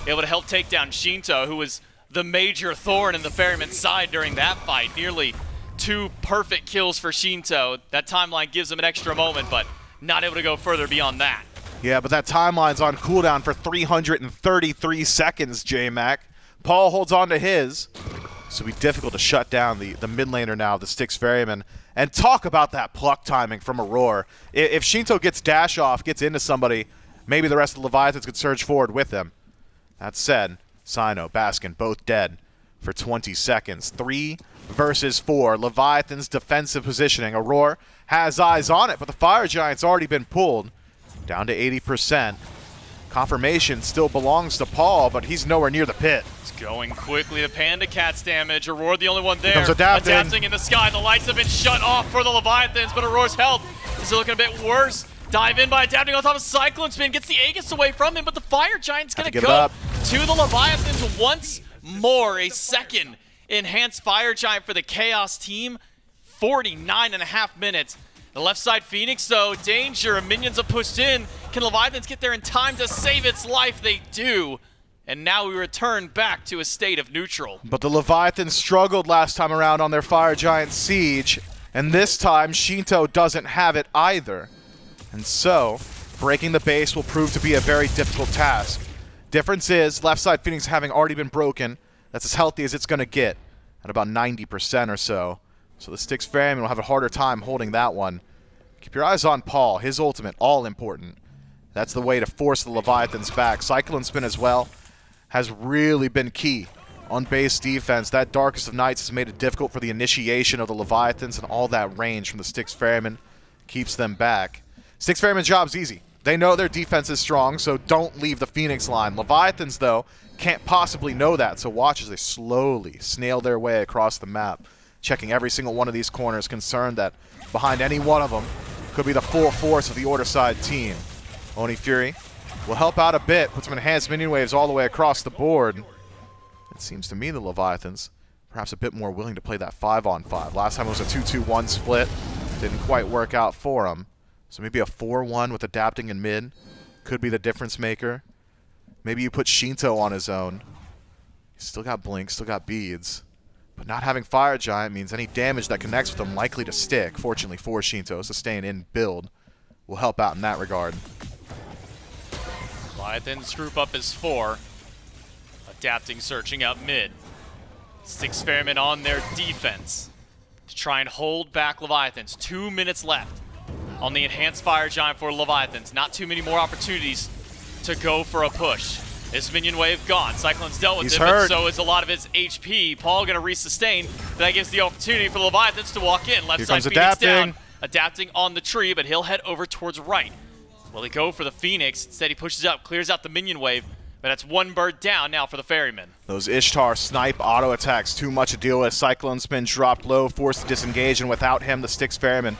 Able to help take down Sheento, who was the major thorn in the Ferrymen's side during that fight. Nearly 2 perfect kills for Sheento. That timeline gives him an extra moment, but not able to go further beyond that. Yeah, but that timeline's on cooldown for 333 seconds, J-Mac. Paul holds on to his. So it'll be difficult to shut down the mid laner now, the Styx Ferrymen. And talk about that pluck timing from Aror. If Sheento gets dash off, gets into somebody, maybe the rest of the Leviathans could surge forward with him. That said, Cyno, Baskin, both dead for 20 seconds. 3 versus 4. Leviathan's defensive positioning. Aror has eyes on it, but the Fire Giant's already been pulled. down to 80%. Confirmation still belongs to Paul, but he's nowhere near the pit. It's going quickly. The PandaCat's damage. Aror the only one there. Here comes adapting. Adapting in the sky. The lights have been shut off for the Leviathans, but Aror's health is looking a bit worse. Dive in by adapting on top of CycloneSpin. Gets the Aegis away from him, but the Fire Giant's going to go to the Leviathans once more. A second enhanced Fire Giant for the Chaos team. 49.5 minutes. The left side Phoenix, though, danger. Minions are pushed in. Can Leviathans get there in time to save its life? They do. And now we return back to a state of neutral. But the Leviathans struggled last time around on their Fire Giant siege, and this time Sheento doesn't have it either. And so, breaking the base will prove to be a very difficult task. Difference is, left side Phoenix having already been broken, that's as healthy as it's going to get, at about 90% or so. So the Styx Ferrymen will have a harder time holding that one. Keep your eyes on Paul, his ultimate, all important. That's the way to force the Leviathans back. CycloneSpin as well has really been key on base defense. That Darkest of Nights has made it difficult for the initiation of the Leviathans, and all that range from the Styx Ferrymen keeps them back. Styx Ferrymen's job's easy. They know their defense is strong, so don't leave the Phoenix line. Leviathans, though, can't possibly know that, so watch as they slowly snail their way across the map, checking every single one of these corners, concerned that behind any one of them could be the full force of the Order side team. Oni Fury will help out a bit, put some enhanced minion waves all the way across the board. It seems to me the Leviathans perhaps a bit more willing to play that 5-on-5. Last time it was a 2-2-1 split. Didn't quite work out for them. So maybe a 4-1 with adapting in mid could be the difference maker. Maybe you put Sheento on his own. He's still got Blink, still got beads. But not having Fire Giant means any damage that connects with him likely to stick. Fortunately for Sheento, so staying in build will help out in that regard. Leviathans group up as 4. Adapting, searching out mid. Styx Ferrymen on their defense to try and hold back Leviathans. 2 minutes left on the enhanced Fire Giant for Leviathans. Not too many more opportunities to go for a push. His minion wave gone. Cyclone's dealt with it, but so is a lot of his HP. Paul going to resustain, but that gives the opportunity for the Leviathans to walk in. Left side Phoenix down, adapting on the tree, but he'll head over towards right. Will he go for the Phoenix? Instead he pushes up, clears out the minion wave, but that's one bird down now for the Ferrymen. Those Ishtar snipe auto attacks, too much to deal with. CycloneSpin dropped low, forced to disengage, and without him, the Styx Ferrymen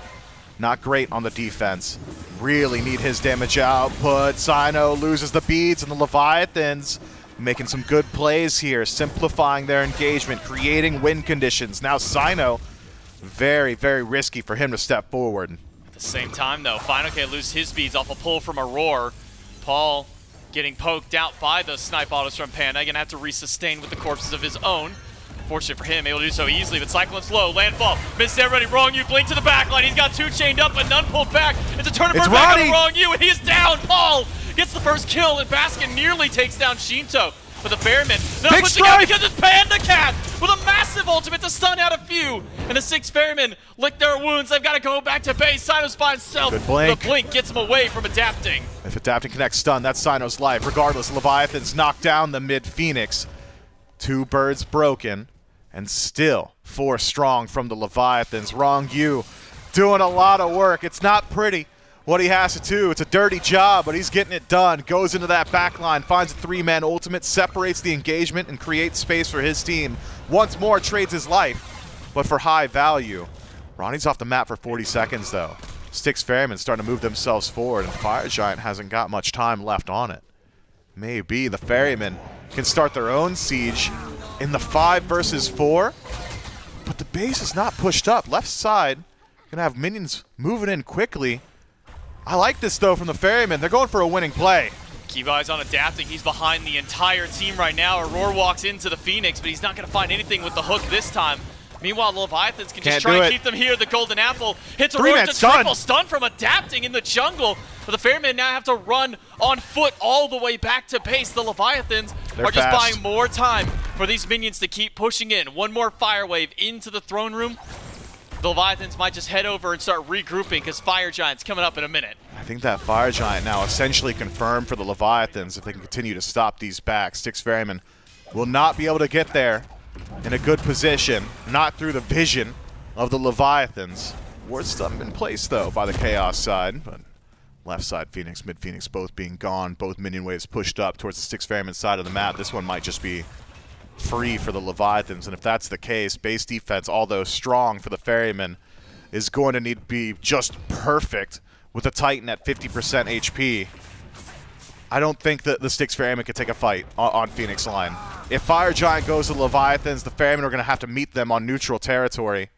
not great on the defense. Really need his damage output. Cyno loses the beads, and the Leviathans making some good plays here, simplifying their engagement, creating win conditions. Now Cyno, very, very risky for him to step forward. At the same time, though, fineokay loses his beads off a pull from Aror. Paul getting poked out by the snipe autos from Panda. Gonna have to resustain with the corpses of his own. Fortunate for him, able to do so easily, but Cyclone's low, landfall, missed everybody, Ronngyu, blink to the back line, he's got 2 chained up, but none pulled back. It's a tournament back on Ronngyu, and he is down. Paul gets the first kill, and Baskin nearly takes down Sheento. But the Ferrymen, they're not pushing out because it's PandaCat with a massive ultimate to stun out a few. And the Styx Ferrymen lick their wounds, they've got to go back to base. Cyno's by himself. Good blink. The blink gets him away from adapting. If adapting connects stun, that's Cyno's life. Regardless, Leviathans knock down the mid-Phoenix. 2 birds broken. And still 4 strong from the Leviathans. Ronngyu doing a lot of work. It's not pretty what he has to do. It's a dirty job, but he's getting it done. Goes into that back line, finds a 3-man ultimate, separates the engagement, and creates space for his team. Once more trades his life, but for high value. Ronnie's off the map for 40 seconds, though. Styx Ferrymen starting to move themselves forward, and Fire Giant hasn't got much time left on it. Maybe the Ferrymen can start their own siege in the 5 versus 4, but the base is not pushed up. Left side gonna have minions moving in quickly. I like this though from the Ferrymen. They're going for a winning play. Keep eyes on adapting. He's behind the entire team right now. Aror walks into the Phoenix, but he's not gonna find anything with the hook this time. Meanwhile, the Leviathans can just try and keep them here. The Golden Apple hits a road to triple stun from adapting in the jungle. But the Ferrymen now have to run on foot all the way back to base. The Leviathans are just buying more time for these minions to keep pushing in. One more fire wave into the throne room. The Leviathans might just head over and start regrouping because Fire Giant's coming up in a minute. I think that Fire Giant now essentially confirmed for the Leviathans if they can continue to stop these back. Styx Ferrymen will not be able to get there in a good position, not through the vision of the Leviathans. Ward's still haven't been placed though by the Chaos side, but Left side Phoenix, mid Phoenix both being gone, both minion waves pushed up towards the Styx Ferrymen side of the map. This one might just be free for the Leviathans, and if that's the case, base defense, although strong for the Ferrymen, is going to need to be just perfect with the Titan at 50% HP. I don't think that the Styx Ferrymen could take a fight on Phoenix line. If Fire Giant goes to the Leviathans, the Ferrymen are going to have to meet them on neutral territory.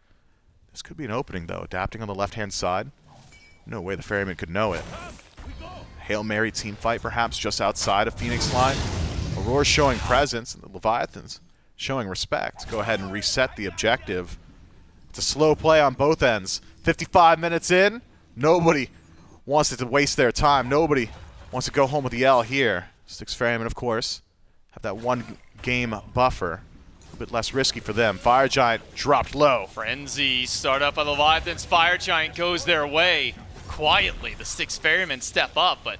This could be an opening, though. Adapting on the left-hand side. No way the Ferrymen could know it. Hail Mary team fight, perhaps, just outside of Phoenix line. Aror showing presence, and the Leviathans showing respect. Go ahead and reset the objective. It's a slow play on both ends. 55 minutes in. Nobody wants to waste their time. Nobody wants to go home with the L here. Styx Ferrymen, of course, have that one game buffer. A bit less risky for them. Fire Giant dropped low. Frenzy start up by the Leviathans. Fire Giant goes their way. Quietly, the Styx Ferrymen step up, but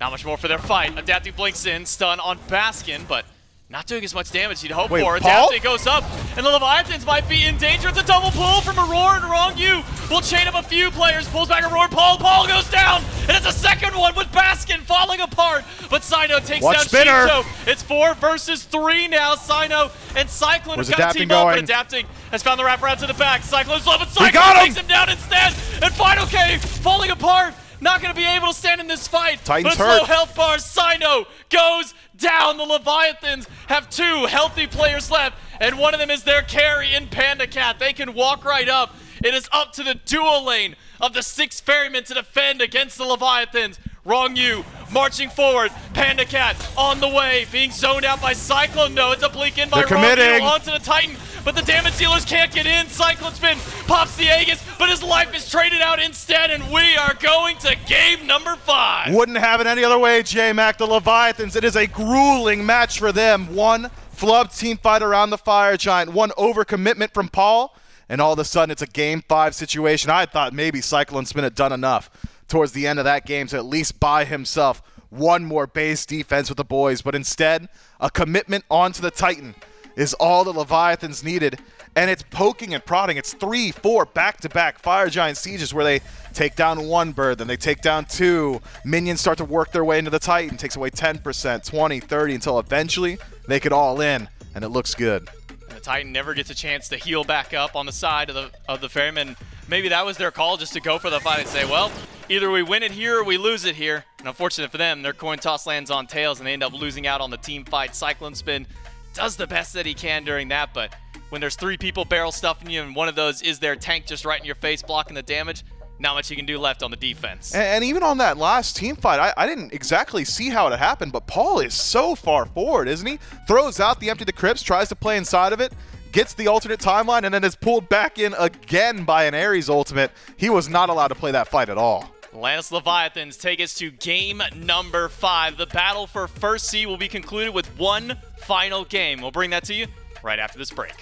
not much more for their fight. Adapting blinks in, stun on Baskin, but not doing as much damage as you'd hope for. Paul? Adapting goes up, and the Leviathans might be in danger. It's a double pull from Aror and Ronngyu. Will chain up a few players, pulls back Aror. Paul goes down, and it's a second one with Baskin falling apart. But Cyno takes down Sheento. It's 4 versus 3 now. Cyno and Cyclone have got to team up, but Adapting has found the wraparound to the back. Cyclone's low, but Cyclone takes him down instead. And fineokay falling apart. Not going to be able to stand in this fight. Titan's but hurt. Low health bars. Cyno goes down. The Leviathans have 2 healthy players left, and one of them is their carry in PandaCat. They can walk right up. It is up to the dual lane of the Styx Ferrymen to defend against the Leviathans. Ronngyu marching forward. PandaCat on the way, being zoned out by Cyclone. No, it's a blink in by Ronngyu onto the Titan, but the damage dealers can't get in. CycloneSpin pops the Aegis, but his life is traded out instead, and we are going to game number 5. Wouldn't have it any other way, J-Mac. The Leviathans, it is a grueling match for them. One flubbed team fight around the Fire Giant, one overcommitment from Paul, and all of a sudden it's a game 5 situation. I thought maybe CycloneSpin had done enough towards the end of that game to at least buy himself one more base defense with the boys, but instead, a commitment onto the Titan is all the Leviathans needed, and it's poking and prodding. It's 3-4 back-to-back Fire Giant sieges where they take down 1 bird, then they take down 2. Minions start to work their way into the Titan, takes away 10%, 20, 30, until eventually they get all in, and it looks good. And the Titan never gets a chance to heal back up on the side of the Ferrymen. Maybe that was their call, just to go for the fight and say, well, either we win it here or we lose it here. And unfortunate for them, their coin toss lands on tails, and they end up losing out on the team fight. CycloneSpin does the best that he can during that, but when there's 3 people barrel stuffing you and one of those is their tank just right in your face blocking the damage, not much you can do left on the defense. And even on that last team fight, I didn't exactly see how it happened, but Paul is so far forward, isn't he? Throws out the Empty the Crypts, tries to play inside of it, gets the alternate timeline, and then is pulled back in again by an Ares ultimate. He was not allowed to play that fight at all. Atlantis Leviathans take us to game number 5. The battle for first seed will be concluded with one final game. We'll bring that to you right after this break.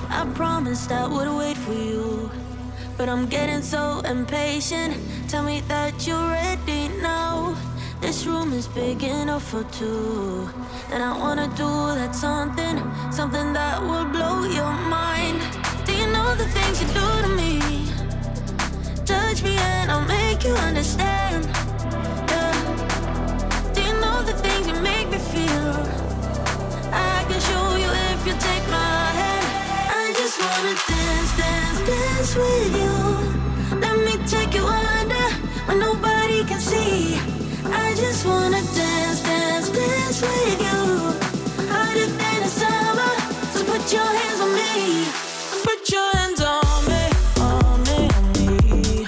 I promised I would wait for you, but I'm getting so impatient. Tell me that you're ready now. This room is big enough for 2, and I wanna do that something that will blow your mind. Do you know the things you do to me? Touch me and I'll make you understand. Yeah. Do you know the things you make me feel? I can show you if you take my hand. I just wanna dance, dance, dance with you. Let me take you under where nobody can see. I just wanna dance, dance, dance with you. Hotter than the summer, so put your hands on me. Put your hands on me, on me, on me.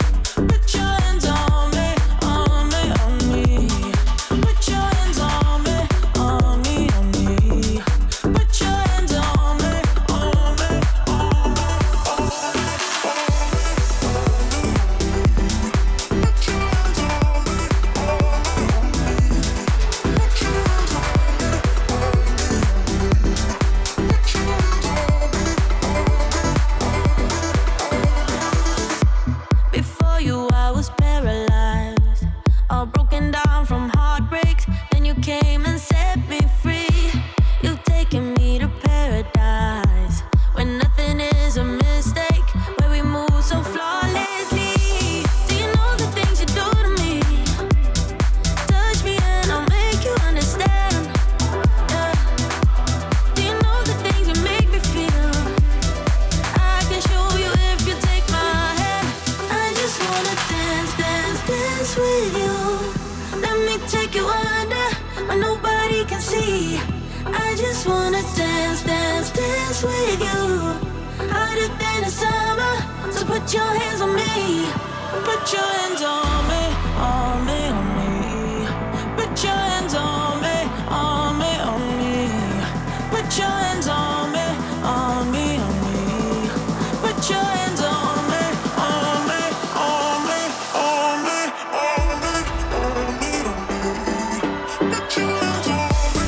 Put your hands on me, on me, on me. Put your hands on me, on me, on me. Put your hands on me, on me, on me, on me. I just wanna dance, dance, dance with you. Hotter than the summer, so put your hands on me. Put your hands on me, on me, on me. Put your hands on me, on me, on me. Put your hands on me, on me, on me. Put your hands on me, on me, on me, on me, on me, on me, on me. Put your hands on me.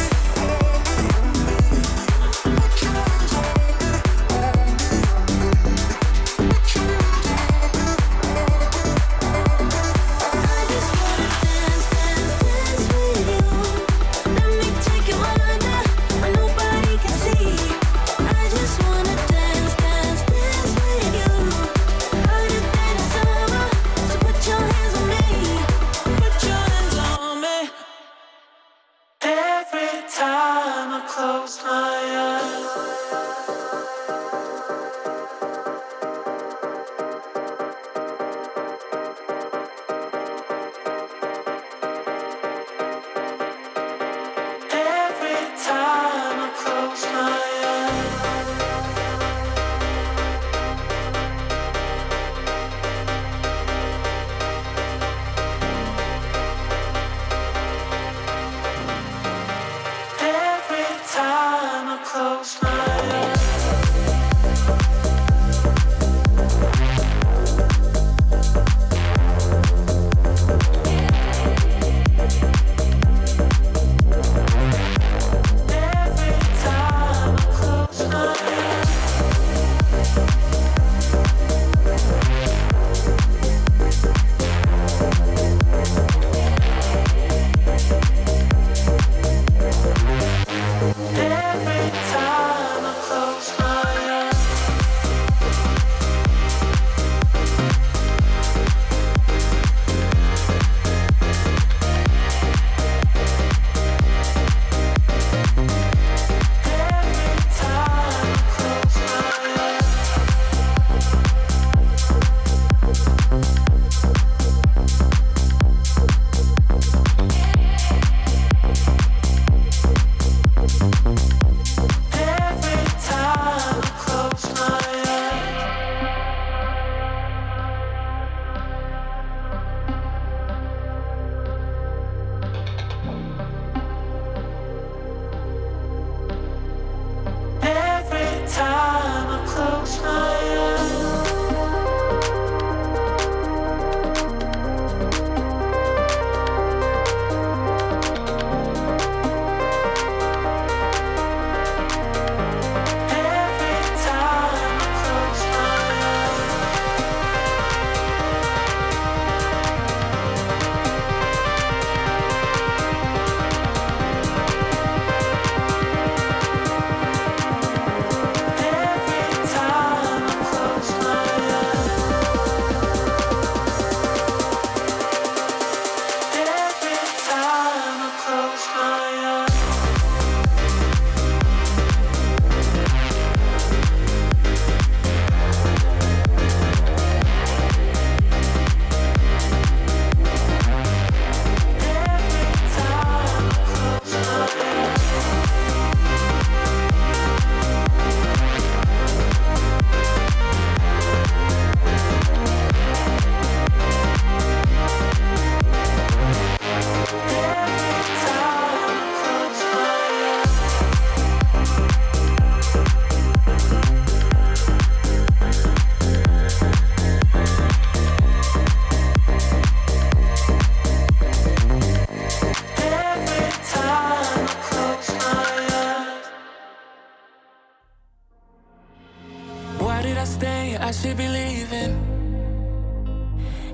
I should be leaving.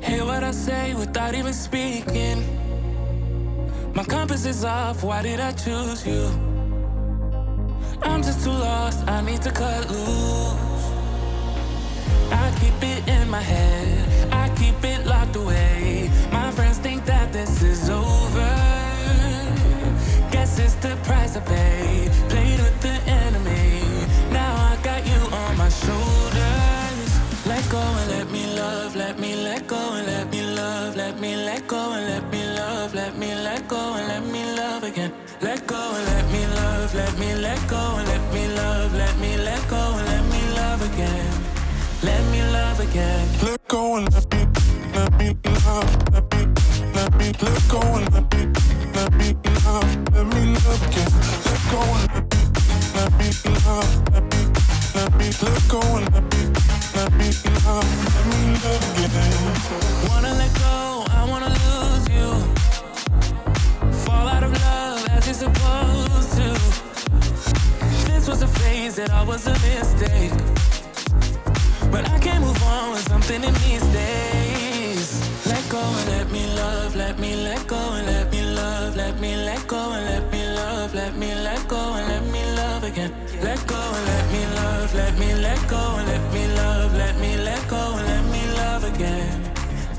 Hear what I say without even speaking. My compass is off, why did I choose you? I'm just too lost, I need to cut loose. I keep it in my head, I keep it locked away. My friends think that this is over. Guess it's the price I paid. Played with the enemy, now I got you on my shoulders. Let go and let me love, let me let go and let me love. Let me let go and let me love, let me let go and let me love again. Let go and let me love, let let me let go and let me love, let me let go and let me love again. Let me love again. Let go and let me love, let me let go and let me love, let me love again. Let go and let me love, let me let go and let me love, let me love again. Wanna let go, I wanna lose you. Fall out of love as you're supposed to. This was a phase that I was a mistake, but I can't move on with something in me stays. Let go and let me love, let me let go and let me love, let me let go and let me love, let me let go and let me love again. Let go and let me love, let me let go and let me love, let me let go and let me love again.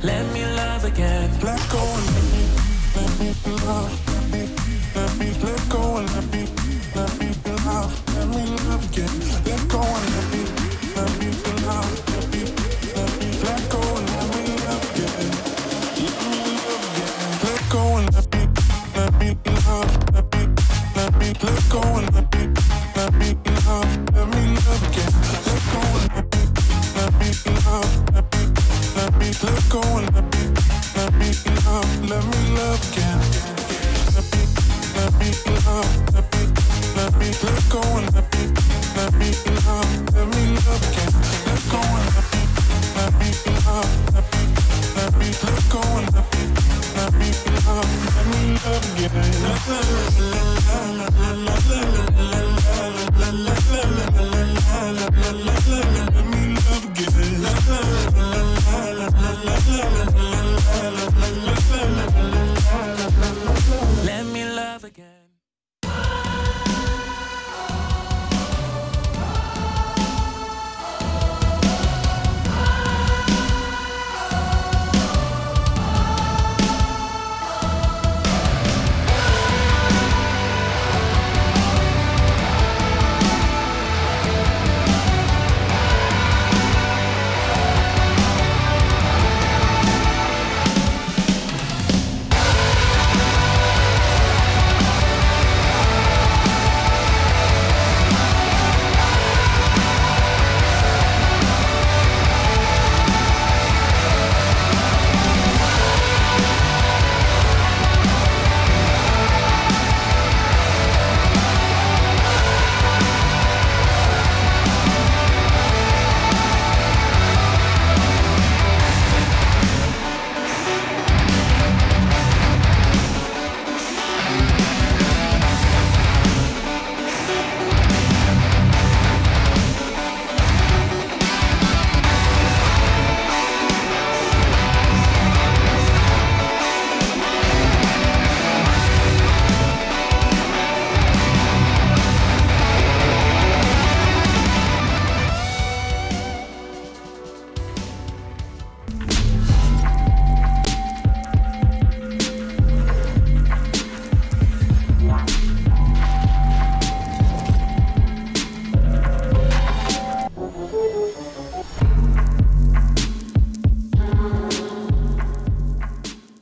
Let me love again. Let go and let me love, let me let go and let me love, let me love again. Let go and let me love, let me let go and let me love again. Let me love again. Let go and let me love, let me let go and let me love, let me love again. Let go and let me love, let me let go and let me love, let me love again. Let me love, let me let go and let me love, let me love again. Let go and let me love, let me let go and let me love, let me love again. Let me love again.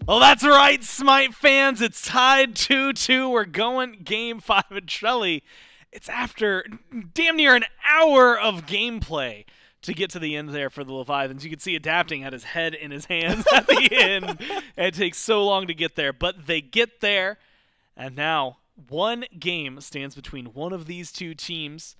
Well, that's right, Smite fans. It's tied 2-2. We're going Game 5. And Trelly, it's after damn near an hour of gameplay to get to the end there for the Leviathans. You can see Adapting had his head in his hands at the end. It takes so long to get there, but they get there. And now one game stands between one of these two teams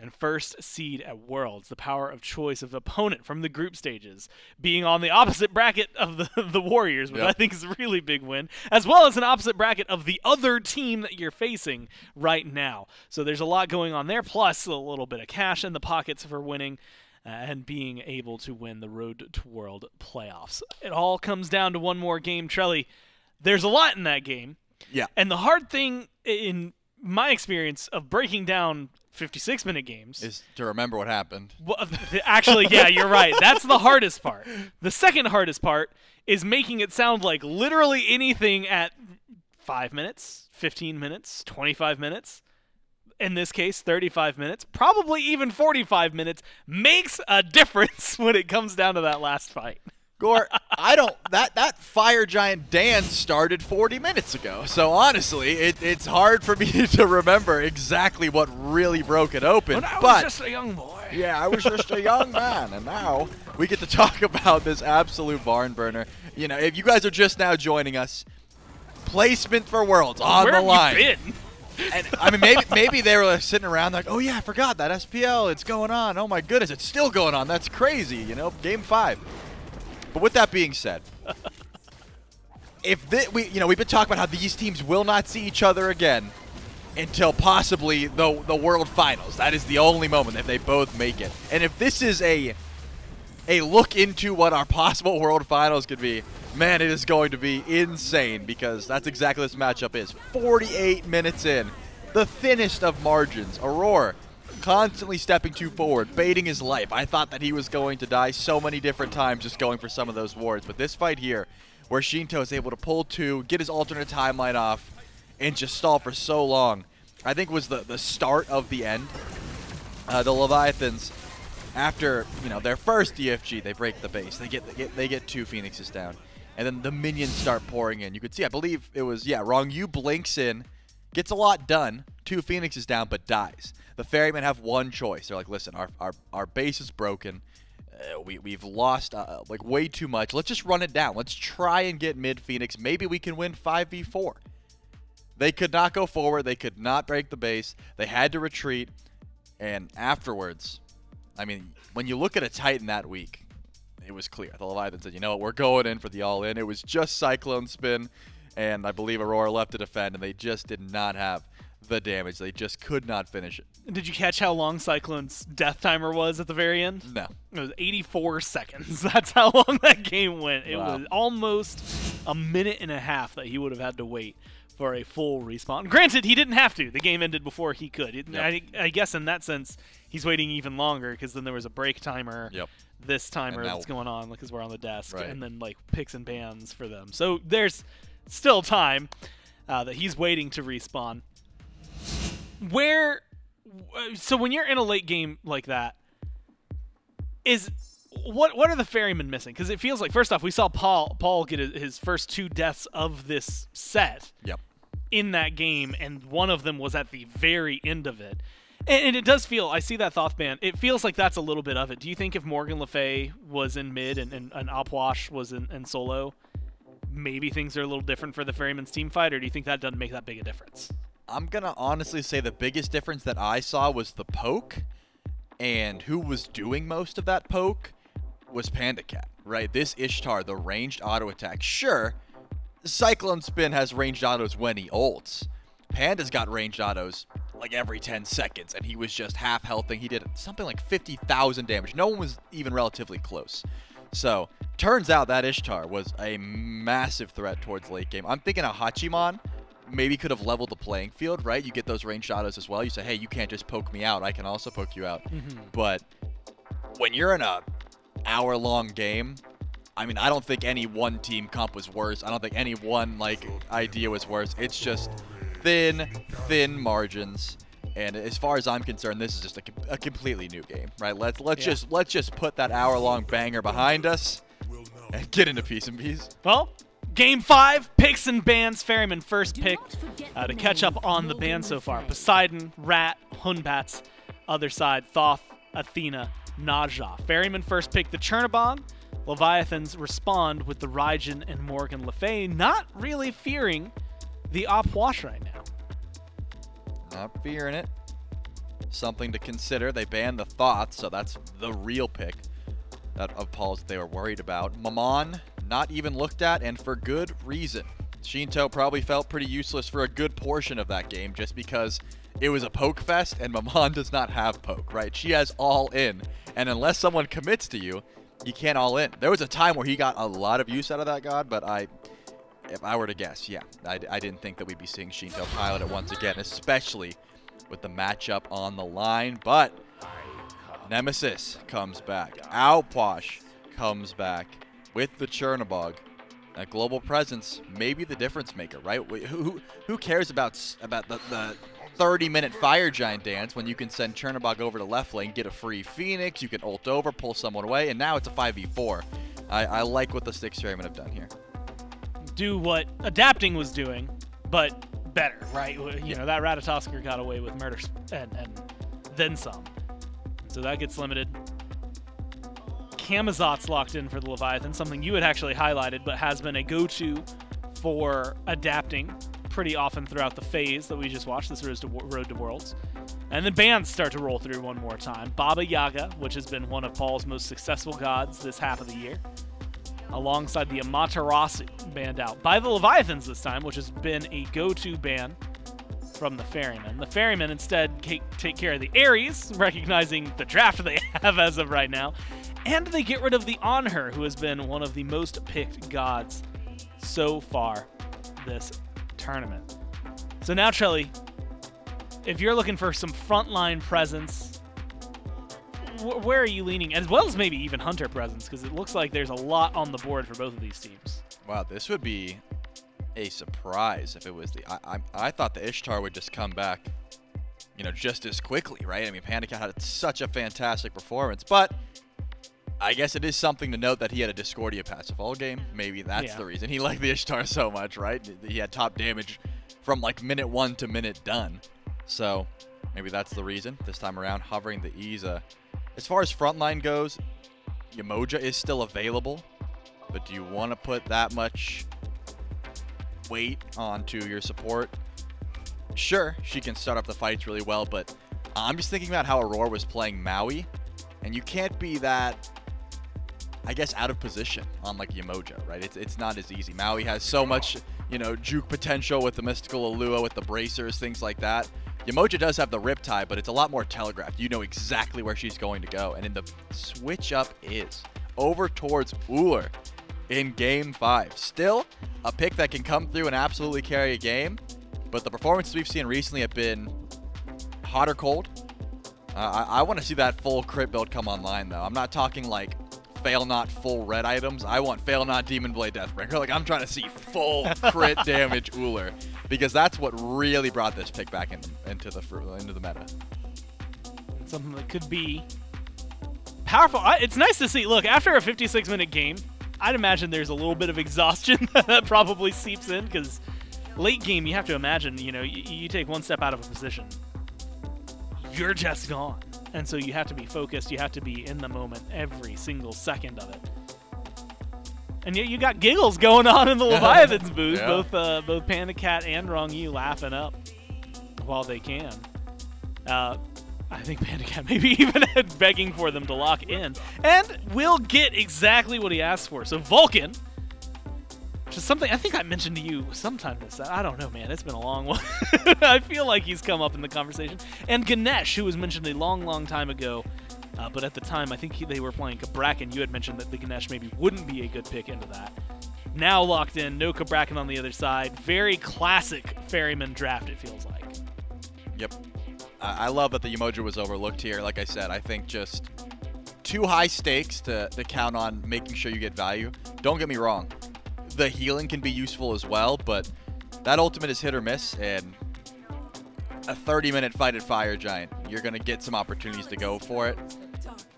and first seed at Worlds, the power of choice of opponent from the group stages, being on the opposite bracket of the Warriors, which I think is a really big win, as well as an opposite bracket of the other team that you're facing right now. So there's a lot going on there, plus a little bit of cash in the pockets for winning and being able to win the Road to World playoffs. It all comes down to one more game. Trelly, there's a lot in that game. Yeah. And the hard thing, in my experience, of breaking down 56-minute games is to remember what happened. Well, actually, yeah, you're right. That's the hardest part. The second hardest part is making it sound like literally anything at 5 minutes, 15 minutes, 25 minutes, in this case, 35 minutes, probably even 45 minutes, makes a difference when it comes down to that last fight. Gore, that fire giant dance started 40 minutes ago. So honestly, it's hard for me to remember exactly what really broke it open. When I was just a young boy. Yeah, I was just a young man, and now we get to talk about this absolute barn burner. You know, if you guys are just now joining us, placement for Worlds on the line. Where have you been? And I mean, maybe they were sitting around like, oh yeah, I forgot that SPL, it's going on. Oh my goodness, it's still going on. That's crazy, you know, Game 5. But with that being said, we've been talking about how these teams will not see each other again until possibly the World Finals. That is the only moment if they both make it. And if this is a look into what our possible World Finals could be, man, it is going to be insane because that's exactly what this matchup is. 48 minutes in, the thinnest of margins. Aror constantly stepping too forward, baiting his life. I thought that he was going to die so many different times just going for some of those wards. But this fight here, where Sheento is able to pull 2, get his alternate timeline off, and just stall for so long, I think was the start of the end. The Leviathans, after their first DFG, they break the base. They get 2 Phoenixes down. And then the minions start pouring in. You could see, I believe it was, Ronngyu blinks in, gets a lot done, 2 Phoenixes down, but dies. The Ferrymen have one choice. They're like, listen, our base is broken. We've lost like way too much. Let's just run it down. Let's try and get mid Phoenix. Maybe we can win 5v4. They could not go forward. They could not break the base. They had to retreat. And afterwards, I mean, when you look at a Titan that week, it was clear. The Leviathan said, you know what, we're going in for the all-in. It was just CycloneSpin, and I believe Aror left to defend, and they just did not have the damage. They just could not finish it. Did you catch how long Cyclone's death timer was at the very end? No. It was 84 seconds. That's how long that game went. It Wow. was almost a minute and a half that he would have had to wait for a full respawn. Granted, he didn't have to. The game ended before he could. I guess in that sense, he's waiting even longer because then there was a break timer. Yep. This timer that's going on because we're on the desk, Right. and then like picks and bans for them. So there's still time that he's waiting to respawn. So when you're in a late game like that, what are the Ferrymen missing? Because it feels like, first off, we saw Paul get his first 2 deaths of this set. Yep. In that game, and one of them was at the very end of it. And it does feel, I see that Thoth ban, it feels like that's a little bit of it. Do you think if Morgan Le Fay was in mid and Opwash was in solo, maybe things are a little different for the Ferrymen's team fight, or do you think that doesn't make that big a difference? I'm going to honestly say the biggest difference that I saw was the poke, and who was doing most of that poke was PandaCat, right? This Ishtar, the ranged auto attack. Sure, CycloneSpin has ranged autos when he ults. Panda's got ranged autos like every 10 seconds, and he was just half healthing. He did something like 50,000 damage. No one was even relatively close. So, turns out that Ishtar was a massive threat towards late game. I'm thinking a Hachiman maybe could have leveled the playing field, right? You get those ranged autos as well. You say, hey, you can't just poke me out. I can also poke you out. But when you're in a hour-long game, I mean, I don't think any one team comp was worse. I don't think any one idea was worse. It's just thin margins, and as far as I'm concerned, this is just a completely new game, right? Let's just put that hour-long banger behind us and get into peace and peace. Well, Game 5, picks and bans. Ferryman first pick to catch up on the ban so far. Poseidon, Rat, Hunbats. Other side, Thoth, Athena, Naja. Ferryman first pick the Chernobog. Leviathans respond with the Raijin and Morgan Le Fay, not really fearing the Opwash right now. Not fearing it. Something to consider. They banned the Thoth, so that's the real pick of Paul's that they were worried about. Maman, not even looked at, and for good reason. Sheento probably felt pretty useless for a good portion of that game just because it was a poke fest, and Maman does not have poke, right? She has all in, and unless someone commits to you, you can't all in. There was a time where he got a lot of use out of that god, but if I were to guess, yeah, I didn't think that we'd be seeing Sheento pilot it once again, especially with the matchup on the line. But Nemesis comes back. Outwash comes back with the Chernobog. That global presence may be the difference maker, right? Who cares about the 30-minute fire giant dance when you can send Chernobog over to left lane, get a free Phoenix, you can ult over, pull someone away, and now it's a 5v4. I like what the Styx Ferrymen have done here. Do what Adapting was doing, but better, right? You know, that Ratatosker got away with murder and then some. So that gets limited. Camazot's locked in for the Leviathan, something you had actually highlighted, but has been a go-to for Adapting pretty often throughout the phase that we just watched, this Road to Worlds. And then bans start to roll through one more time. Baba Yaga, which has been one of Paul's most successful gods this half of the year, alongside the Amaterasu banned out by the Leviathans this time, which has been a go-to ban from the Ferrymen. The Ferrymen instead take care of the Ares, recognizing the draft they have as of right now, and they get rid of the Anhur, who has been one of the most picked gods so far this tournament. So now, Trelly, if you're looking for some frontline presence, where are you leaning? As well as maybe even Hunter presence, because it looks like there's a lot on the board for both of these teams. Wow, this would be a surprise if it was the... I thought the Ishtar would just come back, you know, just as quickly, right? I mean, PandaCat had such a fantastic performance, but I guess it is something to note that he had a Discordia passive all game. Maybe that's the reason he liked the Ishtar so much, right? He had top damage from like minute 1 to minute done. So maybe that's the reason this time around, hovering the Iza. As far as frontline goes, Yemoja is still available, but do you want to put that much weight onto your support? Sure, she can start up the fights really well, but I'm just thinking about how Aror was playing Maui, and you can't be that, I guess, out of position on like Yemoja, right? It's not as easy. Maui has so much, you know, juke potential with the Mystical Allure, with the bracers, things like that. Yemoja does have the Riptide, but it's a lot more telegraphed. You know exactly where she's going to go. And in the switch up is over towards Ullr in Game 5. Still a pick that can come through and absolutely carry a game, but the performances we've seen recently have been hot or cold. I want to see that full crit build come online, though. I'm not talking like Fail Not full red items. I want Fail Not Demon Blade Deathbreaker. Like, I'm trying to see full crit damage Ullr, because that's what really brought this pick back into the meta. Something that could be powerful. It's nice to see. Look, after a 56-minute game, I'd imagine there's a little bit of exhaustion that probably seeps in, because late game, you have to imagine, you know, you take one step out of a position, you're just gone. And so you have to be focused, you have to be in the moment every single second of it. And yet you got giggles going on in the Leviathans booth, both PandaCat and Ronngyu laughing up while they can. I think PandaCat maybe even begging for them to lock in. And will get exactly what he asked for. So Vulcan, which is something I think I mentioned to you sometime this. I don't know, man. It's been a long one. I feel like he's come up in the conversation. And Ganesh, who was mentioned a long, long time ago. But at the time, I think they were playing Cabrakan. You had mentioned that the Ganesh maybe wouldn't be a good pick into that. Now locked in. No Cabrakan on the other side. Very classic Ferryman draft, it feels like. Yep. I love that the Yemoja was overlooked here. Like I said, I think just too high stakes to count on making sure you get value. Don't get me wrong. The healing can be useful as well, but that ultimate is hit or miss, and a 30-minute fight at Fire Giant, you're going to get some opportunities to go for it.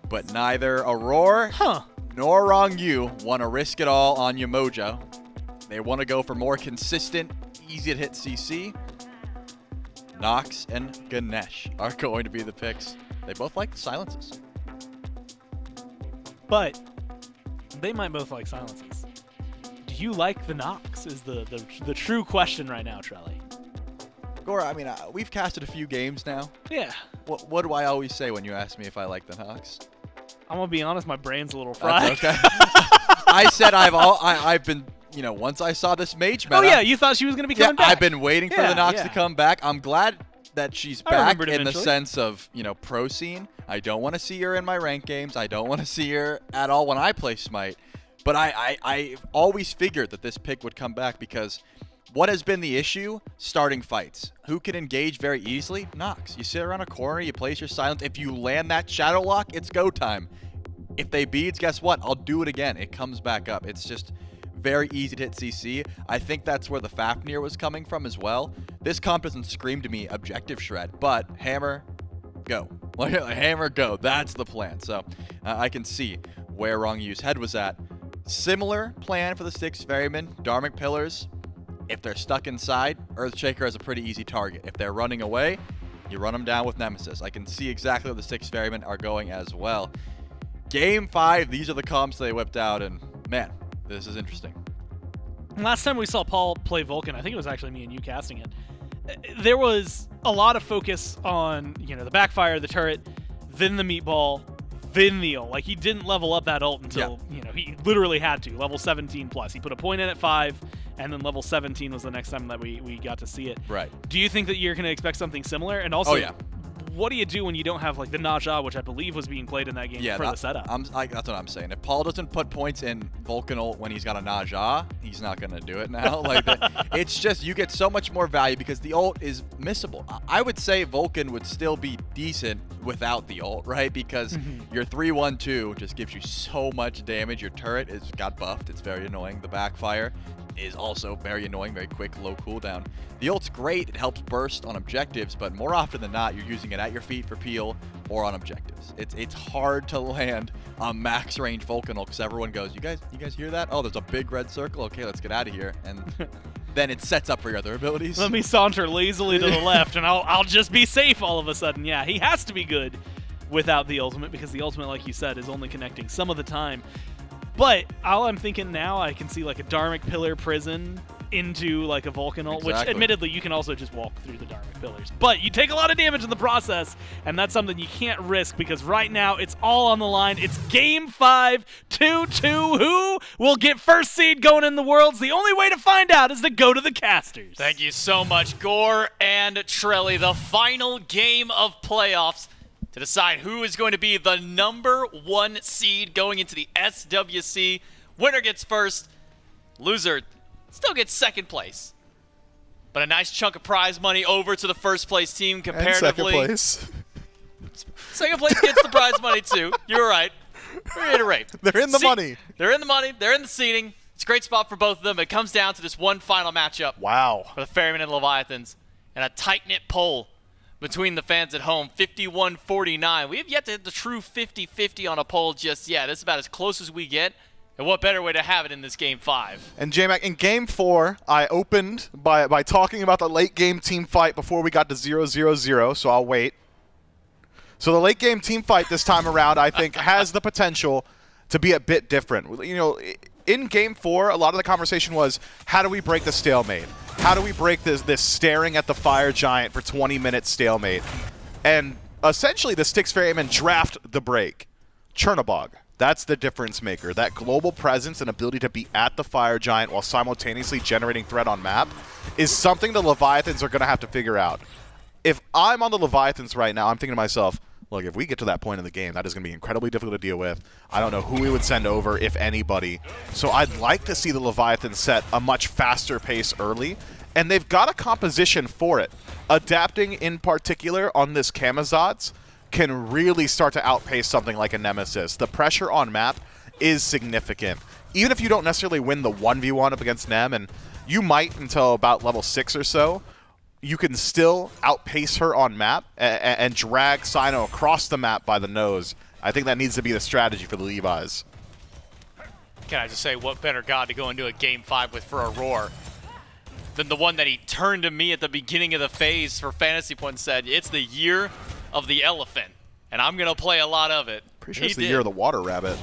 But neither Aror nor Ronngyu want to risk it all on Yemoja. They want to go for more consistent, easy-to-hit CC. Nox and Ganesh are going to be the picks. They both like silences. But they might both like silences. Do you like the Nox is the true question right now, Trelly. Gora, I mean, we've casted a few games now. Yeah. What do I always say when you ask me if I like the Nox? I'm going to be honest, my brain's a little fried. That's okay. I said I've been, you know, once I saw this mage meta. Oh, yeah, you thought she was going to be coming back. I've been waiting for the Nox to come back. I'm glad that she's back in the sense of, you know, pro scene. I don't want to see her in my ranked games. I don't want to see her at all when I play Smite. But I always figured that this pick would come back because what has been the issue? Starting fights. Who can engage very easily? Nox. You sit around a corner, you place your silence. If you land that Shadow Lock, it's go time. If they beads, guess what? I'll do it again. It comes back up. It's just very easy to hit CC. I think that's where the Fafnir was coming from as well. This comp doesn't scream to me objective shred, but hammer, go. Hammer, go. That's the plan. So I can see where Rongyu's head was at. Similar plan for the Styx Ferrymen, Dharmic Pillars. If they're stuck inside, Earthshaker is a pretty easy target. If they're running away, you run them down with Nemesis. I can see exactly where the Styx Ferrymen are going as well. Game 5, these are the comps they whipped out, and man, this is interesting. Last time we saw Paul play Vulcan, I think it was actually me and you casting it, there was a lot of focus on, you know, the backfire, the turret, then the meatball, then the ult. Like, he didn't level up that ult until, you know, he literally had to, level 17 plus. He put a point in at 5, and then level 17 was the next time that we got to see it. Right. Do you think that you're going to expect something similar? And also, what do you do when you don't have, like, the Naja, which I believe was being played in that game for the setup? That's what I'm saying. If Paul doesn't put points in Vulcan ult when he's got a Naja, he's not going to do it now. Like, it's just, you get so much more value because the ult is missable. I would say Vulcan would still be decent without the ult, right? Because your 3-1-2 just gives you so much damage. Your turret got buffed. It's very annoying. The backfire is also very annoying, very quick, low cooldown. The ult's great, it helps burst on objectives, but more often than not, you're using it at your feet for peel or on objectives. It's hard to land a max range Vulcan ult because everyone goes, you guys hear that? Oh, there's a big red circle. Okay, let's get out of here. And then it sets up for your other abilities. Let me saunter lazily to the left, and I'll just be safe all of a sudden. Yeah, he has to be good without the ultimate because the ultimate, like you said, is only connecting some of the time. But all I'm thinking now, I can see like a Dharmic Pillar prison into like a Vulcan ult, which admittedly you can also just walk through the Dharmic Pillars. But you take a lot of damage in the process, and that's something you can't risk because right now it's all on the line. It's Game 5, 2-2. Who will get first seed going in the Worlds? The only way to find out is to go to the casters. Thank you so much, Gore and Trelly. The final game of playoffs to decide who is going to be the #1 seed going into the SWC. Winner gets first. Loser still gets second place. But a nice chunk of prize money over to the first place team comparatively. And second place. Second place gets the prize money too. You're right. Reiterate. They're in the money. They're in the money. They're in the seeding. It's a great spot for both of them. It comes down to this one final matchup. Wow. For the Ferrymen and Leviathans. And a tight-knit poll between the fans at home, 51-49. We have yet to hit the true 50-50 on a poll just yet. This is about as close as we get. And what better way to have it in this Game 5? And J-Mac, in Game 4, I opened by talking about the late game team fight before we got to 0-0-0, so I'll wait. So the late game team fight this time around, I think, has the potential to be a bit different. You know, in Game 4, a lot of the conversation was, how do we break the stalemate? How do we break this staring at the fire giant for 20-minute stalemate? And essentially, the Styx Ferrymen draft the break. Chernobog. That's the difference maker. That global presence and ability to be at the fire giant while simultaneously generating threat on map is something the Leviathans are going to have to figure out. If I'm on the Leviathans right now, I'm thinking to myself, look, if we get to that point in the game, that is going to be incredibly difficult to deal with. I don't know who we would send over, if anybody. So I'd like to see the Leviathans set a much faster pace early, and they've got a composition for it. Adapting in particular on this Camazotz can really start to outpace something like a Nemesis. The pressure on map is significant. Even if you don't necessarily win the 1v1 up against Nem, and you might until about level 6 or so, you can still outpace her on map and drag Cyno across the map by the nose. I think that needs to be the strategy for the Levi's. Can I just say, what better god to go into a Game 5 with for Aror than the one that he turned to me at the beginning of the phase for Fantasy Point said, it's the year of the elephant, and I'm going to play a lot of it. Pretty sure it's the year of the water rabbit.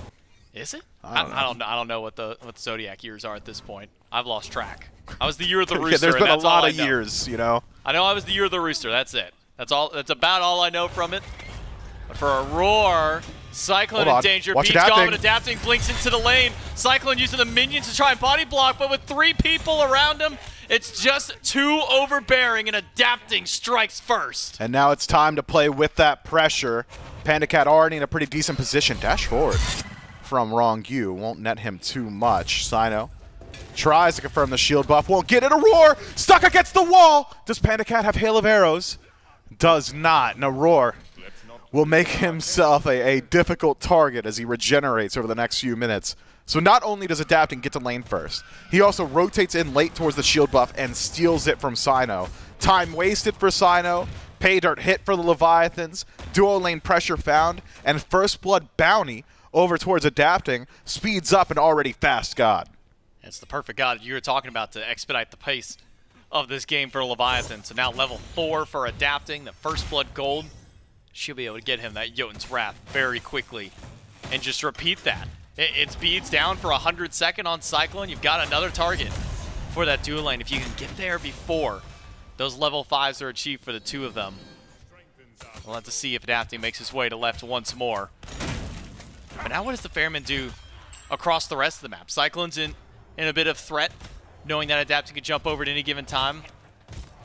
Is it? I don't know what the Zodiac years are at this point. I've lost track. I was the year of the rooster. Yeah, there's been a lot of years, you know. I know I was the year of the rooster. That's it. That's all. That's about all I know from it. But for Aror, Cyclone in danger. Beats Goblin adapting, blinks into the lane. Cyclone using the minions to try and body block, but with 3 people around him, it's just too overbearing, and adapting strikes first. And now it's time to play with that pressure. PandaCat already in a pretty decent position. Dash forward from Ronngyu. Won't net him too much. Cyno tries to confirm the shield buff. Won't get it. Aror stuck against the wall. Does PandaCat have Hail of Arrows? Does not. And Aror will make himself a difficult target as he regenerates over the next few minutes. So not only does Adapting get to lane first, he also rotates in late towards the shield buff and steals it from Cyno. Time wasted for Cyno, pay dirt hit for the Leviathans, duo lane pressure found, and first blood bounty over towards Adapting, speeds up an already fast god. It's the perfect god that you were talking about to expedite the pace of this game for Leviathan. So now level 4 for Adapting, the First Blood Gold. She'll be able to get him that Jotun's Wrath very quickly and just repeat that. It speeds down for 100-second on Cyclone. You've got another target for that dual lane. If you can get there before those level 5s are achieved for the two of them, we'll have to see if Adapting makes his way to left once more. But now what does the Ferrymen do across the rest of the map? Cyclone's in a bit of threat, knowing that Adapting can jump over at any given time.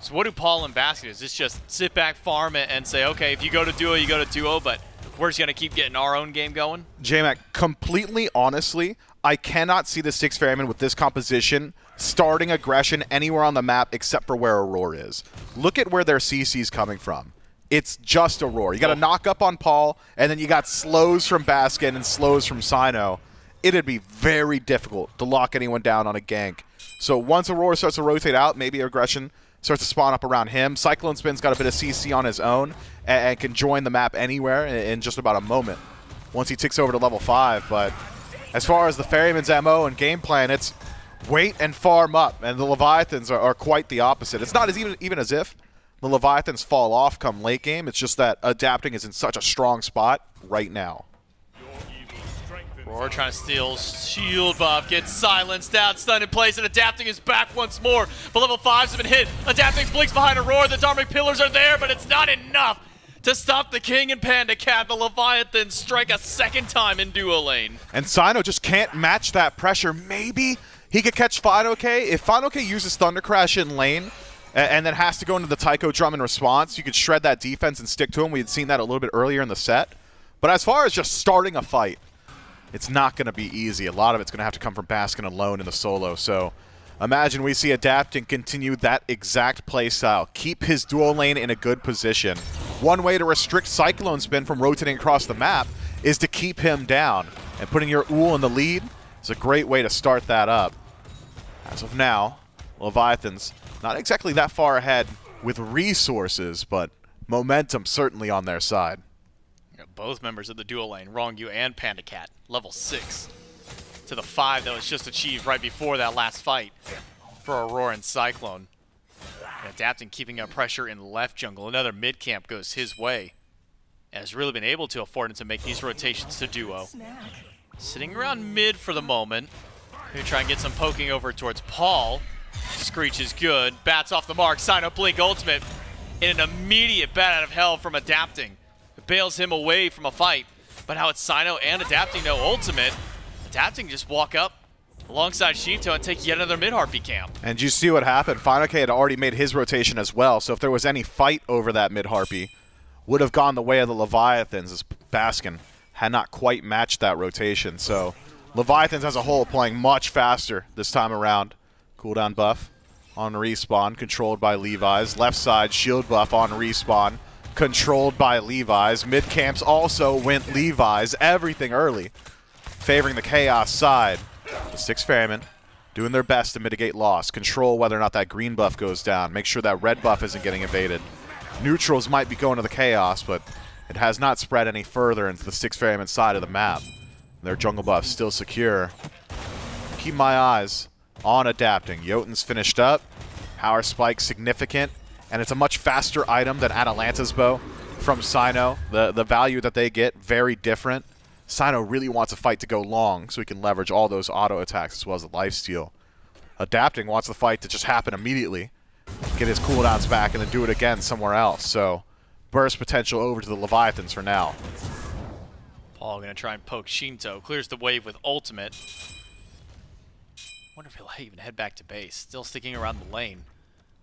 So what do Paul and Baskin do? Is this just sit back, farm it, and say, okay, if you go to duo, you go to duo, but we're just going to keep getting our own game going? J-Mac, completely honestly, I cannot see the Styx Ferrymen with this composition starting aggression anywhere on the map except for where Aror is. Look at where their CC's coming from. It's just Aror. You got to knock up on Paul, and then you got slows from Baskin and slows from Cyno. It'd be very difficult to lock anyone down on a gank. So once Aror starts to rotate out, maybe aggression starts to spawn up around him. CycloneSpin's got a bit of CC on his own and can join the map anywhere in just about a moment once he ticks over to level 5. But as far as the Ferryman's MO and game plan, it's wait and farm up, and the Leviathans are quite the opposite. It's not even as if the Leviathans fall off come late game. It's just that Adapting is in such a strong spot right now. Roar trying to steal shield buff, gets silenced out, stunned in place, and Adapting is back once more. But level 5s have been hit. Adapting blinks behind Aror. The Dharmic Pillars are there, but it's not enough to stop the King and PandaCat. The Leviathans strike a second time in duo lane. And Cyno just can't match that pressure. Maybe he could catch fineokay. If fineokay uses Thunder Crash in lane and then has to go into the Taiko Drum in response, you could shred that defense and stick to him. We had seen that a little bit earlier in the set. But as far as just starting a fight, it's not going to be easy. A lot of it's going to have to come from Baskin alone in the solo. So imagine we see Adapting continue that exact play style. Keep his dual lane in a good position. One way to restrict CycloneSpin from rotating across the map is to keep him down. And putting your Uhl in the lead is a great way to start that up. As of now, Leviathans not exactly that far ahead with resources, but momentum certainly on their side. Both members of the dual lane, Ronngyu and PandaCat, level 6 to the 5 that was just achieved right before that last fight for Aror and Cyclone. And Adapting, keeping up pressure in left jungle. Another mid camp goes his way. And has really been able to afford him to make these rotations to duo. Sitting around mid for the moment. Gonna try and get some poking over towards Paul. Screech is good. Batz off the mark. Cyno blink ultimate in an immediate bat out of hell from Adapting. It bails him away from a fight. But now it's Cyno and Adapting no ultimate. Adapting just walk up alongside Sheento and take yet another mid-harpy camp. And you see what happened. fineokay had already made his rotation as well, so if there was any fight over that mid-harpy, would have gone the way of the Leviathans, as Baskin had not quite matched that rotation. So Leviathans as a whole playing much faster this time around. Cooldown buff on respawn, controlled by Levi's. Left side shield buff on respawn, controlled by Levi's. Mid camps also went Levi's. Everything early, favoring the Chaos side. The Styx Ferrymen doing their best to mitigate loss, control whether or not that green buff goes down, make sure that red buff isn't getting evaded. Neutrals might be going to the Chaos, but it has not spread any further into the Styx Ferrymen side of the map. Their jungle buff still secure. Keep my eyes on Adapting. Jotun's finished up. Power spike significant, and it's a much faster item than Atalanta's bow from Cyno. The value that they get, very different. Cyno really wants a fight to go long so he can leverage all those auto attacks as well as the lifesteal. Adapting wants the fight to just happen immediately, get his cooldowns back, and then do it again somewhere else. So burst potential over to the Leviathans for now. Paul gonna try and poke Sheento. Clears the wave with ultimate. Wonder if he'll even head back to base. Still sticking around the lane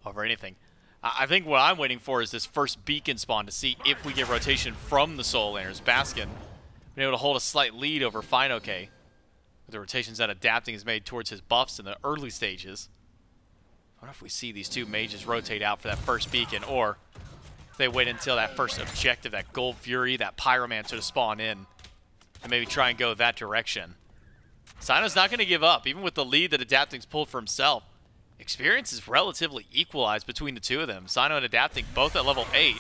over anything. I think what I'm waiting for is this first beacon spawn to see if we get rotation from the soul laners. Baskin been able to hold a slight lead over fineokay with the rotations that Adapting has made towards his buffs in the early stages. I wonder if we see these two mages rotate out for that first beacon, or if they wait until that first objective, that Gold Fury, that Pyromancer to spawn in, and maybe try and go that direction. Cyno's not going to give up, even with the lead that Adapting's pulled for himself. Experience is relatively equalized between the two of them. Cyno and Adapting both at level 8.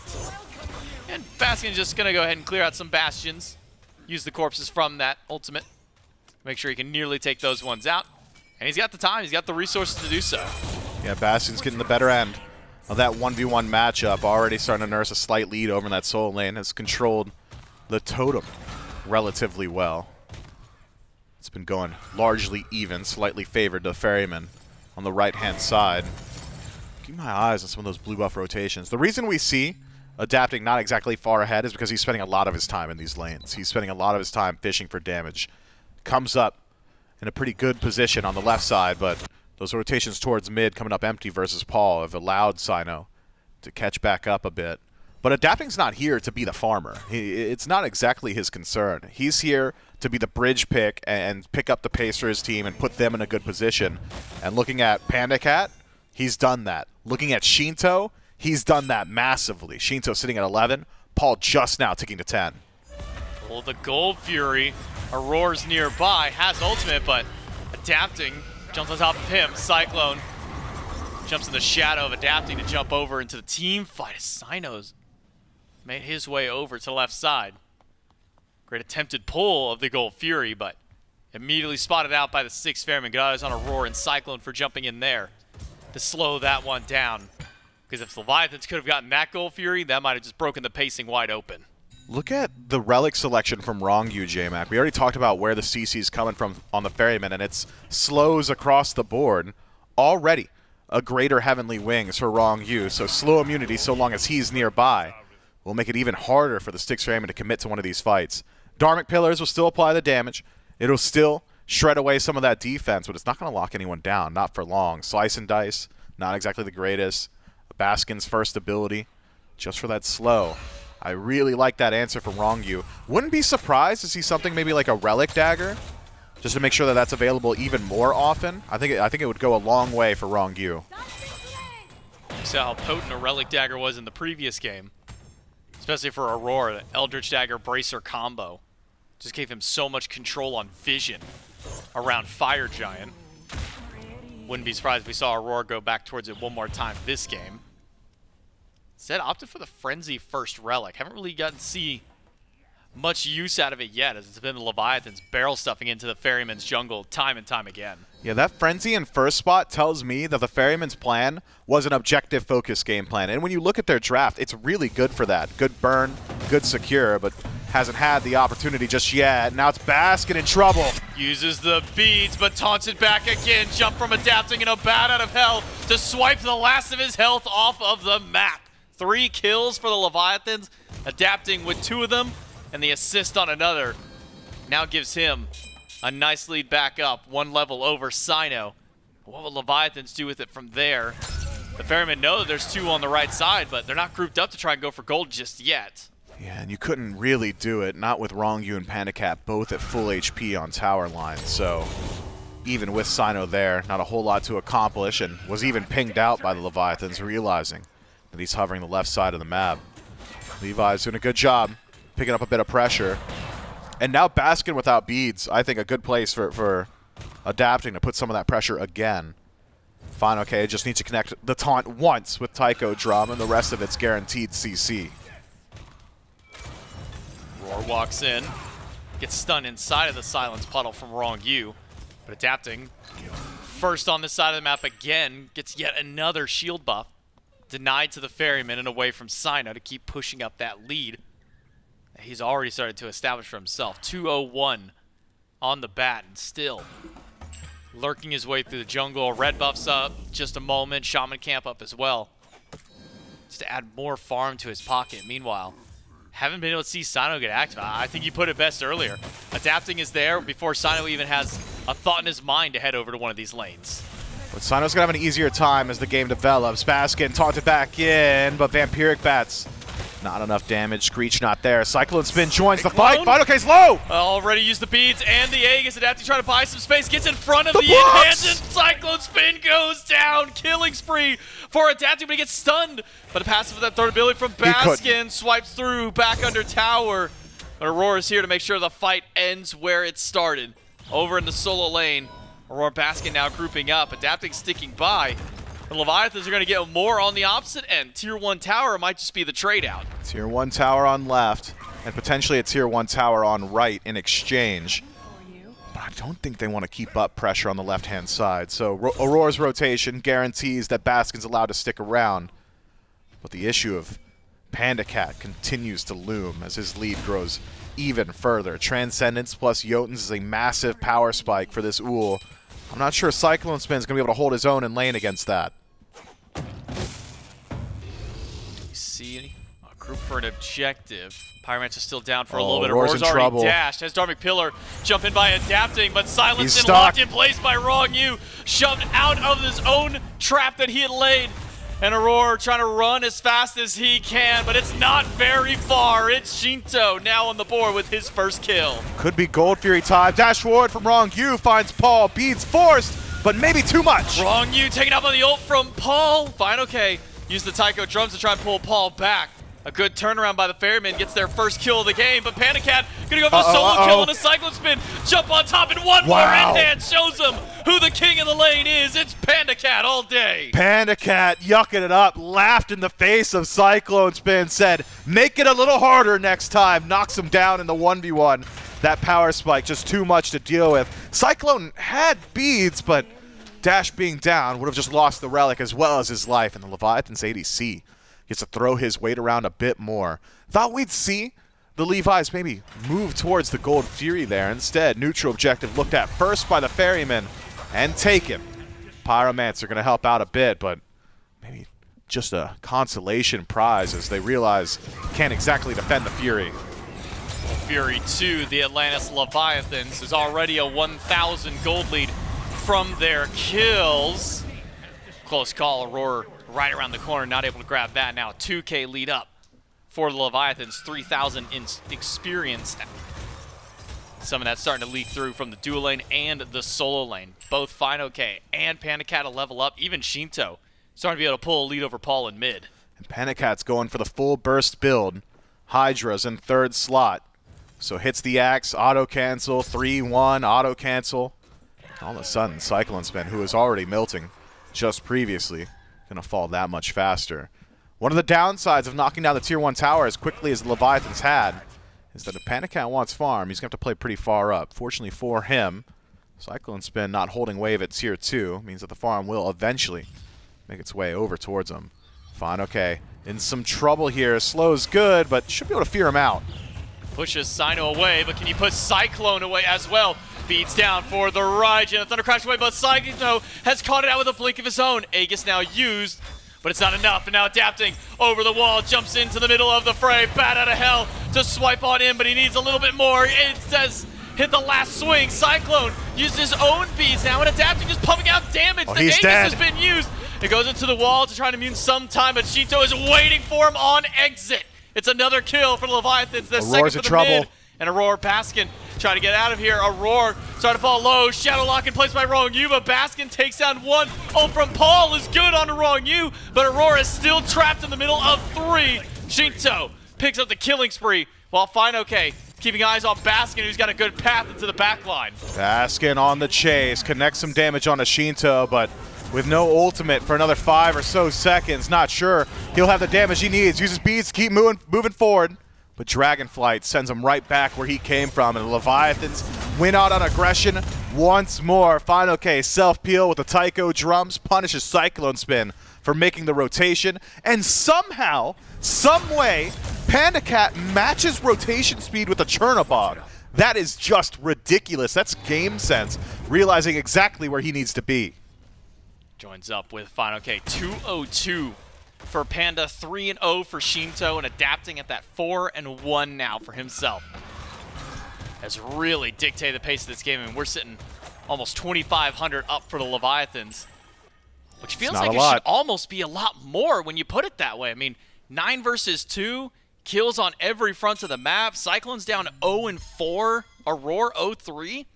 And Baskin's just going to go ahead and clear out some bastions, use the corpses from that ultimate. Make sure he can nearly take those ones out. And he's got the time, he's got the resources to do so. Yeah, Baskin's getting the better end of that 1v1 matchup. Already starting to nurse a slight lead over in that solo lane. Has controlled the totem relatively well. It's been going largely even, slightly favored to Ferrymen on the right-hand side. Keep my eyes on some of those blue buff rotations. The reason we see adapting not exactly far ahead is because he's spending a lot of his time in these lanes. He's spending a lot of his time fishing for damage. Comes up in a pretty good position on the left side, but those rotations towards mid coming up empty versus Paul have allowed Cyno to catch back up a bit. But adapting's not here to be the farmer. It's not exactly his concern. He's here to be the bridge pick and pick up the pace for his team and put them in a good position. And looking at PandaCat, he's done that. Looking at Sheento, he's done that massively. Sheento sitting at 11, Paul just now ticking to 10. Well, the Gold Fury, Aror's nearby, has ultimate, but adapting jumps on top of him. Cyclone jumps in the shadow of adapting to jump over into the team fight as Cyno's made his way over to the left side. Great attempted pull of the Gold Fury, but immediately spotted out by the Styx Ferrymen. Good eyes on Aror and Cyclone for jumping in there to slow that one down. Because if Leviathans could have gotten that Gold Fury, that might have just broken the pacing wide open. Look at the relic selection from Ronngyu, J-Mac. We already talked about where the CC's coming from on the Ferrymen, and it's slows across the board. Already a greater Heavenly Wings for Ronngyu, so slow immunity so long as he's nearby will make it even harder for the Styx Ferrymen to commit to one of these fights. Dharmic Pillars will still apply the damage. It'll still shred away some of that defense, but it's not going to lock anyone down, not for long. Slice and Dice, not exactly the greatest. Baskin's first ability, just for that slow. I really like that answer from Ronngyu. Wouldn't be surprised to see something maybe like a Relic Dagger, just to make sure that that's available even more often. I think it would go a long way for Ronngyu. You saw how potent a Relic Dagger was in the previous game. Especially for Aror, the Eldritch Dagger Bracer combo. Just gave him so much control on vision around Fire Giant. Wouldn't be surprised if we saw Aror go back towards it one more time this game. Instead, opted for the Frenzy first Relic. Haven't really gotten to see much use out of it yet, as it's been the Leviathans barrel stuffing into the Ferryman's jungle time and time again. Yeah, that Frenzy in first spot tells me that the Ferryman's plan was an objective-focused game plan. And when you look at their draft, it's really good for that. Good burn, good secure, but hasn't had the opportunity just yet. Now it's Baskin in trouble. Uses the beads, but taunts it back again. Jump from adapting in a bat out of hell to swipe the last of his health off of the map. 3 kills for the Leviathans, adapting with 2 of them, and the assist on another now gives him a nice lead back up, 1 level over Cyno. What will Leviathans do with it from there? The Ferrymen know that there's 2 on the right side, but they're not grouped up to try and go for gold just yet. Yeah, and you couldn't really do it, not with Ronngyu and PandaCat both at full HP on tower line. So even with Cyno there, not a whole lot to accomplish, and was even pinged out by the Leviathans, realizing that he's hovering the left side of the map. Levi's doing a good job picking up a bit of pressure. And now Baskin without beads, I think a good place for adapting to put some of that pressure again. fineokay just needs to connect the taunt once with Taiko Drum, and the rest of it's guaranteed CC. Roar walks in, gets stunned inside of the silence puddle from Ronngyu, but adapting first on this side of the map again, gets yet another shield buff. Denied to the Ferryman and away from Cyno to keep pushing up that lead. He's already started to establish for himself. 2-0-1 on the bat, and still lurking his way through the jungle. Red buff's up just a moment. Shaman camp up as well, just to add more farm to his pocket. Meanwhile, haven't been able to see Cyno get active. I think you put it best earlier. Adapting is there before Cyno even has a thought in his mind to head over to one of these lanes. But Cyno's going to have an easier time as the game develops. Baskin taunted back in, but Vampiric Bats, not enough damage. Screech not there. CycloneSpin joins the fight. fineokay's low! Already used the beads and the Aegis. Adapting trying to buy some space. Gets in front of the enhanced. CycloneSpin goes down. Killing spree for Adapting, but he gets stunned. But a passive with that third ability from Baskin. Swipes through, back under tower. But Aurora is here to make sure the fight ends where it started. Over in the solo lane. Aurora Baskin now grouping up. Adapting sticking by. The Leviathans are going to get more on the opposite end. Tier 1 tower might just be the trade out. Tier 1 tower on left. and potentially a tier 1 tower on right in exchange. But I don't think they want to keep up pressure on the left-hand side. So Auror's rotation guarantees that Baskin's allowed to stick around. But the issue of PandaCat continues to loom as his lead grows even further. Transcendence plus Jotuns is a massive power spike for this Ull. I'm not sure CycloneSpin is going to be able to hold his own in lane against that. You see a group for an objective. Pyromancer is still down for a little bit. Auror's Auror's in already trouble. dashed. Has Darmic Pillar jump in by adapting, but silenced and stuck. locked in place by Ronngyu. Shoved out of his own trap that he had laid. And Aror trying to run as fast as he can, but it's not very far. It's Sheento now on the board with his first kill. Could be Gold Fury time. Dash forward from Ronngyu, finds Paul, beats forced, but maybe too much. Ronngyu taking up on the ult from Paul. fineokay use the Taiko drums to try and pull Paul back. A good turnaround by the Ferrymen gets their first kill of the game, but PandaCat gonna go for the solo kill and a CycloneSpin. Jump on top, and one more in hand shows him who the king of the lane is. It's PandaCat all day. PandaCat yucking it up, laughed in the face of CycloneSpin, said, make it a little harder next time. Knocks him down in the 1v1. That power spike just too much to deal with. Cyclone had beads, but Dash being down would have just lost the relic as well as his life, and the Leviathan's ADC gets to throw his weight around a bit more. Thought we'd see the Levi's maybe move towards the Gold Fury there. Instead, neutral objective looked at first by the Ferrymen and taken. Pyromancer going to help out a bit, but maybe just a consolation prize as they realize can't exactly defend the Fury. Fury 2, the Atlantis Leviathans, is already a 1,000 gold lead from their kills. Close call, Aror right around the corner, not able to grab that. Now 2K lead up for the Leviathans, 3,000 in experience. Some of that's starting to leak through from the dual lane and the solo lane. Both fineokay and PandaCat a level up. Even Sheento starting to be able to pull a lead over Paul in mid. And PandaCat's going for the full burst build. Hydra's in third slot. So hits the axe, auto cancel, 3-1, auto cancel. All of a sudden, CycloneSpin, who was already melting just previously, going to fall that much faster. One of the downsides of knocking down the tier 1 tower as quickly as the Leviathans had is that if PandaCat wants farm, he's going to have to play pretty far up. Fortunately for him, CycloneSpin not holding wave at tier 2 means that the farm will eventually make its way over towards him. fineokay in some trouble here. Slow's good, but should be able to fear him out. Pushes Cyno away, but can you put Cyclone away as well? Beats down for the Raijin. The Thunder Crash away, but Cyno has caught it out with a blink of his own. Aegis now used, but it's not enough. And now adapting over the wall, jumps into the middle of the fray. Bat out of hell to swipe on in, but he needs a little bit more. It says hit the last swing. Cyclone used his own beads now, and adapting just pumping out damage. The Aegis has been used. It goes into the wall to try to immune some time, but Sheento is waiting for him on exit. It's another kill for the Leviathans. They're second for the mid. And Aror, Baskin trying to get out of here. Aror starting to fall low. Shadow lock in place by Ronngyu, but Baskin takes down one. Ult from Paul is good on Ronngyu, but Aror is still trapped in the middle of 3. Sheento picks up the killing spree, while fineokay keeping eyes on Baskin, who's got a good path into the back line. Baskin on the chase, connects some damage on Sheento, but with no ultimate for another 5 or so seconds. Not sure he'll have the damage he needs. Uses beads to keep moving forward. But Dragonflight sends him right back where he came from, and the Leviathans win out on aggression once more. fineokay self-peel with the Taiko drums, punishes CycloneSpin for making the rotation, and somehow, someway, PandaCat matches rotation speed with the Chernobog. That is just ridiculous. That's game sense, realizing exactly where he needs to be. Joins up with fineokay, 2-0-2. For Panda, 3-0 for Sheento, and adapting at that 4-1 now for himself. Has really dictated the pace of this game, and we're sitting almost 2,500 up for the Leviathans, which feels like it should almost be a lot more when you put it that way. I mean, 9 versus 2, kills on every front of the map. Cyclone's down 0-4, Aror 0-3,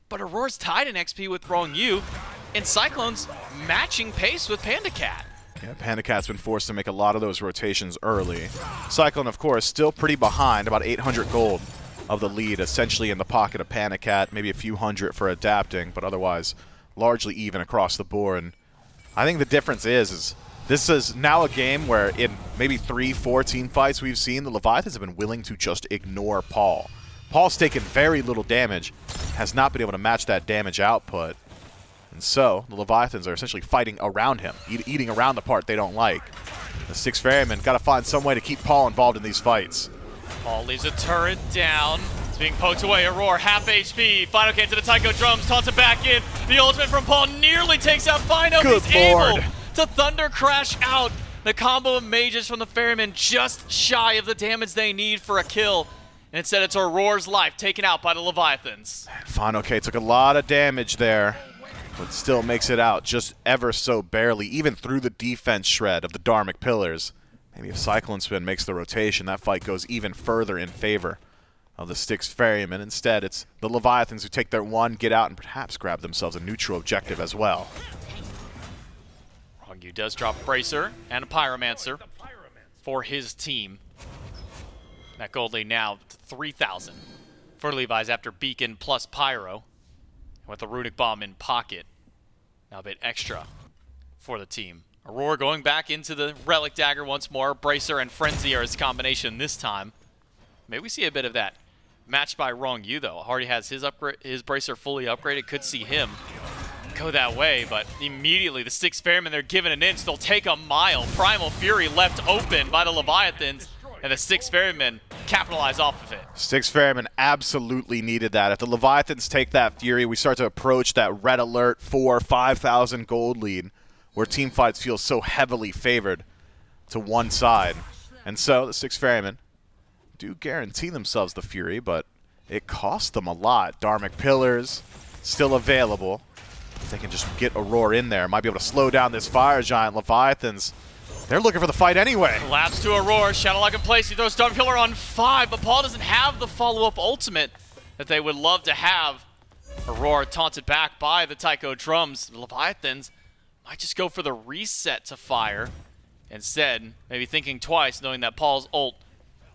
but Auror's tied in XP with Ronngyu, and Cyclone's matching pace with PandaCat. Yeah, PandaCat's been forced to make a lot of those rotations early. Cyclone, of course, still pretty behind, about 800 gold of the lead, essentially in the pocket of PandaCat, maybe a few hundred for adapting, but otherwise largely even across the board. And I think the difference is This is now a game where in maybe 3-4 team fights we've seen, the Leviathans have been willing to just ignore Paul. Paul's taken very little damage, has not been able to match that damage output. And so, the Leviathans are essentially fighting around him, eating around the part they don't like. The Styx Ferrymen got to find some way to keep Paul involved in these fights. Paul leaves a turret down. It's being poked away. Aror, half HP. fineokay to the Taiko drums, taunted back in. The ultimate from Paul nearly takes out Fino. He's able to thunder crash out. The combo of mages from the Ferrymen just shy of the damage they need for a kill. And instead it's Aror's life taken out by the Leviathans. fineokay took a lot of damage there, but still makes it out just ever so barely, even through the defense shred of the Dharmic Pillars. Maybe if CycloneSpin makes the rotation, that fight goes even further in favor of the Styx Ferrymen. Instead, it's the Leviathans who take their one, get out, and perhaps grab themselves a neutral objective as well. Ronngyu does drop Bracer and a Pyromancer for his team. That gold lead now to 3,000 for Levi's after Beacon plus Pyro. With the Runic Bomb in pocket. Now a bit extra for the team. Aror going back into the Relic Dagger once more. Bracer and Frenzy are his combination this time. Maybe we see a bit of that. Matched by Ronngyu though. Already has his Bracer fully upgraded. Could see him go that way, but immediately the Styx Ferrymen, they're given an inch. They'll take a mile. Primal Fury left open by the Leviathans, and the Styx Ferrymen capitalize off of it. Styx Ferrymen absolutely needed that. If the Leviathans take that Fury, we start to approach that red alert 4,000-5,000 gold lead, where team fights feel so heavily favored to one side. And so the Styx Ferrymen do guarantee themselves the Fury, but it costs them a lot. Dharmic Pillars still available. If they can just get Aror in there, might be able to slow down this Fire Giant. Leviathans, they're looking for the fight anyway. Collapse to Aror, Shadowlock in place. He throws Dharmic Pillar on 5, but Paul doesn't have the follow-up ultimate that they would love to have. Aror taunted back by the Taiko drums. The Leviathans might just go for the reset to fire. Instead, maybe thinking twice, knowing that Paul's ult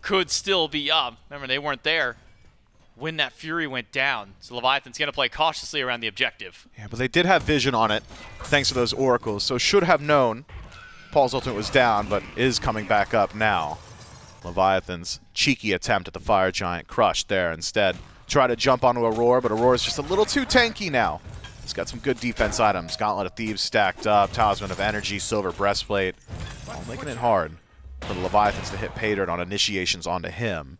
could still be up. Remember, they weren't there when that Fury went down. So Leviathan's going to play cautiously around the objective. Yeah, but they did have vision on it, thanks to those oracles, so should have known Paul's ultimate was down, but is coming back up now. Leviathan's cheeky attempt at the Fire Giant crushed there instead. Try to jump onto Aror, but Auror's just a little too tanky now. He's got some good defense items. Gauntlet of Thieves stacked up, Talisman of Energy, Silver Breastplate. All making it hard for the Leviathans to hit pay dirt on initiations onto him.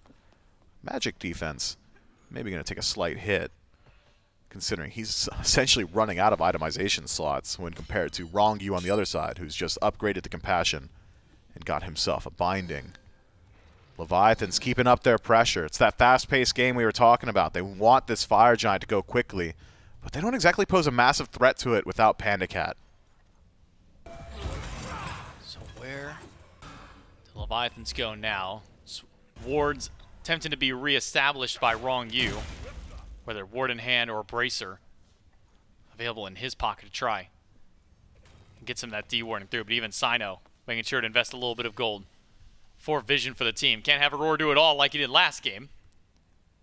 Magic defense, maybe going to take a slight hit, considering he's essentially running out of itemization slots when compared to Ronngyu on the other side, who's just upgraded the Compassion and got himself a Binding. Leviathans keeping up their pressure. It's that fast-paced game we were talking about. They want this Fire Giant to go quickly, but they don't exactly pose a massive threat to it without PandaCat. So where do the Leviathans go now? Wards attempting to be reestablished by Ronngyu, whether Ward in hand or Bracer available in his pocket to try and get some of that D-warding through. But even Cyno making sure to invest a little bit of gold for vision for the team. Can't have Aror do it all like he did last game.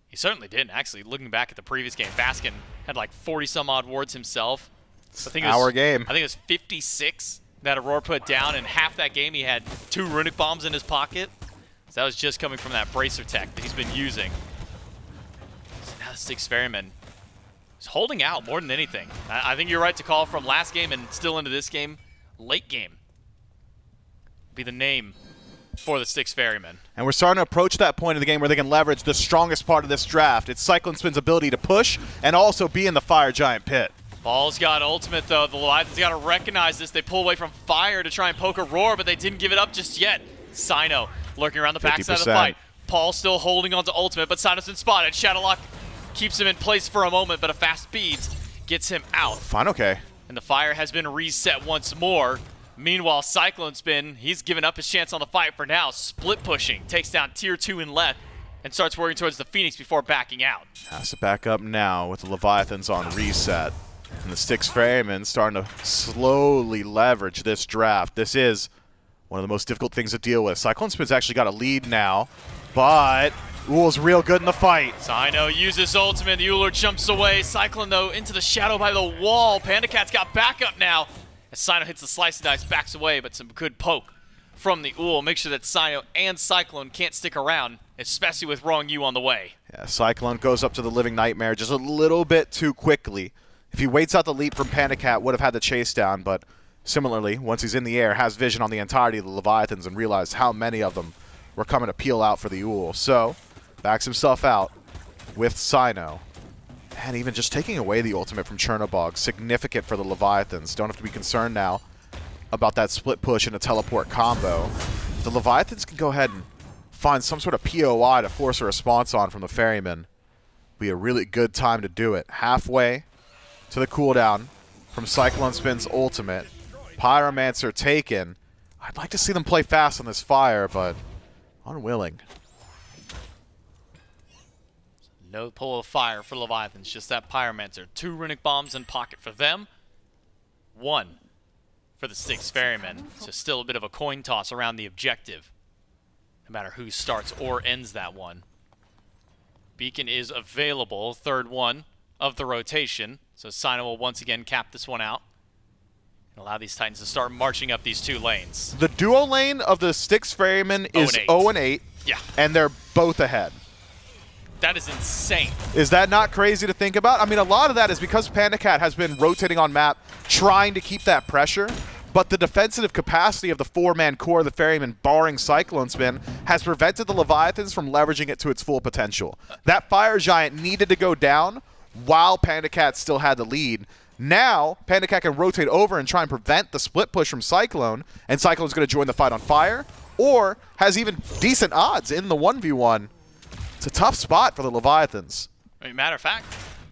He certainly didn't, actually. Looking back at the previous game, Baskin had like 40-some-odd wards himself. I think it was, game. I think it was 56 that Aror put down. In half that game, he had 2 Runic Bombs in his pocket. So that was just coming from that Bracer tech that he's been using. So now the Styx Ferrymen is holding out more than anything. I think you're right to call from last game and still into this game. Late game be the name for the Styx Ferrymen. And we're starting to approach that point in the game where they can leverage the strongest part of this draft. It's CycloneSpin's ability to push and also be in the Fire Giant pit. Ball's got ultimate, though. The Leviathans got to recognize this. They pull away from fire to try and poke Aror, but they didn't give it up just yet. Cyno lurking around the backside of the fight. Paul still holding on to ultimate, but Cyno's been spotted. Shadowlock keeps him in place for a moment, but a fast speed gets him out. fineokay. And the fire has been reset once more. Meanwhile, CycloneSpin, he's given up his chance on the fight for now. Split pushing, takes down tier 2 in left, and starts working towards the Phoenix before backing out. Has to back up now with the Leviathans on reset. And the Styx Ferrymen starting to slowly leverage this draft. This is one of the most difficult things to deal with. CycloneSpin's actually got a lead now, but Ull's real good in the fight. Cyno uses ultimate, the Ullr jumps away. Cyclone, though, into the shadow by the wall. PandaCat's got backup now. Cyno hits the slice and dice, backs away, but some good poke from the Ull. Make sure that Cyno and Cyclone can't stick around, especially with Ronngyu on the way. Yeah, Cyclone goes up to the Living Nightmare just a little bit too quickly. If he waits out the leap from PandaCat, would have had the chase down, but similarly, once he's in the air, has vision on the entirety of the Leviathans and realized how many of them were coming to peel out for the Ull. So, backs himself out with Cyno. And even just taking away the ultimate from Chernobog, significant for the Leviathans. Don't have to be concerned now about that split push and a teleport combo. The Leviathans can go ahead and find some sort of POI to force a response on from the Ferrymen. Be a really good time to do it. Halfway to the cooldown from CycloneSpin's ultimate. Pyromancer taken. I'd like to see them play fast on this fire, but unwilling. No pull of fire for Leviathans, just that Pyromancer. 2 runic bombs in pocket for them. 1 for the Styx Ferrymen. So still a bit of a coin toss around the objective, no matter who starts or ends that one. Beacon is available, 3rd one of the rotation. So Cyno will once again cap this one out and allow these Titans to start marching up these 2 lanes. The duo lane of the Styx Ferrymen is 0-8. Yeah. And they're both ahead. That is insane. Is that not crazy to think about? I mean, a lot of that is because PandaCat has been rotating on map, trying to keep that pressure, but the defensive capacity of the 4-man core of the Ferrymen, barring CycloneSpin, has prevented the Leviathans from leveraging it to its full potential. That Fire Giant needed to go down while PandaCat still had the lead. Now, PandaCat can rotate over and try and prevent the split push from Cyclone, and Cyclone's going to join the fight on fire, or has even decent odds in the 1v1. It's a tough spot for the Leviathans. I mean, matter of fact,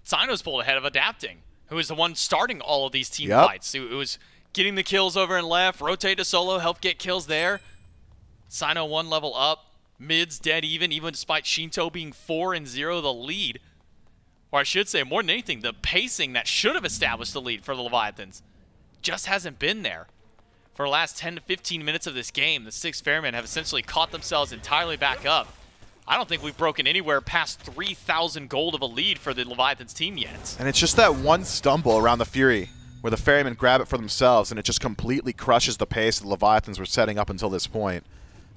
Cyno's pulled ahead of Adapting, who is the one starting all of these team fights. It was getting the kills over and left, rotate to solo, help get kills there. Cyno 1 level up, mids dead even despite Sheento being 4-0 the lead. Or I should say, more than anything, the pacing that should have established the lead for the Leviathans just hasn't been there. For the last 10 to 15 minutes of this game, the Styx Ferrymen have essentially caught themselves entirely back up. I don't think we've broken anywhere past 3,000 gold of a lead for the Leviathans team yet. And it's just that one stumble around the Fury where the Ferrymen grab it for themselves and it just completely crushes the pace the Leviathans were setting up until this point.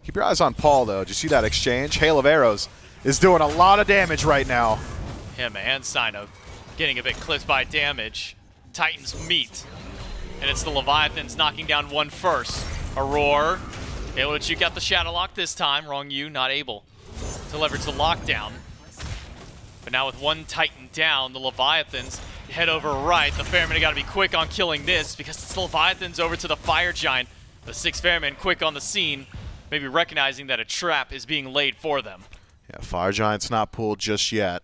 Keep your eyes on Paul, though. Did you see that exchange? Hail of Arrows is doing a lot of damage right now. Him and Cyno getting a bit clipped by damage. Titans meet. And it's the Leviathans knocking down 1 first. Aror able to juke out the Shadow Lock this time. Ronngyu not able to leverage the lockdown. But now with 1 Titan down, the Leviathans head over right. The Ferrymen have got to be quick on killing this because it's the Leviathans over to the Fire Giant. The 6 Ferrymen quick on the scene, maybe recognizing that a trap is being laid for them. Yeah, Fire Giant's not pulled just yet.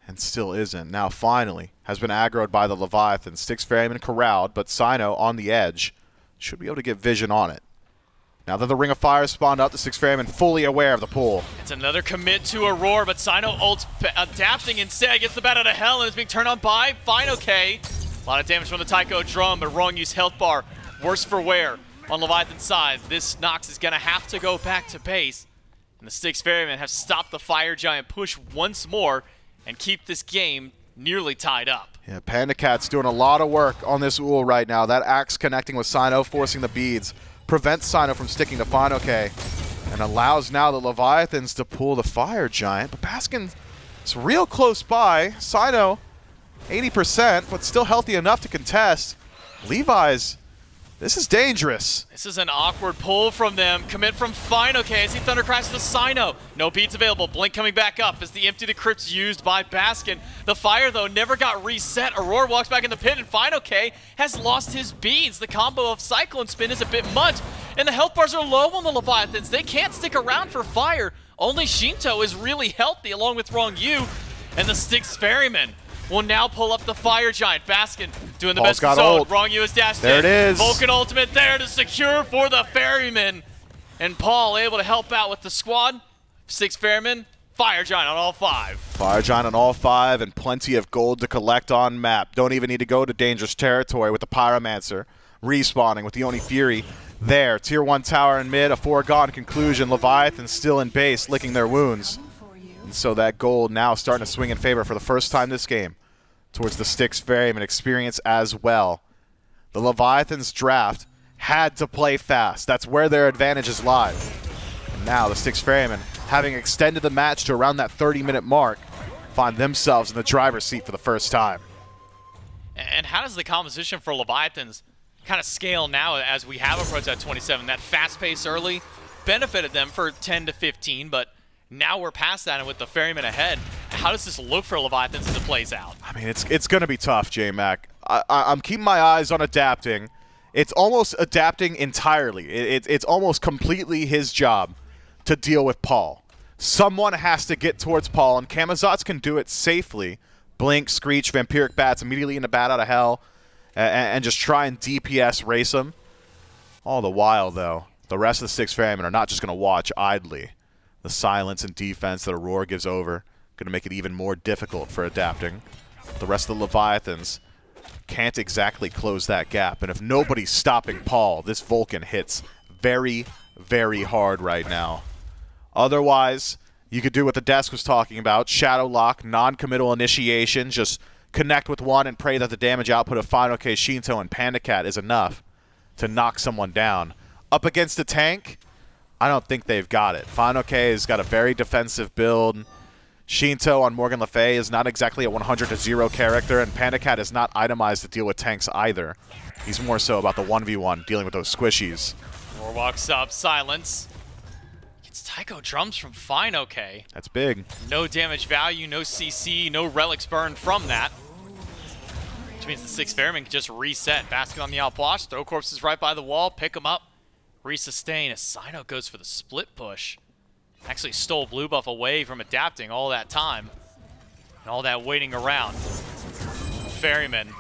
And still isn't. Now finally has been aggroed by the Leviathan. Styx Ferrymen corralled, but Cyno on the edge should be able to get vision on it. Now that the Ring of Fire spawned out, the Styx Ferrymen fully aware of the pull. It's another commit to Aror, but Cyno ults adapting instead, gets the bat out of hell and is being turned on by fineokay. A lot of damage from the Taiko drum, but Rongyu's health bar worse for wear on Leviathan's side. This Nox is going to have to go back to base, and the Styx Ferrymen have stopped the Fire Giant push once more and keep this game nearly tied up. Yeah, PandaCat's doing a lot of work on this Ull right now. That axe connecting with Cyno, forcing the beads, prevents Cyno from sticking to fineokay, and allows now the Leviathans to pull the Fire Giant. But Baskin is real close by. Cyno, 80%, but still healthy enough to contest. Levi's, this is dangerous. This is an awkward pull from them. Commit from fineokay as he thundercrashes the Cyno. No beads available. Blink coming back up as the empty the crypt's used by Baskin. The fire, though, never got reset. Aror walks back in the pit, and fineokay has lost his beads. The combo of CycloneSpin is a bit much, and the health bars are low on the Leviathans. They can't stick around for fire. Only Sheento is really healthy, along with Ronngyu, and the Styx Ferrymen will now pull up the Fire Giant. Baskin doing the Paul's best got zone. ult. Ronngyu is dashed There in. it is. Vulcan ultimate there to secure for the Ferrymen. And Paul able to help out with the squad. 6 Ferrymen, Fire Giant on all 5. Fire Giant on all 5 and plenty of gold to collect on map. Don't even need to go to dangerous territory with the Pyromancer respawning with the Oni Fury there. Tier 1 tower in mid, a foregone conclusion. Leviathan still in base, licking their wounds. And so that gold now starting to swing in favor for the first time this game towards the Styx Ferrymen experience as well. The Leviathans draft had to play fast. That's where their advantages lie. And now the Styx Ferrymen, having extended the match to around that 30-minute mark, find themselves in the driver's seat for the first time. And how does the composition for Leviathans kind of scale now as we have approached that 27? That fast pace early benefited them for 10 to 15, but now we're past that, and with the Ferrymen ahead, how does this look for Leviathans as it plays out? I mean, it's going to be tough, J-Mac. I'm keeping my eyes on adapting. It's almost adapting entirely. It's almost completely his job to deal with Paul. Someone has to get towards Paul, and Camazotz can do it safely. Blink, Screech, Vampiric Bats immediately into Bat Out of Hell, and just try and DPS race him. All the while, though, the rest of the Styx Ferrymen are not just going to watch idly. The silence and defense that Aror gives over going to make it even more difficult for adapting. The rest of the Leviathans can't exactly close that gap, and if nobody's stopping Paul, this Vulcan hits very, very hard right now. Otherwise, you could do what the desk was talking about, Shadow Lock, non-committal initiation, just connect with one and pray that the damage output of fineokay, Sheento, and PandaCat is enough to knock someone down. Up against a tank, I don't think they've got it. fineokay has got a very defensive build. Sheento on Morgan Le Fay is not exactly a 100-0 character, and PandaCat is not itemized to deal with tanks either. He's more so about the 1v1, dealing with those squishies. Aror walks up, silence. Gets Taiko drums from fineokay. That's big. No damage value, no CC, no relics burned from that. Which means the Styx Ferrymen can just reset. Baskin on the outwash, throw corpses right by the wall, pick them up, resustain as Cyno goes for the split push. Actually stole blue buff away from adapting all that time. And all that waiting around. Ferrymen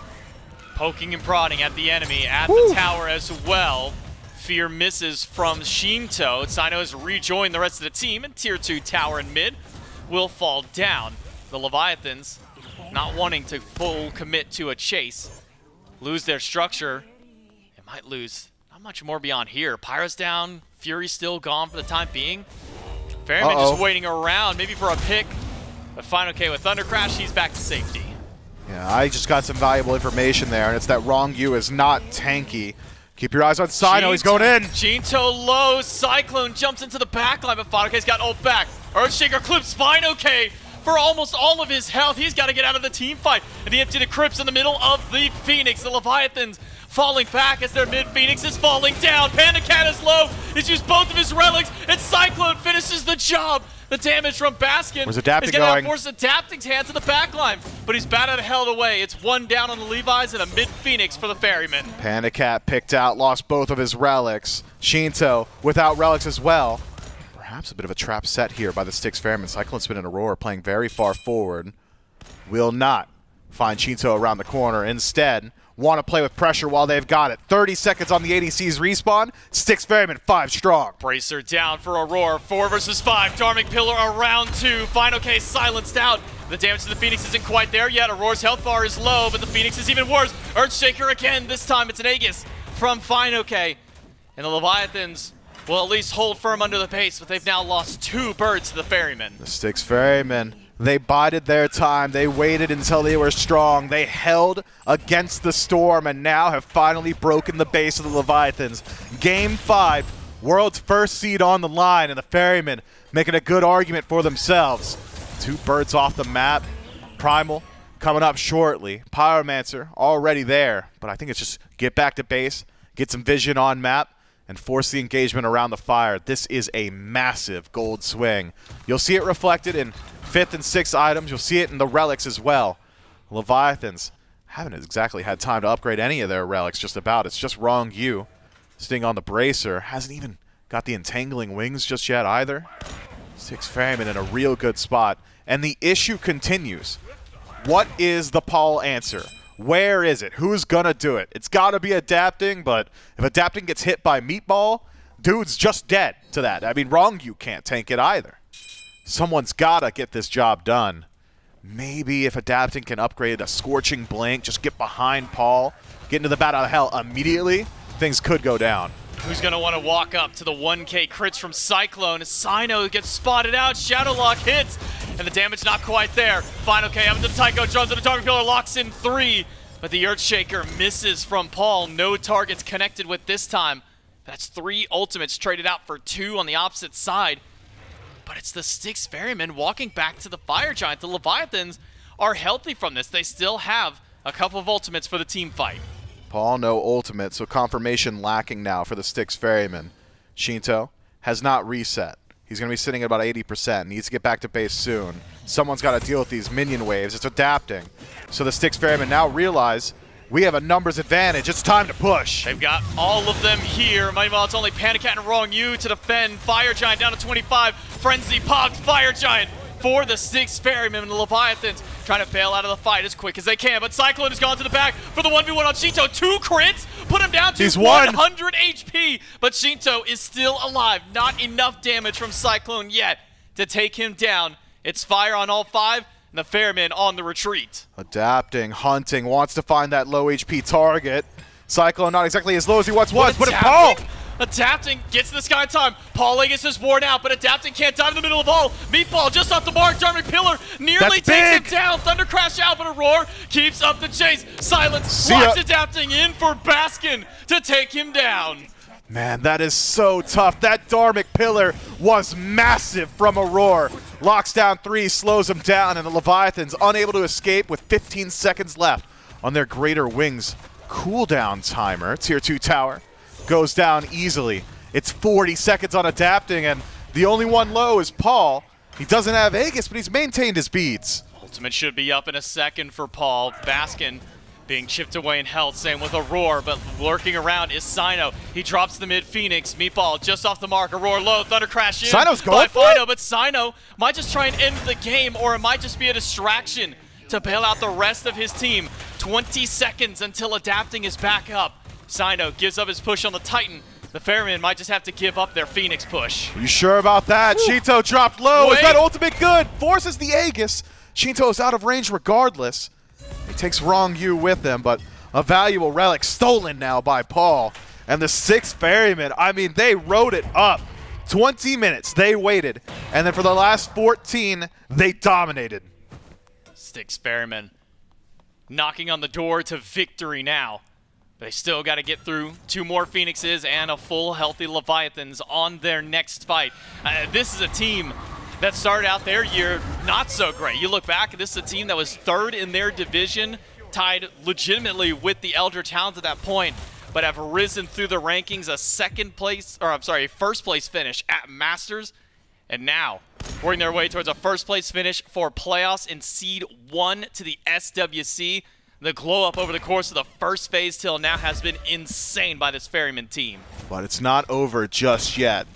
poking and prodding at the enemy at the tower as well. Fear misses from Sheento. Cyno has rejoined the rest of the team, and tier 2 tower in mid will fall down. The Leviathans, not wanting to full commit to a chase, lose their structure. It might lose not much more beyond here. Pyro's down, Fury still gone for the time being. Ferryman just waiting around, maybe for a pick. But fineokay with Thunder Crash, he's back to safety. Yeah, I just got some valuable information there, and it's that Ronngyu is not tanky. Keep your eyes on Cyno, he's going in. Sheento low, Cyclone jumps into the backline, but fineokay's got ult back. Earthshaker clips fineokay for almost all of his health. He's got to get out of the team fight. And the empty the crypts in the middle of the Phoenix. The Leviathans falling back as their mid-Phoenix is falling down. PandaCat is low. He's used both of his relics, and Cyclone finishes the job. The damage from Baskin is going to force Adapting's hand to the backline, but he's batted held away. It's one down on the Levi's and a mid-Phoenix for the Ferrymen. PandaCat picked out, lost both of his relics. Sheento without relics as well. Perhaps a bit of a trap set here by the Styx Ferrymen. CycloneSpin and Aror playing very far forward. Will not find Sheento around the corner. Instead, want to play with pressure while they've got it. 30 seconds on the ADC's respawn. Styx Ferrymen 5 strong. Bracer down for Aror. 4 versus 5. Dharmic Pillar around 2. fineokay silenced out. The damage to the Phoenix isn't quite there yet. Aror's health bar is low, but the Phoenix is even worse. Earthshaker again. This time it's an Aegis from fineokay. And the Leviathans will at least hold firm under the base, but they've now lost 2 birds to the Ferrymen. The Styx Ferrymen, they bided their time. They waited until they were strong. They held against the storm and now have finally broken the base of the Leviathans. Game 5, world's first seed on the line, and the Ferrymen making a good argument for themselves. 2 birds off the map. Primal coming up shortly. Pyromancer already there, but I think it's just get back to base, get some vision on map, and force the engagement around the fire. This is a massive gold swing. You'll see it reflected in 5th and 6th items. You'll see it in the relics as well. Leviathans haven't exactly had time to upgrade any of their relics, just about. It's just Ronngyu sitting on the bracer. Hasn't even got the entangling wings just yet either. Styx Ferrymen in a real good spot. And the issue continues. What is the Paul answer? Where is it? Who's gonna do it? It's gotta be Adapting, but if Adapting gets hit by Meatball, dude's just dead to that. I mean, Ronngyu can't tank it either. Someone's gotta get this job done. Maybe if Adapting can upgrade a Scorching Blink, just get behind Paul, get into the Bat Out of Hell immediately, things could go down. Who's going to want to walk up to the 1K crits from Cyclone? Cyno gets spotted out, Shadow Lock hits, and the damage not quite there. fineokay up to the Taiko, drums to the Dharmic Pillar, locks in 3. But the Earthshaker misses from Paul. No targets connected with this time. That's 3 ultimates traded out for 2 on the opposite side. But it's the Styx Ferrymen walking back to the Fire Giant. The Leviathans are healthy from this. They still have a couple of ultimates for the team fight. Paul, no ultimate, so confirmation lacking now for the Styx Ferrymen. Sheento has not reset. He's going to be sitting at about 80%. Needs to get back to base soon. Someone's got to deal with these minion waves. It's adapting. So the Styx Ferrymen now realize we have a numbers advantage. It's time to push. They've got all of them here. Meanwhile, it's only PandaCat and Ronngyu to defend. Fire Giant down to 25. Frenzy popped. Fire Giant for the Styx Ferrymen. The Leviathans trying to bail out of the fight as quick as they can. But Cyclone has gone to the back for the 1v1 on Sheento. 2 crits. Put him down to 100 HP. But Sheento is still alive. Not enough damage from Cyclone yet to take him down. It's fire on all 5. And the Ferrymen on the retreat. Adapting, hunting, wants to find that low HP target. Cyclone not exactly as low as he once was, but Paul! Adapting gets the sky time. Paul Agus is worn out, but Adapting can't dive in the middle of all. Meatball just off the mark. Darmic Pillar nearly takes him down. Thunder Crash out, but Aror keeps up the chase. Silence locks Adapting in for Baskin to take him down. Man, that is so tough. That Darmic Pillar was massive from Aror. Locks down 3, slows him down, and the Leviathans unable to escape with 15 seconds left on their Greater Wings cooldown timer. Tier 2 tower goes down easily. It's 40 seconds on Adapting, and the only one low is Paul. He doesn't have Aegis, but he's maintained his beats. Ultimate should be up in a second for Paul. Baskin being chipped away in health, same with Aror, but lurking around is Cyno. He drops the mid-Phoenix. Meatball just off the mark. Aror low, Thunder Crash in Cyno's going for Cyno, but Cyno might just try and end the game, or it might just be a distraction to bail out the rest of his team. 20 seconds until Adapting is back up. Cyno gives up his push on the Titan. The Ferrymen might just have to give up their Phoenix push. You sure about that? Sheento dropped low. Is that ultimate good? Forces the Aegis. Sheento is out of range regardless. He takes Ronngyu with him, but a valuable relic stolen now by Paul. And the 6 Ferrymen, I mean, they rode it up. 20 minutes, they waited. And then for the last 14, they dominated. Styx Ferrymen knocking on the door to victory now. They still got to get through 2 more Phoenixes and a full healthy Leviathans on their next fight. This is a team that started out their year not so great. You look back, this is a team that was 3rd in their division, tied legitimately with the Eldritch Hounds at that point, but have risen through the rankings, a first place finish at Masters, and now working their way towards a first place finish for playoffs in Seed 1 to the SWC. The glow up over the course of the first phase till now has been insane by this Ferryman team. But it's not over just yet.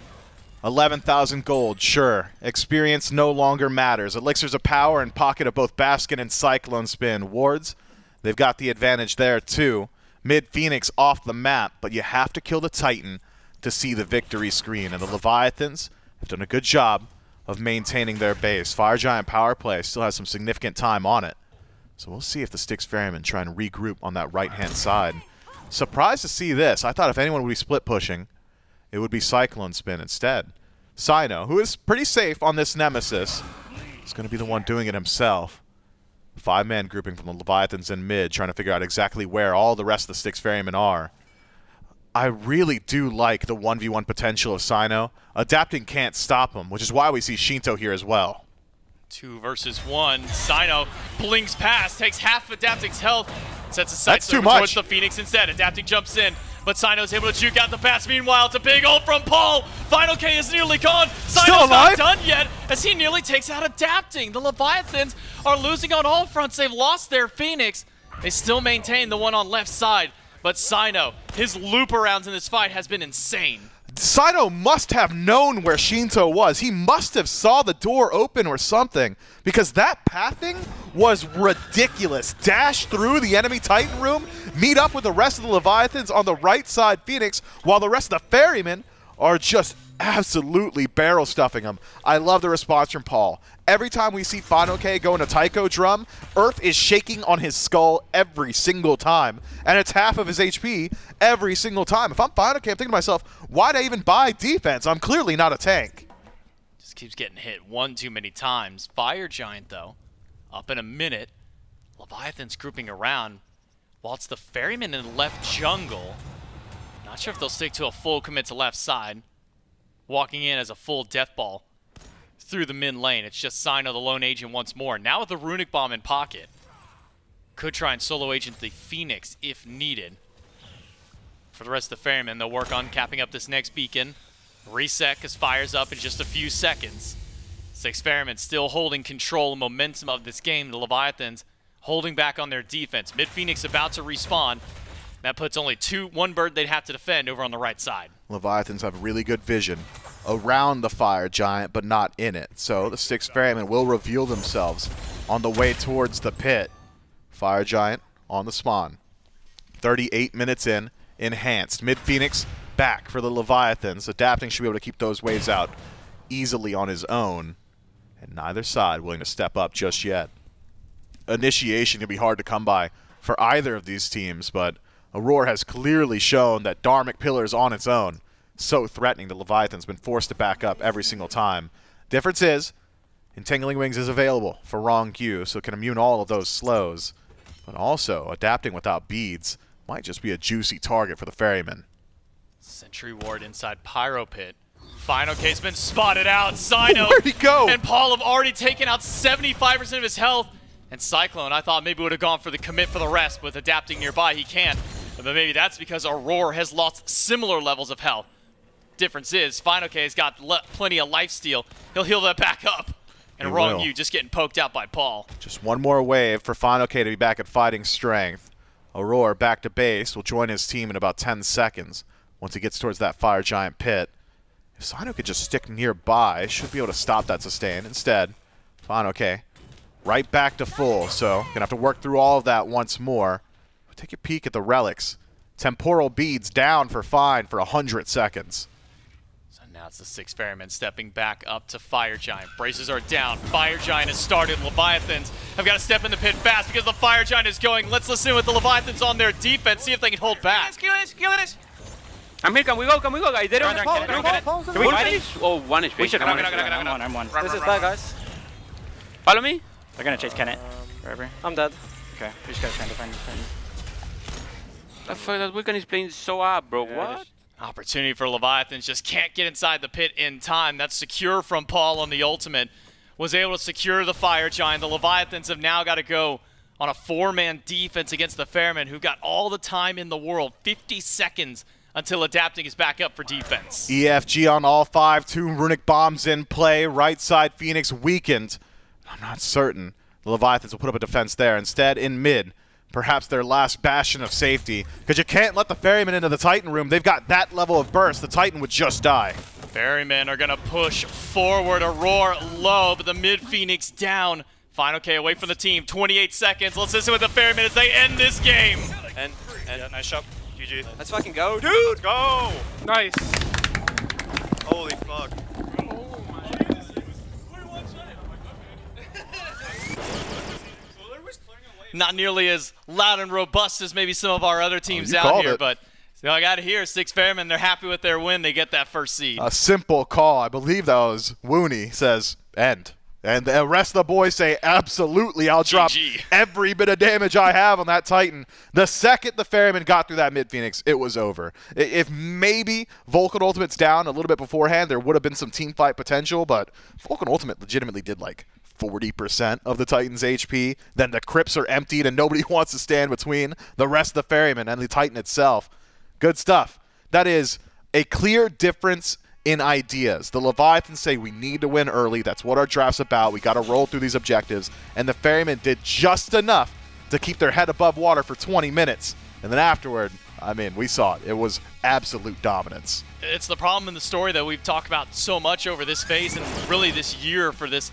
11,000 gold, sure. Experience no longer matters. Elixirs of power and pocket of both Baskin and CycloneSpin. Wards, they've got the advantage there too. Mid-Phoenix off the map, but you have to kill the Titan to see the victory screen. And the Leviathans have done a good job of maintaining their base. Fire Giant power play still has some significant time on it. So we'll see if the Styx Ferrymen try and regroup on that right-hand side. Surprised to see this. I thought if anyone would be split pushing, it would be CycloneSpin instead. Cyno, who is pretty safe on this Nemesis, is going to be the one doing it himself. 5-man grouping from the Leviathans in mid, trying to figure out exactly where all the rest of the Styx Ferrymen are. I really do like the 1v1 potential of Cyno. Adapting can't stop him, which is why we see Sheento here as well. 2 versus 1. Cyno blinks past, takes half of Adapting's health, sets a sight towards the Phoenix instead. Adapting jumps in, but Cyno's able to juke out the pass. Meanwhile, it's a big ult from Paul. fineokay is nearly gone. Cyno's not done yet, as he nearly takes out Adapting. The Leviathans are losing on all fronts. They've lost their Phoenix. They still maintain the one on left side, but Cyno, his loop arounds in this fight has been insane. Cyno must have known where Sheento was. He must have saw the door open or something, because that pathing was ridiculous. Dash through the enemy Titan room, meet up with the rest of the Leviathans on the right side Phoenix, while the rest of the Ferrymen are just absolutely barrel stuffing him. I love the response from Paul. Every time we see fineokay go into Taiko drum, Earth is shaking on his skull every single time. And it's half of his HP every single time. If I'm fineokay, I'm thinking to myself, why'd I even buy defense? I'm clearly not a tank. Just keeps getting hit one too many times. Fire Giant, though, up in a minute. Leviathans grouping around. while it's the Ferrymen in left jungle. Not sure if they'll stick to a full commit to left side. Walking in as a full death ball through the mid lane. It's just Cyno, the lone agent, once more. Now with the Runic Bomb in pocket. Could try and solo agent the Phoenix if needed. For the rest of the Ferrymen, they'll work on capping up this next beacon. Reset because fires up in just a few seconds. Styx Ferrymen still holding control and momentum of this game. The Leviathans holding back on their defense. Mid Phoenix about to respawn. That puts only one bird they'd have to defend over on the right side. Leviathans have really good vision around the fire giant, but not in it. So the Styx Ferrymen will reveal themselves on the way towards the pit. Fire giant on the spawn. 38 minutes in, enhanced. Mid Phoenix back for the Leviathans. Adapting should be able to keep those waves out easily on his own. And neither side willing to step up just yet. Initiation can be hard to come by for either of these teams, but Aror has clearly shown that Dharmic Pillar is on its own. So threatening, the Leviathan's been forced to back up every single time. Difference is, Entangling Wings is available for Ronngyu, so it can immune all of those slows. But also, adapting without beads might just be a juicy target for the Ferrymen. Sentry Ward inside Pyro Pit. fineokay's been spotted out. Cyno Where'd he go? And Paul have already taken out 75% of his health. And Cyclone, I thought maybe would have gone for the commit for the rest, but with adapting nearby, he can't. But maybe that's because Aror has lost similar levels of health. Difference is, fineokay's got plenty of lifesteal. He'll heal that back up. And Ronngyu just getting poked out by Paul. Just one more wave for fineokay to be back at fighting strength. Aror back to base will join his team in about 10 seconds once he gets towards that fire giant pit. If Cyno could just stick nearby, should be able to stop that sustain. Instead, fineokay right back to full, so gonna have to work through all of that once more. Take a peek at the relics. Temporal beads down for Fine for 100 seconds. So now it's the Styx Ferrymen stepping back up to Fire Giant. Braces are down. Fire Giant has started. Leviathans have got to step in the pit fast because the Fire Giant is going. Let's listen with the Leviathans on their defense, see if they can hold back. Kill this. I'm here, can we go, guys? They don't Can we fight it? Oh, one HP. We should I'm one. This is bad, guys. Follow me. They're gonna chase Kenneth forever. I'm dead. Okay, we just gotta try and defend. I feel that Wiccan is playing so up, bro. Yeah, what? Opportunity for Leviathans, just can't get inside the pit in time. That's secure from Paul on the ultimate. Was able to secure the Fire Giant. The Leviathans have now got to go on a 4-man defense against the Ferrymen, who got all the time in the world. 50 seconds until adapting is back up for defense. EFG on all 5, 2 runic bombs in play. Right side Phoenix weakened. I'm not certain the Leviathans will put up a defense there. Instead, in mid, perhaps their last bastion of safety, because you can't let the Ferrymen into the Titan room. They've got that level of burst. The Titan would just die. Ferrymen are going to push forward. Aror low, but the mid Phoenix down. fineokay away from the team. 28 seconds. Let's listen with the Ferrymen as they end this game. And yeah, nice shot. GG. Let's fucking go, dude. Let's go. Nice. Holy fuck. Not nearly as loud and robust as maybe some of our other teams out here, but I got to hear Styx Ferrymen. They're happy with their win. They get that first seed. A simple call. I believe that was Wooney says end. And the rest of the boys say, absolutely, I'll drop every bit of damage I have on that Titan. The second the Ferrymen got through that mid-Phoenix, it was over. If maybe Vulcan Ultimate's down a little bit beforehand, there would have been some team fight potential, but Vulcan Ultimate legitimately did like 40% of the Titan's HP. Then the crypts are emptied and nobody wants to stand between the rest of the Ferrymen and the Titan itself. Good stuff. That is a clear difference in ideas. The Leviathans say we need to win early. That's what our draft's about. We got to roll through these objectives. And the Ferrymen did just enough to keep their head above water for 20 minutes. And then afterward, I mean, we saw it. It was absolute dominance. It's the problem in the story that we've talked about so much over this phase and really this year for this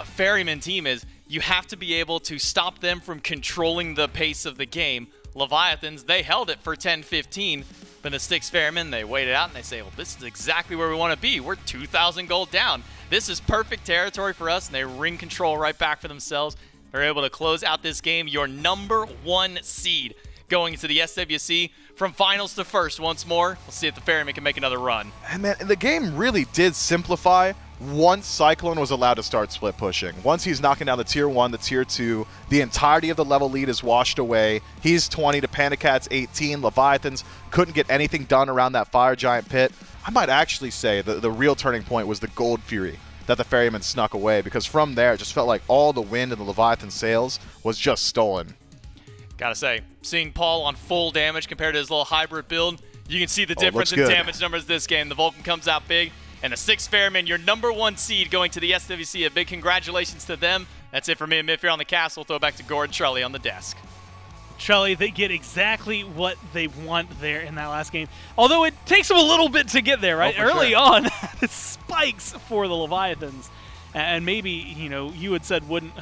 Ferryman team is you have to be able to stop them from controlling the pace of the game. Leviathans, they held it for 10-15. But the Styx Ferrymen, they waited out and they say, well, this is exactly where we want to be. We're 2,000 gold down. This is perfect territory for us, and they wring control right back for themselves. They're able to close out this game, your #1 seed going into the SWC from finals to first once more. We'll see if the Ferrymen can make another run. And man, the game really did simplify once Cyclone was allowed to start split pushing, once he's knocking down the tier 1, the tier 2, the entirety of the level lead is washed away. He's 20 to PandaCat's 18. Leviathans couldn't get anything done around that Fire Giant pit. I might actually say the real turning point was the Gold Fury that the Ferrymen snuck away, because from there it just felt like all the wind in the Leviathan sails was just stolen. Gotta say, seeing Paul on full damage compared to his little hybrid build, you can see the difference in good. damage numbers this game. The Vulcan comes out big, and the Styx Ferrymen, your #1 seed going to the SWC. A big congratulations to them. That's it for me and Miff here on the castle. Throw back to Gord Trelly on the desk. Trelly, they get exactly what they want there in that last game. Although it takes them a little bit to get there, right? Early on, it spikes for the Leviathans. And maybe, you know, you had said, wouldn't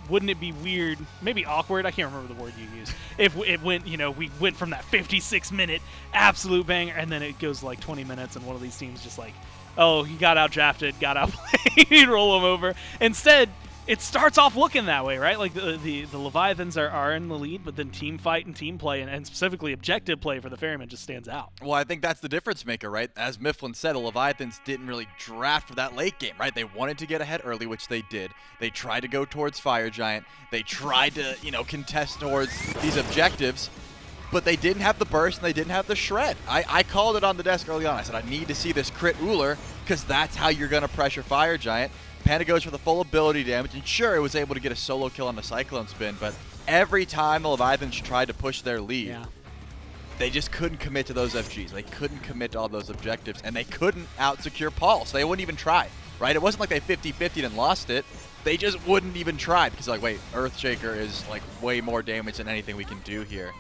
it be weird, maybe awkward, I can't remember the word you used, if it went, you know, we went from that 56-minute absolute banger, and then it goes like 20 minutes, and one of these teams just like, oh, he got out-drafted, got outplayed, roll him over. Instead, it starts off looking that way, right? Like the Leviathans are in the lead, but then team fight and team play, and specifically objective play for the Ferrymen just stands out. Well, I think that's the difference maker, right? As Mifflin said, the Leviathans didn't really draft for that late game, right? They wanted to get ahead early, which they did. They tried to go towards Fire Giant. They tried to, you know, contest towards these objectives, but they didn't have the burst and they didn't have the shred. I called it on the desk early on. I said, I need to see this crit Uller, because that's how you're going to pressure Fire Giant. Panda goes for the full ability damage, and sure, it was able to get a solo kill on the CycloneSpin, but every time the Leviathans tried to push their lead, they just couldn't commit to those FGs. They couldn't commit to all those objectives, and they couldn't out-secure Paul, so they wouldn't even try, right? It wasn't like they 50-50'd and lost it. They just wouldn't even try, because like, wait, Earthshaker is like way more damage than anything we can do here.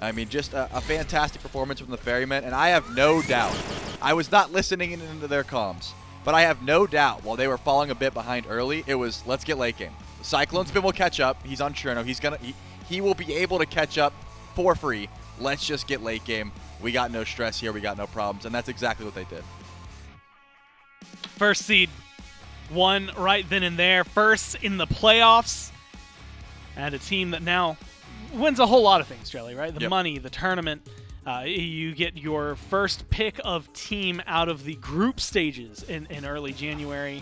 I mean, just a fantastic performance from the Ferrymen, and I have no doubt. I was not listening into their comms, but I have no doubt while they were falling a bit behind early, it was, let's get late game. CycloneSpin will catch up. He's on Cherno. He will be able to catch up for free. Let's just get late game. We got no stress here. We got no problems, and that's exactly what they did. First seed won right then and there. First in the playoffs, and a team that now wins a whole lot of things, Trelly, right? The money, the tournament. You get your first pick of team out of the group stages in early January.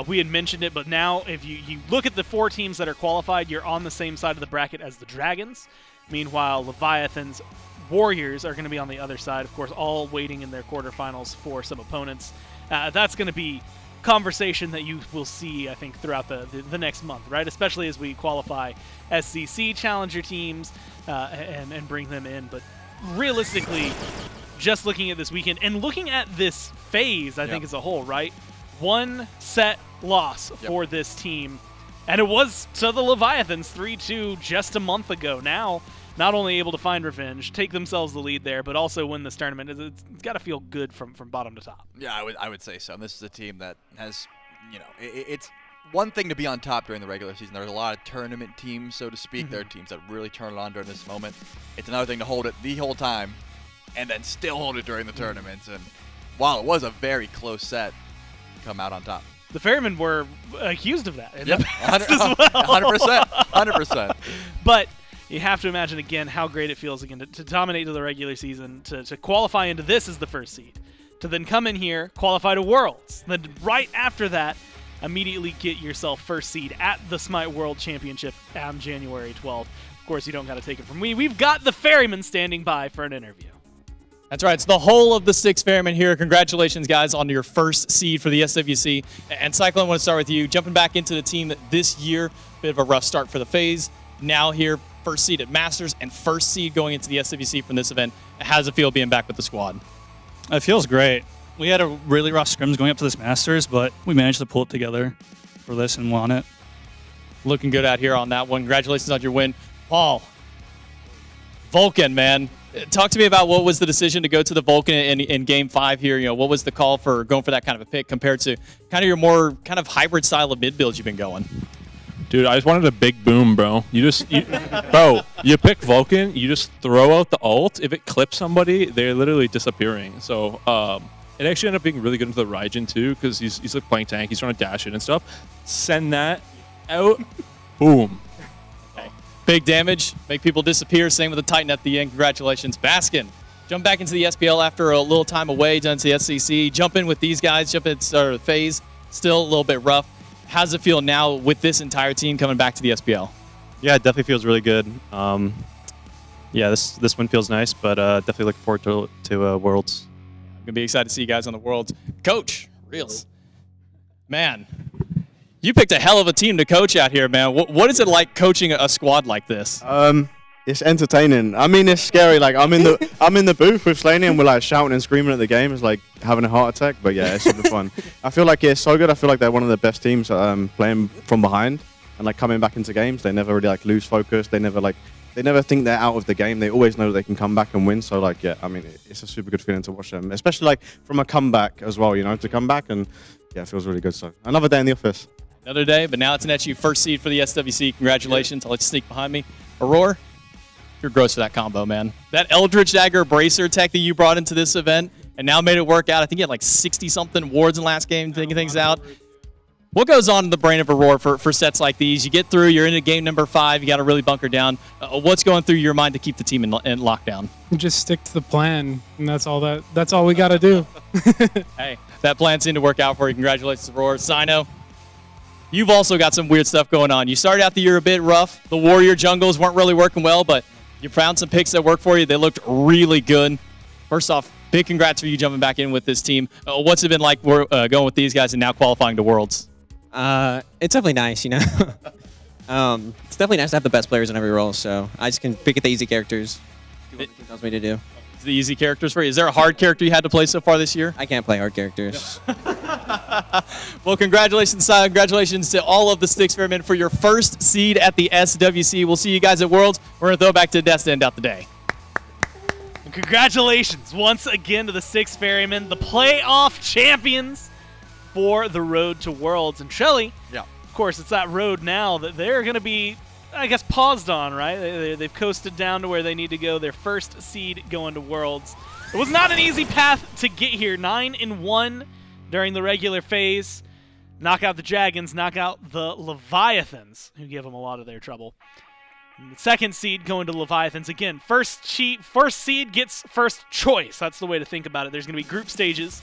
We had mentioned it, but now if you look at the 4 teams that are qualified, you're on the same side of the bracket as the Dragons. Meanwhile, Leviathans, Warriors are going to be on the other side, of course, all waiting in their quarterfinals for some opponents. That's going to be conversation that you will see, I think, throughout the next month, right? Especially as we qualify SCC challenger teams and bring them in. But realistically, just looking at this weekend and looking at this phase, I think as a whole, right? 1 set loss for this team, and it was to the Leviathans 3-2 just a month ago. Now, not only able to find revenge, take themselves the lead there, but also win this tournament. It's got to feel good from bottom to top. Yeah, I would say so. And this is a team that has, you know, it's one thing to be on top during the regular season. There's a lot of tournament teams, so to speak. There are teams that really turn it on during this moment. It's another thing to hold it the whole time and then still hold it during the tournaments. And while it was a very close set, come out on top. The Ferrymen were accused of that in the 100%. But you have to imagine, again, how great it feels, again, to dominate to the regular season, to qualify into this as the first seed, to then come in here, qualify to Worlds, then right after that, immediately get yourself first seed at the SMITE World Championship on January 12th. Of course, you don't got to take it from me. We've got the Ferrymen standing by for an interview. That's right. It's the whole of the Styx Ferrymen here. Congratulations, guys, on your first seed for the SWC. And Cyclone, I want to start with you. Jumping back into the team this year, bit of a rough start for the phase. Now here, first seed at Masters and first seed going into the SWC from this event. How does it feel being back with the squad? It feels great. We had a really rough scrims going up to this Masters, but we managed to pull it together for this and won it. Looking good out here on that one. Congratulations on your win. Paul, Vulcan, man. Talk to me about what was the decision to go to the Vulcan in Game 5 here. You know, what was the call for going for that kind of a pick compared to kind of your more kind of hybrid style of mid builds you've been going? Dude, I just wanted a big boom, bro. You pick Vulcan, you just throw out the ult. If it clips somebody, they're literally disappearing. So it actually ended up being really good into the Raijin too, because he's like playing tank, he's trying to dash in and stuff. Send that out, boom. Big damage, make people disappear. Same with the Titan at the end. Congratulations. Baskin, jump back into the SPL after a little time away, done to the SCC. Jump in with these guys, jump in the FaZe. still a little bit rough. How's it feel now with this entire team coming back to the SPL? Yeah, it definitely feels really good. Yeah, this one feels nice, but definitely looking forward to Worlds. I'm going to be excited to see you guys on the Worlds. Coach, Reels, man, you picked a hell of a team to coach out here, man. What is it like coaching a squad like this? It's entertaining. I mean, it's scary. Like I'm in the booth with Slaney and we're like shouting and screaming at the game. It's like having a heart attack. But yeah, it's super fun. I feel like it's so good. I feel like they're one of the best teams playing from behind and like coming back into games. They never really like lose focus. They never think they're out of the game. They always know they can come back and win. So like, yeah, I mean, it's a super good feeling to watch them, especially like from a comeback as well. You know, to come back and yeah, it feels really good. So another day in the office. Another day, but now it's an etchu first seed for the SWC. Congratulations. I'll let you sneak behind me. Aror, you're gross for that combo, man. That Eldritch Dagger Bracer tech that you brought into this event and now made it work out. I think you had like 60-something wards in last game, thinking things out. What goes on in the brain of Aror for sets like these? You get through, you're into game number 5, you got to really bunker down. What's going through your mind to keep the team in lockdown? Just stick to the plan, and that's all we got to do. Hey, that plan seemed to work out for you. Congratulations, Aror. Cyno, you've also got some weird stuff going on. You started out the year a bit rough. The Warrior jungles weren't really working well, but you found some picks that worked for you. They looked really good. First off, big congrats for you jumping back in with this team. What's it been like going with these guys and now qualifying to Worlds? It's definitely nice, you know. It's definitely nice to have the best players in every role, so I just can pick at the easy characters, do what the team tells me to do. The easy characters for you. Is there a hard character you had to play so far this year? I can't play hard characters. Well, congratulations, Cy. Congratulations to all of the Styx Ferrymen for your first seed at the SWC. We'll see you guys at Worlds. We're going to throw back to Des to end out the day. And congratulations once again to the Styx Ferrymen, the playoff champions for the road to Worlds. And Shelly, yeah, of course, it's that road now that they're going to be, I guess, paused on, right? They've coasted down to where they need to go. Their first seed going to Worlds. It was not an easy path to get here. 9-1 during the regular phase. Knock out the Dragons, knock out the Leviathans, who give them a lot of their trouble. And the second seed going to Leviathans. Again, first seed gets first choice. That's the way to think about it. There's going to be group stages.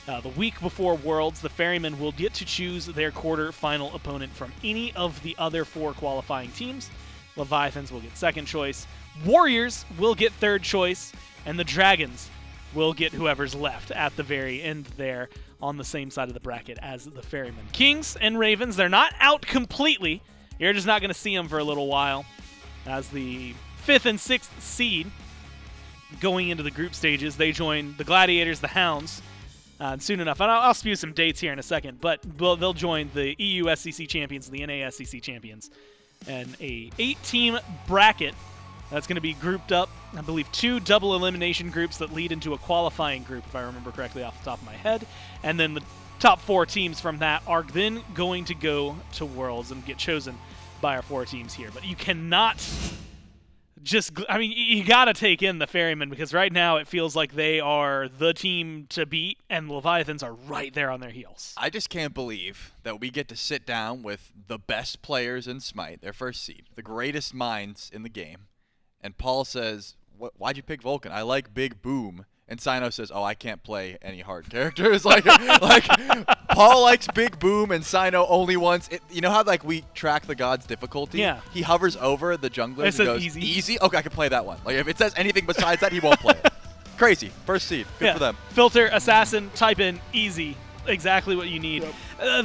The week before Worlds, the Ferrymen will get to choose their quarter-final opponent from any of the other 4 qualifying teams. Leviathans will get second choice. Warriors will get third choice. And the Dragons will get whoever's left at the very end there on the same side of the bracket as the Ferrymen. Kings and Ravens, they're not out completely. You're just not going to see them for a little while as the 5th and 6th seed going into the group stages. They join the Gladiators, the Hounds, soon enough. And I'll spew some dates here in a second, but they'll join the EU SCC champions and the NA SCC champions. And a 8-team bracket that's going to be grouped up, I believe, 2 double elimination groups that lead into a qualifying group, if I remember correctly off the top of my head. And then the top 4 teams from that are then going to go to Worlds and get chosen by our 4 teams here. But you cannot just, I mean, you got to take in the Ferrymen, because right now it feels like they are the team to beat, and Leviathans are right there on their heels. I just can't believe that we get to sit down with the best players in SMITE, their first seed, the greatest minds in the game, and Paul says, why'd you pick Vulcan? I like Big Boom. And Cyno says, oh, I can't play any hard characters. like Paul likes Big Boom and Cyno only wants it. You know how like we track the god's difficulty? Yeah. He hovers over the junglers and goes, easy. Easy? Okay, I can play that one. Like if it says anything besides that, he won't play it. Crazy. First seed. Good for them. Filter, assassin, type in easy. Exactly what you need. Yep.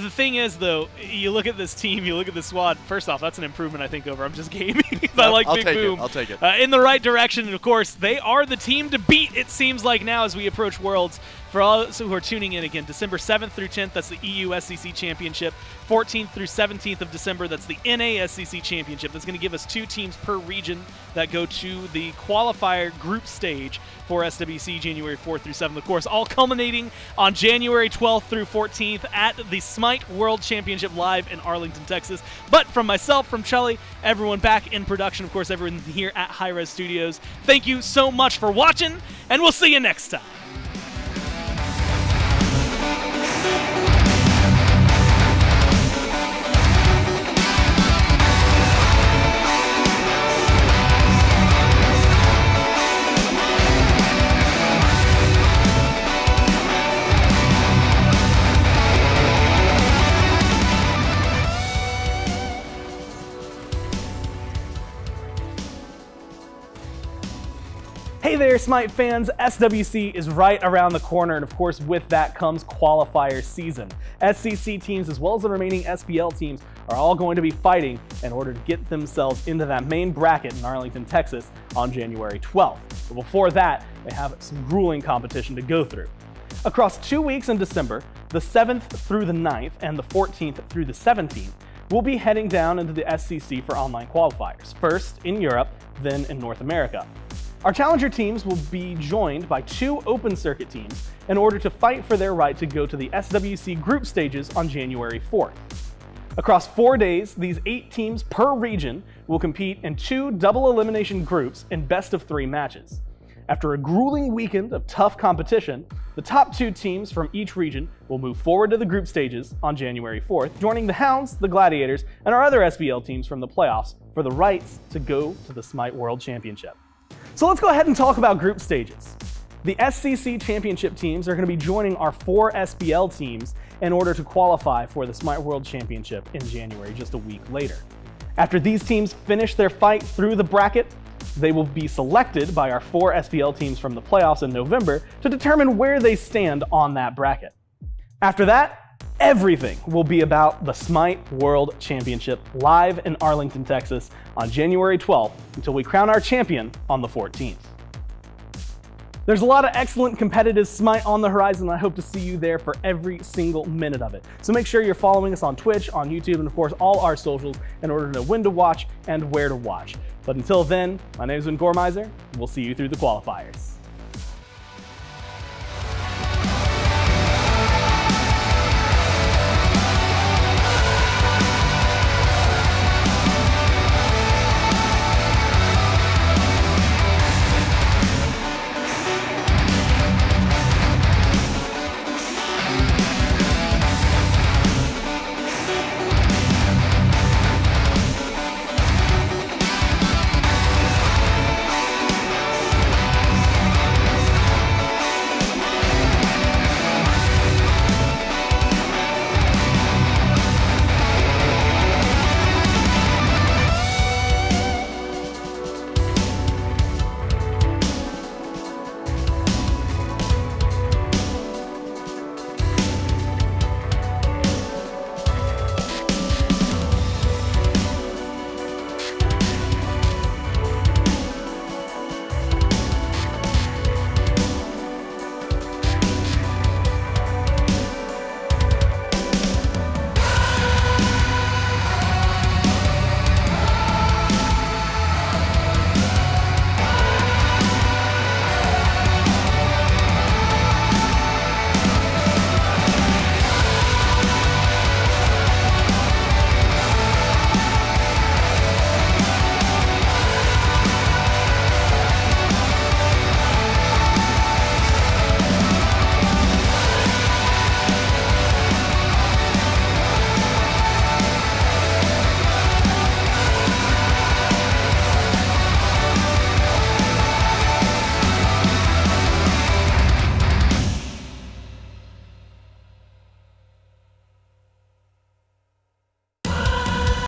The thing is, though, you look at this team, you look at the squad. First off, that's an improvement, I think, over I'm just gaming. I like Big Boom. I'll take it. In the right direction, and of course, they are the team to beat, it seems like now as we approach Worlds. For all who are tuning in again, December 7th through 10th, that's the EU SCC Championship. 14th through 17th of December, that's the NA SCC Championship. That's going to give us 2 teams per region that go to the qualifier group stage for SWC January 4th through 7th. Of course, all culminating on January 12th through 14th at the SMITE World Championship live in Arlington, Texas. But from myself, from Chelly, everyone back in production, of course, everyone here at Hi-Res Studios, thank you so much for watching, and we'll see you next time. SMITE fans, SWC is right around the corner, and of course with that comes qualifier season. SCC teams as well as the remaining SPL teams are all going to be fighting in order to get themselves into that main bracket in Arlington, Texas on January 12th. But before that, they have some grueling competition to go through. Across 2 weeks in December, the 7th through the 9th and the 14th through the 17th, we'll be heading down into the SCC for online qualifiers, first in Europe, then in North America. Our challenger teams will be joined by 2 open circuit teams in order to fight for their right to go to the SWC group stages on January 4th. Across 4 days, these 8 teams per region will compete in 2 double elimination groups in best-of-3 matches. After a grueling weekend of tough competition, the top 2 teams from each region will move forward to the group stages on January 4th, joining the Hounds, the Gladiators, and our other SPL teams from the playoffs for the rights to go to the SMITE World Championship. So let's go ahead and talk about group stages. The SCC Championship teams are going to be joining our 4 SPL teams in order to qualify for the SMITE World Championship in January, just a week later. After these teams finish their fight through the bracket, they will be selected by our 4 SPL teams from the playoffs in November to determine where they stand on that bracket. After that, everything will be about the SMITE World Championship live in Arlington, Texas on January 12th until we crown our champion on the 14th. There's a lot of excellent competitive SMITE on the horizon, and I hope to see you there for every single minute of it. So make sure you're following us on Twitch, on YouTube, and of course all our socials in order to know when to watch and where to watch. But until then, my name is Gormizer, and we'll see you through the qualifiers.